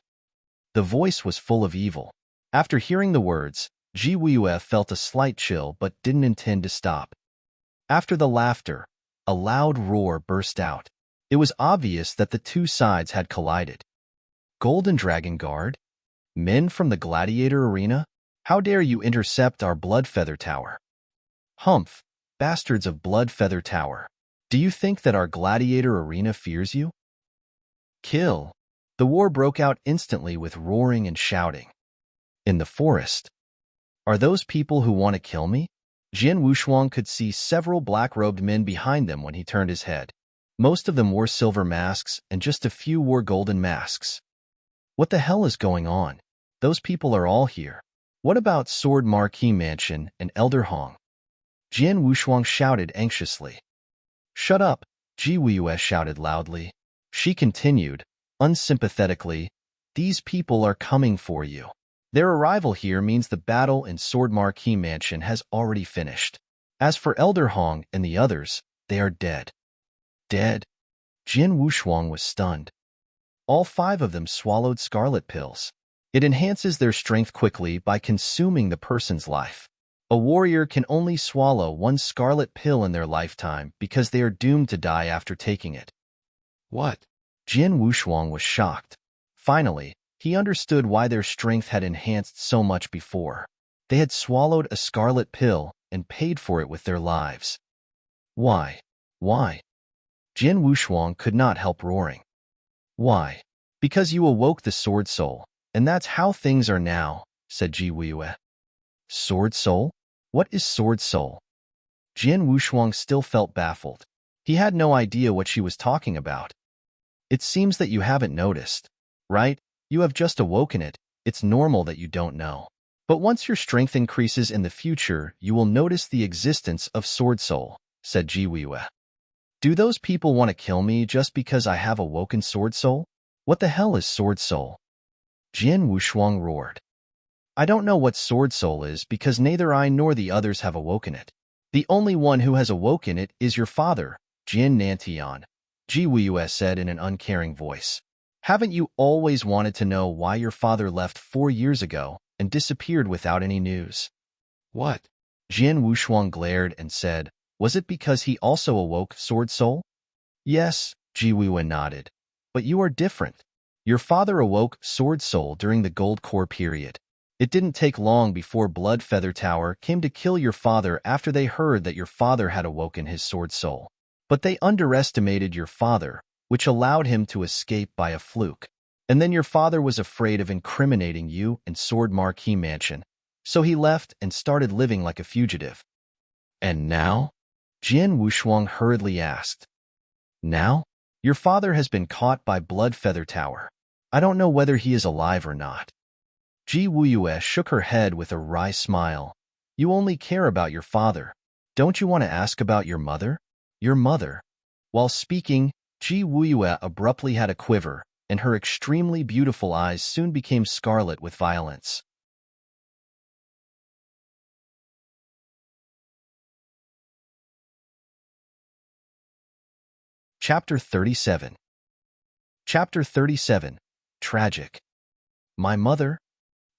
The voice was full of evil. After hearing the words, Ji Wuyue felt a slight chill but didn't intend to stop. After the laughter, a loud roar burst out. It was obvious that the two sides had collided. Golden Dragon Guard? Men from the gladiator arena? How dare you intercept our Bloodfeather Tower? Humph, bastards of Bloodfeather Tower. Do you think that our gladiator arena fears you? Kill. The war broke out instantly with roaring and shouting. In the forest. Are those people who want to kill me? Jian Wushuang could see several black-robed men behind them when he turned his head. Most of them wore silver masks and just a few wore golden masks. What the hell is going on? Those people are all here. What about Sword Marquee Mansion and Elder Hong? Jian Wushuang shouted anxiously. Shut up, Ji Wuyue shouted loudly. She continued, unsympathetically, these people are coming for you. Their arrival here means the battle in Sword Marquee Mansion has already finished. As for Elder Hong and the others, they are dead. Dead? Jian Wushuang was stunned. All 5 of them swallowed scarlet pills. It enhances their strength quickly by consuming the person's life. A warrior can only swallow 1 scarlet pill in their lifetime because they are doomed to die after taking it. What? Jian Wushuang was shocked. Finally, he understood why their strength had enhanced so much before. They had swallowed a scarlet pill and paid for it with their lives. Why? Why? Jian Wushuang could not help roaring. Why? Because you awoke the Sword Soul, and that's how things are now, said Ji Wuyue. Sword Soul? What is Sword Soul? Jian Wushuang still felt baffled. He had no idea what she was talking about. It seems that you haven't noticed, right? You have just awoken it. It's normal that you don't know. But once your strength increases in the future, you will notice the existence of Sword Soul, said Ji Wuyue. Do those people want to kill me just because I have awoken Sword Soul? What the hell is Sword Soul? Jian Wushuang roared. I don't know what Sword Soul is because neither I nor the others have awoken it. The only one who has awoken it is your father, Jian Nantian, Ji Wuyue said in an uncaring voice. Haven't you always wanted to know why your father left 4 years ago and disappeared without any news? What? Jian Wushuang glared and said, was it because he also awoke Sword Soul? Yes, Ji Wuyue nodded. But you are different. Your father awoke Sword Soul during the Gold Core period. It didn't take long before Bloodfeather Tower came to kill your father after they heard that your father had awoken his Sword Soul. But they underestimated your father, which allowed him to escape by a fluke. And then your father was afraid of incriminating you in Sword Marquee Mansion, so he left and started living like a fugitive. And now? Jian Wushuang hurriedly asked. Now? Your father has been caught by Bloodfeather Tower. I don't know whether he is alive or not. Ji Wuyue shook her head with a wry smile. You only care about your father. Don't you want to ask about your mother? Your mother. While speaking, Ji Wuyue abruptly had a quiver, and her extremely beautiful eyes soon became scarlet with violence. Chapter 37. Chapter 37. Tragic. My mother?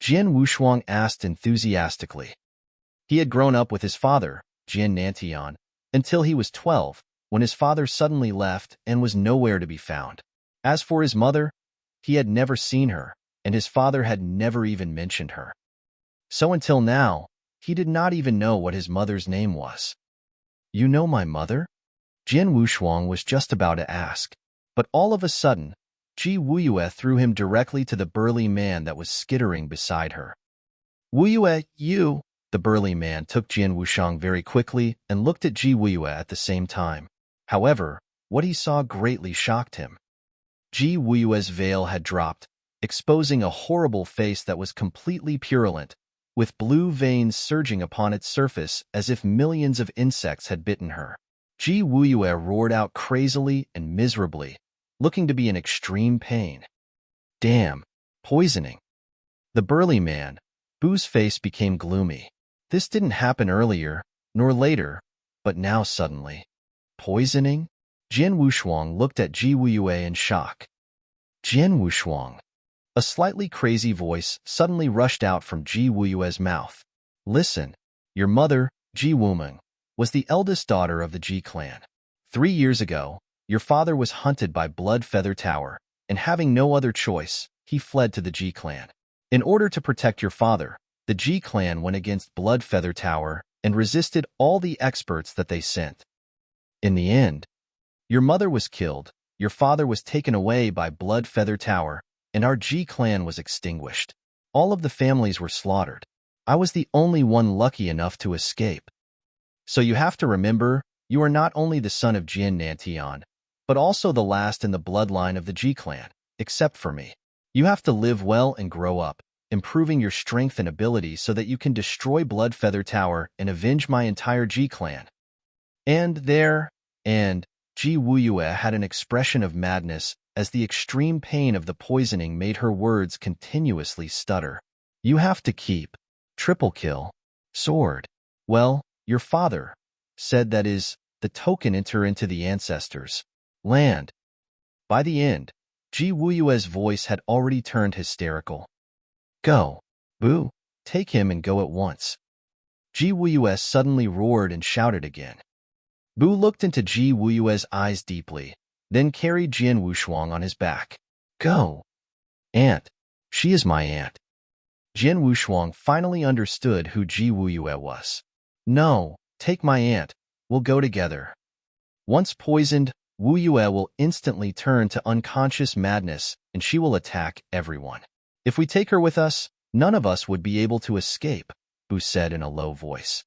Jian Wushuang asked enthusiastically. He had grown up with his father, Jian Nantian, until he was 12, when his father suddenly left and was nowhere to be found. As for his mother, he had never seen her, and his father had never even mentioned her. So until now, he did not even know what his mother's name was. You know my mother? Jian Wushuang was just about to ask, but all of a sudden, Ji Wuyue threw him directly to the burly man that was skittering beside her. Wuyue, you! The burly man took Jian Wuxiang very quickly and looked at Ji Wuiyue at the same time. However, what he saw greatly shocked him. Ji Wuiyue's veil had dropped, exposing a horrible face that was completely purulent, with blue veins surging upon its surface as if millions of insects had bitten her. Ji Wuiyue roared out crazily and miserably, looking to be in extreme pain. Damn, poisoning. The burly man, Bu's face became gloomy. This didn't happen earlier, nor later, but now suddenly. Poisoning? Jian Wuxiang looked at Ji Wuiyue in shock. Jian Wuxiang. A slightly crazy voice suddenly rushed out from Ji Wuiyue's mouth. Listen, your mother, Ji Wuming, was the eldest daughter of the Ji clan. 3 years ago, your father was hunted by Blood Feather Tower, and having no other choice, he fled to the Ji clan. In order to protect your father, the Ji clan went against Blood Feather Tower and resisted all the experts that they sent. In the end, your mother was killed, your father was taken away by Blood Feather Tower, and our Ji clan was extinguished. All of the families were slaughtered. I was the only one lucky enough to escape. So you have to remember, you are not only the son of Jian Nantian, but also the last in the bloodline of the Ji clan, except for me. You have to live well and grow up, improving your strength and ability so that you can destroy Blood Feather Tower and avenge my entire Ji clan. And Ji Wuiyue had an expression of madness as the extreme pain of the poisoning made her words continuously stutter. You have to keep. Triple kill. Sword. Well, your father said that is the token enter into the ancestors' land. By the end, Ji Wuiyue's voice had already turned hysterical. Go. Bu. Take him and go at once. Ji Wuiyue suddenly roared and shouted again. Bu looked into Ji Wuiyue's eyes deeply, then carried Jian Wuxiang on his back. Go. Aunt. She is my aunt. Jian Wuxiang finally understood who Ji Wuiyue was. No, take my aunt. We'll go together. Once poisoned, Wuiyue will instantly turn to unconscious madness and she will attack everyone. If we take her with us, none of us would be able to escape, Bu said in a low voice.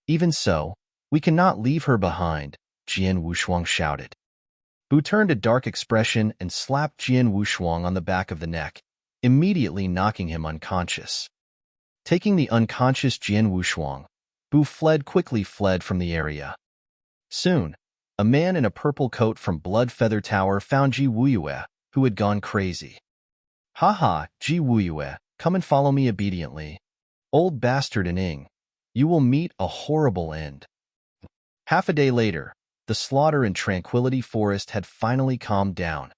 Even so, we cannot leave her behind, Jian Wuxiang shouted. Bu turned a dark expression and slapped Jian Wuxiang on the back of the neck, immediately knocking him unconscious. Taking the unconscious Jian Wuxiang, Bu quickly fled from the area. Soon, a man in a purple coat from Blood Feather Tower found Ji Wuiyue, who had gone crazy. Ha, Ji Wuiyue, come and follow me obediently. Old bastard and Ing, you will meet a horrible end. Half a day later, the slaughter in Tranquility Forest had finally calmed down.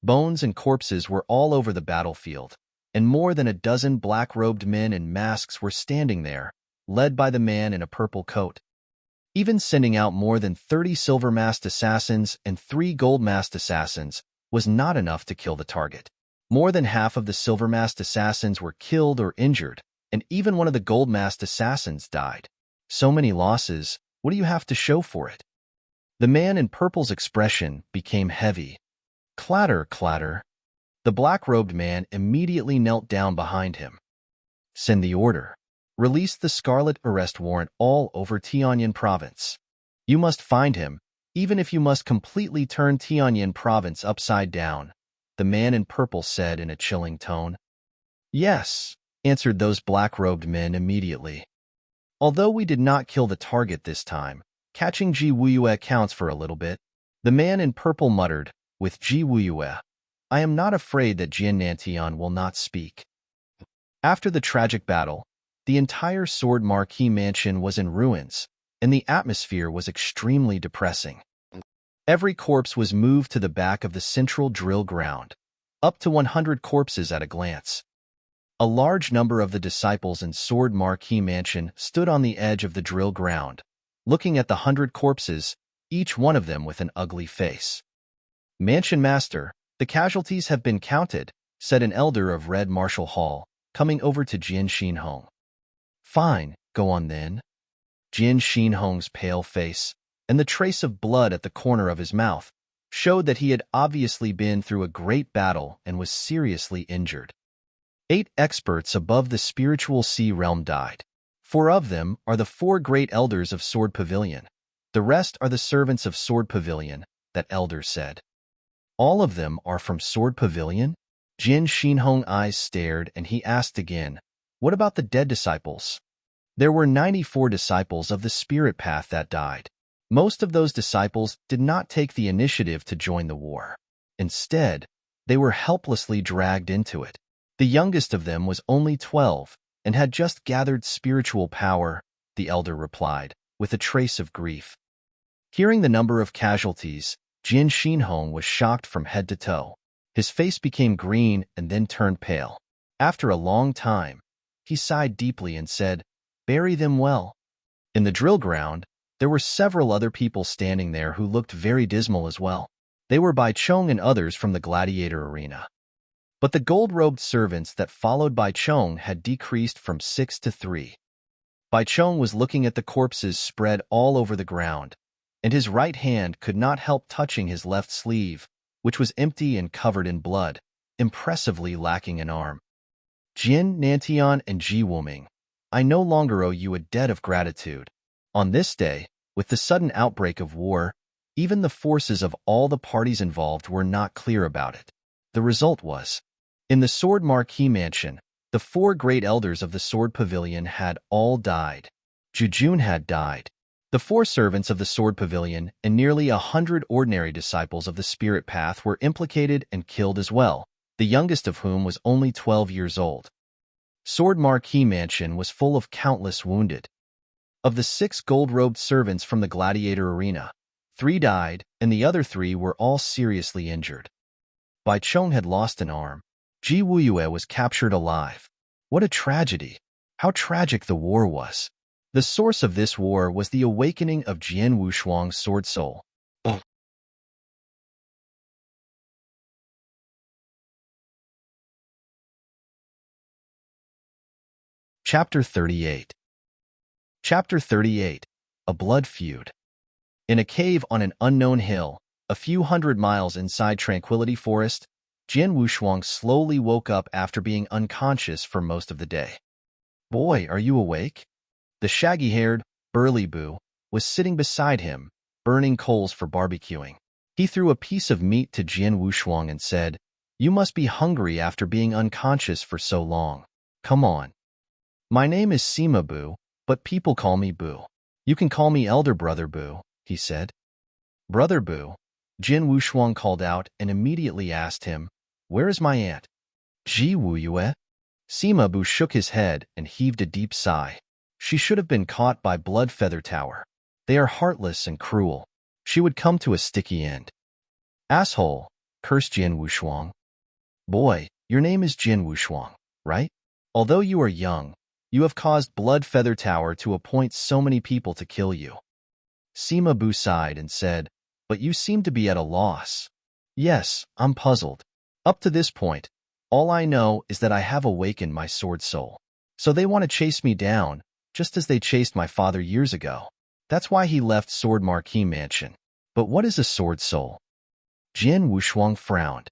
Bones and corpses were all over the battlefield, and more than a dozen black-robed men in masks were standing there, led by the man in a purple coat. Even sending out more than 30 silver-masked assassins and 3 gold-masked assassins was not enough to kill the target. More than half of the silver-masked assassins were killed or injured, and even one of the gold-masked assassins died. So many losses, what do you have to show for it? The man in purple's expression became heavy. Clatter, clatter. The black-robed man immediately knelt down behind him. Send the order. Release the scarlet arrest warrant all over Tianyin province. You must find him, even if you must completely turn Tianyin province upside down, the man in purple said in a chilling tone. Yes, answered those black-robed men immediately. Although we did not kill the target this time, catching Ji Wuiyue counts for a little bit. The man in purple muttered, with Ji Wuiyue, I am not afraid that Jian Nantian will not speak. After the tragic battle, the entire Sword Marquis mansion was in ruins, and the atmosphere was extremely depressing. Every corpse was moved to the back of the central drill ground, up to 100 corpses at a glance. A large number of the disciples in Sword Marquis mansion stood on the edge of the drill ground, looking at the 100 corpses, each one of them with an ugly face. Mansion Master, the casualties have been counted, said an elder of Red Martial Hall, coming over to Jian Xinhong. Fine, go on then. Jian Xinhong's pale face, and the trace of blood at the corner of his mouth, showed that he had obviously been through a great battle and was seriously injured. 8 experts above the spiritual sea realm died. 4 of them are the 4 great elders of Sword Pavilion. The rest are the servants of Sword Pavilion, that elder said. All of them are from Sword Pavilion? Jin Shinhong eyes stared and he asked again, what about the dead disciples? There were 94 disciples of the spirit path that died. Most of those disciples did not take the initiative to join the war. Instead, they were helplessly dragged into it. The youngest of them was only 12 and had just gathered spiritual power, the elder replied, with a trace of grief. Hearing the number of casualties, Jin Shinhong was shocked from head to toe. His face became green and then turned pale. After a long time, he sighed deeply and said, "Bury them well." In the drill ground, there were several other people standing there who looked very dismal as well. They were Bai Chong and others from the gladiator arena. But the gold-robed servants that followed Bai Chong had decreased from 6 to 3. Bai Chong was looking at the corpses spread all over the ground, and his right hand could not help touching his left sleeve, which was empty and covered in blood, impressively lacking an arm. Jin, Nantian, and Ji Wuming, I no longer owe you a debt of gratitude. On this day, with the sudden outbreak of war, even the forces of all the parties involved were not clear about it. The result was, in the Sword Marquee Mansion, the 4 great elders of the Sword Pavilion had all died. Jujun had died. The 4 servants of the Sword Pavilion and nearly 100 ordinary disciples of the Spirit Path were implicated and killed as well, the youngest of whom was only 12 years old. Sword Marquee Mansion was full of countless wounded. Of the 6 gold-robed servants from the gladiator arena, 3 died, and the other 3 were all seriously injured. Bai Chong had lost an arm. Ji Wuyue was captured alive. What a tragedy! How tragic the war was! The source of this war was the awakening of Jian Wushuang's sword soul. Chapter 38. Chapter 38. A Blood Feud. In a cave on an unknown hill, a few hundred miles inside Tranquility Forest, Jian Wushuang slowly woke up after being unconscious for most of the day. "Boy, are you awake?" The shaggy-haired, burly Boo was sitting beside him, burning coals for barbecuing. He threw a piece of meat to Jian Wushuang and said, "You must be hungry after being unconscious for so long. Come on." "My name is Sima Boo, but people call me Boo. You can call me Elder Brother Boo," he said. "Brother Boo," Jian Wushuang called out and immediately asked him, "Where is my aunt?" "Ji Wuyue?" Sima Boo shook his head and heaved a deep sigh. She should have been caught by Blood Feather Tower. They are heartless and cruel. She would come to a sticky end. "Asshole," cursed Jian Wushuang. "Boy, your name is Jian Wushuang, right? Although you are young, you have caused Blood Feather Tower to appoint so many people to kill you." Sima Boo sighed and said, "But you seem to be at a loss." "Yes, I'm puzzled. Up to this point, all I know is that I have awakened my sword soul. So they want to chase me down, just as they chased my father years ago. That's why he left Sword Marquee Mansion. But what is a sword soul?" Jian Wushuang frowned.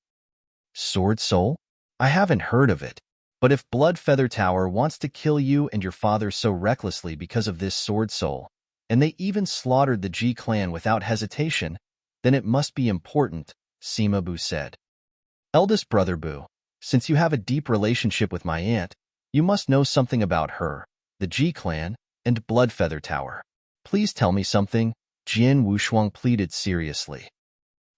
"Sword soul? I haven't heard of it. But if Blood Feather Tower wants to kill you and your father so recklessly because of this sword soul, and they even slaughtered the Ji clan without hesitation, then it must be important," Sima Boo said. "Eldest brother Boo, since you have a deep relationship with my aunt, you must know something about her, the Ji clan, and Blood Feather Tower. Please tell me something," Jian Wushuang pleaded seriously.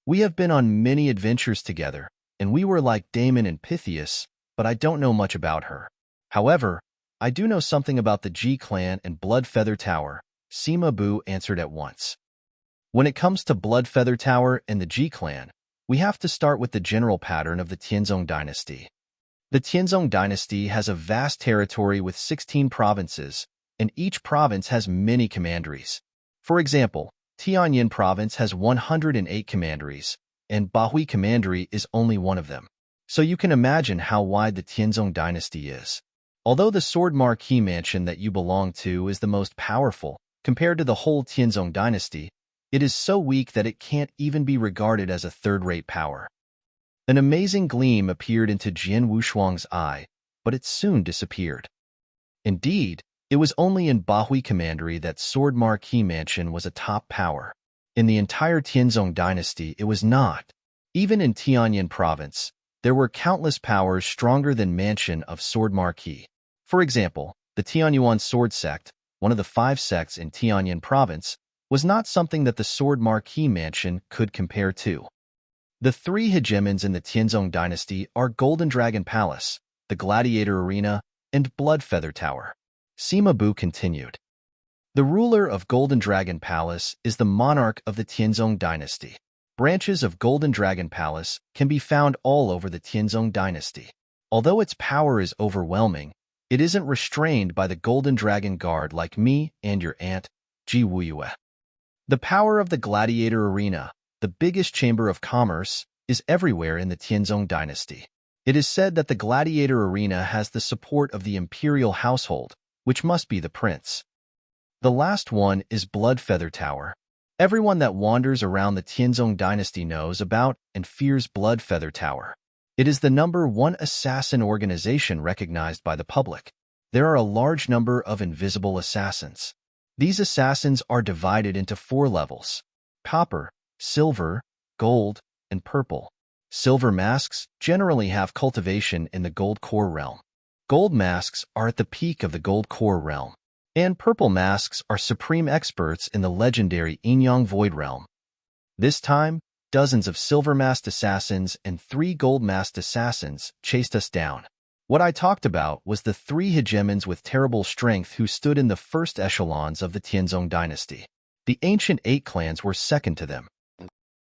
"We have been on many adventures together, and we were like Damon and Pythias, but I don't know much about her. However, I do know something about the Ji clan and Blood Feather Tower," Sima Boo answered at once. "When it comes to Blood Feather Tower and the Ji clan, we have to start with the general pattern of the Tianzong dynasty. The Tianzong dynasty has a vast territory with 16 provinces, and each province has many commanderies. For example, Tianyin province has 108 commanderies, and Bahui commandery is only one of them. So you can imagine how wide the Tianzong dynasty is. Although the Sword Marquee Mansion that you belong to is the most powerful, compared to the whole Tianzong dynasty, it is so weak that it can't even be regarded as a third-rate power." An amazing gleam appeared into Jian Wushuang's eye, but it soon disappeared. Indeed, It was only in Bahui Commandery that Sword Marquis Mansion was a top power. In the entire Tianzong dynasty, it was not. Even in Tianyin province, there were countless powers stronger than Mansion of Sword Marquis. For example, the Tianyuan sword sect, one of the 5 sects in Tianyin province, was not something that the Sword Marquis Mansion could compare to. The 3 hegemons in the Tianzong dynasty are Golden Dragon Palace, the Gladiator Arena, and Blood Feather Tower. Sima Bu continued. The ruler of Golden Dragon Palace is the monarch of the Tianzong dynasty. Branches of Golden Dragon Palace can be found all over the Tianzong dynasty. Although its power is overwhelming, it isn't restrained by the Golden Dragon Guard like me and your aunt, Ji Wuyue. The power of the Gladiator Arena, the biggest chamber of commerce, is everywhere in the Tianzong dynasty. It is said that the Gladiator Arena has the support of the imperial household, which must be the prince. The last one is Blood Feather Tower. Everyone that wanders around the Tianzong dynasty knows about and fears Blood Feather Tower. It is the #1 assassin organization recognized by the public. There are a large number of invisible assassins. These assassins are divided into 4 levels: copper, silver, gold, and purple. Silver masks generally have cultivation in the gold core realm. Gold masks are at the peak of the gold core realm. And purple masks are supreme experts in the legendary Yinyang Void Realm. This time, dozens of silver-masked assassins and 3 gold-masked assassins chased us down. What I talked about was the 3 hegemons with terrible strength who stood in the first echelons of the Tianzong dynasty. The ancient 8 clans were second to them.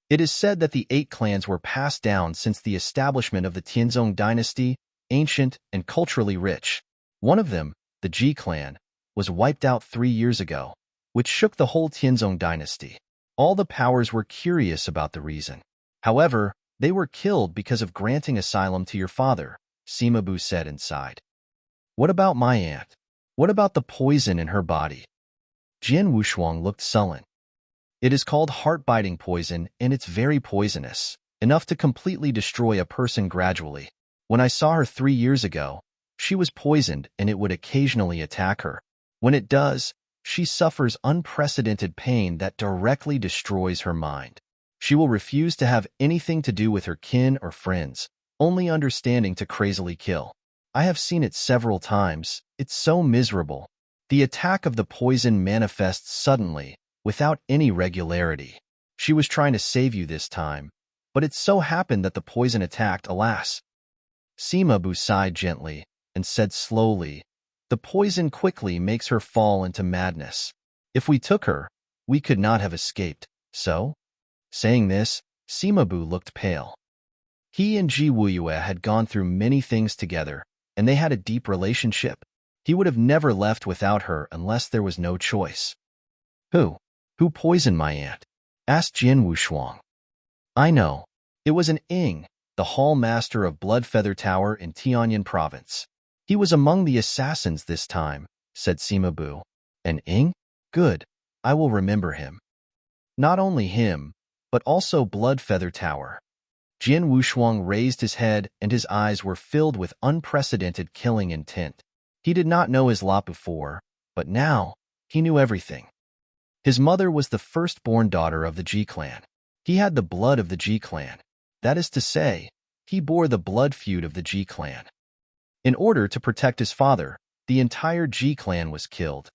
It is said that the 8 clans were passed down since the establishment of the Tianzong dynasty, ancient and culturally rich. One of them, the Ji clan, was wiped out 3 years ago, which shook the whole Tianzong dynasty. All the powers were curious about the reason. However, they were killed because of granting asylum to your father, Sima Bu said inside. What about my aunt? What about the poison in her body? Jian Wushuang looked sullen. It is called heart-biting poison, and it's very poisonous, enough to completely destroy a person gradually. When I saw her 3 years ago, she was poisoned and it would occasionally attack her. When it does, she suffers unprecedented pain that directly destroys her mind. She will refuse to have anything to do with her kin or friends, only understanding to crazily kill. I have seen it several times. It's so miserable. The attack of the poison manifests suddenly, without any regularity. She was trying to save you this time, but it so happened that the poison attacked, alas. Sima Bu sighed gently and said slowly, the poison quickly makes her fall into madness. If we took her, we could not have escaped, so? Saying this, Sima Bu looked pale. He and Ji Wuyue had gone through many things together, and they had a deep relationship. He would have never left without her unless there was no choice. Who poisoned my aunt? Asked Jian Wushuang. I know. It was an Ing, the hall master of Blood Feather Tower in Tianyin province. He was among the assassins this time, said Sima Bu. An Ing? Good. I will remember him. Not only him, but also Blood Feather Tower. Jian Wushuang raised his head and his eyes were filled with unprecedented killing intent. He did not know his lot before, but now he knew everything. His mother was the firstborn daughter of the Ji clan. He had the blood of the Ji clan. That is to say, he bore the blood feud of the Ji clan. In order to protect his father, the entire Ji clan was killed.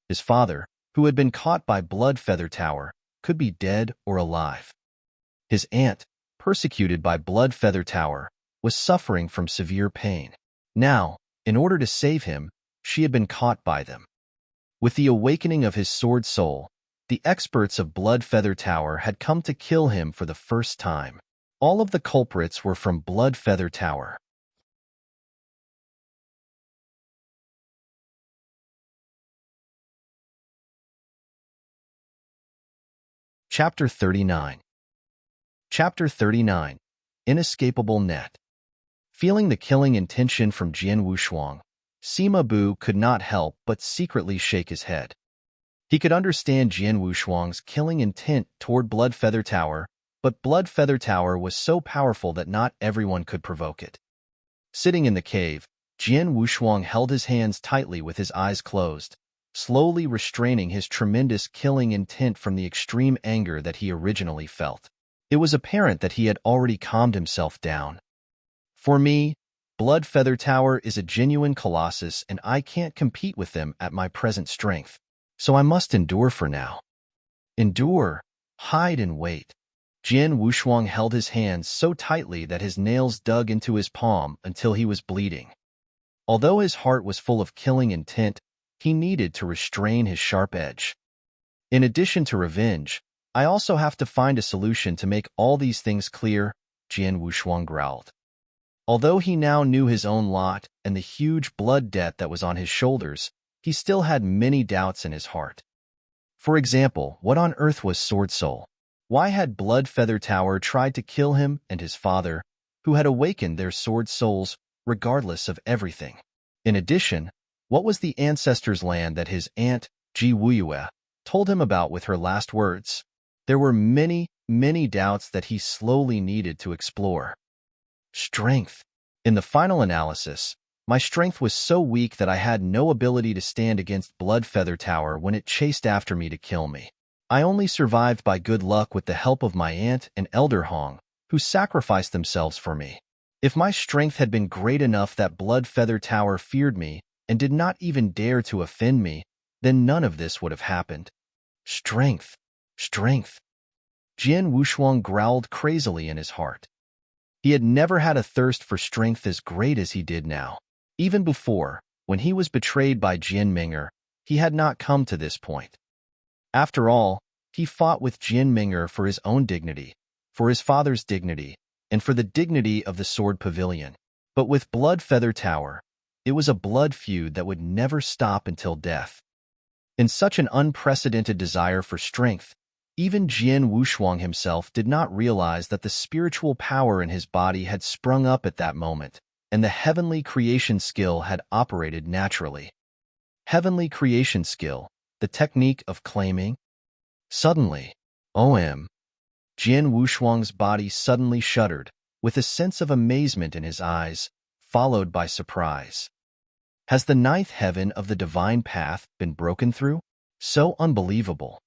His father, who had been caught by Blood Feather Tower, could be dead or alive. His aunt, persecuted by Blood Feather Tower, was suffering from severe pain. Now, in order to save him, she had been caught by them. With the awakening of his sword soul, the experts of Blood Feather Tower had come to kill him for the first time. All of the culprits were from Blood Feather Tower. Chapter 39. Chapter 39. Inescapable Net. Feeling the killing intention from Jian Wushuang, Sima Bu could not help but secretly shake his head. He could understand Jian Wushuang's killing intent toward Blood Feather Tower, but Blood Feather Tower was so powerful that not everyone could provoke it. Sitting in the cave, Jian Wushuang held his hands tightly with his eyes closed, slowly restraining his tremendous killing intent from the extreme anger that he originally felt. It was apparent that he had already calmed himself down. For me, Blood Feather Tower is a genuine colossus and I can't compete with them at my present strength. So I must endure for now. Endure, hide and wait. Jian Wushuang held his hands so tightly that his nails dug into his palm until he was bleeding. Although his heart was full of killing intent, he needed to restrain his sharp edge. In addition to revenge, I also have to find a solution to make all these things clear, Jian Wushuang growled. Although he now knew his own lot and the huge blood debt that was on his shoulders, he still had many doubts in his heart. For example, what on earth was Sword Soul? Why had Blood Feather Tower tried to kill him and his father, who had awakened their sword souls regardless of everything? In addition, what was the ancestor's land that his aunt, Ji Wuyue, told him about with her last words? There were many, many doubts that he slowly needed to explore. Strength. In the final analysis, my strength was so weak that I had no ability to stand against Blood Feather Tower when it chased after me to kill me. I only survived by good luck with the help of my aunt and Elder Hong, who sacrificed themselves for me. If my strength had been great enough that Blood Feather Tower feared me and did not even dare to offend me, then none of this would have happened. Strength. Strength. Jian Wushuang growled crazily in his heart. He had never had a thirst for strength as great as he did now. Even before, when he was betrayed by Jian Ming'er, he had not come to this point. After all, he fought with Jian Ming'er for his own dignity, for his father's dignity, and for the dignity of the Sword Pavilion. But with Blood Feather Tower, it was a blood feud that would never stop until death. In such an unprecedented desire for strength, even Jian Wushuang himself did not realize that the spiritual power in his body had sprung up at that moment, and the heavenly creation skill had operated naturally. Heavenly creation skill, the technique of claiming. Suddenly, Jian Wushuang's body suddenly shuddered, with a sense of amazement in his eyes, followed by surprise. Has the ninth heaven of the divine path been broken through? So unbelievable.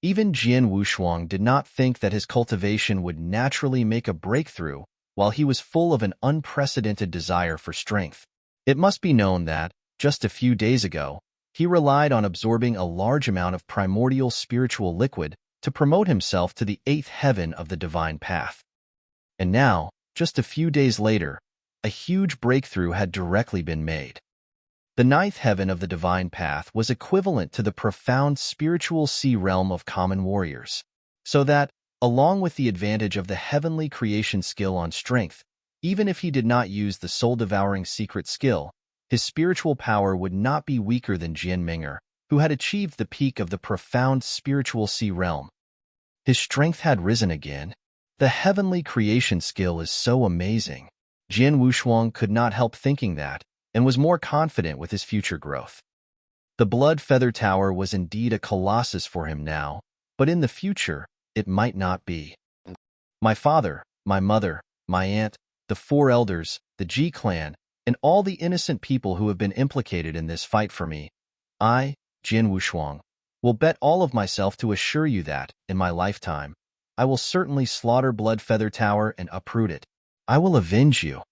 Even Jian Wushuang did not think that his cultivation would naturally make a breakthrough while he was full of an unprecedented desire for strength. It must be known that, just a few days ago, he relied on absorbing a large amount of primordial spiritual liquid to promote himself to the eighth heaven of the divine path. And now, just a few days later, a huge breakthrough had directly been made. The ninth heaven of the divine path was equivalent to the profound spiritual sea realm of common warriors, so that, along with the advantage of the heavenly creation skill on strength, even if he did not use the soul-devouring secret skill, his spiritual power would not be weaker than Jian Ming'er, who had achieved the peak of the profound spiritual sea realm. His strength had risen again. The heavenly creation skill is so amazing. Jian Wushuang could not help thinking that, and was more confident with his future growth. The Blood Feather Tower was indeed a colossus for him now, but in the future, it might not be. My father, my mother, my aunt, the four elders, the Ji clan, and all the innocent people who have been implicated in this fight for me, I, Jian Wushuang, will bet all of myself to assure you that, in my lifetime, I will certainly slaughter Blood Feather Tower and uproot it. I will avenge you.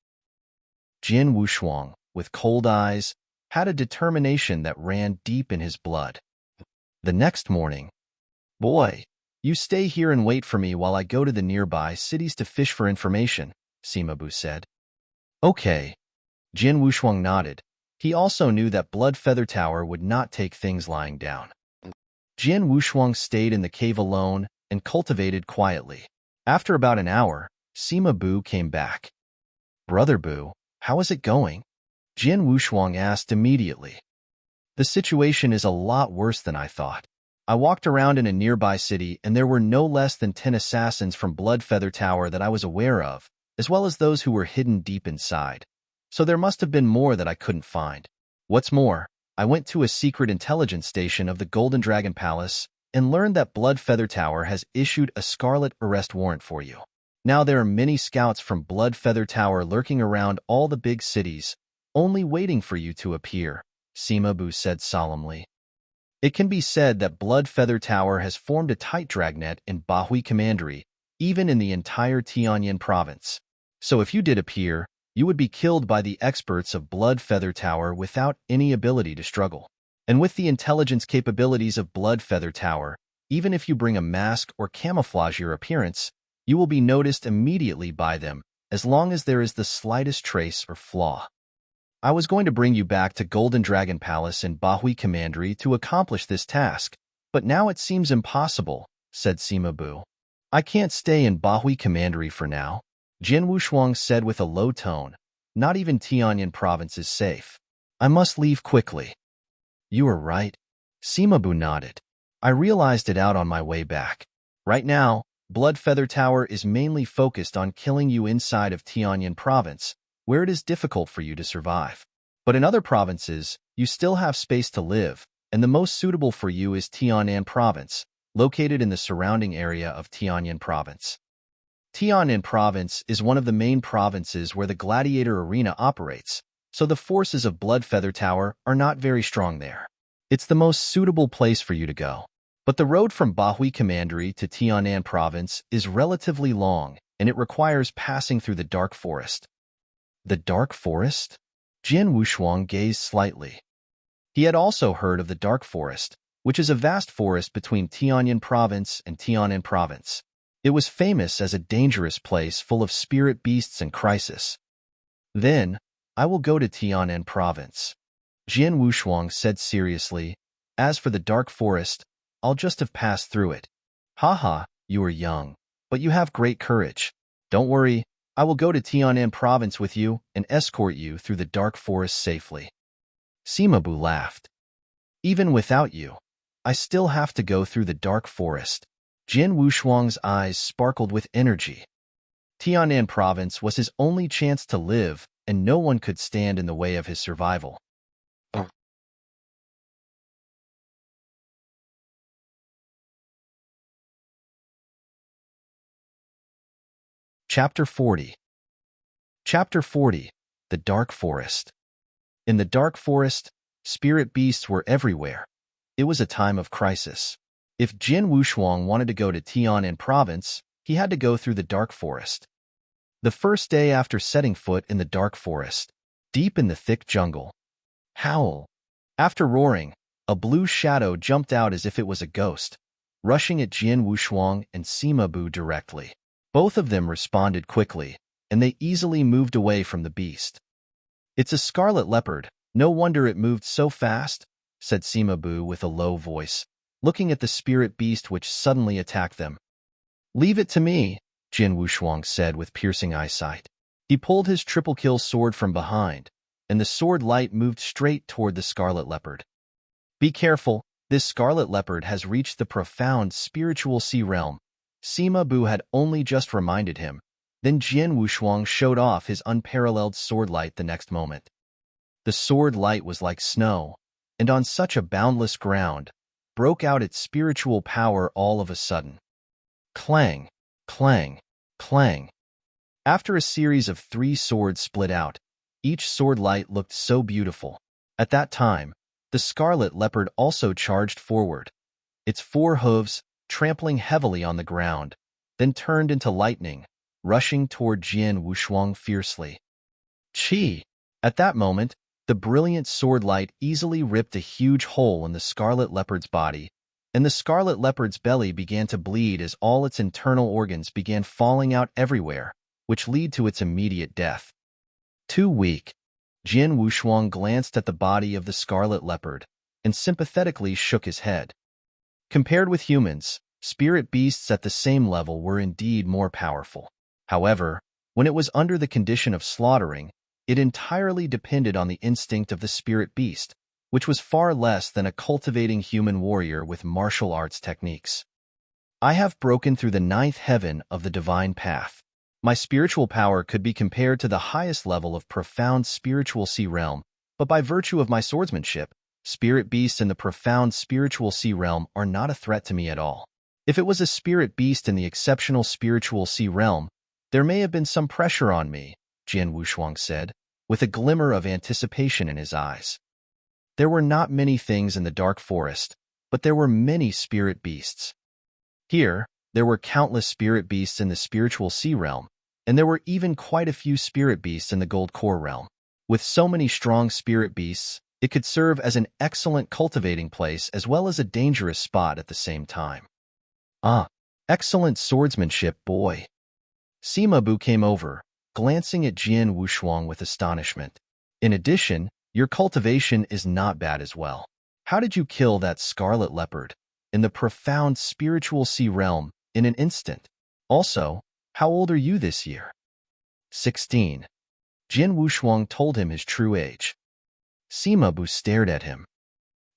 Jian Wushuang, with cold eyes, had a determination that ran deep in his blood. The next morning, "Boy, you stay here and wait for me while I go to the nearby cities to fish for information," Sima Bu said. Okay. Jian Wushuang nodded. He also knew that Blood Feather Tower would not take things lying down. Jian Wushuang stayed in the cave alone and cultivated quietly. After about an hour, Sima Bu came back. "Brother Bu, how is it going?" Jian Wushuang asked immediately. "The situation is a lot worse than I thought. I walked around in a nearby city and there were no less than 10 assassins from Blood Feather Tower that I was aware of, as well as those who were hidden deep inside. So there must have been more that I couldn't find. What's more, I went to a secret intelligence station of the Golden Dragon Palace and learned that Blood Feather Tower has issued a scarlet arrest warrant for you. Now there are many scouts from Blood Feather Tower lurking around all the big cities, only waiting for you to appear, Sima Bu said solemnly. It can be said that Blood Feather Tower has formed a tight dragnet in Bahui Commandery, even in the entire Tianyin province. So if you did appear, you would be killed by the experts of Blood Feather Tower without any ability to struggle. And with the intelligence capabilities of Blood Feather Tower, even if you bring a mask or camouflage your appearance, you will be noticed immediately by them, as long as there is the slightest trace or flaw. I was going to bring you back to Golden Dragon Palace in Bahui Commandery to accomplish this task, but now it seems impossible, said Sima Bu. I can't stay in Bahui Commandery for now, Jin Wushuang said with a low tone. Not even Tianyin province is safe. I must leave quickly. You are right. Sima Bu nodded. I realized it out on my way back. Right now, Blood Feather Tower is mainly focused on killing you inside of Tianyin province, where it is difficult for you to survive. But in other provinces, you still have space to live, and the most suitable for you is Tian'an province, located in the surrounding area of Tianyin province. Tian'an province is one of the main provinces where the gladiator arena operates, so the forces of Blood Feather Tower are not very strong there. It's the most suitable place for you to go. But the road from Bahui Commandery to Tian'an province is relatively long, and it requires passing through the dark forest. The dark forest? Jin Wushuang gazed slightly. He had also heard of the dark forest, which is a vast forest between Tianyin province and Tian'an province. It was famous as a dangerous place full of spirit beasts and crisis. Then, I will go to Tian'an province. Jin Wushuang said seriously. As for the dark forest, I'll just have passed through it. Haha, you are young, but you have great courage. Don't worry, I will go to Tian'an province with you and escort you through the dark forest safely. Sima Bu laughed. Even without you, I still have to go through the dark forest. Jin Wushuang's eyes sparkled with energy. Tian'an province was his only chance to live, and no one could stand in the way of his survival. Chapter 40. Chapter 40. The Dark Forest. In the dark forest, spirit beasts were everywhere. It was a time of crisis. If Jin Wushuang wanted to go to Tian'an province, he had to go through the dark forest. The first day after setting foot in the dark forest, deep in the thick jungle, howl. After roaring, a blue shadow jumped out as if it was a ghost, rushing at Jin Wushuang and Sima Bu directly. Both of them responded quickly, and they easily moved away from the beast. It's a scarlet leopard. No wonder it moved so fast, said Sima Bu with a low voice, looking at the spirit beast which suddenly attacked them. Leave it to me, Jin Wushuang said with piercing eyesight. He pulled his triple kill sword from behind, and the sword light moved straight toward the scarlet leopard. Be careful, this scarlet leopard has reached the profound spiritual sea realm. Sima Bu had only just reminded him. Then Jin Wushuang showed off his unparalleled sword light the next moment. The sword light was like snow, and on such a boundless ground, broke out its spiritual power all of a sudden. Clang, clang, clang. After a series of 3 swords split out, each sword light looked so beautiful. At that time, the scarlet leopard also charged forward. Its 4 hooves, trampling heavily on the ground, then turned into lightning, rushing toward Jin Wushuang fiercely. Chi! At that moment, the brilliant sword light easily ripped a huge hole in the scarlet leopard's body, and the scarlet leopard's belly began to bleed as all its internal organs began falling out everywhere, which led to its immediate death. Too weak, Jin Wushuang glanced at the body of the scarlet leopard and sympathetically shook his head. Compared with humans, spirit beasts at the same level were indeed more powerful. However, when it was under the condition of slaughtering, it entirely depended on the instinct of the spirit beast, which was far less than a cultivating human warrior with martial arts techniques. I have broken through the 9th heaven of the divine path. My spiritual power could be compared to the highest level of profound spiritual sea realm, but by virtue of my swordsmanship, spirit beasts in the profound spiritual sea realm are not a threat to me at all. If it was a spirit beast in the exceptional spiritual sea realm, there may have been some pressure on me, Jin Wushuang said. with a glimmer of anticipation in his eyes. There were not many things in the dark forest, but there were many spirit beasts. Here, there were countless spirit beasts in the spiritual sea realm, and there were even quite a few spirit beasts in the gold core realm. With so many strong spirit beasts, it could serve as an excellent cultivating place as well as a dangerous spot at the same time. Ah, excellent swordsmanship, boy. Sima Bu came over, glancing at Jian Wushuang with astonishment. In addition, your cultivation is not bad as well. How did you kill that scarlet leopard in the profound spiritual sea realm in an instant? Also, how old are you this year? 16. Jian Wushuang told him his true age. Sima Bu stared at him.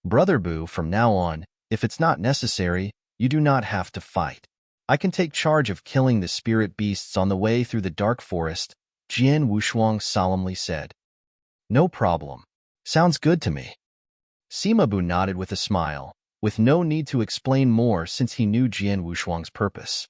Brother Bu, from now on, if it's not necessary, you do not have to fight. I can take charge of killing the spirit beasts on the way through the dark forest, Jian Wushuang solemnly said. No problem. Sounds good to me. Sima Bu nodded with a smile, with no need to explain more since he knew Jian Wushuang's purpose.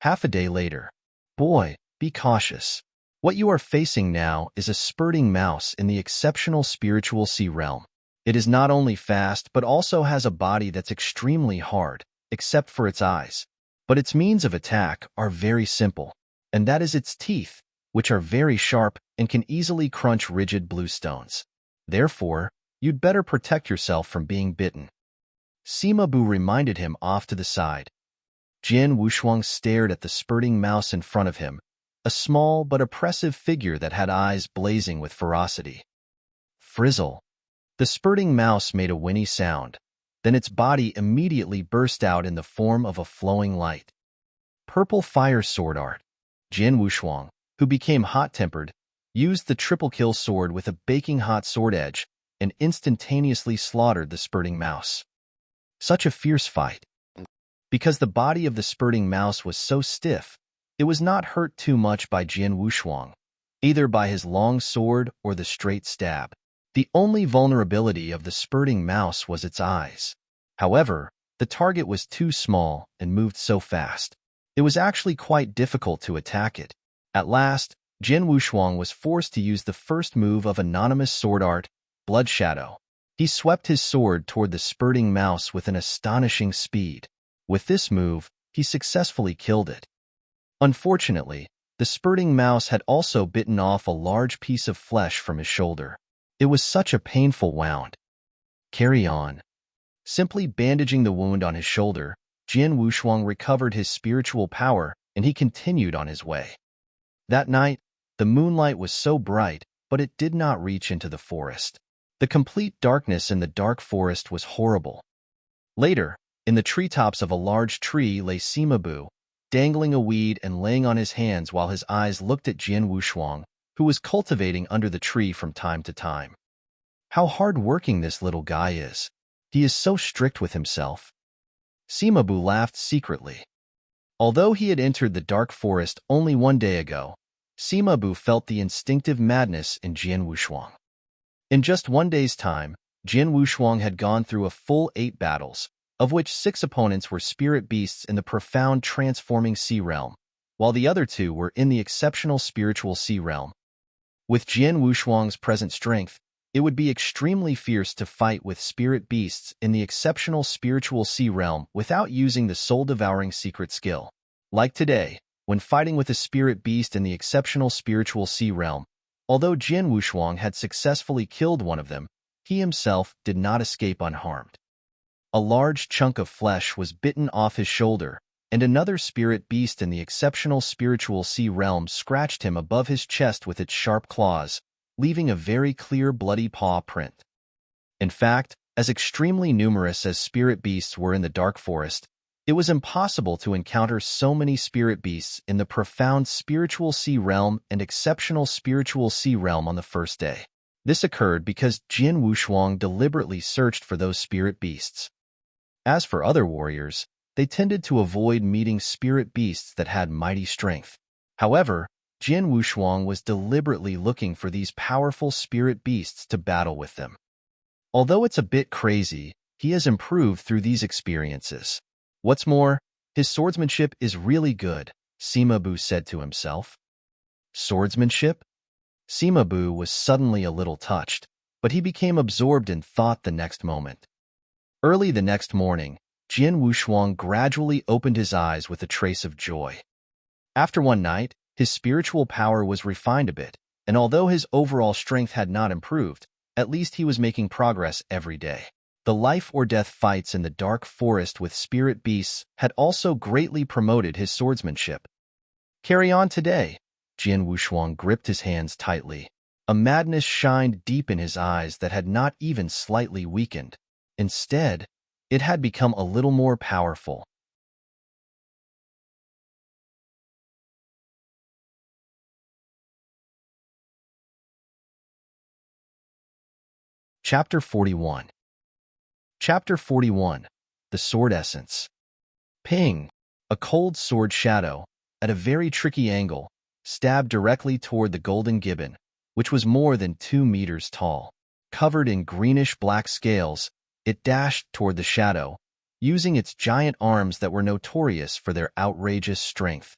Half a day later. Boy, be cautious. What you are facing now is a spurting mouse in the exceptional spiritual sea realm. It is not only fast but also has a body that's extremely hard, except for its eyes. But its means of attack are very simple, and that is its teeth, which are very sharp and can easily crunch rigid blue stones. Therefore, you'd better protect yourself from being bitten. Sima Bu reminded him off to the side. Jian Wushuang stared at the spurting mouse in front of him, a small but oppressive figure that had eyes blazing with ferocity. Frizzle. The spurting mouse made a whinny sound. Then its body immediately burst out in the form of a flowing light. Purple fire sword art. Jian Wushuang, who became hot-tempered, used the triple-kill sword with a baking hot sword edge and instantaneously slaughtered the spurting mouse. Such a fierce fight. Because the body of the spurting mouse was so stiff, it was not hurt too much by Jian Wushuang, either by his long sword or the straight stab. The only vulnerability of the spurting mouse was its eyes. However, the target was too small and moved so fast. It was actually quite difficult to attack it. At last, Jian Wushuang was forced to use the first move of anonymous sword art, Blood Shadow. He swept his sword toward the spurting mouse with an astonishing speed. With this move, he successfully killed it. Unfortunately, the spurting mouse had also bitten off a large piece of flesh from his shoulder. It was such a painful wound. Carry on. Simply bandaging the wound on his shoulder, Jian Wushuang recovered his spiritual power and he continued on his way. That night, the moonlight was so bright, but it did not reach into the forest. The complete darkness in the dark forest was horrible. Later, in the treetops of a large tree lay Sima Bu, dangling a weed and laying on his hands while his eyes looked at Jian Wushuang, who was cultivating under the tree from time to time. How hard-working this little guy is. He is so strict with himself. Sima Bu laughed secretly. Although he had entered the dark forest only one day ago, Sima Bu felt the instinctive madness in Jian Wushuang. In just one day's time, Jian Wushuang had gone through a full 8 battles, of which 6 opponents were spirit beasts in the profound transforming sea realm, while the other 2 were in the exceptional spiritual sea realm. With Jian Wushuang's present strength, it would be extremely fierce to fight with spirit beasts in the exceptional spiritual sea realm without using the soul-devouring secret skill. Like today, when fighting with a spirit beast in the exceptional spiritual sea realm, although Jian Wushuang had successfully killed one of them, he himself did not escape unharmed. A large chunk of flesh was bitten off his shoulder, and another spirit beast in the exceptional spiritual sea realm scratched him above his chest with its sharp claws, leaving a very clear bloody paw print. In fact, as extremely numerous as spirit beasts were in the dark forest, it was impossible to encounter so many spirit beasts in the profound spiritual sea realm and exceptional spiritual sea realm on the first day. This occurred because Jian Wushuang deliberately searched for those spirit beasts. As for other warriors, they tended to avoid meeting spirit beasts that had mighty strength. However, Jian Wushuang was deliberately looking for these powerful spirit beasts to battle with them. Although it's a bit crazy, he has improved through these experiences. What's more, his swordsmanship is really good, Sima Bu said to himself. Swordsmanship? Sima Bu was suddenly a little touched, but he became absorbed in thought the next moment. Early the next morning, Jian Wushuang gradually opened his eyes with a trace of joy. After one night, his spiritual power was refined a bit, and although his overall strength had not improved, at least he was making progress every day. The life-or-death fights in the dark forest with spirit beasts had also greatly promoted his swordsmanship. Carry on today. Jian Wushuang gripped his hands tightly. A madness shined deep in his eyes that had not even slightly weakened. Instead, it had become a little more powerful. Chapter 41. Chapter 41. The Sword Essence. Ping! A cold sword shadow, at a very tricky angle, stabbed directly toward the golden gibbon, which was more than 2 meters tall. Covered in greenish-black scales, it dashed toward the shadow, using its giant arms that were notorious for their outrageous strength.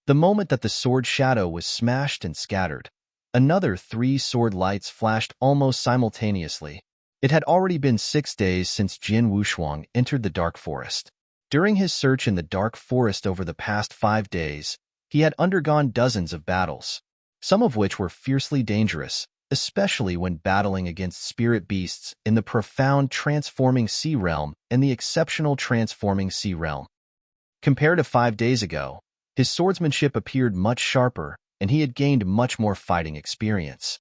The moment that the sword shadow was smashed and scattered, another 3 sword lights flashed almost simultaneously. It had already been 6 days since Jian Wushuang entered the dark forest. During his search in the dark forest over the past 5 days, he had undergone dozens of battles, some of which were fiercely dangerous, especially when battling against spirit beasts in the profound transforming sea realm and the exceptional transforming sea realm. Compared to 5 days ago, his swordsmanship appeared much sharper, and he had gained much more fighting experience.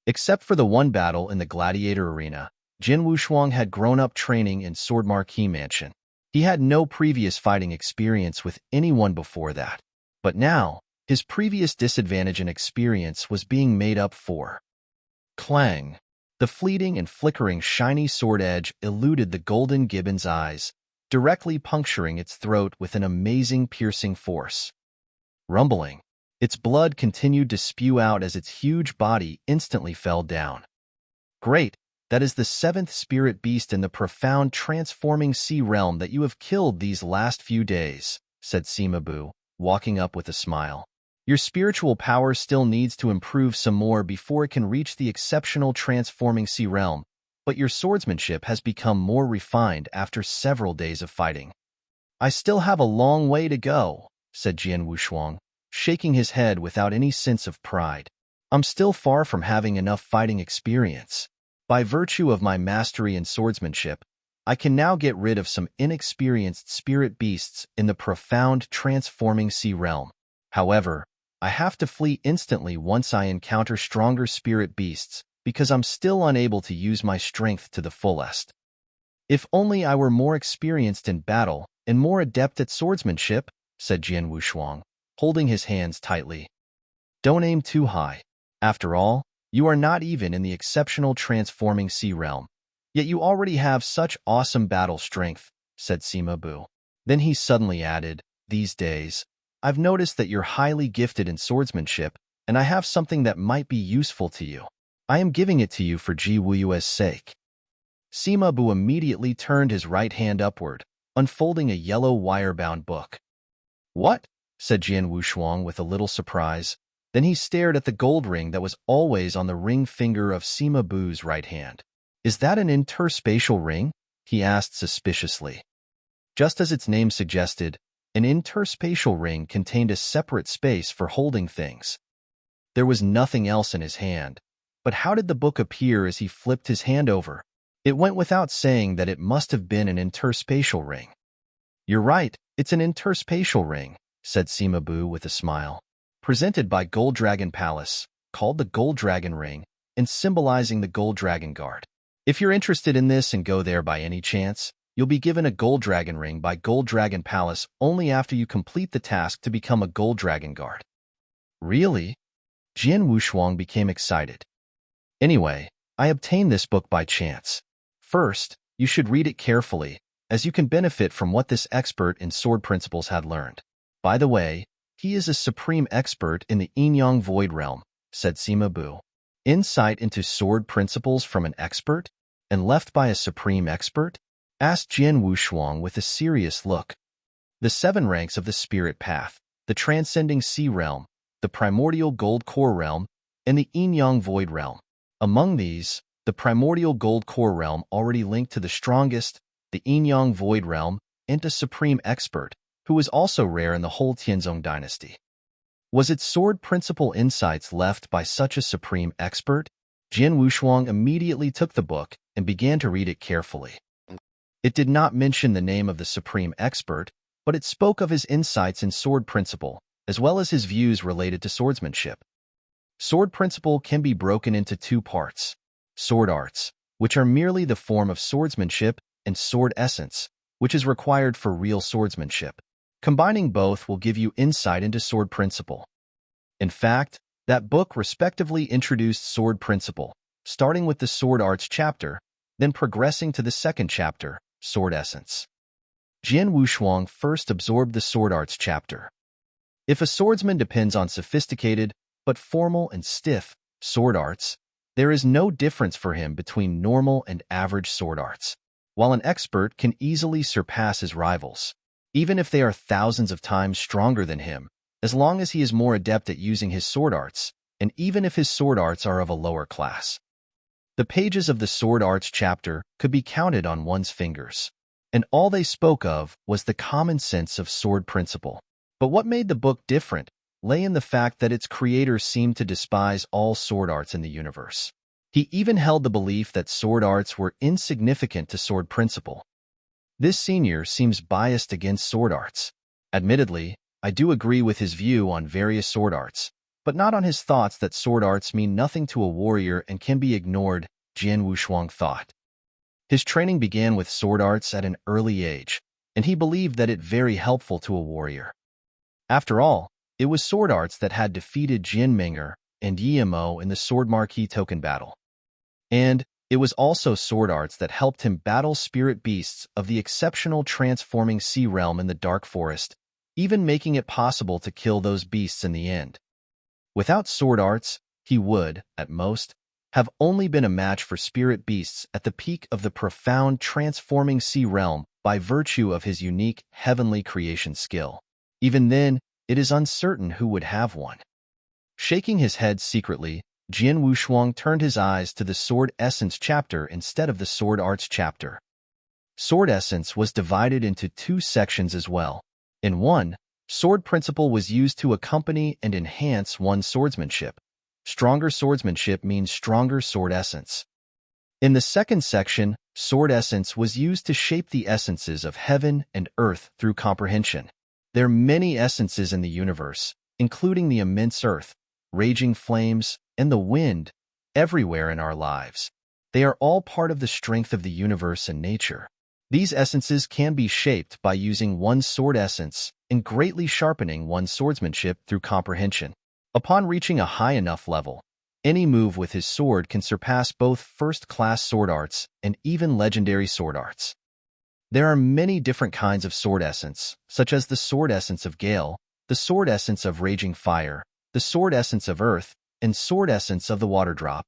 Except for the one battle in the gladiator arena, Jian Wushuang had grown up training in Sword Marquee Mansion. He had no previous fighting experience with anyone before that, but now, his previous disadvantage in experience was being made up for. Clang! The fleeting and flickering shiny sword edge eluded the golden gibbon's eyes, directly puncturing its throat with an amazing piercing force. Rumbling, its blood continued to spew out as its huge body instantly fell down. Great! That is the 7th spirit beast in the profound transforming sea realm that you have killed these last few days, said Sima Bu, walking up with a smile. Your spiritual power still needs to improve some more before it can reach the exceptional transforming sea realm, but your swordsmanship has become more refined after several days of fighting. I still have a long way to go, said Jian Wushuang, shaking his head without any sense of pride. I'm still far from having enough fighting experience. By virtue of my mastery in swordsmanship, I can now get rid of some inexperienced spirit beasts in the profound transforming sea realm. However, I have to flee instantly once I encounter stronger spirit beasts because I'm still unable to use my strength to the fullest. If only I were more experienced in battle and more adept at swordsmanship, said Jian Wushuang, holding his hands tightly. Don't aim too high. After all, you are not even in the exceptional transforming sea realm. Yet you already have such awesome battle strength, said Sima Bu. Then he suddenly added, these days, I've noticed that you're highly gifted in swordsmanship, and I have something that might be useful to you. I am giving it to you for Ji Wuyue's sake. Sima Bu immediately turned his right hand upward, unfolding a yellow wire-bound book. What? Said Jian Wushuang with a little surprise. Then he stared at the gold ring that was always on the ring finger of Sima Bu's right hand. Is that an interspatial ring? He asked suspiciously. Just as its name suggested, an interspatial ring contained a separate space for holding things. There was nothing else in his hand, but how did the book appear as he flipped his hand over? It went without saying that it must have been an interspatial ring. You're right, it's an interspatial ring, said Sima Bu with a smile. Presented by Gold Dragon Palace, called the Gold Dragon Ring, and symbolizing the Gold Dragon Guard. If you're interested in this and go there by any chance, you'll be given a Gold Dragon Ring by Gold Dragon Palace only after you complete the task to become a Gold Dragon Guard. Really? Jian Wushuang became excited. Anyway, I obtained this book by chance. First, you should read it carefully, as you can benefit from what this expert in sword principles had learned. By the way, he is a supreme expert in the Yin-Yang Void Realm, said Sima Bu. Insight into sword principles from an expert, and left by a supreme expert? Asked Jian Wushuang with a serious look. The 7 ranks of the spirit path, the transcending sea realm, the primordial gold core realm, and the yin-yang void realm. Among these, the primordial gold core realm already linked to the strongest, the yin-yang void realm, and a supreme expert, who was also rare in the whole Tianzong dynasty. Was it sword principle insights left by such a supreme expert? Jian Wushuang immediately took the book and began to read it carefully. It did not mention the name of the supreme expert, but it spoke of his insights in sword principle, as well as his views related to swordsmanship. Sword principle can be broken into two parts: sword arts, which are merely the form of swordsmanship, and sword essence, which is required for real swordsmanship. Combining both will give you insight into sword principle. In fact, that book respectively introduced sword principle, starting with the sword arts chapter, then progressing to the second chapter, sword essence. Jian Wushuang first absorbed the sword arts chapter. If a swordsman depends on sophisticated, but formal and stiff, sword arts, there is no difference for him between normal and average sword arts, while an expert can easily surpass his rivals, even if they are thousands of times stronger than him, as long as he is more adept at using his sword arts, and even if his sword arts are of a lower class. The pages of the sword arts chapter could be counted on one's fingers, and all they spoke of was the common sense of sword principle. But what made the book different lay in the fact that its creator seemed to despise all sword arts in the universe. He even held the belief that sword arts were insignificant to sword principle. This senior seems biased against sword arts. Admittedly, I do agree with his view on various sword arts, but not on his thoughts that sword arts mean nothing to a warrior and can be ignored, Jian Wushuang thought. His training began with sword arts at an early age, and he believed that it very helpful to a warrior. After all, it was sword arts that had defeated Jin Menger and Yi Mo in the Sword Marquee token battle. And it was also sword arts that helped him battle spirit beasts of the exceptional transforming sea realm in the dark forest, even making it possible to kill those beasts in the end. Without sword arts, he would, at most, have only been a match for spirit beasts at the peak of the profound transforming sea realm by virtue of his unique heavenly creation skill. Even then, it is uncertain who would have one. Shaking his head secretly, Jian Wushuang turned his eyes to the Sword Essence chapter instead of the Sword Arts chapter. Sword Essence was divided into two sections as well. In one, sword principle was used to accompany and enhance one's swordsmanship. Stronger swordsmanship means stronger sword essence. In the second section, sword essence was used to shape the essences of heaven and earth through comprehension. There are many essences in the universe, including the immense earth, raging flames, and the wind, everywhere in our lives. They are all part of the strength of the universe and nature. These essences can be shaped by using one's sword essence and greatly sharpening one's swordsmanship through comprehension. Upon reaching a high enough level, any move with his sword can surpass both first-class sword arts and even legendary sword arts. There are many different kinds of sword essence, such as the sword essence of Gale, the sword essence of Raging Fire, the sword essence of Earth, and sword essence of the Water Drop.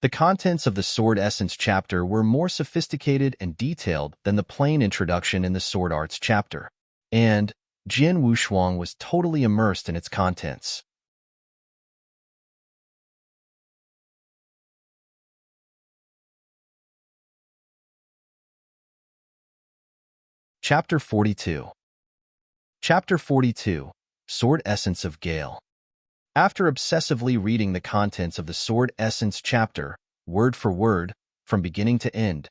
The contents of the Sword Essence chapter were more sophisticated and detailed than the plain introduction in the Sword Arts chapter, and Jian Wushuang was totally immersed in its contents. Chapter 42. Chapter 42, Sword Essence of Gale. After obsessively reading the contents of the Sword Essence chapter, word for word, from beginning to end,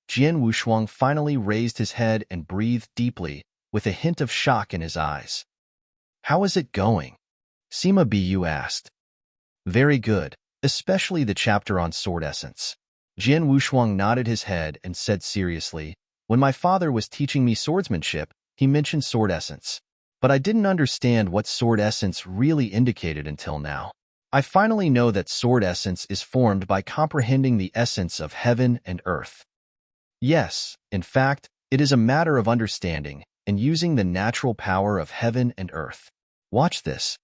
Jian Wushuang finally raised his head and breathed deeply, with a hint of shock in his eyes. "How is it going?" Sima Bu asked. "Very good, especially the chapter on Sword Essence." Jian Wushuang nodded his head and said seriously, "When my father was teaching me swordsmanship, he mentioned Sword Essence. But I didn't understand what sword essence really indicated until now. I finally know that sword essence is formed by comprehending the essence of heaven and earth. Yes, in fact, it is a matter of understanding and using the natural power of heaven and earth. Watch this."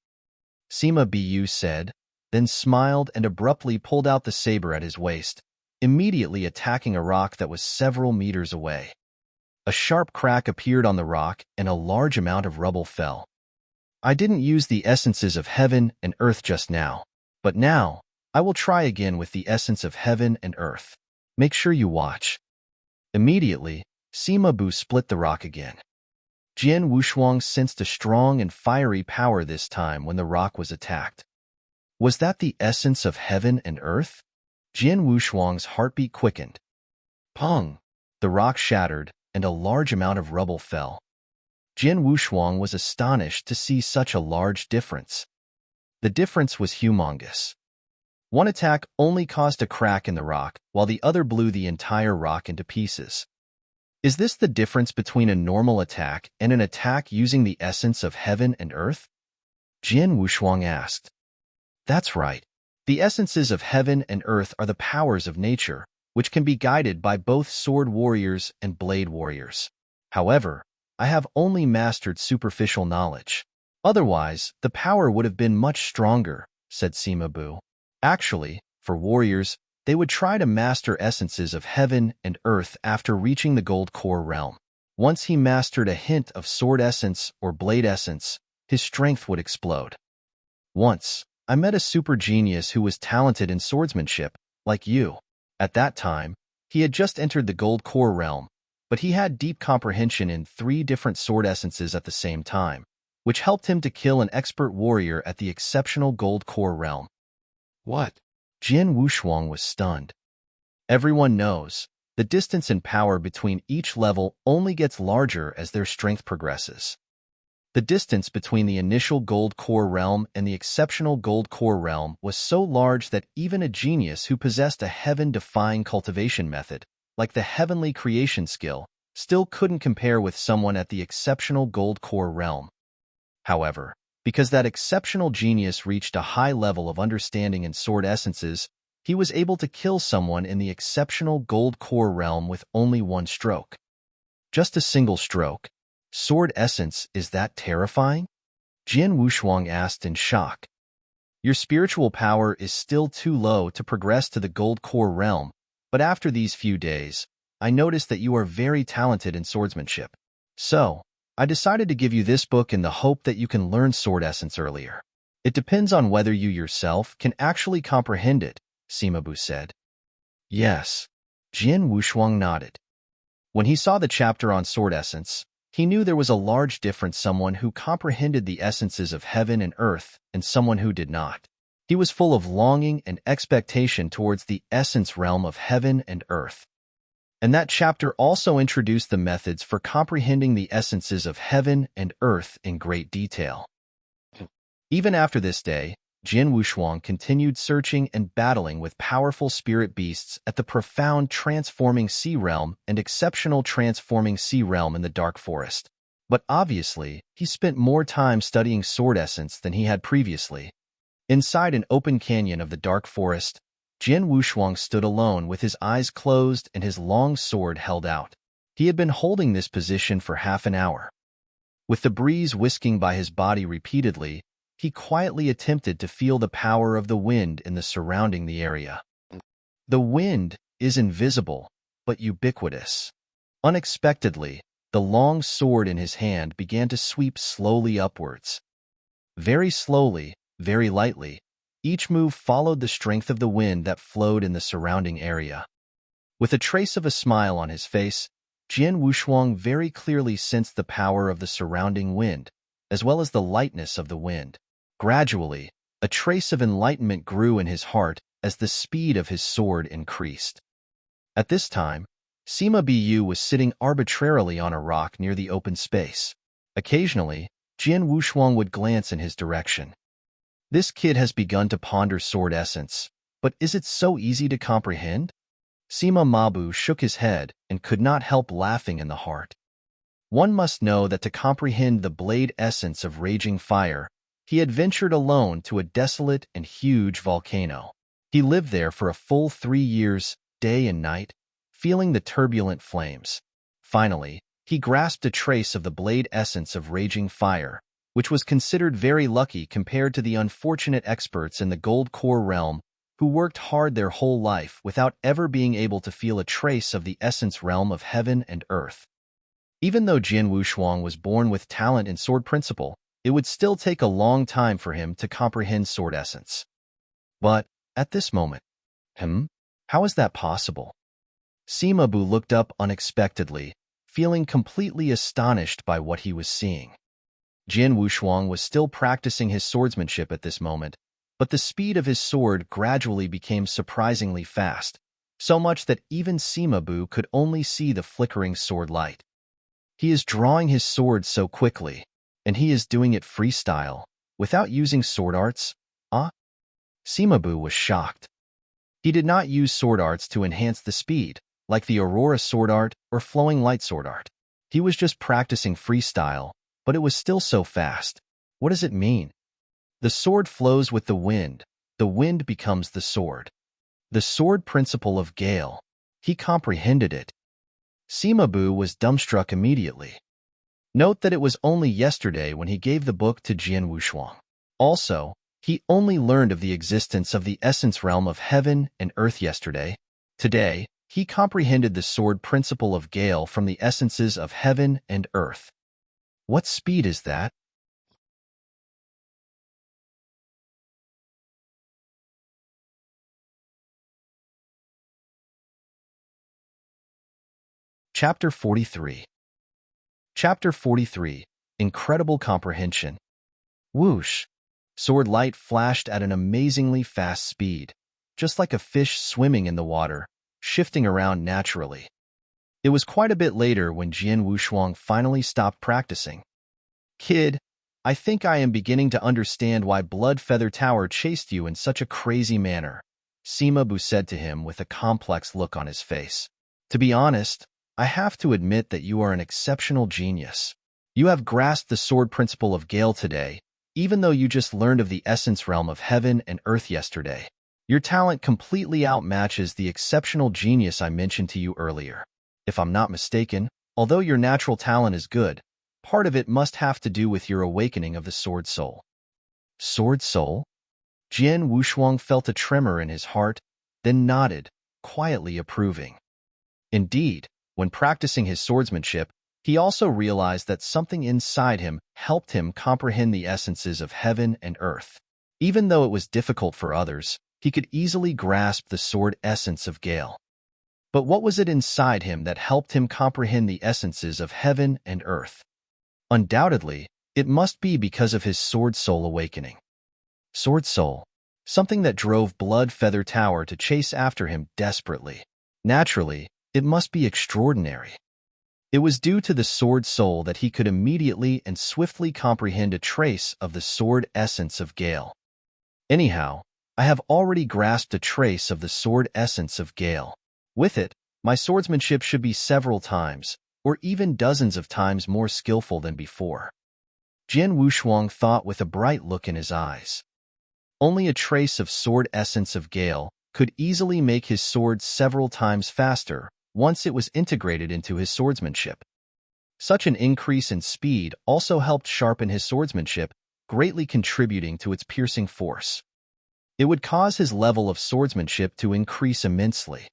Sima Bu said, then smiled and abruptly pulled out the saber at his waist, immediately attacking a rock that was several meters away. A sharp crack appeared on the rock and a large amount of rubble fell. "I didn't use the essences of heaven and earth just now, but now, I will try again with the essence of heaven and earth. Make sure you watch. Immediately, Sima Bu split the rock again. Jian Wushuang sensed a strong and fiery power this time when the rock was attacked. Was that the essence of heaven and earth? Jian Wushuang's heartbeat quickened. Pong! The rock shattered, and a large amount of rubble fell. Jian Wushuang was astonished to see such a large difference. The difference was humongous. One attack only caused a crack in the rock, while the other blew the entire rock into pieces. Is this the difference between a normal attack and an attack using the essence of heaven and earth? Jian Wushuang asked. That's right. The essences of heaven and earth are the powers of nature, which can be guided by both sword warriors and blade warriors. However, I have only mastered superficial knowledge. Otherwise, the power would have been much stronger, said Sima Bu. Actually, for warriors, they would try to master essences of heaven and earth after reaching the gold core realm. Once he mastered a hint of sword essence or blade essence, his strength would explode. Once, I met a super genius who was talented in swordsmanship, like you. At that time, he had just entered the gold core realm, but he had deep comprehension in 3 different sword essences at the same time, which helped him to kill an expert warrior at the exceptional gold core realm. What? Jian Wushuang was stunned. Everyone knows, the distance in power between each level only gets larger as their strength progresses. The distance between the initial gold core realm and the exceptional gold core realm was so large that even a genius who possessed a heaven-defying cultivation method, like the heavenly creation skill, still couldn't compare with someone at the exceptional gold core realm. However, because that exceptional genius reached a high level of understanding in sword essences, he was able to kill someone in the exceptional gold core realm with only 1 stroke. Just a single stroke. Sword essence, is that terrifying? Jian Wushuang asked in shock. Your spiritual power is still too low to progress to the gold core realm, but after these few days, I noticed that you are very talented in swordsmanship. So, I decided to give you this book in the hope that you can learn sword essence earlier. It depends on whether you yourself can actually comprehend it, Sima Bu said. Yes. Jian Wushuang nodded. When he saw the chapter on sword essence, he knew there was a large difference someone who comprehended the essences of heaven and earth and someone who did not. He was full of longing and expectation towards the essence realm of heaven and earth. And that chapter also introduced the methods for comprehending the essences of heaven and earth in great detail. Even after this day, Jian Wushuang continued searching and battling with powerful spirit beasts at the profound transforming sea realm and exceptional transforming sea realm in the dark forest. But obviously, he spent more time studying sword essence than he had previously. Inside an open canyon of the dark forest, Jian Wushuang stood alone with his eyes closed and his long sword held out. He had been holding this position for half an hour. With the breeze whisking by his body repeatedly, he quietly attempted to feel the power of the wind in the surrounding the area. The wind is invisible, but ubiquitous. Unexpectedly, the long sword in his hand began to sweep slowly upwards. Very slowly, very lightly, each move followed the strength of the wind that flowed in the surrounding area. With a trace of a smile on his face, Jian Wushuang very clearly sensed the power of the surrounding wind, as well as the lightness of the wind. Gradually, a trace of enlightenment grew in his heart as the speed of his sword increased. At this time, Sima Bu was sitting arbitrarily on a rock near the open space. Occasionally, Jian Wushuang would glance in his direction. This kid has begun to ponder sword essence, but is it so easy to comprehend? Sima Mabu shook his head and could not help laughing in the heart. One must know that to comprehend the blade essence of raging fire, he had ventured alone to a desolate and huge volcano. He lived there for a full 3 years, day and night, feeling the turbulent flames. Finally, he grasped a trace of the blade essence of raging fire, which was considered very lucky compared to the unfortunate experts in the gold core realm who worked hard their whole life without ever being able to feel a trace of the essence realm of heaven and earth. Even though Jian Wushuang was born with talent in sword principle, it would still take a long time for him to comprehend sword essence. But, At this moment, how is that possible? Sima Bu looked up unexpectedly, feeling completely astonished by what he was seeing. Jian Wushuang was still practicing his swordsmanship at this moment, but the speed of his sword gradually became surprisingly fast, so much that even Sima Bu could only see the flickering sword light. He is drawing his sword so quickly, and he is doing it freestyle, without using sword arts? Sima Bu was shocked. He did not use sword arts to enhance the speed, like the Aurora sword art or flowing light sword art. He was just practicing freestyle, but it was still so fast. What does it mean? The sword flows with the wind becomes the sword. The sword principle of Gale. He comprehended it. Sima Bu was dumbstruck immediately. Note that it was only yesterday when he gave the book to Jian Wushuang. Also, he only learned of the existence of the essence realm of heaven and earth yesterday. Today, he comprehended the sword principle of Gale from the essences of heaven and earth. What speed is that? Chapter 43. Chapter 43. Incredible Comprehension. Whoosh! Sword light flashed at an amazingly fast speed, just like a fish swimming in the water, shifting around naturally. It was quite a bit later when Jian Wushuang finally stopped practicing. Kid, I think I am beginning to understand why Blood Feather Tower chased you in such a crazy manner, Sima Bu said to him with a complex look on his face. To be honest, I have to admit that you are an exceptional genius. You have grasped the sword principle of Gale today, even though you just learned of the essence realm of heaven and earth yesterday. Your talent completely outmatches the exceptional genius I mentioned to you earlier. If I'm not mistaken, although your natural talent is good, part of it must have to do with your awakening of the sword soul. Sword soul? Jian Wushuang felt a tremor in his heart, then nodded, quietly approving. Indeed, when practicing his swordsmanship, he also realized that something inside him helped him comprehend the essences of heaven and earth. Even though it was difficult for others, he could easily grasp the sword essence of Gale. But what was it inside him that helped him comprehend the essences of heaven and earth? Undoubtedly, it must be because of his sword soul awakening. Sword soul, something that drove Blood Feather Tower to chase after him desperately. Naturally, it must be extraordinary. It was due to the sword soul that he could immediately and swiftly comprehend a trace of the sword essence of Gale. Anyhow, I have already grasped a trace of the sword essence of Gale. With it, my swordsmanship should be several times, or even dozens of times more skillful than before. Jian Wushuang thought with a bright look in his eyes. Only a trace of sword essence of Gale could easily make his sword several times faster once it was integrated into his swordsmanship. Such an increase in speed also helped sharpen his swordsmanship, greatly contributing to its piercing force. It would cause his level of swordsmanship to increase immensely.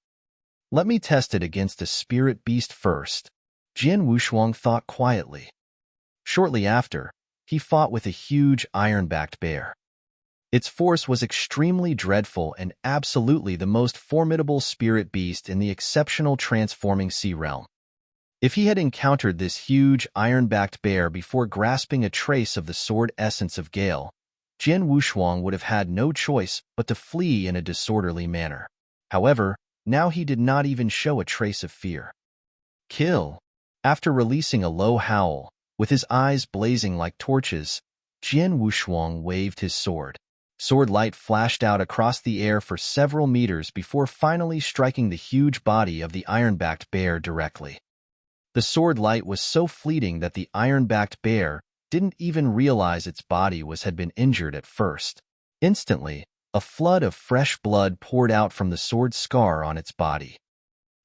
Let me test it against a spirit beast first, Jian Wushuang thought quietly. Shortly after, he fought with a huge iron-backed bear. Its force was extremely dreadful and absolutely the most formidable spirit beast in the exceptional transforming sea realm. If he had encountered this huge iron-backed bear before grasping a trace of the sword essence of Gale, Jian Wushuang would have had no choice but to flee in a disorderly manner. However, now he did not even show a trace of fear. Kill! After releasing a low howl, with his eyes blazing like torches, Jian Wushuang waved his sword. Sword light flashed out across the air for several meters before finally striking the huge body of the iron-backed bear directly. The sword light was so fleeting that the iron-backed bear didn't even realize its body had been injured at first. Instantly, a flood of fresh blood poured out from the sword scar on its body.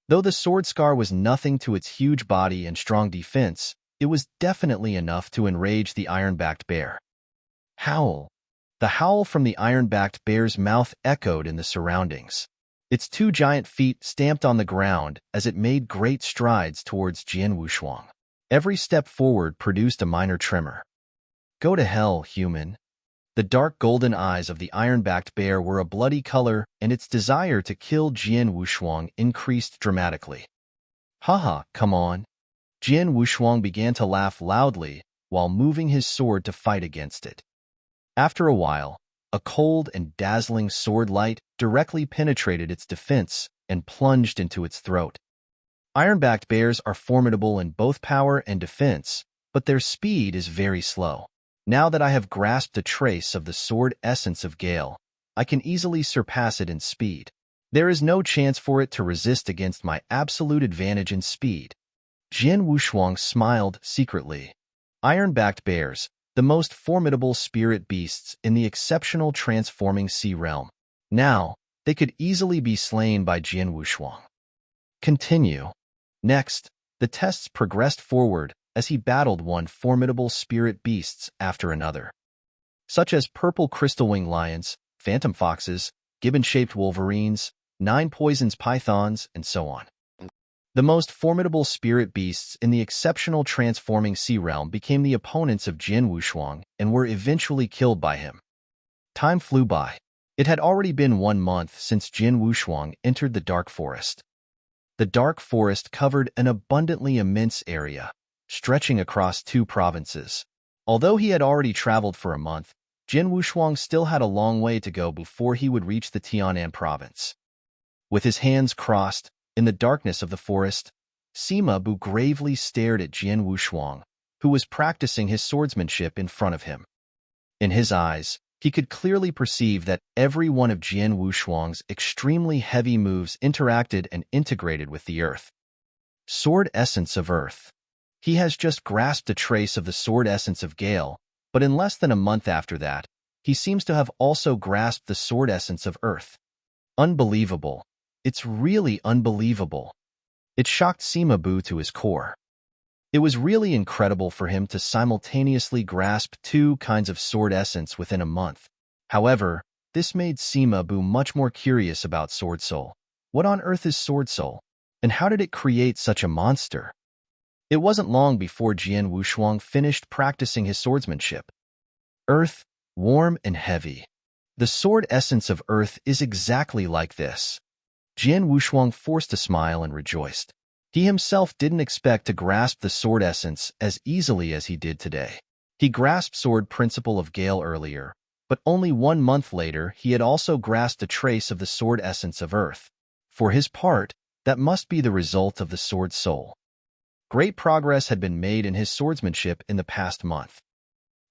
Though the sword scar was nothing to its huge body and strong defense, it was definitely enough to enrage the iron-backed bear. Howl! The howl from the iron-backed bear's mouth echoed in the surroundings. Its two giant feet stamped on the ground as it made great strides towards Jian Wushuang. Every step forward produced a minor tremor. Go to hell, human. The dark golden eyes of the iron-backed bear were a bloody color, and its desire to kill Jian Wushuang increased dramatically. Haha, come on. Jian Wushuang began to laugh loudly while moving his sword to fight against it. After a while, a cold and dazzling sword light directly penetrated its defense and plunged into its throat. Iron-backed bears are formidable in both power and defense, but their speed is very slow. Now that I have grasped a trace of the sword essence of Gale, I can easily surpass it in speed. There is no chance for it to resist against my absolute advantage in speed. Jian Wushuang smiled secretly. Iron-backed bears, the most formidable spirit beasts in the exceptional transforming sea realm. Now, they could easily be slain by Jian Wushuang. Continue. Next, the tests progressed forward as he battled one formidable spirit beasts after another, such as purple crystal-winged lions, phantom foxes, gibbon-shaped wolverines, 9 poisons pythons, and so on. The most formidable spirit beasts in the exceptional transforming sea realm became the opponents of Jian Wushuang and were eventually killed by him. Time flew by. It had already been 1 month since Jian Wushuang entered the Dark Forest. The Dark Forest covered an abundantly immense area, stretching across 2 provinces. Although he had already traveled for a month, Jian Wushuang still had a long way to go before he would reach the Tianan province. With his hands crossed, in the darkness of the forest, Sima Bu gravely stared at Jian Wushuang, who was practicing his swordsmanship in front of him. In his eyes, he could clearly perceive that every one of Jian Wushuang's extremely heavy moves interacted and integrated with the earth. Sword Essence of Earth. He has just grasped a trace of the Sword Essence of Gale, but in less than a month after that, he seems to have also grasped the Sword Essence of Earth. Unbelievable. It's really unbelievable. It shocked Sima Bu to his core. It was really incredible for him to simultaneously grasp 2 kinds of sword essence within a month. However, this made Sima Bu much more curious about Sword Soul. What on earth is Sword Soul? And how did it create such a monster? It wasn't long before Jian Wushuang finished practicing his swordsmanship. Earth, warm and heavy. The sword essence of Earth is exactly like this. Jian Wushuang forced a smile and rejoiced. He himself didn't expect to grasp the sword essence as easily as he did today. He grasped Sword Principle of Gale earlier, but only 1 month later he had also grasped a trace of the sword essence of Earth. For his part, that must be the result of the Sword Soul. Great progress had been made in his swordsmanship in the past month.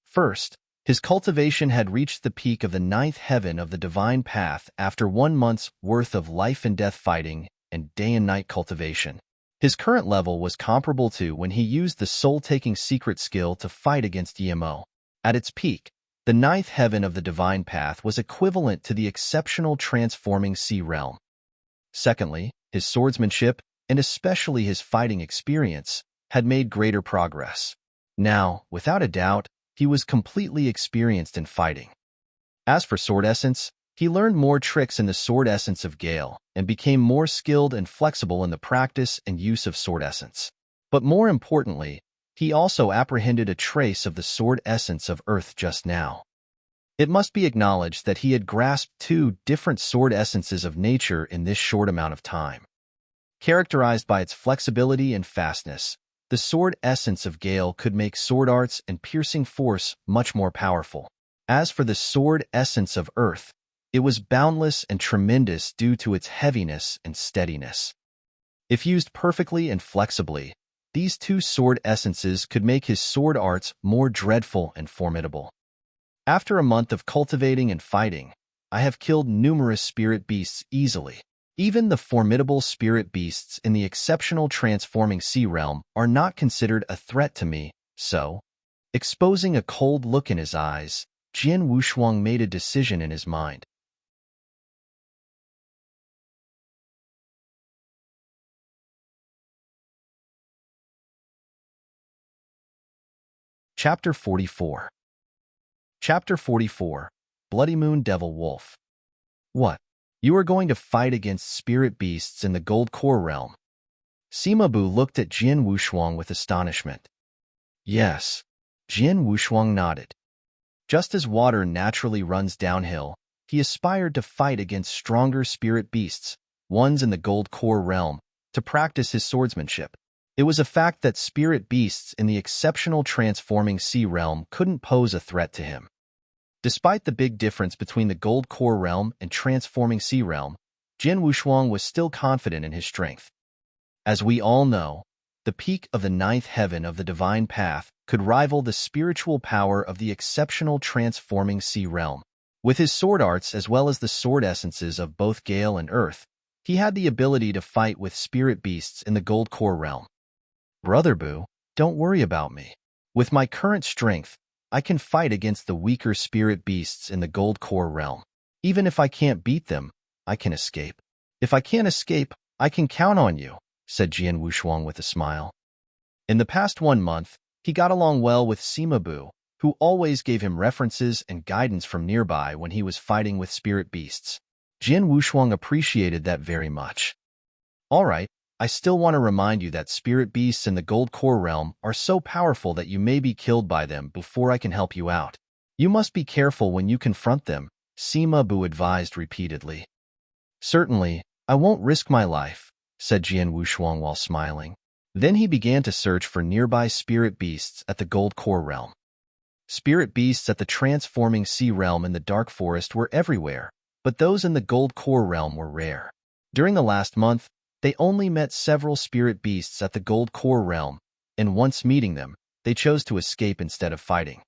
First, his cultivation had reached the peak of the 9th heaven of the divine path after 1 month's worth of life and death fighting and day and night cultivation. His current level was comparable to when he used the soul-taking secret skill to fight against Yemo. At its peak, the 9th heaven of the divine path was equivalent to the exceptional transforming sea realm. Secondly, his swordsmanship, and especially his fighting experience, had made greater progress. Now, without a doubt, he was completely experienced in fighting. As for sword essence, he learned more tricks in the sword essence of Gale and became more skilled and flexible in the practice and use of sword essence. But more importantly, he also apprehended a trace of the sword essence of Earth just now. It must be acknowledged that he had grasped 2 different sword essences of nature in this short amount of time. Characterized by its flexibility and fastness, the sword essence of Gale could make sword arts and piercing force much more powerful. As for the sword essence of Earth, it was boundless and tremendous due to its heaviness and steadiness. If used perfectly and flexibly, these 2 sword essences could make his sword arts more dreadful and formidable. After a month of cultivating and fighting, I have killed numerous spirit beasts easily. Even the formidable spirit beasts in the exceptional transforming sea realm are not considered a threat to me, so, exposing a cold look in his eyes, Jian Wushuang made a decision in his mind. Chapter 44. Chapter 44. Bloody Moon Devil Wolf. What? You are going to fight against spirit beasts in the Gold Core realm? Sima Bu looked at Jian Wushuang with astonishment. Yes. Jian Wushuang nodded. Just as water naturally runs downhill, he aspired to fight against stronger spirit beasts, ones in the gold core realm, to practice his swordsmanship. It was a fact that spirit beasts in the exceptional transforming sea realm couldn't pose a threat to him. Despite the big difference between the gold core realm and transforming sea realm, Jin Wushuang was still confident in his strength. As we all know, the peak of the ninth heaven of the divine path could rival the spiritual power of the exceptional transforming sea realm. With his sword arts as well as the sword essences of both Gale and Earth, he had the ability to fight with spirit beasts in the gold core realm. Brother Boo, don't worry about me. With my current strength, I can fight against the weaker spirit beasts in the gold core realm. Even if I can't beat them, I can escape. If I can't escape, I can count on you, said Jian Wushuang with a smile. In the past 1 month, he got along well with Sima Bu, who always gave him references and guidance from nearby when he was fighting with spirit beasts. Jian Wushuang appreciated that very much. All right, I still want to remind you that spirit beasts in the gold core realm are so powerful that you may be killed by them before I can help you out. You must be careful when you confront them, Sima Bu advised repeatedly. Certainly, I won't risk my life, said Jian Wushuang while smiling. Then he began to search for nearby spirit beasts at the gold core realm. Spirit beasts at the transforming sea realm in the dark forest were everywhere, but those in the gold core realm were rare. During the last month, they only met several spirit beasts at the gold core realm, and once meeting them, they chose to escape instead of fighting.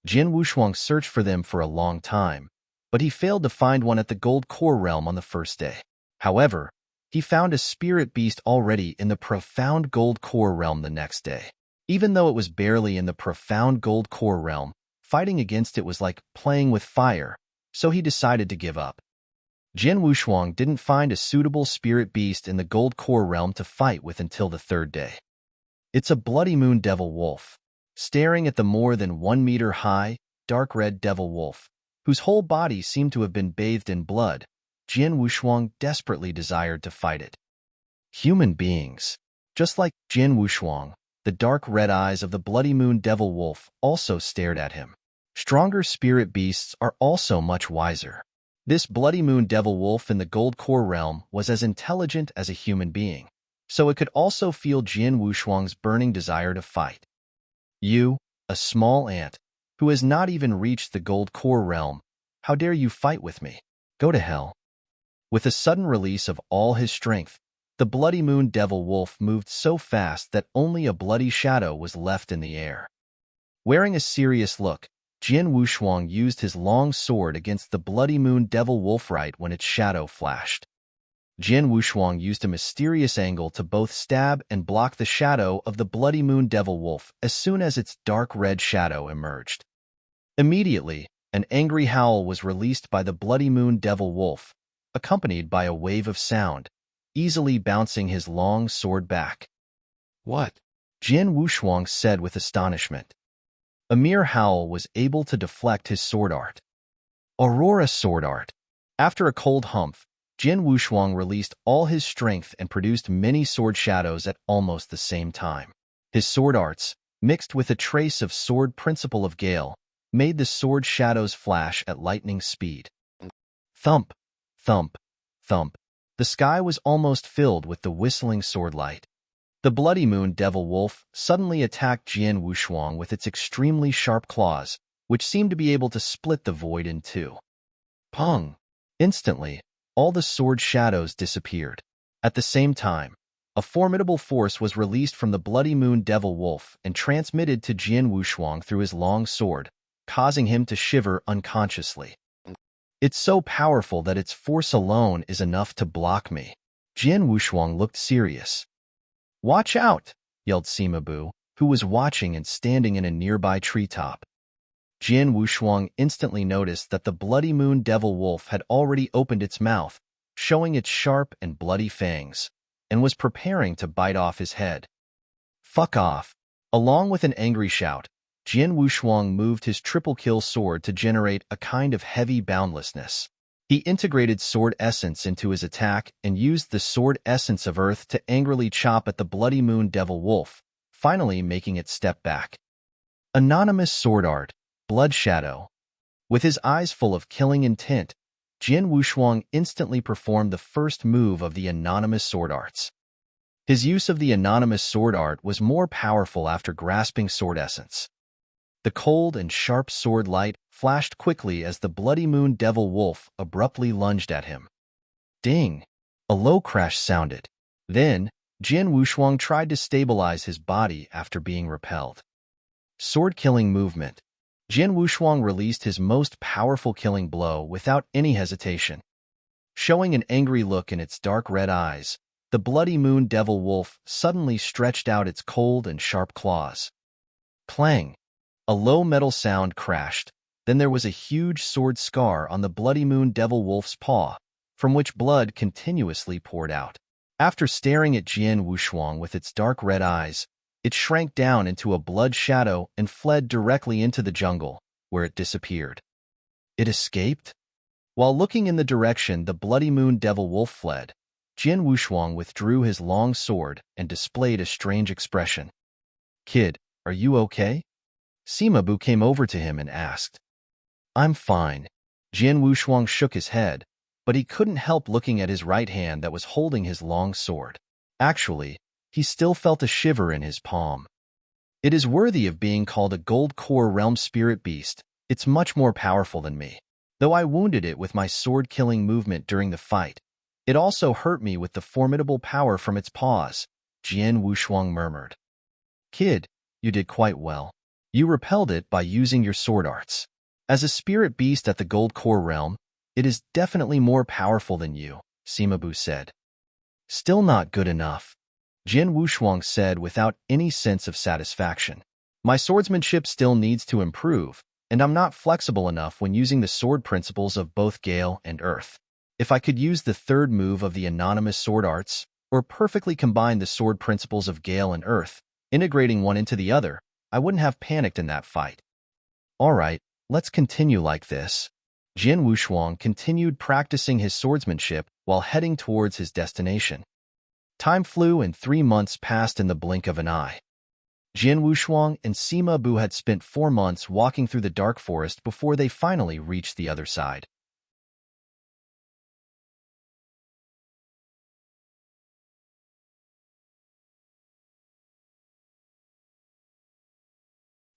Jian Wushuang searched for them for a long time, but he failed to find one at the gold core realm on the first day. However, he found a spirit beast already in the profound gold core realm the next day. Even though it was barely in the profound gold core realm, fighting against it was like playing with fire, so he decided to give up. Jian Wushuang didn't find a suitable spirit beast in the gold core realm to fight with until the third day. It's a bloody moon devil wolf. Staring at the more than 1 meter high, dark red devil wolf, whose whole body seemed to have been bathed in blood, Jian Wushuang desperately desired to fight it. Human beings. Just like Jian Wushuang, the dark red eyes of the bloody moon devil wolf also stared at him. Stronger spirit beasts are also much wiser. This bloody moon devil wolf in the gold core realm was as intelligent as a human being, so it could also feel Jian Wushuang's burning desire to fight. You, a small ant, who has not even reached the gold core realm, how dare you fight with me? Go to hell. With a sudden release of all his strength, the bloody moon devil wolf moved so fast that only a bloody shadow was left in the air. Wearing a serious look, Jian Wushuang used his long sword against the bloody moon devil wolf right when its shadow flashed. Jian Wushuang used a mysterious angle to both stab and block the shadow of the bloody moon devil wolf as soon as its dark red shadow emerged. Immediately, an angry howl was released by the bloody moon devil wolf, accompanied by a wave of sound, easily bouncing his long sword back. What? Jian Wushuang said with astonishment. A mere howl was able to deflect his sword art. Aurora sword art. After a cold humph, Jian Wushuang released all his strength and produced many sword shadows at almost the same time. His sword arts, mixed with a trace of sword principle of Gale, made the sword shadows flash at lightning speed. Thump, thump, thump. The sky was almost filled with the whistling sword light. The bloody moon devil wolf suddenly attacked Jian Wushuang with its extremely sharp claws, which seemed to be able to split the void in two. Pong! Instantly, all the sword shadows disappeared. At the same time, a formidable force was released from the bloody moon devil wolf and transmitted to Jian Wushuang through his long sword, causing him to shiver unconsciously. It's so powerful that its force alone is enough to block me. Jian Wushuang looked serious. Watch out, yelled Sima Bu, who was watching and standing in a nearby treetop. Jian Wushuang instantly noticed that the bloody moon devil wolf had already opened its mouth, showing its sharp and bloody fangs, and was preparing to bite off his head. Fuck off! Along with an angry shout, Jian Wushuang moved his triple-kill sword to generate a kind of heavy boundlessness. He integrated sword essence into his attack and used the sword essence of earth to angrily chop at the bloody moon devil wolf, finally making it step back. Anonymous sword art. Blood Shadow. With his eyes full of killing intent, Jian Wushuang instantly performed the first move of the anonymous sword arts. His use of the anonymous sword art was more powerful after grasping sword essence. The cold and sharp sword light flashed quickly as the bloody moon devil wolf abruptly lunged at him. Ding! A low crash sounded. Then, Jian Wushuang tried to stabilize his body after being repelled. Sword-killing movement. Jian Wushuang released his most powerful killing blow without any hesitation. Showing an angry look in its dark red eyes, the bloody moon devil wolf suddenly stretched out its cold and sharp claws. Clang! A low metal sound crashed, then there was a huge sword scar on the bloody moon devil wolf's paw, from which blood continuously poured out. After staring at Jian Wushuang with its dark red eyes, it shrank down into a blood shadow and fled directly into the jungle, where it disappeared. It escaped? While looking in the direction the bloody moon devil wolf fled, Jian Wushuang withdrew his long sword and displayed a strange expression. "Kid, are you okay?" Sima Bu came over to him and asked. "I'm fine." Jian Wushuang shook his head, but he couldn't help looking at his right hand that was holding his long sword. Actually, he still felt a shiver in his palm. "It is worthy of being called a gold core realm spirit beast. It's much more powerful than me. Though I wounded it with my sword-killing movement during the fight, it also hurt me with the formidable power from its paws," Jian Wushuang murmured. "Kid, you did quite well. You repelled it by using your sword arts. As a spirit beast at the gold core realm, it is definitely more powerful than you," Sima Bu said. "Still not good enough," Jian Wushuang said without any sense of satisfaction. "My swordsmanship still needs to improve, and I'm not flexible enough when using the sword principles of both Gale and Earth. If I could use the third move of the anonymous sword arts, or perfectly combine the sword principles of Gale and Earth, integrating one into the other, I wouldn't have panicked in that fight." "All right, let's continue like this." Jian Wushuang continued practicing his swordsmanship while heading towards his destination. Time flew and 3 months passed in the blink of an eye. Jian Wushuang and Sima Bu had spent 4 months walking through the dark forest before they finally reached the other side.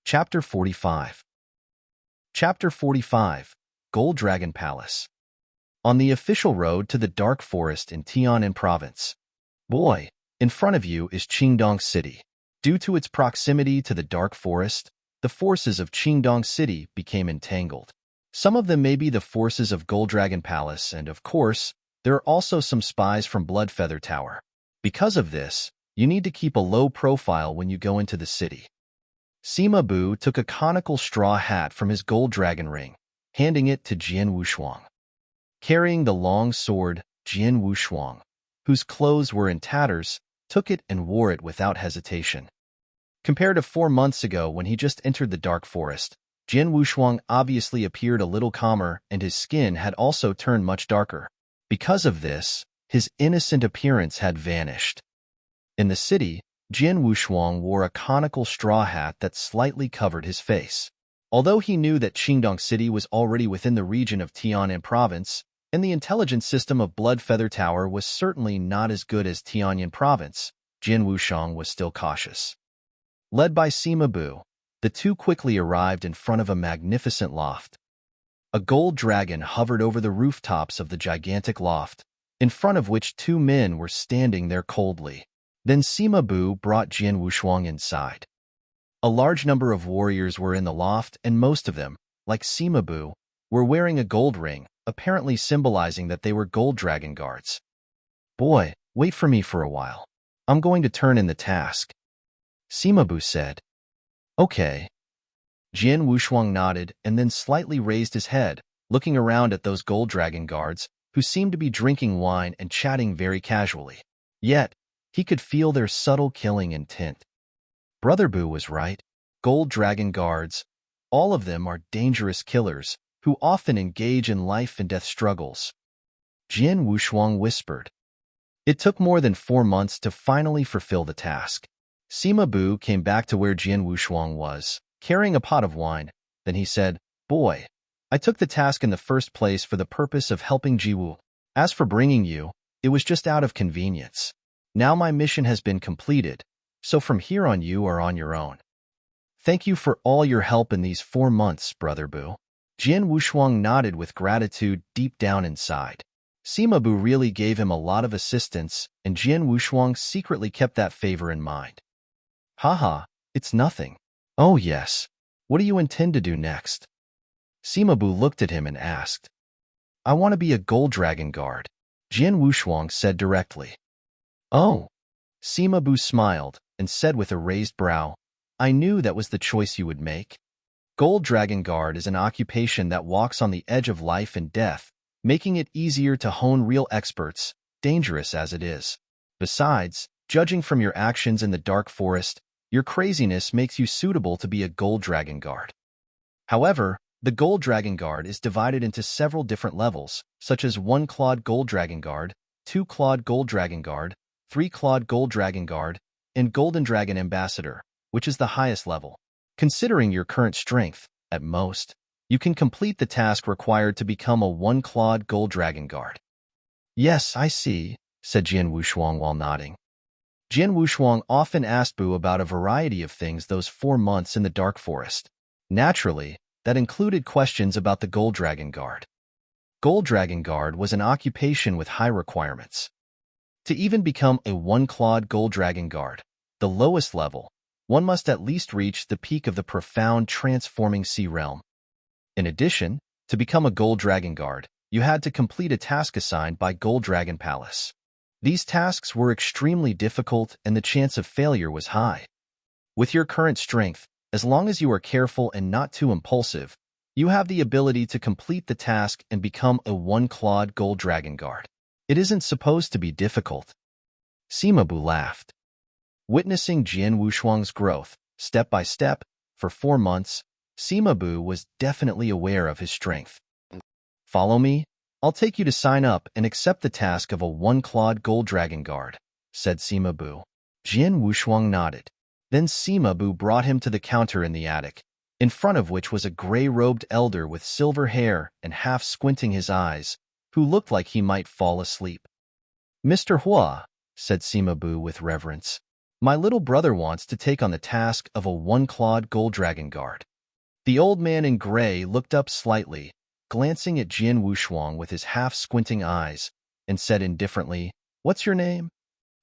Chapter 45. Chapter 45. Gold Dragon Palace. On the official road to the dark forest in Tianan Province. Boy, in front of you is Qingdong City. Due to its proximity to the dark forest, the forces of Qingdong City became entangled. Some of them may be the forces of Gold Dragon Palace, and of course, there are also some spies from Bloodfeather Tower. Because of this, you need to keep a low profile when you go into the city. Sima Bu took a conical straw hat from his gold dragon ring, handing it to Jian Wushuang. Carrying the long sword, Jian Wushuang, whose clothes were in tatters, took it and wore it without hesitation. Compared to 4 months ago when he just entered the dark forest, Jian Wushuang obviously appeared a little calmer and his skin had also turned much darker. Because of this, his innocent appearance had vanished. In the city, Jian Wushuang wore a conical straw hat that slightly covered his face. Although he knew that Qingdong City was already within the region of Tianan Province, and the intelligence system of Bloodfeather Tower was certainly not as good as Tianyan Province, Jian Wushuang was still cautious. Led by Sima Bu, the two quickly arrived in front of a magnificent loft. A gold dragon hovered over the rooftops of the gigantic loft, in front of which 2 men were standing there coldly. Then Sima Bu brought Jian Wushuang inside. A large number of warriors were in the loft, and most of them, like Sima Bu, were wearing a gold ring, apparently symbolizing that they were gold dragon guards. "Boy, wait for me for a while. I'm going to turn in the task," Sima Bu said. "Okay." Jian Wushuang nodded and then slightly raised his head, looking around at those gold dragon guards, who seemed to be drinking wine and chatting very casually. Yet, he could feel their subtle killing intent. Brother Bu was right. Gold dragon guards, all of them are dangerous killers, who often engage in life and death struggles. Jian Wushuang whispered. It took more than 4 months to finally fulfill the task. Sima Bu came back to where Jian Wushuang was, carrying a pot of wine, Then he said, "Boy, I took the task in the first place for the purpose of helping Jiwoo. As for bringing you, it was just out of convenience. Now my mission has been completed, so from here on you are on your own. Thank you for all your help in these 4 months, Brother Bu." Jian Wushuang nodded with gratitude deep down inside. Sima Bu really gave him a lot of assistance, and Jian Wushuang secretly kept that favor in mind. Haha, it's nothing. Oh yes. What do you intend to do next? Sima Bu looked at him and asked. I want to be a gold dragon guard, Jian Wushuang said directly. Oh. Sima Bu smiled and said with a raised brow, I knew that was the choice you would make. Gold Dragon Guard is an occupation that walks on the edge of life and death, making it easier to hone real experts, dangerous as it is. Besides, judging from your actions in the dark forest, your craziness makes you suitable to be a Gold Dragon Guard. However, the Gold Dragon Guard is divided into several different levels, such as 1-clawed Gold Dragon Guard, 2-clawed Gold Dragon Guard, 3-clawed Gold Dragon Guard, and Golden Dragon Ambassador, which is the highest level. Considering your current strength, at most, you can complete the task required to become a 1-clawed Gold Dragon Guard. Yes, I see, said Jian Wushuang while nodding. Jian Wushuang often asked Bu about a variety of things those 4 months in the dark forest. Naturally, that included questions about the Gold Dragon Guard. Gold Dragon Guard was an occupation with high requirements. To even become a 1-clawed Gold Dragon Guard, the lowest level, one must at least reach the peak of the profound transforming sea realm. In addition, to become a Gold Dragon Guard, you had to complete a task assigned by Gold Dragon Palace. These tasks were extremely difficult and the chance of failure was high. With your current strength, as long as you are careful and not too impulsive, you have the ability to complete the task and become a 1-clawed Gold Dragon Guard. It isn't supposed to be difficult. Sima Bu laughed. Witnessing Jian Wushuang's growth, step by step, for 4 months, Sima Bu was definitely aware of his strength. Follow me? I'll take you to sign up and accept the task of a 1-clawed Gold Dragon Guard, said Sima Bu. Jian Wushuang nodded. Then Sima Bu brought him to the counter in the attic, in front of which was a gray-robed elder with silver hair and half squinting his eyes, who looked like he might fall asleep. Mr. Hua, said Sima Bu with reverence, my little brother wants to take on the task of a 1-clawed Gold Dragon Guard. The old man in gray looked up slightly, glancing at Jian Wushuang with his half-squinting eyes, and said indifferently, What's your name?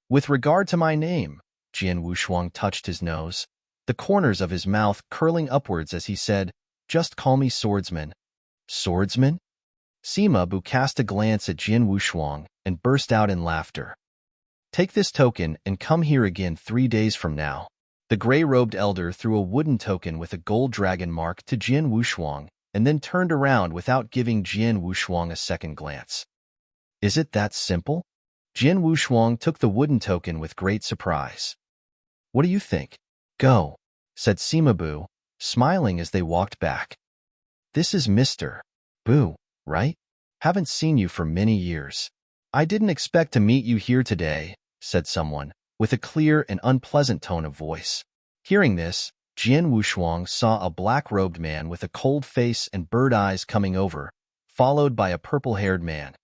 With regard to my name, Jian Wushuang touched his nose, the corners of his mouth curling upwards as he said, Just call me Swordsman. Swordsman? Sima Bu cast a glance at Jian Wushuang and burst out in laughter. Take this token and come here again 3 days from now. The gray-robed elder threw a wooden token with a gold dragon mark to Jian Wushuang and then turned around without giving Jian Wushuang a second glance. Is it that simple? Jian Wushuang took the wooden token with great surprise. What do you think? Go, said Sima Bu, smiling as they walked back. This is Mr. Bu, right? Haven't seen you for many years. I didn't expect to meet you here today, said someone, with a clear and unpleasant tone of voice. Hearing this, Jian Wushuang saw a black-robed man with a cold face and bird eyes coming over, followed by a purple-haired man.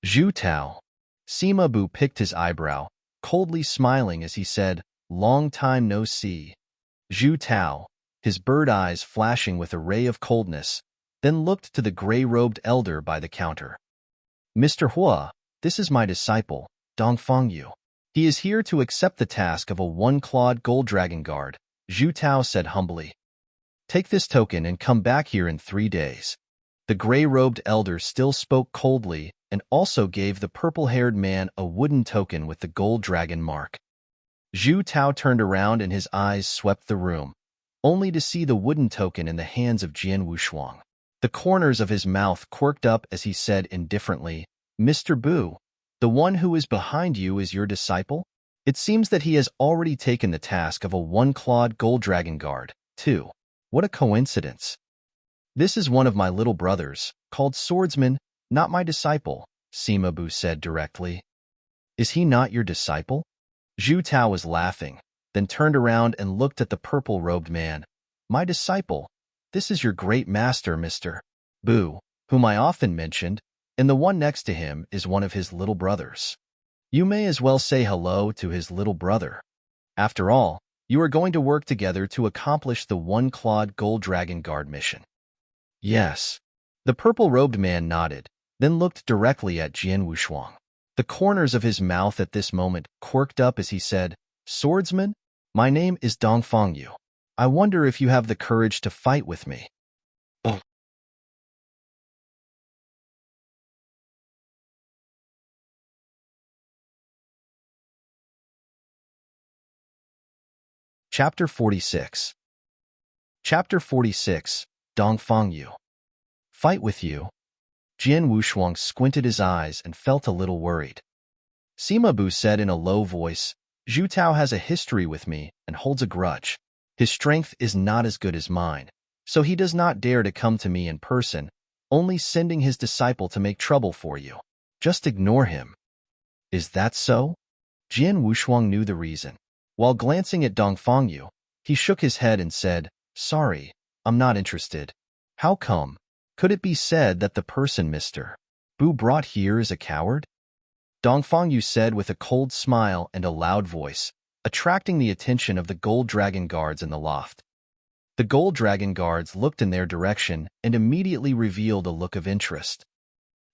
Zhu Tao. Sima Bu picked his eyebrow, coldly smiling as he said, Long time no see. Zhu Tao, his bird eyes flashing with a ray of coldness, then looked to the gray-robed elder by the counter. Mr. Hua, this is my disciple, Dongfeng Yu. He is here to accept the task of a 1-clawed Gold Dragon Guard, Zhu Tao said humbly. Take this token and come back here in 3 days. The gray-robed elder still spoke coldly and also gave the purple-haired man a wooden token with the gold dragon mark. Zhu Tao turned around and his eyes swept the room, only to see the wooden token in the hands of Jian Wushuang. The corners of his mouth quirked up as he said indifferently, Mr. Bu, the one who is behind you is your disciple? It seems that he has already taken the task of a 1-clawed Gold Dragon Guard, too. What a coincidence. This is one of my little brothers, called Swordsman, not my disciple, Sima Bu said directly. Is he not your disciple? Zhu Tao was laughing, then turned around and looked at the purple-robed man. My disciple? This is your great master, Mr. Bu, whom I often mentioned, and the one next to him is one of his little brothers. You may as well say hello to his little brother. After all, you are going to work together to accomplish the one-clawed gold dragon guard mission. Yes. The purple-robed man nodded, then looked directly at Jian Wushuang. The corners of his mouth at this moment quirked up as he said, Swordsman, my name is Dongfang Yu. I wonder if you have the courage to fight with me. Oh. Chapter 46. Chapter 46, Dongfang Yu. Fight with you? Jian Wushuang squinted his eyes and felt a little worried. Sima Bu said in a low voice, Zhu Tao has a history with me and holds a grudge. His strength is not as good as mine, so he does not dare to come to me in person, only sending his disciple to make trouble for you. Just ignore him. Is that so? Jian Wushuang knew the reason. While glancing at Dongfang Yu, he shook his head and said, Sorry, I'm not interested. How come? Could it be said that the person Mr. Bu brought here is a coward? Dongfang Yu said with a cold smile and a loud voice, attracting the attention of the gold dragon guards in the loft. The gold dragon guards looked in their direction and immediately revealed a look of interest.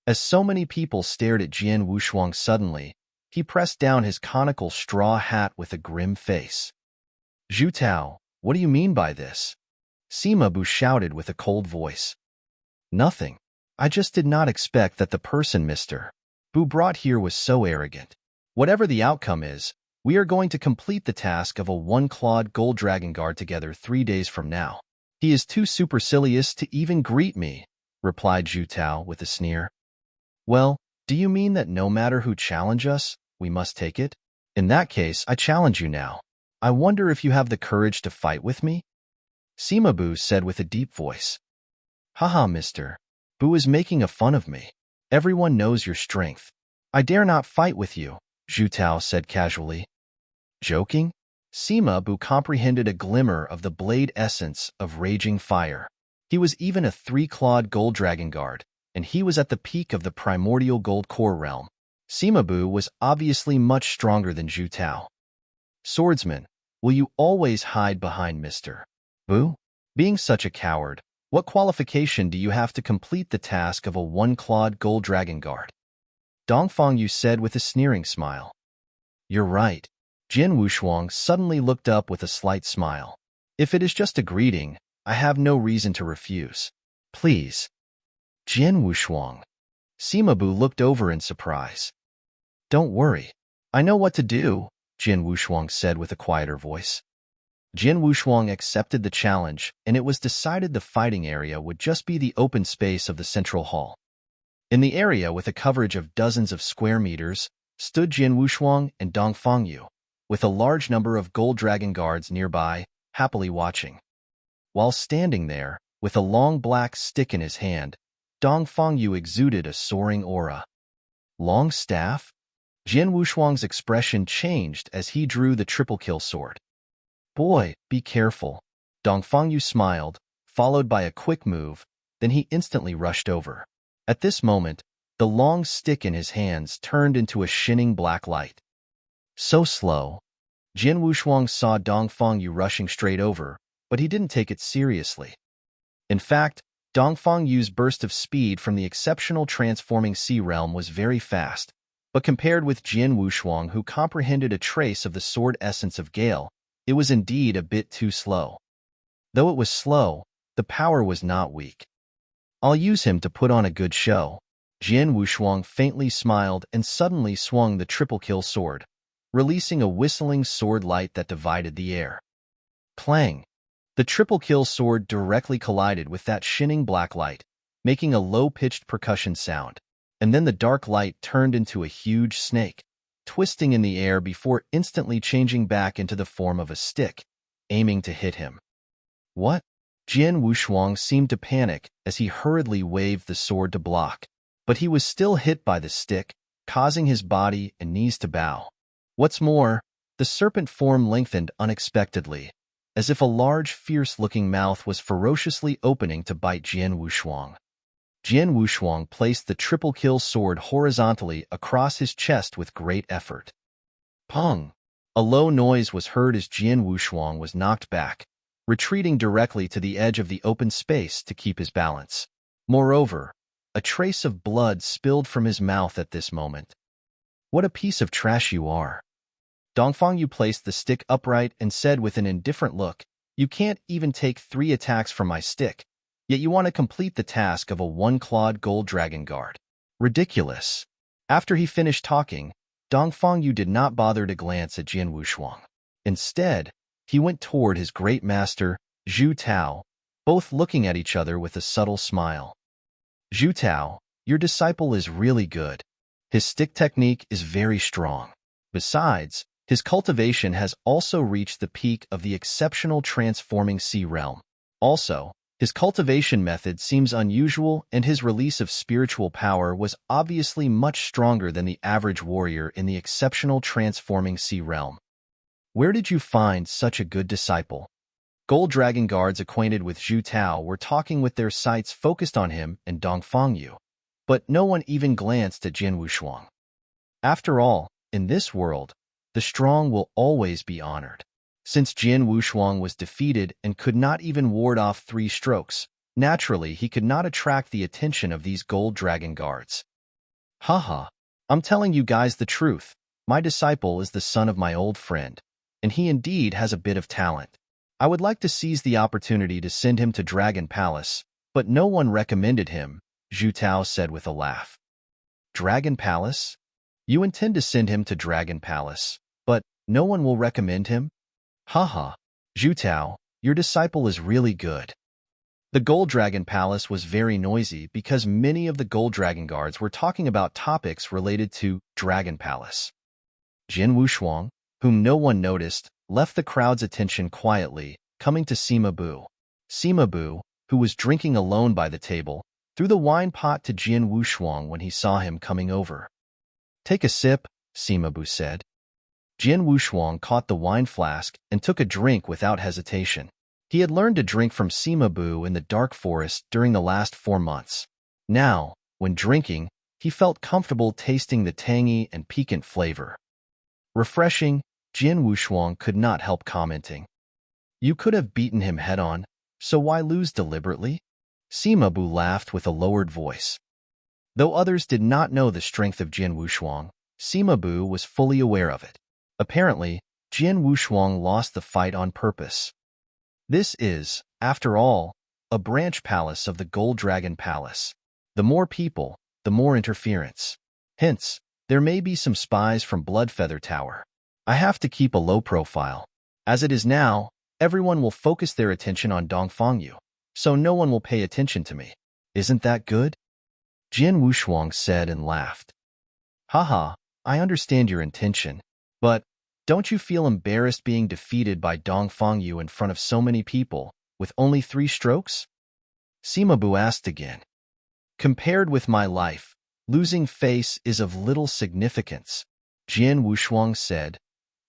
As so many people stared at Jian Wushuang suddenly, he pressed down his conical straw hat with a grim face. Zhu Tao, what do you mean by this? Sima Bu shouted with a cold voice. Nothing. I just did not expect that the person Mr. Bu brought here was so arrogant. Whatever the outcome is, we are going to complete the task of a one-clawed gold dragon guard together 3 days from now. He is too supercilious to even greet me, replied Zhu Tao with a sneer. Well, do you mean that no matter who challenge us, we must take it? In that case, I challenge you now. I wonder if you have the courage to fight with me? Sima Bu said with a deep voice. Haha, Mr. Bu is making a fun of me. Everyone knows your strength. I dare not fight with you, Zhu Tao said casually. Joking? Sima Bu comprehended a glimmer of the blade essence of raging fire. He was even a 3-clawed gold dragon guard, and he was at the peak of the primordial gold core realm. Sima Bu was obviously much stronger than Zhu Tao. Swordsman, will you always hide behind Mr. Bu? Being such a coward, what qualification do you have to complete the task of a one-clawed gold dragon guard? Dongfang Yu said with a sneering smile. You're right. Jian Wushuang suddenly looked up with a slight smile. If it is just a greeting, I have no reason to refuse. Please. Jian Wushuang. Sima Bu looked over in surprise. Don't worry. I know what to do, Jian Wushuang said with a quieter voice. Jian Wushuang accepted the challenge, and it was decided the fighting area would just be the open space of the central hall. In the area, with a coverage of dozens of square meters, stood Jian Wushuang and Dongfang Yu, with a large number of gold dragon guards nearby, happily watching. While standing there, with a long black stick in his hand, Dongfang Yu exuded a soaring aura. Long staff? Jian Wushuang's expression changed as he drew the triple kill sword. Boy, be careful. Dongfang Yu smiled, followed by a quick move, then he instantly rushed over. At this moment, the long stick in his hands turned into a shining black light. So slow. Jian Wushuang saw Dongfang Yu rushing straight over, but he didn't take it seriously. In fact, Dongfang Yu's burst of speed from the exceptional transforming sea realm was very fast, but compared with Jian Wushuang, who comprehended a trace of the sword essence of Gale, it was indeed a bit too slow. Though it was slow, the power was not weak. I'll use him to put on a good show. Jian Wushuang faintly smiled and suddenly swung the triple kill sword, releasing a whistling sword light that divided the air. Clang! The triple kill sword directly collided with that shining black light, making a low-pitched percussion sound, and then the dark light turned into a huge snake, twisting in the air before instantly changing back into the form of a stick, aiming to hit him. What? Jian Wushuang seemed to panic as he hurriedly waved the sword to block, but he was still hit by the stick, causing his body and knees to bow. What's more, the serpent form lengthened unexpectedly, as if a large, fierce-looking mouth was ferociously opening to bite Jian Wushuang. Jian Wushuang placed the triple-kill sword horizontally across his chest with great effort. Pong! A low noise was heard as Jian Wushuang was knocked back, retreating directly to the edge of the open space to keep his balance. Moreover, a trace of blood spilled from his mouth at this moment. What a piece of trash you are. Dongfang placed the stick upright and said with an indifferent look, "You can't even take 3 attacks from my stick, yet you want to complete the task of a one-clawed gold dragon guard. Ridiculous." After he finished talking, Dongfang did not bother to glance at Jian Wushuang. Instead, he went toward his great master, Zhu Tao, both looking at each other with a subtle smile. "Zhu Tao, your disciple is really good. His stick technique is very strong. Besides, his cultivation has also reached the peak of the exceptional transforming sea realm. Also, his cultivation method seems unusual and his release of spiritual power was obviously much stronger than the average warrior in the exceptional transforming sea realm. Where did you find such a good disciple?" Gold Dragon guards acquainted with Zhu Tao were talking with their sights focused on him and Dongfang Yu, but no one even glanced at Jian Wushuang. After all, in this world, the strong will always be honored. Since Jian Wushuang was defeated and could not even ward off 3 strokes, naturally he could not attract the attention of these Gold Dragon guards. "Haha, I'm telling you guys the truth. My disciple is the son of my old friend, and he indeed has a bit of talent. I would like to seize the opportunity to send him to Dragon Palace, but no one recommended him," Zhu Tao said with a laugh. "Dragon Palace? You intend to send him to Dragon Palace, but no one will recommend him? Haha, Zhu Tao, your disciple is really good." The Gold Dragon Palace was very noisy because many of the Gold Dragon guards were talking about topics related to Dragon Palace. Jian Wushuang, whom no one noticed, left the crowd's attention quietly, coming to Sima Bu. Sima Bu, who was drinking alone by the table, threw the wine pot to Jian Wushuang when he saw him coming over. "Take a sip," Sima Bu said. Jian Wushuang caught the wine flask and took a drink without hesitation. He had learned to drink from Sima Bu in the dark forest during the last 4 months. Now, when drinking, he felt comfortable tasting the tangy and piquant flavor. Refreshing, Jian Wushuang could not help commenting. "You could have beaten him head-on, so why lose deliberately?" Sima Bu laughed with a lowered voice. Though others did not know the strength of Jian Wushuang, Sima Bu was fully aware of it. Apparently, Jian Wushuang lost the fight on purpose. This is, after all, a branch palace of the Gold Dragon Palace. The more people, the more interference. Hence, there may be some spies from Bloodfeather Tower. I have to keep a low profile. As it is now, everyone will focus their attention on Dongfang Yu, so no one will pay attention to me. Isn't that good?" Jian Wushuang said and laughed. "Haha, I understand your intention, but don't you feel embarrassed being defeated by Dongfang Yu in front of so many people, with only 3 strokes?" Sima Bu asked again. "Compared with my life, losing face is of little significance," Jian Wushuang said,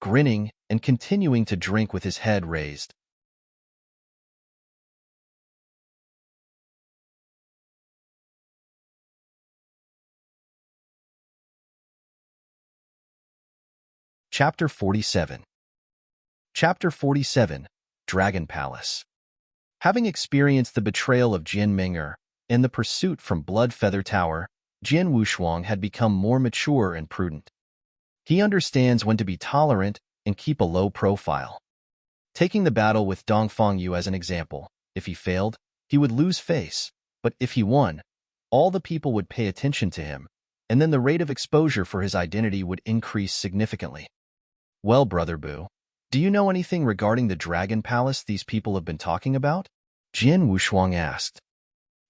grinning and continuing to drink with his head raised. Chapter 47. Chapter 47, Dragon Palace. Having experienced the betrayal of Jin Ming'er and the pursuit from Bloodfeather Tower, Jian Wushuang had become more mature and prudent. He understands when to be tolerant and keep a low profile. Taking the battle with Dongfang Yu as an example, if he failed, he would lose face, but if he won, all the people would pay attention to him, and then the rate of exposure for his identity would increase significantly. "Well, Brother Bu, do you know anything regarding the Dragon Palace these people have been talking about?" Jian Wushuang asked.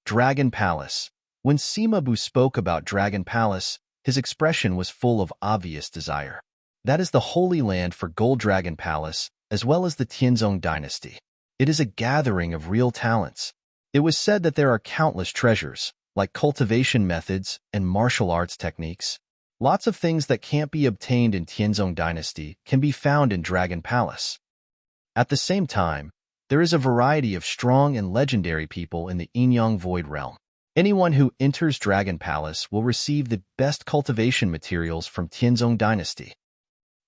Dragon Palace. When Sima Bu spoke about Dragon Palace, his expression was full of obvious desire. That is the Holy Land for Gold Dragon Palace, as well as the Tianzong dynasty. It is a gathering of real talents. It was said that there are countless treasures, like cultivation methods and martial arts techniques. Lots of things that can't be obtained in Tianzong dynasty can be found in Dragon Palace. At the same time, there is a variety of strong and legendary people in the Inyang Void Realm. Anyone who enters Dragon Palace will receive the best cultivation materials from Tianzong Dynasty.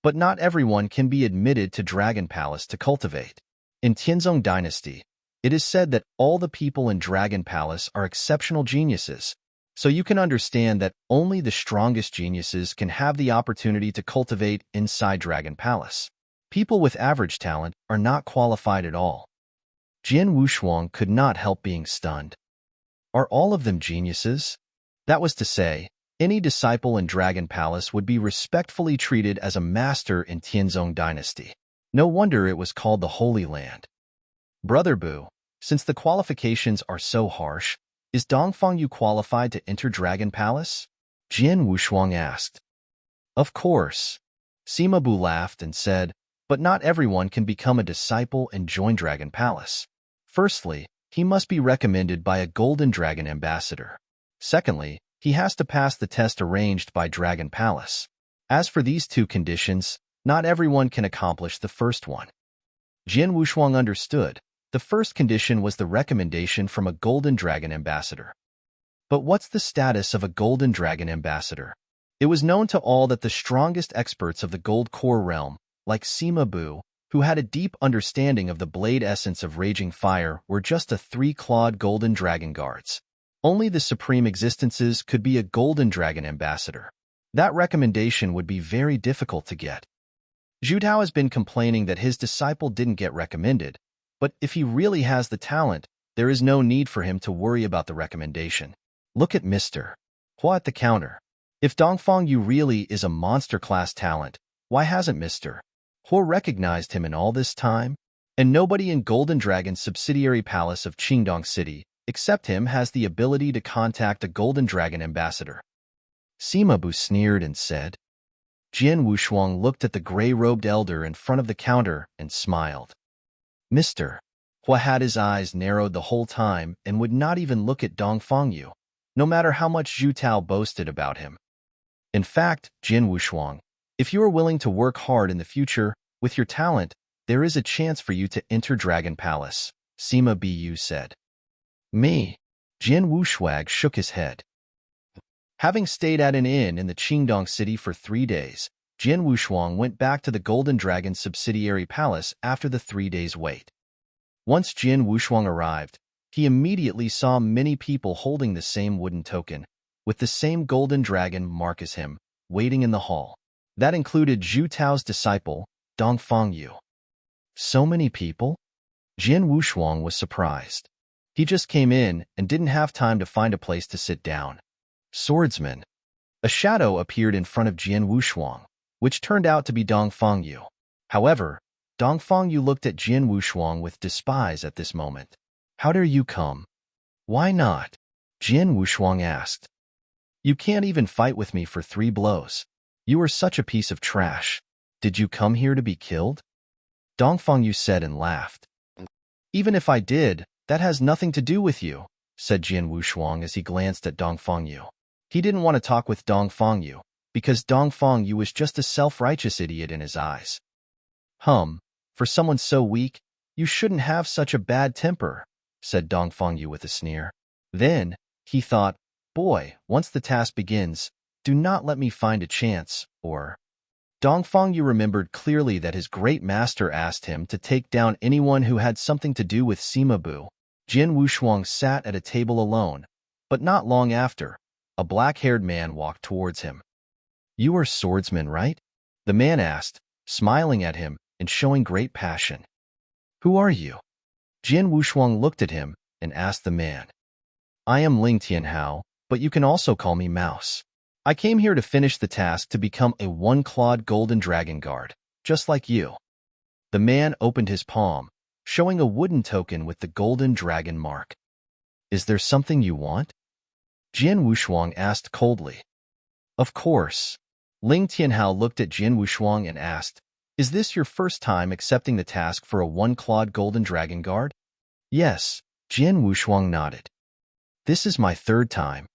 But not everyone can be admitted to Dragon Palace to cultivate. In Tianzong Dynasty, it is said that all the people in Dragon Palace are exceptional geniuses, so you can understand that only the strongest geniuses can have the opportunity to cultivate inside Dragon Palace. People with average talent are not qualified at all. Jian Wushuang could not help being stunned. Are all of them geniuses? That was to say, any disciple in Dragon Palace would be respectfully treated as a master in Tianzong Dynasty. No wonder it was called the Holy Land. Brother Bu, since the qualifications are so harsh, is Dongfang Yu qualified to enter Dragon Palace? Jian Wushuang asked. Of course. Sima Bu laughed and said, but not everyone can become a disciple and join Dragon Palace. Firstly, he must be recommended by a Golden Dragon ambassador. Secondly, he has to pass the test arranged by Dragon Palace. As for these two conditions, not everyone can accomplish the first one. Jian Wushuang understood. The first condition was the recommendation from a Golden Dragon ambassador. But what's the status of a Golden Dragon ambassador? It was known to all that the strongest experts of the Gold Core realm, like Sima Bu, who had a deep understanding of the blade essence of Raging Fire, were just a three-clawed Golden Dragon guards. Only the supreme existences could be a Golden Dragon ambassador. That recommendation would be very difficult to get. Zhu Tao has been complaining that his disciple didn't get recommended, but if he really has the talent, there is no need for him to worry about the recommendation. Look at Mr. Hua at the counter. If Dongfang Yu really is a monster-class talent, why hasn't Mr. Hua recognized him in all this time? And nobody in Golden Dragon's subsidiary palace of Qingdong City, except him, has the ability to contact a Golden Dragon ambassador. Sima Bu sneered and said. Jian Wushuang looked at the gray-robed elder in front of the counter and smiled. Mr. Hua had his eyes narrowed the whole time and would not even look at Dongfang Yu, no matter how much Zhu Tao boasted about him. In fact, Jian Wushuang, if you are willing to work hard in the future, with your talent, there is a chance for you to enter Dragon Palace, Sima Bu said. Me? Jian Wushuang shook his head. Having stayed at an inn in the Qingdong city for 3 days, Jian Wushuang went back to the Golden Dragon subsidiary palace after the 3 days' wait. Once Jian Wushuang arrived, he immediately saw many people holding the same wooden token, with the same Golden Dragon mark as him, waiting in the hall. That included Zhu Tao's disciple, Dongfang Yu. So many people? Jian Wushuang was surprised. He just came in and didn't have time to find a place to sit down. Swordsman. A shadow appeared in front of Jian Wushuang, which turned out to be Dongfang Yu. However, Dongfang Yu looked at Jian Wushuang with despise at this moment. How dare you come? Why not? Jian Wushuang asked. You can't even fight with me for 3 blows. You are such a piece of trash. Did you come here to be killed? Dongfang Yu said and laughed. Even if I did, that has nothing to do with you, said Jian Wushuang as he glanced at Dongfang Yu. He didn't want to talk with Dongfang Yu, because Dongfang Yu was just a self-righteous idiot in his eyes. For someone so weak, you shouldn't have such a bad temper, said Dongfang Yu with a sneer. Then, he thought, boy, once the task begins, do not let me find a chance, or... Dongfang Yu remembered clearly that his great master asked him to take down anyone who had something to do with Sima Bu. Jian Wushuang sat at a table alone, but not long after, a black-haired man walked towards him. You are Swordsman, right? The man asked, smiling at him and showing great passion. Who are you? Jian Wushuang looked at him and asked the man. I am Ling Tianhao, but you can also call me Mouse. I came here to finish the task to become a one-clawed Golden Dragon guard, just like you. The man opened his palm, showing a wooden token with the Golden Dragon mark. Is there something you want? Jian Wushuang asked coldly. Of course. Ling Tianhao looked at Jian Wushuang and asked, Is this your first time accepting the task for a one-clawed Golden Dragon guard? Yes, Jian Wushuang nodded. This is my 3rd time.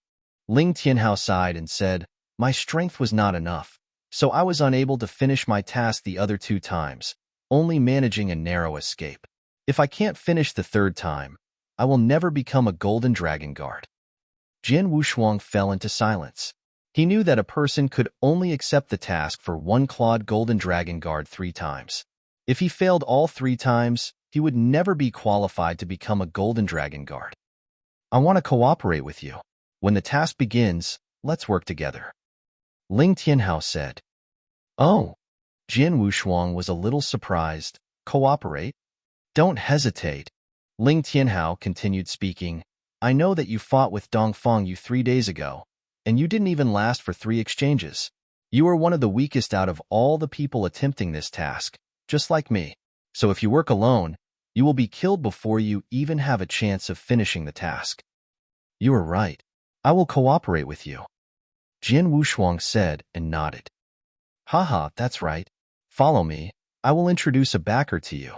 Ling Tianhao sighed and said, My strength was not enough, so I was unable to finish my task the other 2 times, only managing a narrow escape. If I can't finish the third time, I will never become a golden dragon guard. Jian Wushuang fell into silence. He knew that a person could only accept the task for one clawed golden dragon guard 3 times. If he failed all 3 times, he would never be qualified to become a golden dragon guard. I want to cooperate with you. When the task begins, let's work together. Ling Tianhao said. Oh. Jian Wushuang was a little surprised. Cooperate? Don't hesitate. Ling Tianhao continued speaking. I know that you fought with Dongfang Yu 3 days ago, and you didn't even last for 3 exchanges. You are one of the weakest out of all the people attempting this task, just like me. So if you work alone, you will be killed before you even have a chance of finishing the task. You are right. I will cooperate with you. Jian Wushuang said and nodded. Haha, that's right. Follow me. I will introduce a backer to you.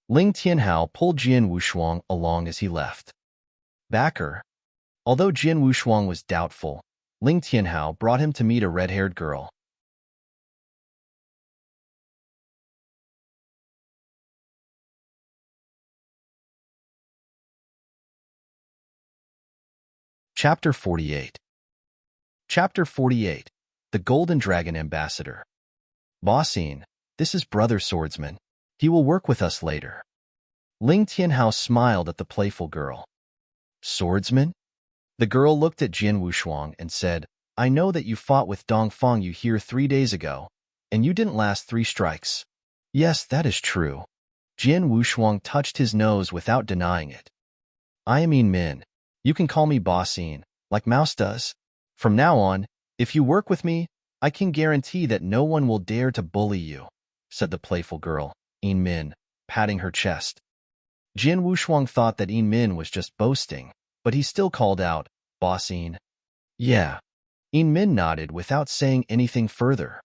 Ling Tianhao pulled Jian Wushuang along as he left. Backer? Although Jian Wushuang was doubtful, Ling Tianhao brought him to meet a red-haired girl. Chapter 48. Chapter 48. The Golden Dragon Ambassador. Bossine, this is Brother Swordsman. He will work with us later. Ling Tianhao smiled at the playful girl. Swordsman? The girl looked at Jian Wushuang and said, I know that you fought with Dongfang Yu here 3 days ago, and you didn't last 3 strikes. Yes, that is true. Jian Wushuang touched his nose without denying it. I am Yin Min. You can call me Bossine, like Mouse does. From now on, if you work with me, I can guarantee that no one will dare to bully you, said the playful girl, Yin Min, patting her chest. Jian Wushuang thought that Yin Min was just boasting, but he still called out, Bossine. Yeah. Yin Min nodded without saying anything further.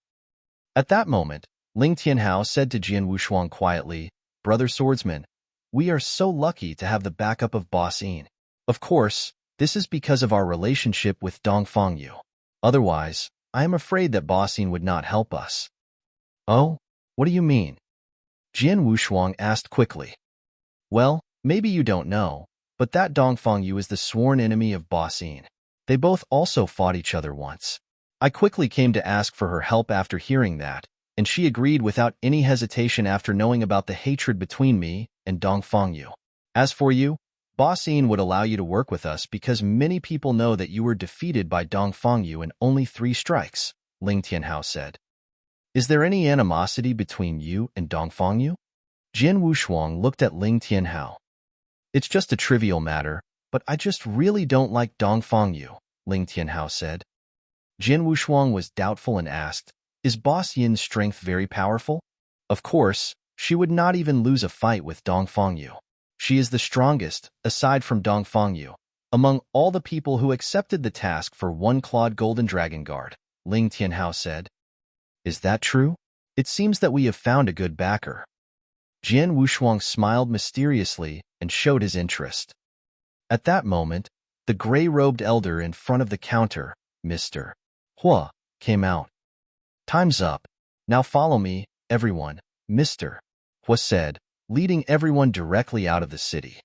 At that moment, Ling Tianhao said to Jian Wushuang quietly, Brother Swordsman, we are so lucky to have the backup of Bossine. Of course, this is because of our relationship with Dongfang Yu. Otherwise, I am afraid that Bossine would not help us. Oh? What do you mean? Jian Wushuang asked quickly. Well, maybe you don't know, but that Dongfang Yu is the sworn enemy of Bossine. They both also fought each other once. I quickly came to ask for her help after hearing that, and she agreed without any hesitation after knowing about the hatred between me and Dongfang Yu. As for you, Bossine would allow you to work with us because many people know that you were defeated by Dongfang Yu in only 3 strikes, Ling Tianhao said. Is there any animosity between you and Dongfang Yu? Jian Wushuang looked at Ling Tianhao. It's just a trivial matter, but I just really don't like Dongfang Yu, Ling Tianhao said. Jian Wushuang was doubtful and asked, Is Boss Yin's strength very powerful? Of course, she would not even lose a fight with Dongfang Yu. She is the strongest, aside from Dongfang Yu, among all the people who accepted the task for one clawed golden dragon guard, Ling Tianhao said. Is that true? It seems that we have found a good backer. Jian Wushuang smiled mysteriously and showed his interest. At that moment, the gray-robed elder in front of the counter, Mr. Hua, came out. Time's up. Now follow me, everyone, Mr. Hua said, leading everyone directly out of the city.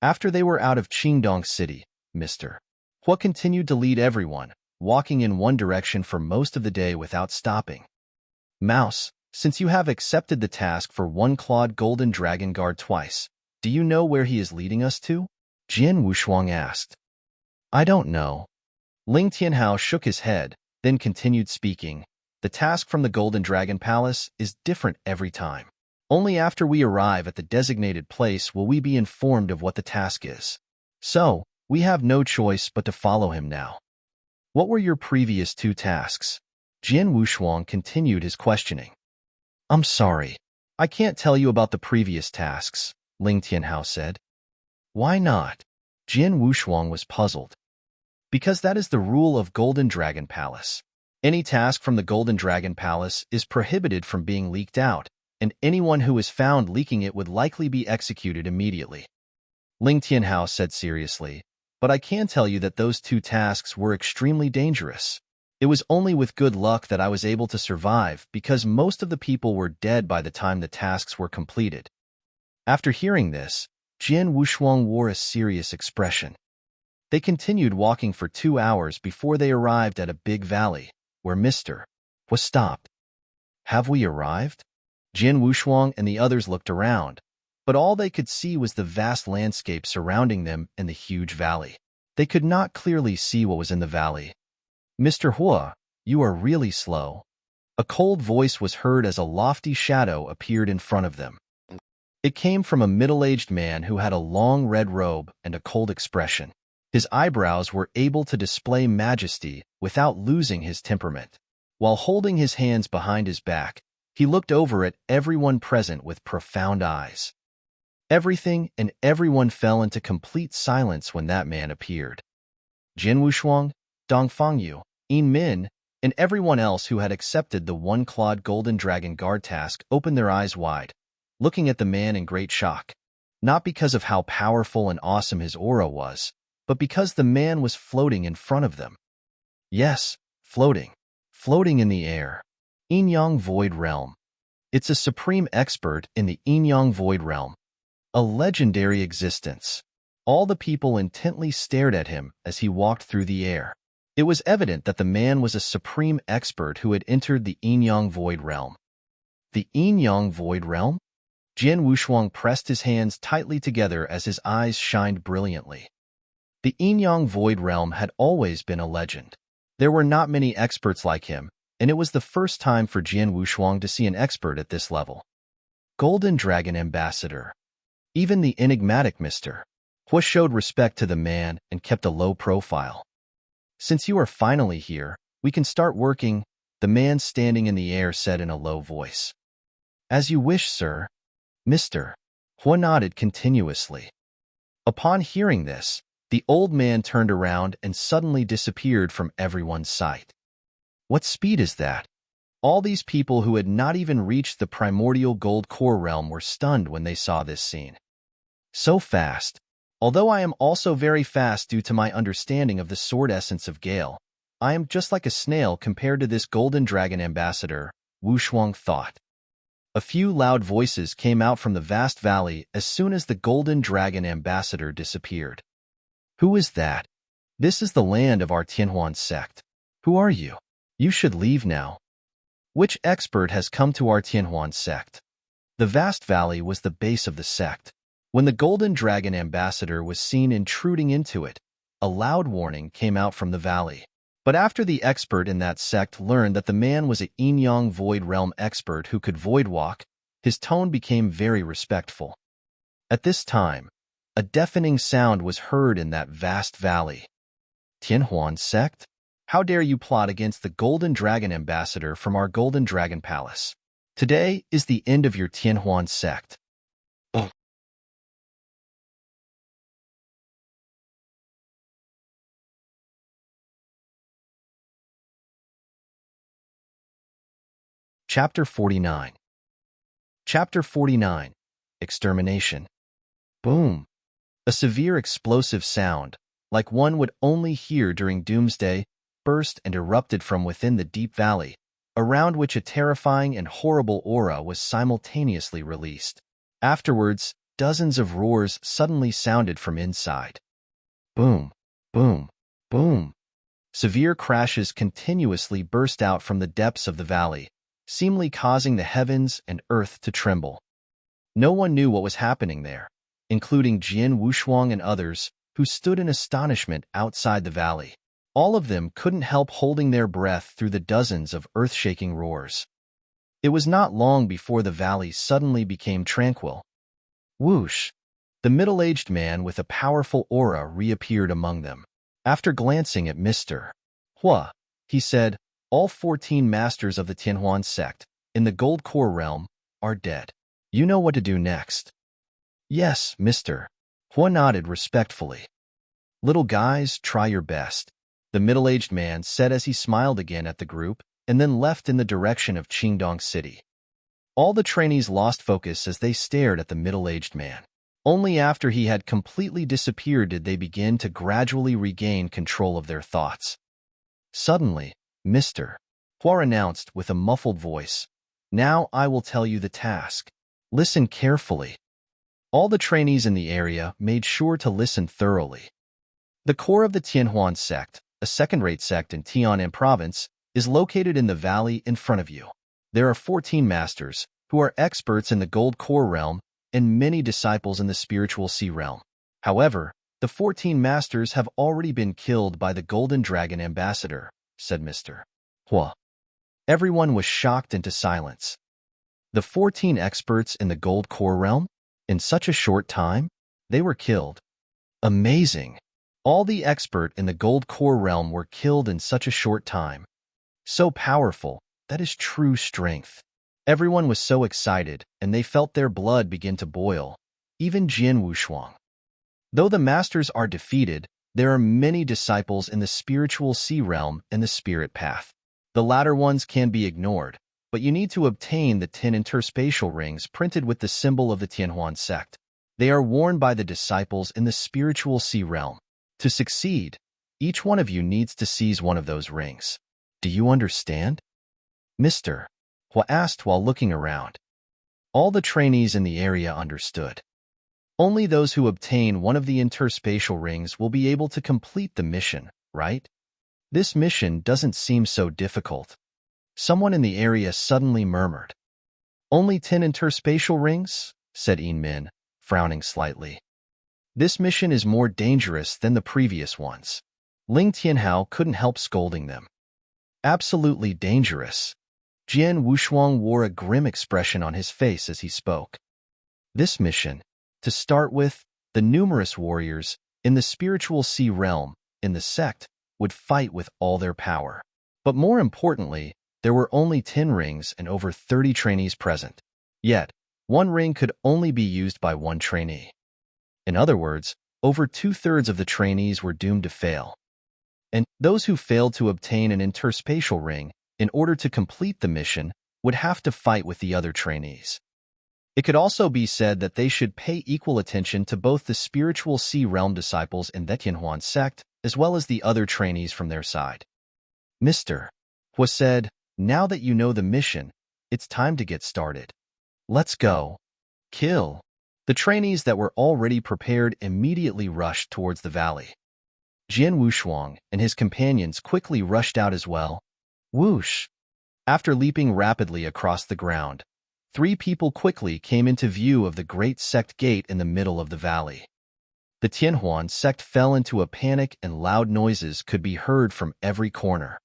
After they were out of Qingdong City, Mr. Hua continued to lead everyone, walking in one direction for most of the day without stopping. Mouse, since you have accepted the task for one clawed golden dragon guard twice, do you know where he is leading us to? Jian Wushuang asked. I don't know. Ling Tianhao shook his head, then continued speaking. The task from the Golden Dragon Palace is different every time. Only after we arrive at the designated place will we be informed of what the task is. So, we have no choice but to follow him now. What were your previous 2 tasks? Jian Wushuang continued his questioning. I'm sorry. I can't tell you about the previous tasks, Ling Tianhao said. Why not? Jian Wushuang was puzzled. Because that is the rule of Golden Dragon Palace. Any task from the Golden Dragon Palace is prohibited from being leaked out, and anyone who is found leaking it would likely be executed immediately. Ling Tianhao said seriously, but I can tell you that those 2 tasks were extremely dangerous. It was only with good luck that I was able to survive because most of the people were dead by the time the tasks were completed. After hearing this, Jian Wushuang wore a serious expression. They continued walking for 2 hours before they arrived at a big valley, where Mr. was stopped. Have we arrived? Jian Wushuang and the others looked around, but all they could see was the vast landscape surrounding them and the huge valley. They could not clearly see what was in the valley. Mr. Hua, you are really slow. A cold voice was heard as a lofty shadow appeared in front of them. It came from a middle-aged man who had a long red robe and a cold expression. His eyebrows were able to display majesty without losing his temperament. While holding his hands behind his back, he looked over at everyone present with profound eyes. Everything and everyone fell into complete silence when that man appeared. Jian Wushuang, Dongfang Yu, Yin Min, and everyone else who had accepted the one-clawed golden dragon guard task opened their eyes wide, looking at the man in great shock. Not because of how powerful and awesome his aura was, but because the man was floating in front of them. Yes, floating. Floating in the air. Yin-Yang Void Realm. It's a supreme expert in the Yin-Yang Void Realm. A legendary existence. All the people intently stared at him as he walked through the air. It was evident that the man was a supreme expert who had entered the Yin-Yang Void Realm. The Yin-Yang Void Realm? Jian Wushuang pressed his hands tightly together as his eyes shined brilliantly. The Yin-Yang Void Realm had always been a legend. There were not many experts like him, and it was the first time for Jian Wushuang to see an expert at this level. Golden Dragon Ambassador. Even the enigmatic Mr. Hua showed respect to the man and kept a low profile. Since you are finally here, we can start working, the man standing in the air said in a low voice. As you wish, sir. Mr. Hua nodded continuously. Upon hearing this, the old man turned around and suddenly disappeared from everyone's sight. What speed is that? All these people who had not even reached the primordial gold core realm were stunned when they saw this scene. So fast. Although I am also very fast due to my understanding of the sword essence of Gale, I am just like a snail compared to this golden dragon ambassador, Wushuang thought. A few loud voices came out from the vast valley as soon as the golden dragon ambassador disappeared. Who is that? This is the land of our Tianhuan sect. Who are you? You should leave now. Which expert has come to our Tianhuan sect? The vast valley was the base of the sect. When the golden dragon ambassador was seen intruding into it, a loud warning came out from the valley. But after the expert in that sect learned that the man was a Yin-Yang Void Realm expert who could void walk, his tone became very respectful. At this time, a deafening sound was heard in that vast valley. Tianhuan sect? How dare you plot against the Golden Dragon Ambassador from our Golden Dragon Palace? Today is the end of your Tianhuan sect. Chapter 49. Chapter 49. Extermination. Boom. A severe explosive sound, like one would only hear during doomsday, burst and erupted from within the deep valley, around which a terrifying and horrible aura was simultaneously released. Afterwards, dozens of roars suddenly sounded from inside. Boom, boom, boom. Severe crashes continuously burst out from the depths of the valley, seemingly causing the heavens and earth to tremble. No one knew what was happening there, including Jian Wushuang and others, who stood in astonishment outside the valley. All of them couldn't help holding their breath through the dozens of earth-shaking roars. It was not long before the valley suddenly became tranquil. Whoosh! The middle-aged man with a powerful aura reappeared among them. After glancing at Mr. Hua, he said, all 14 masters of the Tianhuan sect, in the Gold Core realm, are dead. You know what to do next. Yes, Mr. Hua nodded respectfully. Little guys, try your best, the middle-aged man said as he smiled again at the group and then left in the direction of Qingdong City. All the trainees lost focus as they stared at the middle-aged man. Only after he had completely disappeared did they begin to gradually regain control of their thoughts. Suddenly, Mr. Hua announced with a muffled voice. Now I will tell you the task. Listen carefully. All the trainees in the area made sure to listen thoroughly. The core of the Tianhuan sect, a second-rate sect in Tianan province, is located in the valley in front of you. There are 14 masters, who are experts in the gold core realm, and many disciples in the spiritual sea realm. However, the 14 masters have already been killed by the Golden Dragon Ambassador, said Mr. Hua. Everyone was shocked into silence. The 14 experts in the gold core realm? In such a short time? They were killed. Amazing! All the expert in the gold core realm were killed in such a short time. So powerful, that is true strength. Everyone was so excited, and they felt their blood begin to boil, even Jian Wushuang. Though the masters are defeated, there are many disciples in the spiritual sea realm and the spirit path. The latter ones can be ignored, but you need to obtain the 10 interspatial rings printed with the symbol of the Tianhuan sect. They are worn by the disciples in the spiritual sea realm. To succeed, each one of you needs to seize one of those rings. Do you understand? Mr. Hua asked while looking around. All the trainees in the area understood. Only those who obtain one of the interspatial rings will be able to complete the mission, right? This mission doesn't seem so difficult. Someone in the area suddenly murmured. Only 10 interspatial rings? Said Yin Min, frowning slightly. This mission is more dangerous than the previous ones. Ling Tianhao couldn't help scolding them. Absolutely dangerous. Jian Wushuang wore a grim expression on his face as he spoke. This mission, to start with, the numerous warriors in the spiritual sea realm, in the sect, would fight with all their power. But more importantly, there were only 10 rings and over 30 trainees present. Yet, one ring could only be used by one trainee. In other words, over 2/3 of the trainees were doomed to fail. And those who failed to obtain an interspatial ring in order to complete the mission would have to fight with the other trainees. It could also be said that they should pay equal attention to both the spiritual sea realm disciples in the Tianhuan sect as well as the other trainees from their side. Mr. Hua said, now that you know the mission, it's time to get started. Let's go. Kill. The trainees that were already prepared immediately rushed towards the valley. Jian Wushuang and his companions quickly rushed out as well. Whoosh! After leaping rapidly across the ground, 3 people quickly came into view of the great sect gate in the middle of the valley. The Tianhuan sect fell into a panic and loud noises could be heard from every corner.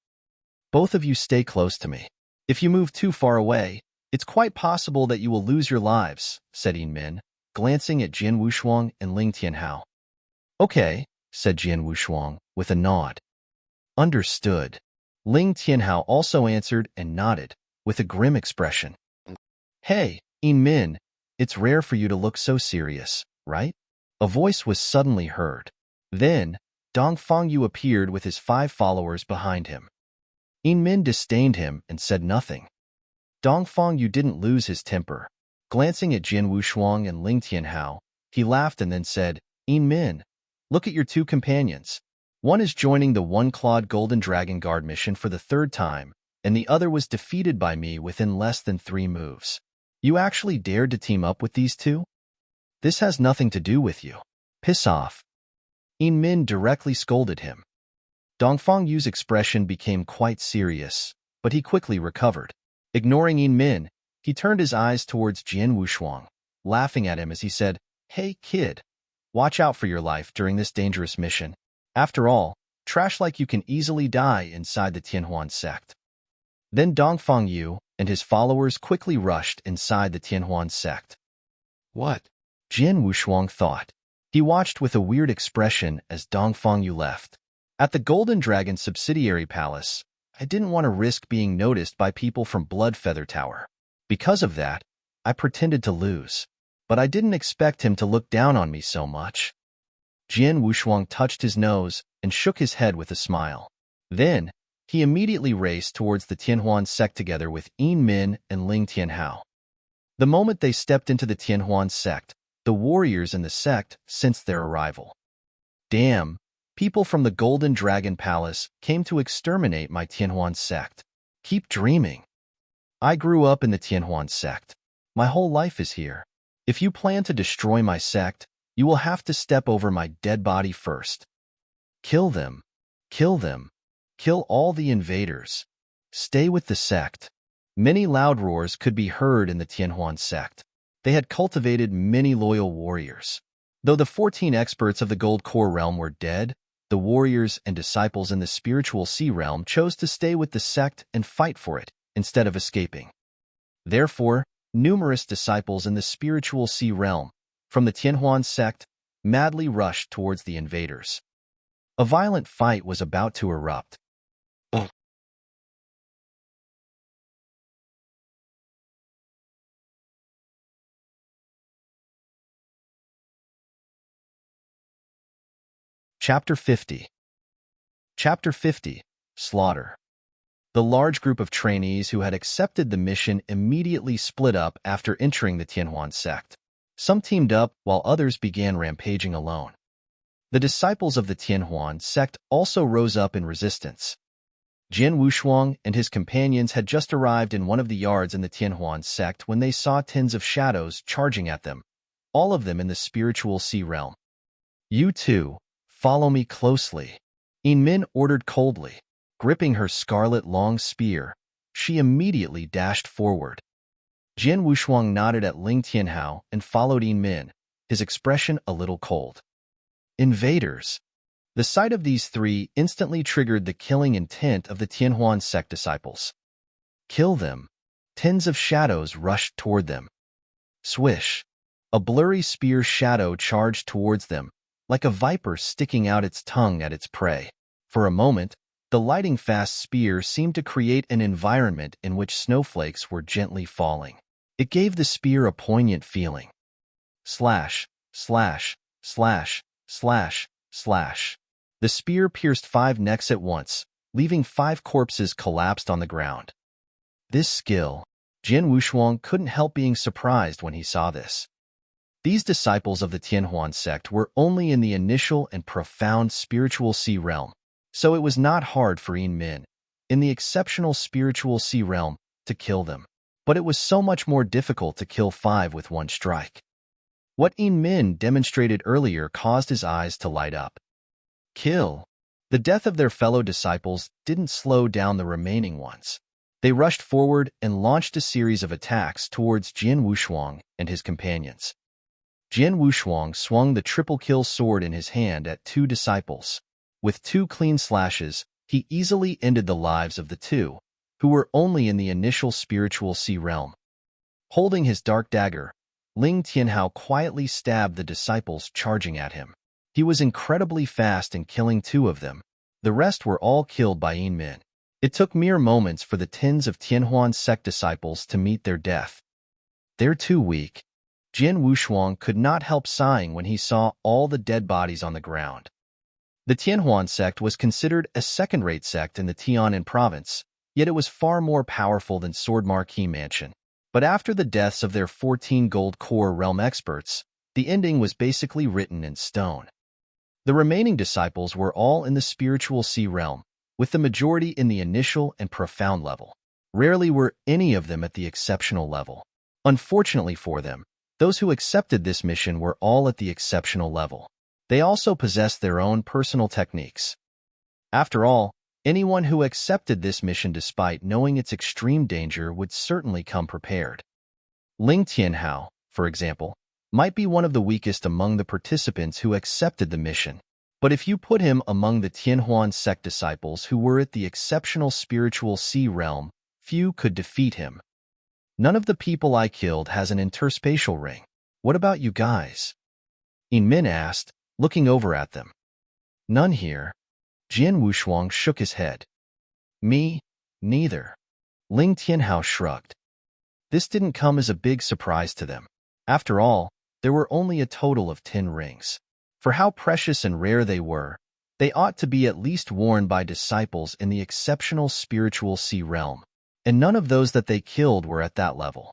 Both of you stay close to me. If you move too far away, it's quite possible that you will lose your lives, said Yin Min, glancing at Jian Wushuang and Ling Tianhao. Okay, said Jian Wushuang with a nod. Understood. Ling Tianhao also answered and nodded, with a grim expression. Hey, Yin Min, it's rare for you to look so serious, right? A voice was suddenly heard. Then, Dong Fangyu appeared with his 5 followers behind him. Yin Min disdained him and said nothing. Dong Fangyu didn't lose his temper. Glancing at Jian Wushuang and Ling Tianhao, he laughed and then said, Yin Min, look at your 2 companions. One is joining the One-Clawed Golden Dragon Guard mission for the 3rd time, and the other was defeated by me within less than 3 moves. You actually dared to team up with these 2? This has nothing to do with you. Piss off. Yin Min directly scolded him. Dongfang Yu's expression became quite serious, but he quickly recovered. Ignoring Yin Min, he turned his eyes towards Jian Wushuang, laughing at him as he said, Hey, kid, watch out for your life during this dangerous mission. After all, trash like you can easily die inside the Tianhuan sect. Then Dongfang Yu and his followers quickly rushed inside the Tianhuan sect. What? Jian Wushuang thought. He watched with a weird expression as Dongfang Yu left. At the Golden Dragon subsidiary palace, I didn't want to risk being noticed by people from Bloodfeather Tower. Because of that, I pretended to lose. But I didn't expect him to look down on me so much. Jian Wushuang touched his nose and shook his head with a smile. Then, he immediately raced towards the Tianhuan sect together with Yin Min and Ling Tianhao. The moment they stepped into the Tianhuan sect, the warriors in the sect sensed their arrival. Damn, People from the Golden Dragon Palace came to exterminate my Tianhuan sect. Keep dreaming. I grew up in the Tianhuan sect. My whole life is here. If you plan to destroy my sect, you will have to step over my dead body first. Kill them. Kill them. Kill all the invaders. Stay with the sect. Many loud roars could be heard in the Tianhuan sect. They had cultivated many loyal warriors. Though the 14 experts of the Gold Core realm were dead, the warriors and disciples in the spiritual sea realm chose to stay with the sect and fight for it instead of escaping. Therefore, numerous disciples in the spiritual sea realm from the Tianhuan sect madly rushed towards the invaders. A violent fight was about to erupt. Chapter 50. Chapter 50. Slaughter. The large group of trainees who had accepted the mission immediately split up after entering the Tianhuan sect. Some teamed up while others began rampaging alone. The disciples of the Tianhuan sect also rose up in resistance. Jian Wushuang and his companions had just arrived in one of the yards in the Tianhuan sect when they saw tens of shadows charging at them, all of them in the spiritual sea realm. You two, follow me closely, Yin Min ordered coldly. Gripping her scarlet long spear, she immediately dashed forward. Jian Wushuang nodded at Ling Tianhao and followed Yin Min, his expression a little cold. Invaders. The sight of these three instantly triggered the killing intent of the Tianhuan sect disciples. Kill them. Tens of shadows rushed toward them. Swish. A blurry spear shadow charged towards them, like a viper sticking out its tongue at its prey. For a moment, the lightning-fast spear seemed to create an environment in which snowflakes were gently falling. It gave the spear a poignant feeling. Slash, slash, slash, slash, slash. The spear pierced 5 necks at once, leaving 5 corpses collapsed on the ground. This skill, Jian Wushuang couldn't help being surprised when he saw this. These disciples of the Tianhuan sect were only in the initial and profound spiritual sea realm, so it was not hard for Yin Min, in the exceptional spiritual sea realm, to kill them. But it was so much more difficult to kill 5 with one strike. What Yin Min demonstrated earlier caused his eyes to light up. Kill. The death of their fellow disciples didn't slow down the remaining ones. They rushed forward and launched a series of attacks towards Jian Wushuang and his companions. Jian Wushuang swung the triple-kill sword in his hand at 2 disciples. With 2 clean slashes, he easily ended the lives of the 2, who were only in the initial spiritual sea realm. Holding his dark dagger, Ling Tianhao quietly stabbed the disciples charging at him. He was incredibly fast in killing 2 of them. The rest were all killed by Yin Min. It took mere moments for the tens of Tianhuan sect disciples to meet their death. They're too weak. Jian Wushuang could not help sighing when he saw all the dead bodies on the ground. The Tianhuan sect was considered a second-rate sect in the Tianan province, yet it was far more powerful than Sword Marquee Mansion. But after the deaths of their 14 Gold Core realm experts, the ending was basically written in stone. The remaining disciples were all in the spiritual sea realm, with the majority in the initial and profound level. Rarely were any of them at the exceptional level. Unfortunately for them, those who accepted this mission were all at the exceptional level. They also possessed their own personal techniques. After all, anyone who accepted this mission despite knowing its extreme danger would certainly come prepared. Ling Tianhao, for example, might be one of the weakest among the participants who accepted the mission. But if you put him among the Tianhuan sect disciples who were at the exceptional spiritual sea realm, few could defeat him. None of the people I killed has an interspatial ring. What about you guys? Yin Min asked, looking over at them. None here. Jian Wushuang shook his head. Me, neither. Ling Tianhao shrugged. This didn't come as a big surprise to them. After all, there were only a total of 10 rings. For how precious and rare they were, they ought to be at least worn by disciples in the exceptional spiritual sea realm. And none of those that they killed were at that level.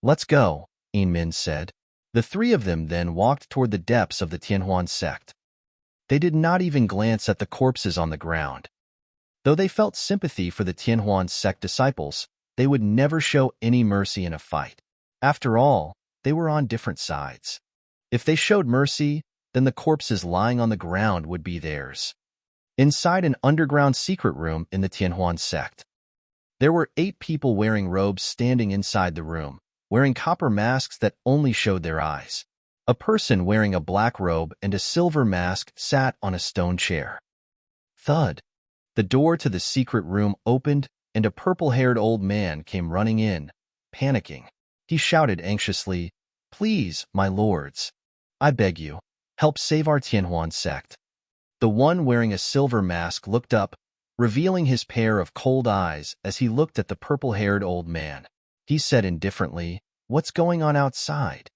Let's go, Yin Min said. The 3 of them then walked toward the depths of the Tianhuan sect. They did not even glance at the corpses on the ground. Though they felt sympathy for the Tianhuan sect disciples, they would never show any mercy in a fight. After all, they were on different sides. If they showed mercy, then the corpses lying on the ground would be theirs. Inside an underground secret room in the Tianhuan sect, there were 8 people wearing robes standing inside the room, wearing copper masks that only showed their eyes. A person wearing a black robe and a silver mask sat on a stone chair. Thud. The door to the secret room opened, and a purple-haired old man came running in, panicking. He shouted anxiously, "Please, my lords, I beg you, help save our Tianhuan sect." The one wearing a silver mask looked up, revealing his pair of cold eyes as he looked at the purple-haired old man. He said indifferently, "What's going on outside?"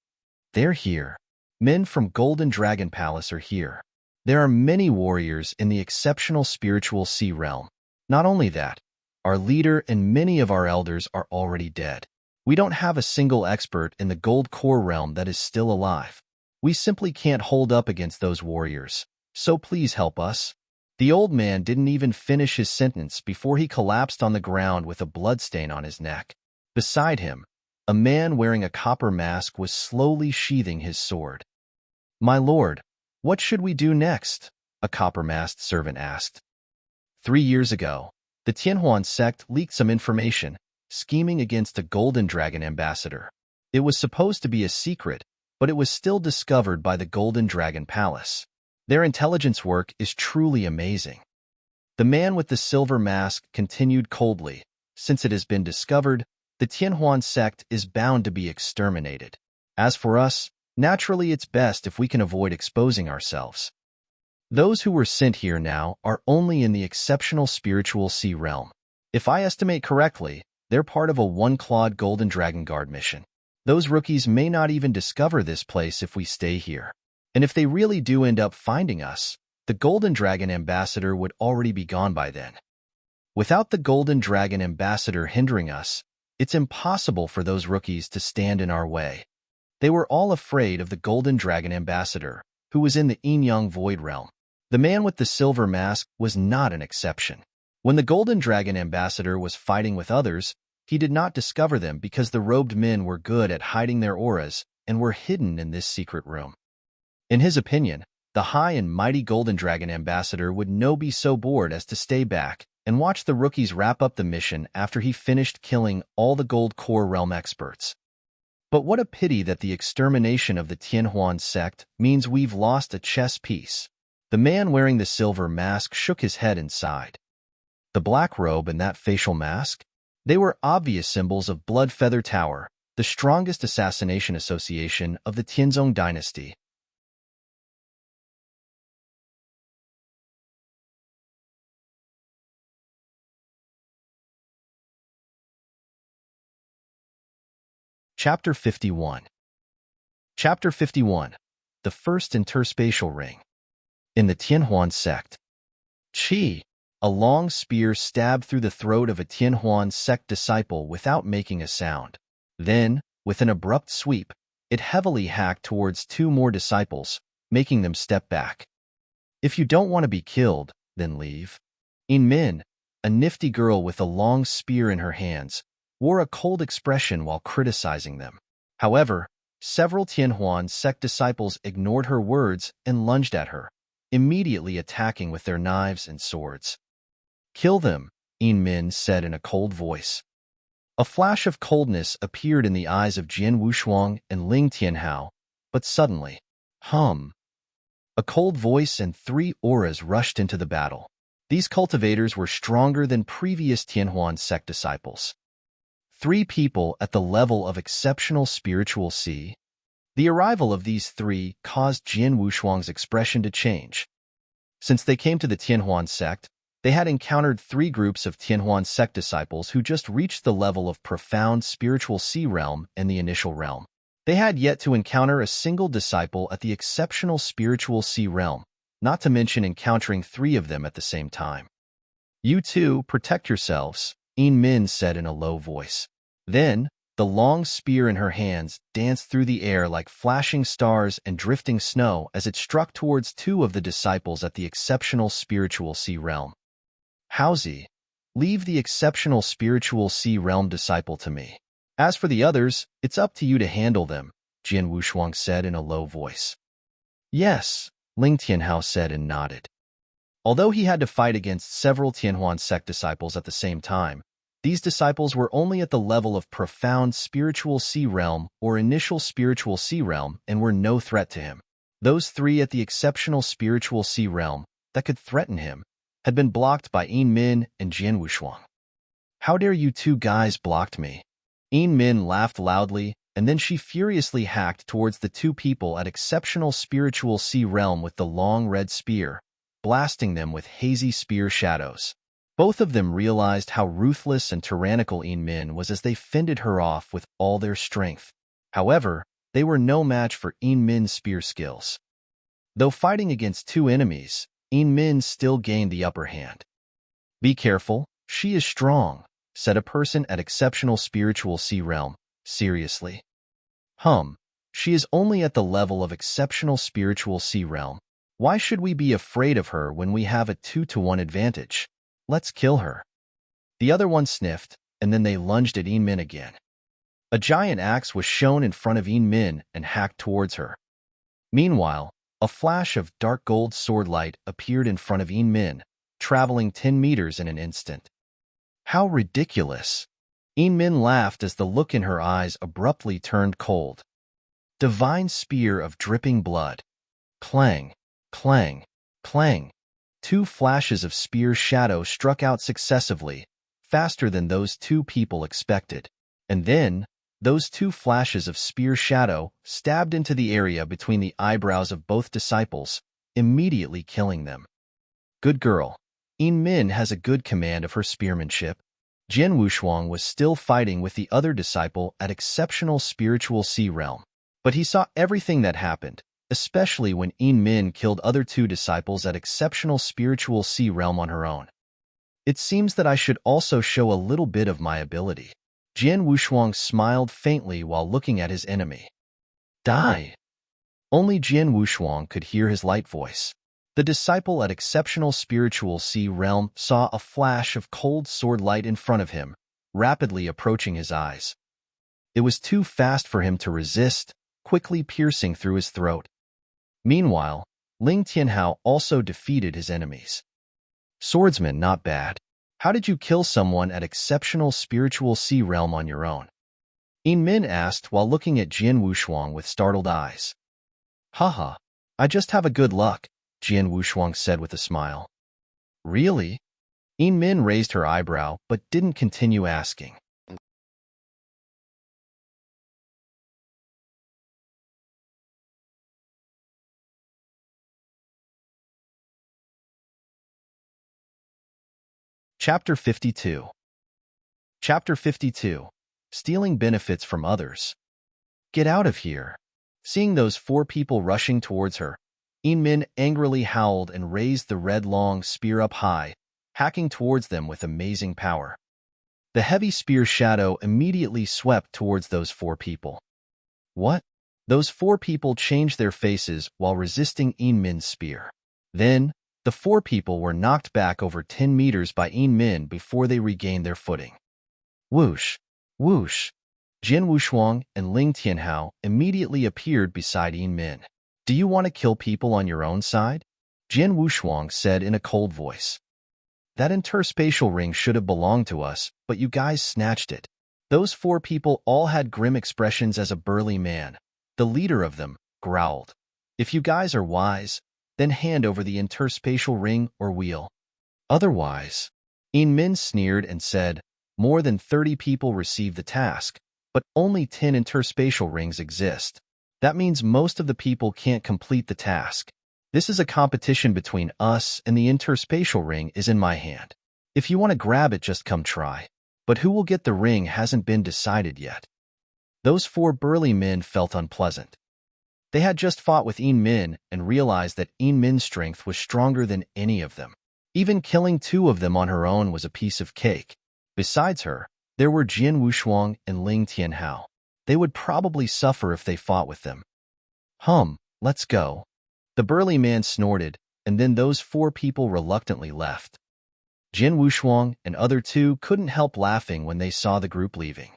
"They're here. Men from Golden Dragon Palace are here. There are many warriors in the exceptional spiritual sea realm. Not only that, our leader and many of our elders are already dead. We don't have a single expert in the Gold Core realm that is still alive. We simply can't hold up against those warriors, so please help us." The old man didn't even finish his sentence before he collapsed on the ground with a bloodstain on his neck. Beside him, a man wearing a copper mask was slowly sheathing his sword. "My lord, what should we do next?" a copper-masked servant asked. 3 years ago, the Tianhuan sect leaked some information, scheming against a Golden Dragon ambassador. It was supposed to be a secret, but it was still discovered by the Golden Dragon Palace. Their intelligence work is truly amazing. The man with the silver mask continued coldly. "Since it has been discovered, the Tianhuan sect is bound to be exterminated. As for us, naturally it's best if we can avoid exposing ourselves. Those who were sent here now are only in the exceptional spiritual sea realm. If I estimate correctly, they're part of a one-clawed Golden Dragon Guard mission. Those rookies may not even discover this place if we stay here. And if they really do end up finding us, the Golden Dragon Ambassador would already be gone by then. Without the Golden Dragon Ambassador hindering us, it's impossible for those rookies to stand in our way." They were all afraid of the Golden Dragon Ambassador, who was in the Yin-Yang Void Realm. The man with the silver mask was not an exception. When the Golden Dragon Ambassador was fighting with others, he did not discover them because the robed men were good at hiding their auras and were hidden in this secret room. In his opinion, the high and mighty Golden Dragon Ambassador would no be so bored as to stay back and watch the rookies wrap up the mission after he finished killing all the Gold Core realm experts. But what a pity that the extermination of the Tianhuan sect means we've lost a chess piece. The man wearing the silver mask shook his head and sighed. The black robe and that facial mask? They were obvious symbols of Blood Feather Tower, the strongest assassination association of the Tianzong dynasty. Chapter 51. Chapter 51. The First Interspatial Ring. In the Tianhuan sect. Qi. A long spear stabbed through the throat of a Tianhuan sect disciple without making a sound. Then, with an abrupt sweep, it heavily hacked towards 2 more disciples, making them step back. "If you don't want to be killed, then leave." Yin Min, a nifty girl with a long spear in her hands, wore a cold expression while criticizing them. However, several Tianhuan sect disciples ignored her words and lunged at her, immediately attacking with their knives and swords. "Kill them," Yin Min said in a cold voice. A flash of coldness appeared in the eyes of Jian Wushuang and Ling Tianhao, but suddenly, a cold voice and 3 auras rushed into the battle. These cultivators were stronger than previous Tianhuan sect disciples. 3 people at the level of exceptional spiritual sea. The arrival of these 3 caused Jian Wushuang's expression to change. Since they came to the Tianhuan sect, they had encountered 3 groups of Tianhuan sect disciples who just reached the level of profound spiritual sea realm in the initial realm. They had yet to encounter a single disciple at the exceptional spiritual sea realm, not to mention encountering 3 of them at the same time. "You two, protect yourselves," Yin Min said in a low voice. Then, The long spear in her hands danced through the air like flashing stars and drifting snow as it struck towards two of the disciples at the exceptional spiritual sea realm. Haozi, leave the exceptional spiritual sea realm disciple to me. As for the others, it's up to you to handle them, Jian Wushuang said in a low voice. Yes, Ling Tianhao said and nodded. Although he had to fight against several Tianhuan sect disciples at the same time, these disciples were only at the level of profound spiritual sea realm or initial spiritual sea realm and were no threat to him. Those three at the exceptional spiritual sea realm that could threaten him had been blocked by Yin Min and Jian Wushuang. How dare you two guys blocked me? Yin Min laughed loudly, and then she furiously hacked towards the two people at exceptional spiritual sea realm with the long red spear, blasting them with hazy spear shadows. Both of them realized how ruthless and tyrannical Yin Min was as they fended her off with all their strength. However, they were no match for Yin Min's spear skills. Though fighting against two enemies, Yin Min still gained the upper hand. Be careful, she is strong, said a person at exceptional spiritual sea realm, seriously. She is only at the level of exceptional spiritual sea realm. Why should we be afraid of her when we have a 2-to-1 advantage? Let's kill her. The other one sniffed, and then they lunged at Yin Min again. A giant axe was shown in front of Yin Min and hacked towards her. Meanwhile, a flash of dark gold sword light appeared in front of Yin Min, traveling 10 meters in an instant. How ridiculous! Yin Min laughed as the look in her eyes abruptly turned cold. Divine spear of dripping blood. Clang, clang, clang. Two flashes of spear shadow struck out successively, faster than those two people expected. And then, those two flashes of spear shadow stabbed into the area between the eyebrows of both disciples, immediately killing them. Good girl. Yin Min has a good command of her spearmanship. Jian Wushuang was still fighting with the other disciple at exceptional spiritual sea realm. But he saw everything that happened, especially when Yin Min killed other two disciples at exceptional spiritual sea realm on her own. It seems that I should also show a little bit of my ability. Jian Wushuang smiled faintly while looking at his enemy. Die! Only Jian Wushuang could hear his light voice. The disciple at exceptional spiritual sea realm saw a flash of cold sword light in front of him, rapidly approaching his eyes. It was too fast for him to resist, quickly piercing through his throat. Meanwhile, Ling Tianhao also defeated his enemies. Swordsman, not bad. How did you kill someone at exceptional spiritual sea realm on your own? Yin Min asked while looking at Jian Wushuang with startled eyes. Haha, I just have a good luck, Jian Wushuang said with a smile. Really? Yin Min raised her eyebrow but didn't continue asking. Chapter 52. Chapter 52. Stealing benefits from others. Get out of here. Seeing those four people rushing towards her, Yin Min angrily howled and raised the red long spear up high, hacking towards them with amazing power. The heavy spear shadow immediately swept towards those four people. What? Those four people changed their faces while resisting Yin Min's spear. Then, the four people were knocked back over 10 meters by Yin Min before they regained their footing. Whoosh! Whoosh! Jian Wushuang and Ling Tianhao immediately appeared beside Yin Min. Do you want to kill people on your own side? Jian Wushuang said in a cold voice. That interspatial ring should have belonged to us, but you guys snatched it. Those four people all had grim expressions as a burly man. The leader of them growled. If you guys are wise, then hand over the interspatial ring or wheel. Otherwise, Yin Min sneered and said, more than 30 people received the task, but only 10 interspatial rings exist. That means most of the people can't complete the task. This is a competition between us, and the interspatial ring is in my hand. If you want to grab it, just come try. But who will get the ring hasn't been decided yet. Those four burly men felt unpleasant. They had just fought with Yin Min and realized that Yin Min's strength was stronger than any of them. Even killing two of them on her own was a piece of cake. Besides her, There were Jin Wushuang and Ling Tianhao. They would probably suffer if they fought with them. Let's go. The burly man snorted, and then those 4 people reluctantly left. Jin Wushuang and other 2 couldn't help laughing when they saw the group leaving.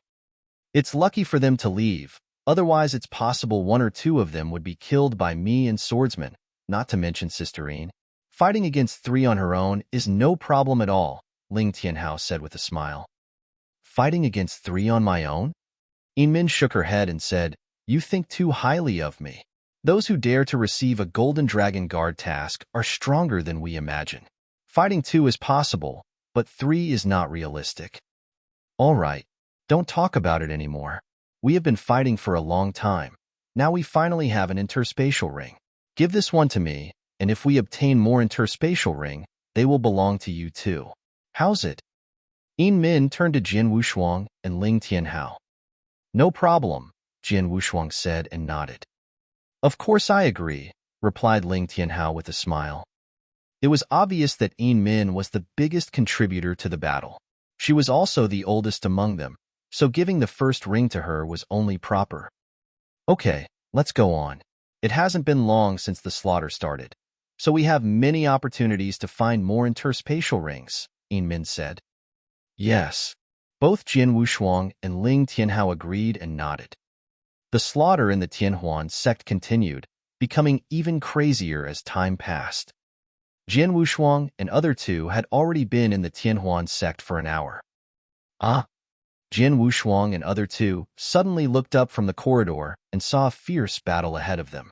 It's lucky for them to leave, otherwise it's possible 1 or 2 of them would be killed by me and Swordsman, not to mention Serene. Fighting against 3 on her own is no problem at all, Ling Tianhao said with a smile. Fighting against 3 on my own? Yinmin shook her head and said, You think too highly of me. Those who dare to receive a Golden Dragon Guard task are stronger than we imagine. Fighting 2 is possible, but 3 is not realistic. All right, don't talk about it anymore. We have been fighting for a long time. Now we finally have an interspatial ring. Give this one to me, and if we obtain more interspatial ring, they will belong to you too. How's it? Yinmin turned to Jin Wushuang and Ling Tianhao. No problem, Jin Wushuang said and nodded. Of course I agree, replied Ling Tianhao with a smile. It was obvious that Yinmin was the biggest contributor to the battle. She was also the oldest among them, so giving the first ring to her was only proper. Okay, let's go on. It hasn't been long since the slaughter started, so we have many opportunities to find more interspatial rings, Yinmin said. Yes. Both Jin Wushuang and Ling Tianhao agreed and nodded. The slaughter in the Tianhuan sect continued, becoming even crazier as time passed. Jin Wushuang and other 2 had already been in the Tianhuan sect for an hour. Jin Wushuang and other 2 suddenly looked up from the corridor and saw a fierce battle ahead of them.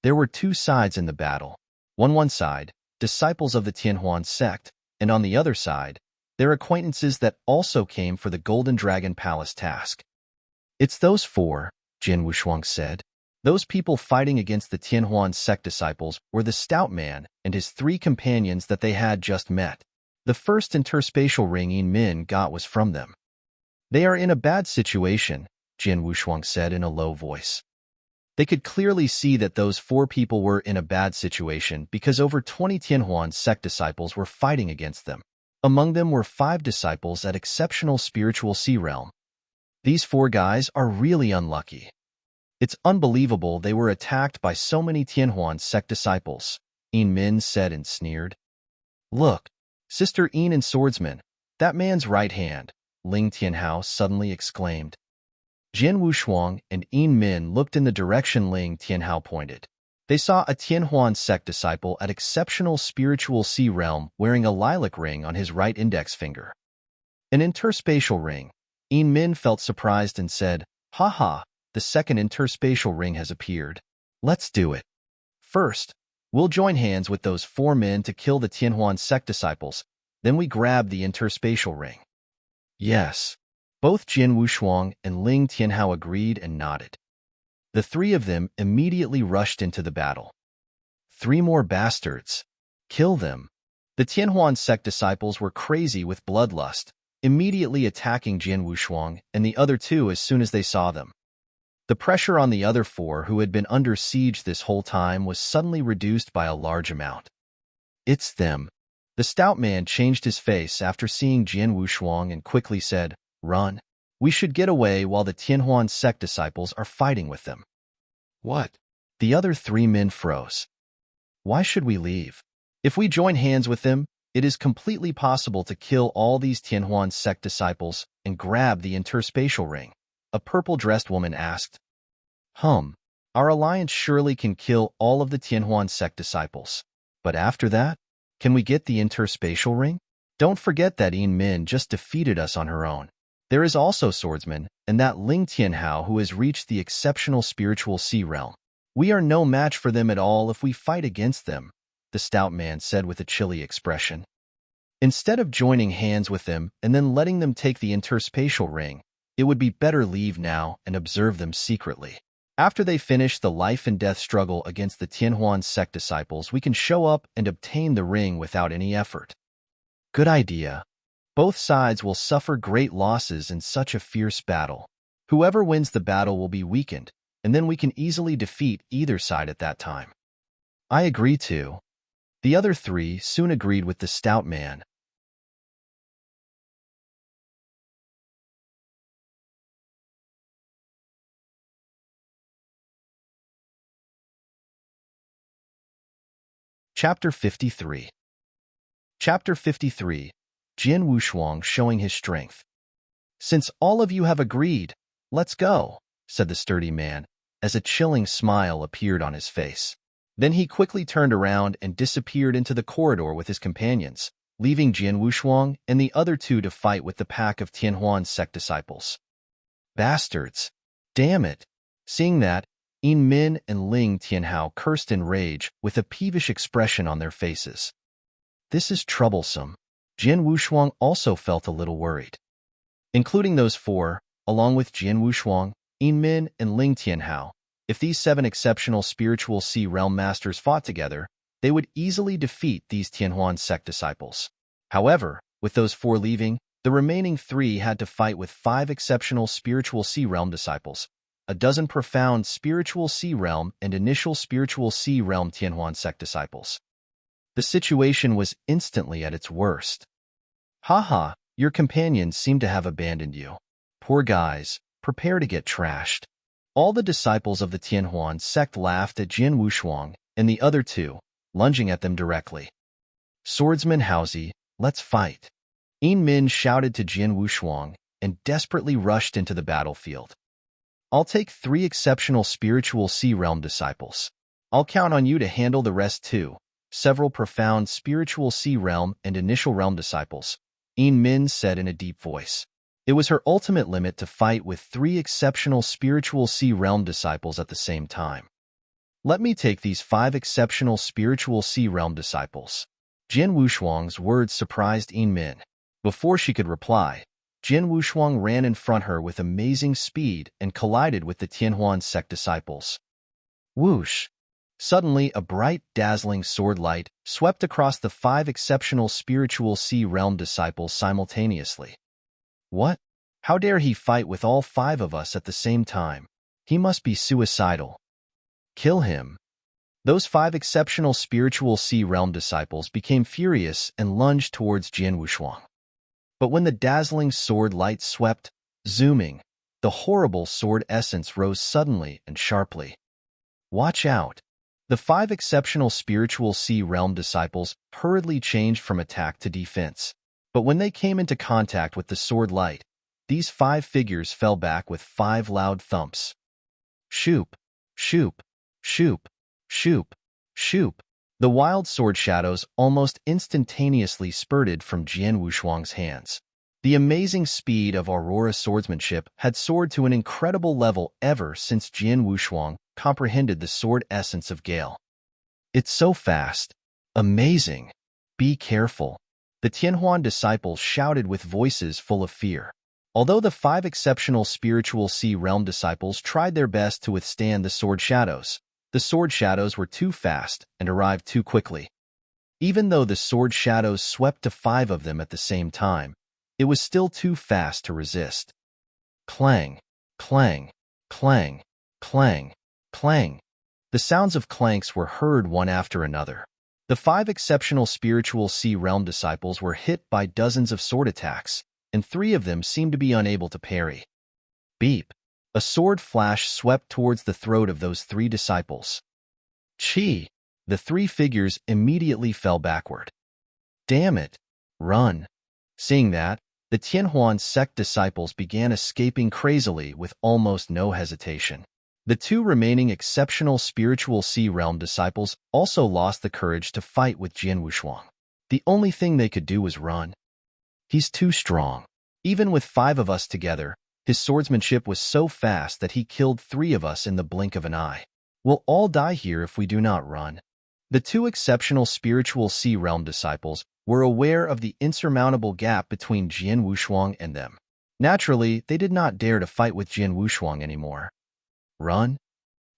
There were 2 sides in the battle. One side, disciples of the Tianhuan sect, and on the other side, their acquaintances that also came for the Golden Dragon Palace task. It's those 4, Jin Wushuang said. Those people fighting against the Tianhuan sect disciples were the stout man and his 3 companions that they had just met. The first interspatial ring Yinmin got was from them. They are in a bad situation, Jin Wushuang said in a low voice. They could clearly see that those 4 people were in a bad situation because over 20 Tianhuan sect disciples were fighting against them. Among them were 5 disciples at exceptional spiritual sea realm. These 4 guys are really unlucky. It's unbelievable they were attacked by so many Tianhuan sect disciples, Yinmin said and sneered. Look, Sister Yin and Swordsman, that man's right hand, Ling Tianhao suddenly exclaimed. Jin Wushuang and Yinmin looked in the direction Ling Tianhao pointed. They saw a Tianhuan sect disciple at exceptional spiritual sea realm wearing a lilac ring on his right index finger. An interspatial ring. Yinmin felt surprised and said, Ha, the second interspatial ring has appeared. Let's do it. First, we'll join hands with those 4 men to kill the Tianhuan sect disciples, then we grab the interspatial ring. Yes. Both Jin Wushuang and Ling Tianhao agreed and nodded. The 3 of them immediately rushed into the battle. 3 more bastards. Kill them. The Tianhuan sect disciples were crazy with bloodlust, immediately attacking Jin Wushuang and the other 2 as soon as they saw them. The pressure on the other 4 who had been under siege this whole time was suddenly reduced by a large amount. It's them. The stout man changed his face after seeing Jin Wushuang and quickly said, Run. We should get away while the Tianhuan sect disciples are fighting with them. What? The other 3 men froze. Why should we leave? If we join hands with them, it is completely possible to kill all these Tianhuan sect disciples and grab the interspatial ring, a purple-dressed woman asked. Our alliance surely can kill all of the Tianhuan sect disciples. But after that, can we get the interspatial ring? Don't forget that Yinmin just defeated us on her own. There is also Swordsman, and that Ling Tianhao who has reached the exceptional spiritual sea realm. We are no match for them at all if we fight against them, the stout man said with a chilly expression. Instead of joining hands with them and then letting them take the interspatial ring, it would be better leave now and observe them secretly. After they finish the life and death struggle against the Tianhuan sect disciples, we can show up and obtain the ring without any effort. Good idea. Both sides will suffer great losses in such a fierce battle. Whoever wins the battle will be weakened, and then we can easily defeat either side at that time. I agree too. The other 3 soon agreed with the stout man, Chapter 53. Chapter 53. Jin Wushuang showing his strength. "Since all of you have agreed, let's go," said the sturdy man, as a chilling smile appeared on his face. Then he quickly turned around and disappeared into the corridor with his companions, leaving Jin Wushuang and the other two to fight with the pack of Tianhuan's sect disciples. Bastards! Damn it! Seeing that, Yin Min and Ling Tianhao cursed in rage with a peevish expression on their faces. This is troublesome. Jin Wushuang also felt a little worried. Including those four, along with Jin Wushuang, Yin Min, and Ling Tianhao, if these 7 exceptional spiritual Sea Realm masters fought together, they would easily defeat these Tianhuan sect disciples. However, with those 4 leaving, the remaining 3 had to fight with 5 exceptional spiritual Sea Realm disciples, a dozen profound spiritual Sea Realm and initial spiritual Sea Realm Tianhuan sect disciples. The situation was instantly at its worst. Haha, your companions seem to have abandoned you. Poor guys, prepare to get trashed. All the disciples of the Tianhuan sect laughed at Jin Wushuang and the other 2, lunging at them directly. "Swordsman Haozi, let's fight." Yin Min shouted to Jin Wushuang and desperately rushed into the battlefield. "I'll take 3 exceptional spiritual Sea Realm disciples. I'll count on you to handle the rest too." Several profound spiritual Sea Realm and initial realm disciples, Yin Min said in a deep voice. It was her ultimate limit to fight with 3 exceptional spiritual Sea Realm disciples at the same time. "Let me take these 5 exceptional spiritual Sea Realm disciples." Jin Wushuang's words surprised Yin Min. Before she could reply, Jin Wushuang ran in front of her with amazing speed and collided with the Tianhuan sect disciples. Whoosh! Suddenly, a bright, dazzling sword light swept across the 5 exceptional spiritual Sea Realm disciples simultaneously. What? How dare he fight with all 5 of us at the same time? He must be suicidal. Kill him. Those 5 exceptional spiritual Sea Realm disciples became furious and lunged towards Jin Wushuang. But when the dazzling sword light swept, zooming, the horrible sword essence rose suddenly and sharply. Watch out! The 5 exceptional spiritual Sea Realm disciples hurriedly changed from attack to defense. But when they came into contact with the sword light, these 5 figures fell back with 5 loud thumps. Shoop, shoop, shoop, shoop, shoop. The wild sword shadows almost instantaneously spurted from Jin Wushuang's hands. The amazing speed of Aurora swordsmanship had soared to an incredible level ever since Jin Wushuang comprehended the sword essence of Gale. It's so fast. Amazing. Be careful. The Tianhuan disciples shouted with voices full of fear. Although the 5 exceptional spiritual Sea Realm disciples tried their best to withstand the sword shadows, the sword shadows were too fast and arrived too quickly. Even though the sword shadows swept to 5 of them at the same time, it was still too fast to resist. Clang, clang, clang, clang, clang. The sounds of clanks were heard one after another. The 5 exceptional spiritual Sea Realm disciples were hit by dozens of sword attacks, and 3 of them seemed to be unable to parry. Beep! A sword flash swept towards the throat of those 3 disciples. Chi! The 3 figures immediately fell backward. Damn it! Run! Seeing that, the Tianhuan sect disciples began escaping crazily with almost no hesitation. The 2 remaining exceptional spiritual Sea Realm disciples also lost the courage to fight with Jin Wushuang. The only thing they could do was run. He's too strong. Even with 5 of us together, his swordsmanship was so fast that he killed 3 of us in the blink of an eye. We'll all die here if we do not run. The 2 exceptional spiritual Sea Realm disciples were aware of the insurmountable gap between Jin Wushuang and them. Naturally, they did not dare to fight with Jin Wushuang anymore. Run?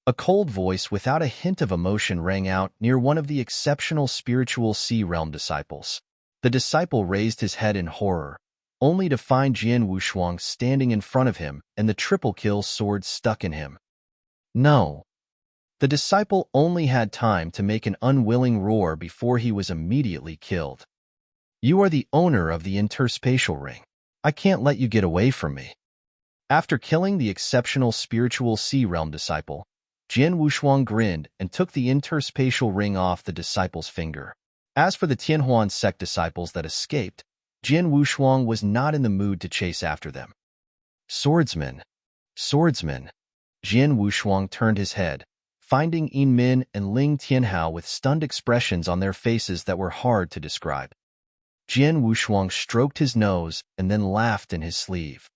A cold voice without a hint of emotion rang out near one of the exceptional spiritual Sea Realm disciples. The disciple raised his head in horror, only to find Jin Wushuang standing in front of him and the triple kill sword stuck in him. No. The disciple only had time to make an unwilling roar before he was immediately killed. You are the owner of the interspatial ring. I can't let you get away from me. After killing the exceptional spiritual Sea Realm disciple, Jian Wushuang grinned and took the interspatial ring off the disciple's finger. As for the Tianhuan sect disciples that escaped, Jian Wushuang was not in the mood to chase after them. Swordsman! Swordsman! Jian Wushuang turned his head, finding Yin Min and Ling Tianhao with stunned expressions on their faces that were hard to describe. Jian Wushuang stroked his nose and then laughed in his sleeve.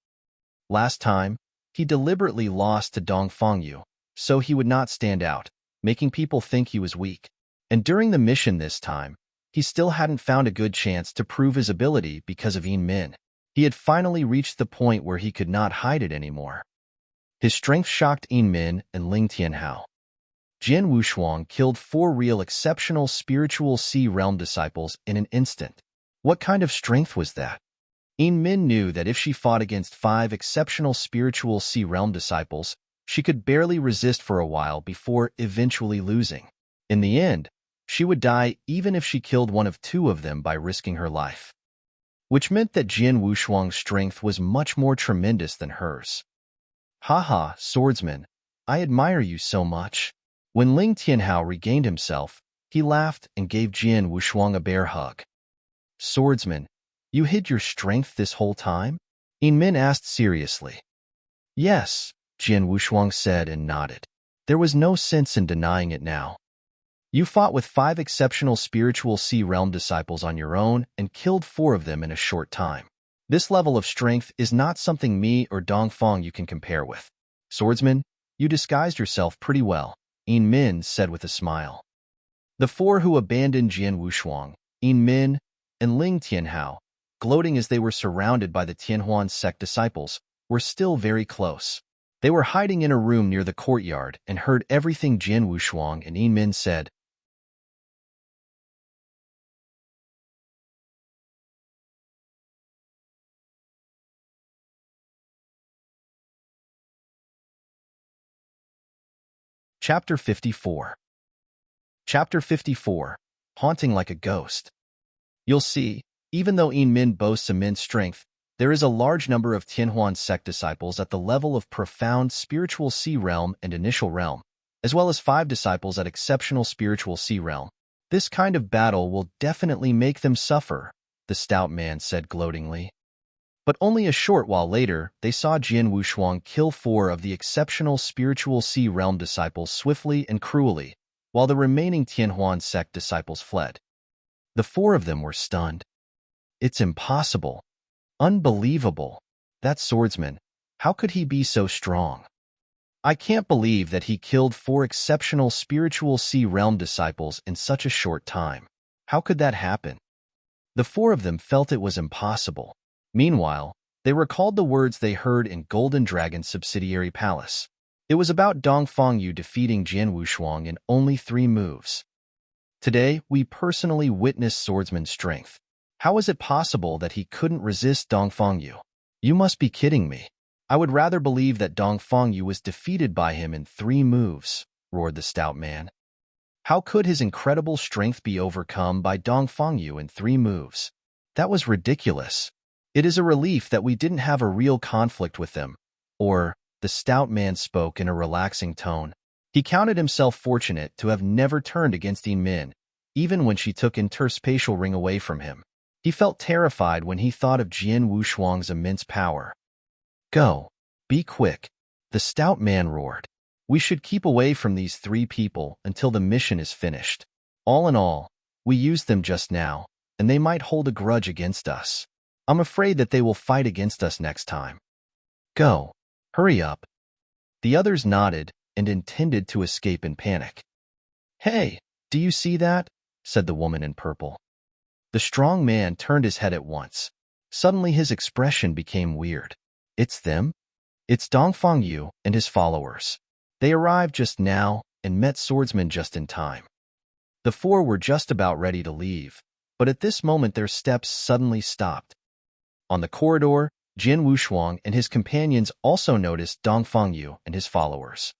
Last time, he deliberately lost to Dong Fangyu, so he would not stand out, making people think he was weak. And during the mission this time, he still hadn't found a good chance to prove his ability because of Yin Min. He had finally reached the point where he could not hide it anymore. His strength shocked Yin Min and Ling Tianhao. Jian Wushuang killed 4 real exceptional spiritual Sea Realm disciples in an instant. What kind of strength was that? Yin Min knew that if she fought against 5 exceptional spiritual Sea Realm disciples, she could barely resist for a while before eventually losing. In the end, she would die even if she killed one of 2 of them by risking her life. Which meant that Jian Wushuang's strength was much more tremendous than hers. Haha, swordsman, I admire you so much. When Ling Tianhao regained himself, he laughed and gave Jian Wushuang a bear hug. Swordsman, you hid your strength this whole time? Yin Min asked seriously. Yes, Jian Wushuang said and nodded. There was no sense in denying it now. You fought with 5 exceptional spiritual Sea Realm disciples on your own and killed 4 of them in a short time. This level of strength is not something me or Dongfang you can compare with. Swordsman, you disguised yourself pretty well, Yin Min said with a smile. The 4 who abandoned Jian Wushuang, Yin Min, and Ling Tianhao, gloating as they were surrounded by the Tianhuan sect disciples, were still very close. They were hiding in a room near the courtyard and heard everything Jian Wushuang and Yin Min said. Chapter 54. Chapter 54. Haunting like a ghost. You'll see, even though Yin Min boasts immense strength, there is a large number of Tianhuan sect disciples at the level of profound spiritual Sea Realm and initial realm, as well as 5 disciples at exceptional spiritual Sea Realm. This kind of battle will definitely make them suffer, the stout man said gloatingly. But only a short while later, they saw Jian Wushuang kill 4 of the exceptional spiritual Sea Realm disciples swiftly and cruelly, while the remaining Tianhuan sect disciples fled. The 4 of them were stunned. It's impossible. Unbelievable. That swordsman, how could he be so strong? I can't believe that he killed 4 exceptional spiritual Sea Realm disciples in such a short time. How could that happen? The 4 of them felt it was impossible. Meanwhile, they recalled the words they heard in Golden Dragon's subsidiary palace. It was about Dong Fangyu defeating Jian Wushuang in only 3 moves. Today, we personally witnessed Swordsman's strength. How is it possible that he couldn't resist Dong Fangyu? You must be kidding me. I would rather believe that Dong Fangyu was defeated by him in 3 moves, roared the stout man. How could his incredible strength be overcome by Dong Fangyu in 3 moves? That was ridiculous. It is a relief that we didn't have a real conflict with them. Or, the stout man spoke in a relaxing tone. He counted himself fortunate to have never turned against Yin Min, even when she took interspatial ring away from him. He felt terrified when he thought of Jian Wushuang's immense power. Go. Be quick. The stout man roared. We should keep away from these 3 people until the mission is finished. All in all, we used them just now, and they might hold a grudge against us. I'm afraid that they will fight against us next time. Go. Hurry up. The others nodded and intended to escape in panic. Hey, do you see that? Said the woman in purple. The strong man turned his head at once. Suddenly his expression became weird. It's them? It's Dong Fangyu and his followers. They arrived just now and met Swordsman just in time. The 4 were just about ready to leave, but at this moment their steps suddenly stopped. On the corridor, Jian Wushuang and his companions also noticed Dong Fangyu and his followers.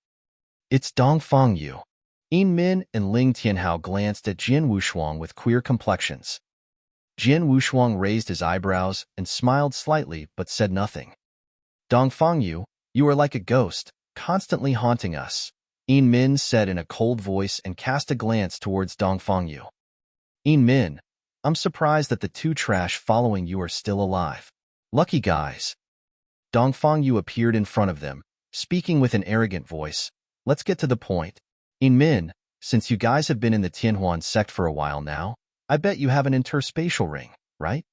It's Dong Fangyu. Yin Min and Ling Tianhao glanced at Jian Wushuang with queer complexions. Jian Wushuang raised his eyebrows and smiled slightly but said nothing. Dong Fangyu, you are like a ghost, constantly haunting us. Yin Min said in a cold voice and cast a glance towards Dongfang Yu. Yin Min, I'm surprised that the two trash following you are still alive. Lucky guys. Dongfang Yu appeared in front of them, speaking with an arrogant voice. Let's get to the point. Yin Min, since you guys have been in the Tianhuan sect for a while now, I bet you have an interspatial ring, right?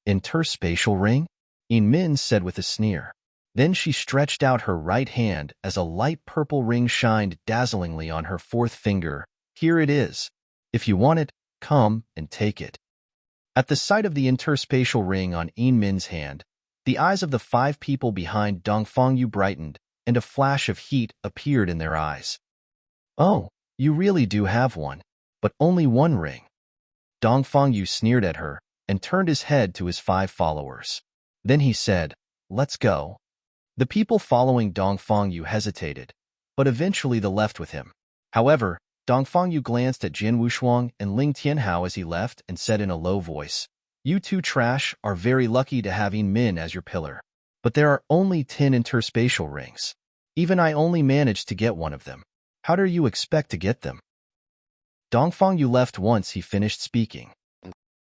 Interspatial ring? Yin Min said with a sneer. Then she stretched out her right hand as a light purple ring shined dazzlingly on her fourth finger. Here it is. If you want it, come and take it. At the sight of the interspatial ring on Yin Min's hand, the eyes of the 5 people behind Dongfang Yu brightened, and a flash of heat appeared in their eyes. Oh, you really do have one, but only one ring. Dongfang Yu sneered at her and turned his head to his 5 followers. Then he said, let's go. The people following Dongfang Yu hesitated, but eventually they left with him. However, Dongfang Yu glanced at Jin Wushuang and Ling Tianhao as he left and said in a low voice, you two trash are very lucky to have Yin Min as your pillar. But there are only 10 interspatial rings. Even I only managed to get one of them. How do you expect to get them? Dongfang Yu left once he finished speaking.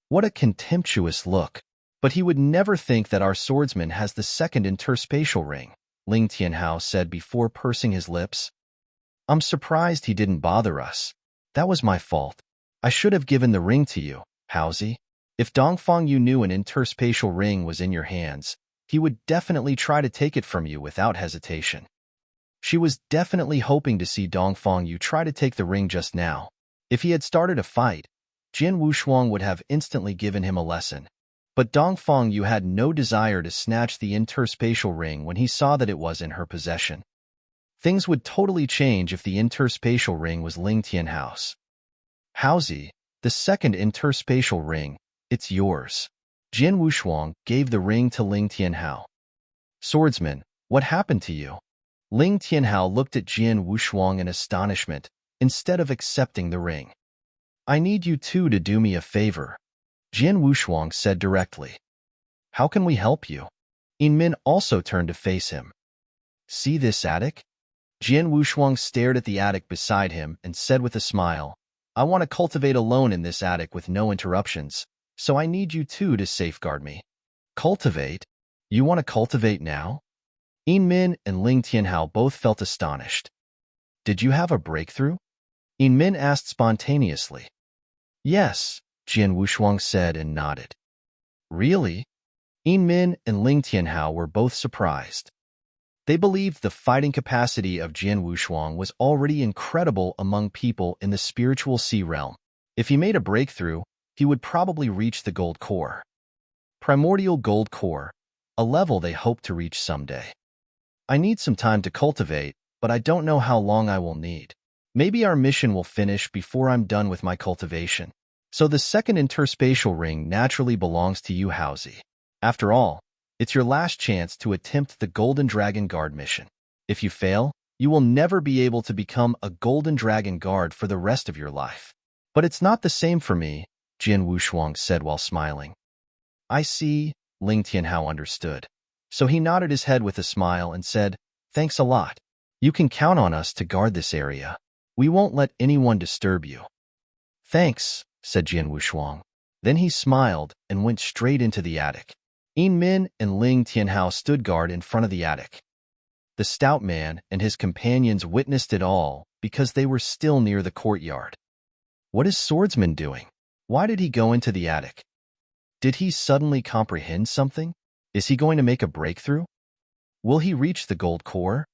What a contemptuous look. But he would never think that our swordsman has the second interspatial ring, Ling Tianhao said before pursing his lips. I'm surprised he didn't bother us. That was my fault. I should have given the ring to you, Haozi. If Dongfang Yu knew an interspatial ring was in your hands, he would definitely try to take it from you without hesitation. She was definitely hoping to see Dongfang Yu try to take the ring just now. If he had started a fight, Jin Wushuang would have instantly given him a lesson. But Dongfang Yu had no desire to snatch the interspatial ring when he saw that it was in her possession. Things would totally change if the interspatial ring was Ling Tianhao's. Haozi, the second interspatial ring, it's yours. Jin Wushuang gave the ring to Ling Tianhao. Swordsman, what happened to you? Ling Tianhao looked at Jin Wushuang in astonishment, instead of accepting the ring. I need you two to do me a favor, Jin Wushuang said directly. How can we help you? Yin Min also turned to face him. See this attic? Jin Wushuang stared at the attic beside him and said with a smile, I want to cultivate alone in this attic with no interruptions, so I need you two to safeguard me. Cultivate? You want to cultivate now? Yin Min and Ling Tianhao both felt astonished. Did you have a breakthrough? Yin Min asked spontaneously. Yes, Jin Wushuang said and nodded. Really? Yin Min and Ling Tianhao were both surprised. They believed the fighting capacity of Jin Wushuang was already incredible among people in the spiritual sea realm. If he made a breakthrough, he would probably reach the gold core. Primordial gold core, a level they hope to reach someday. I need some time to cultivate, but I don't know how long I will need. Maybe our mission will finish before I'm done with my cultivation. So the second interspatial ring naturally belongs to you, Haozi. After all, it's your last chance to attempt the Golden Dragon Guard mission. If you fail, you will never be able to become a Golden Dragon Guard for the rest of your life. But it's not the same for me, Jin Wushuang said while smiling. I see, Ling Tianhao understood. So he nodded his head with a smile and said, thanks a lot. You can count on us to guard this area. We won't let anyone disturb you. Thanks, said Jin Wushuang. Then he smiled and went straight into the attic. Yin Min and Ling Tianhao stood guard in front of the attic. The stout man and his companions witnessed it all because they were still near the courtyard. What is Swordsman doing? Why did he go into the attic? Did he suddenly comprehend something? Is he going to make a breakthrough? Will he reach the gold core?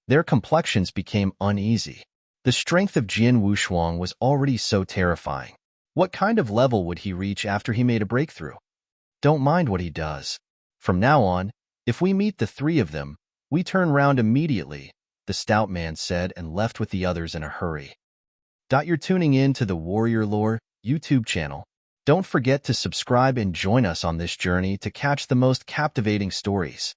Their complexions became uneasy. The strength of Jin Wushuang was already so terrifying. What kind of level would he reach after he made a breakthrough? Don't mind what he does. From now on, if we meet the 3 of them, we turn round immediately, the stout man said and left with the others in a hurry. You're tuning in to the Warrior Lore YouTube channel. Don't forget to subscribe and join us on this journey to catch the most captivating stories.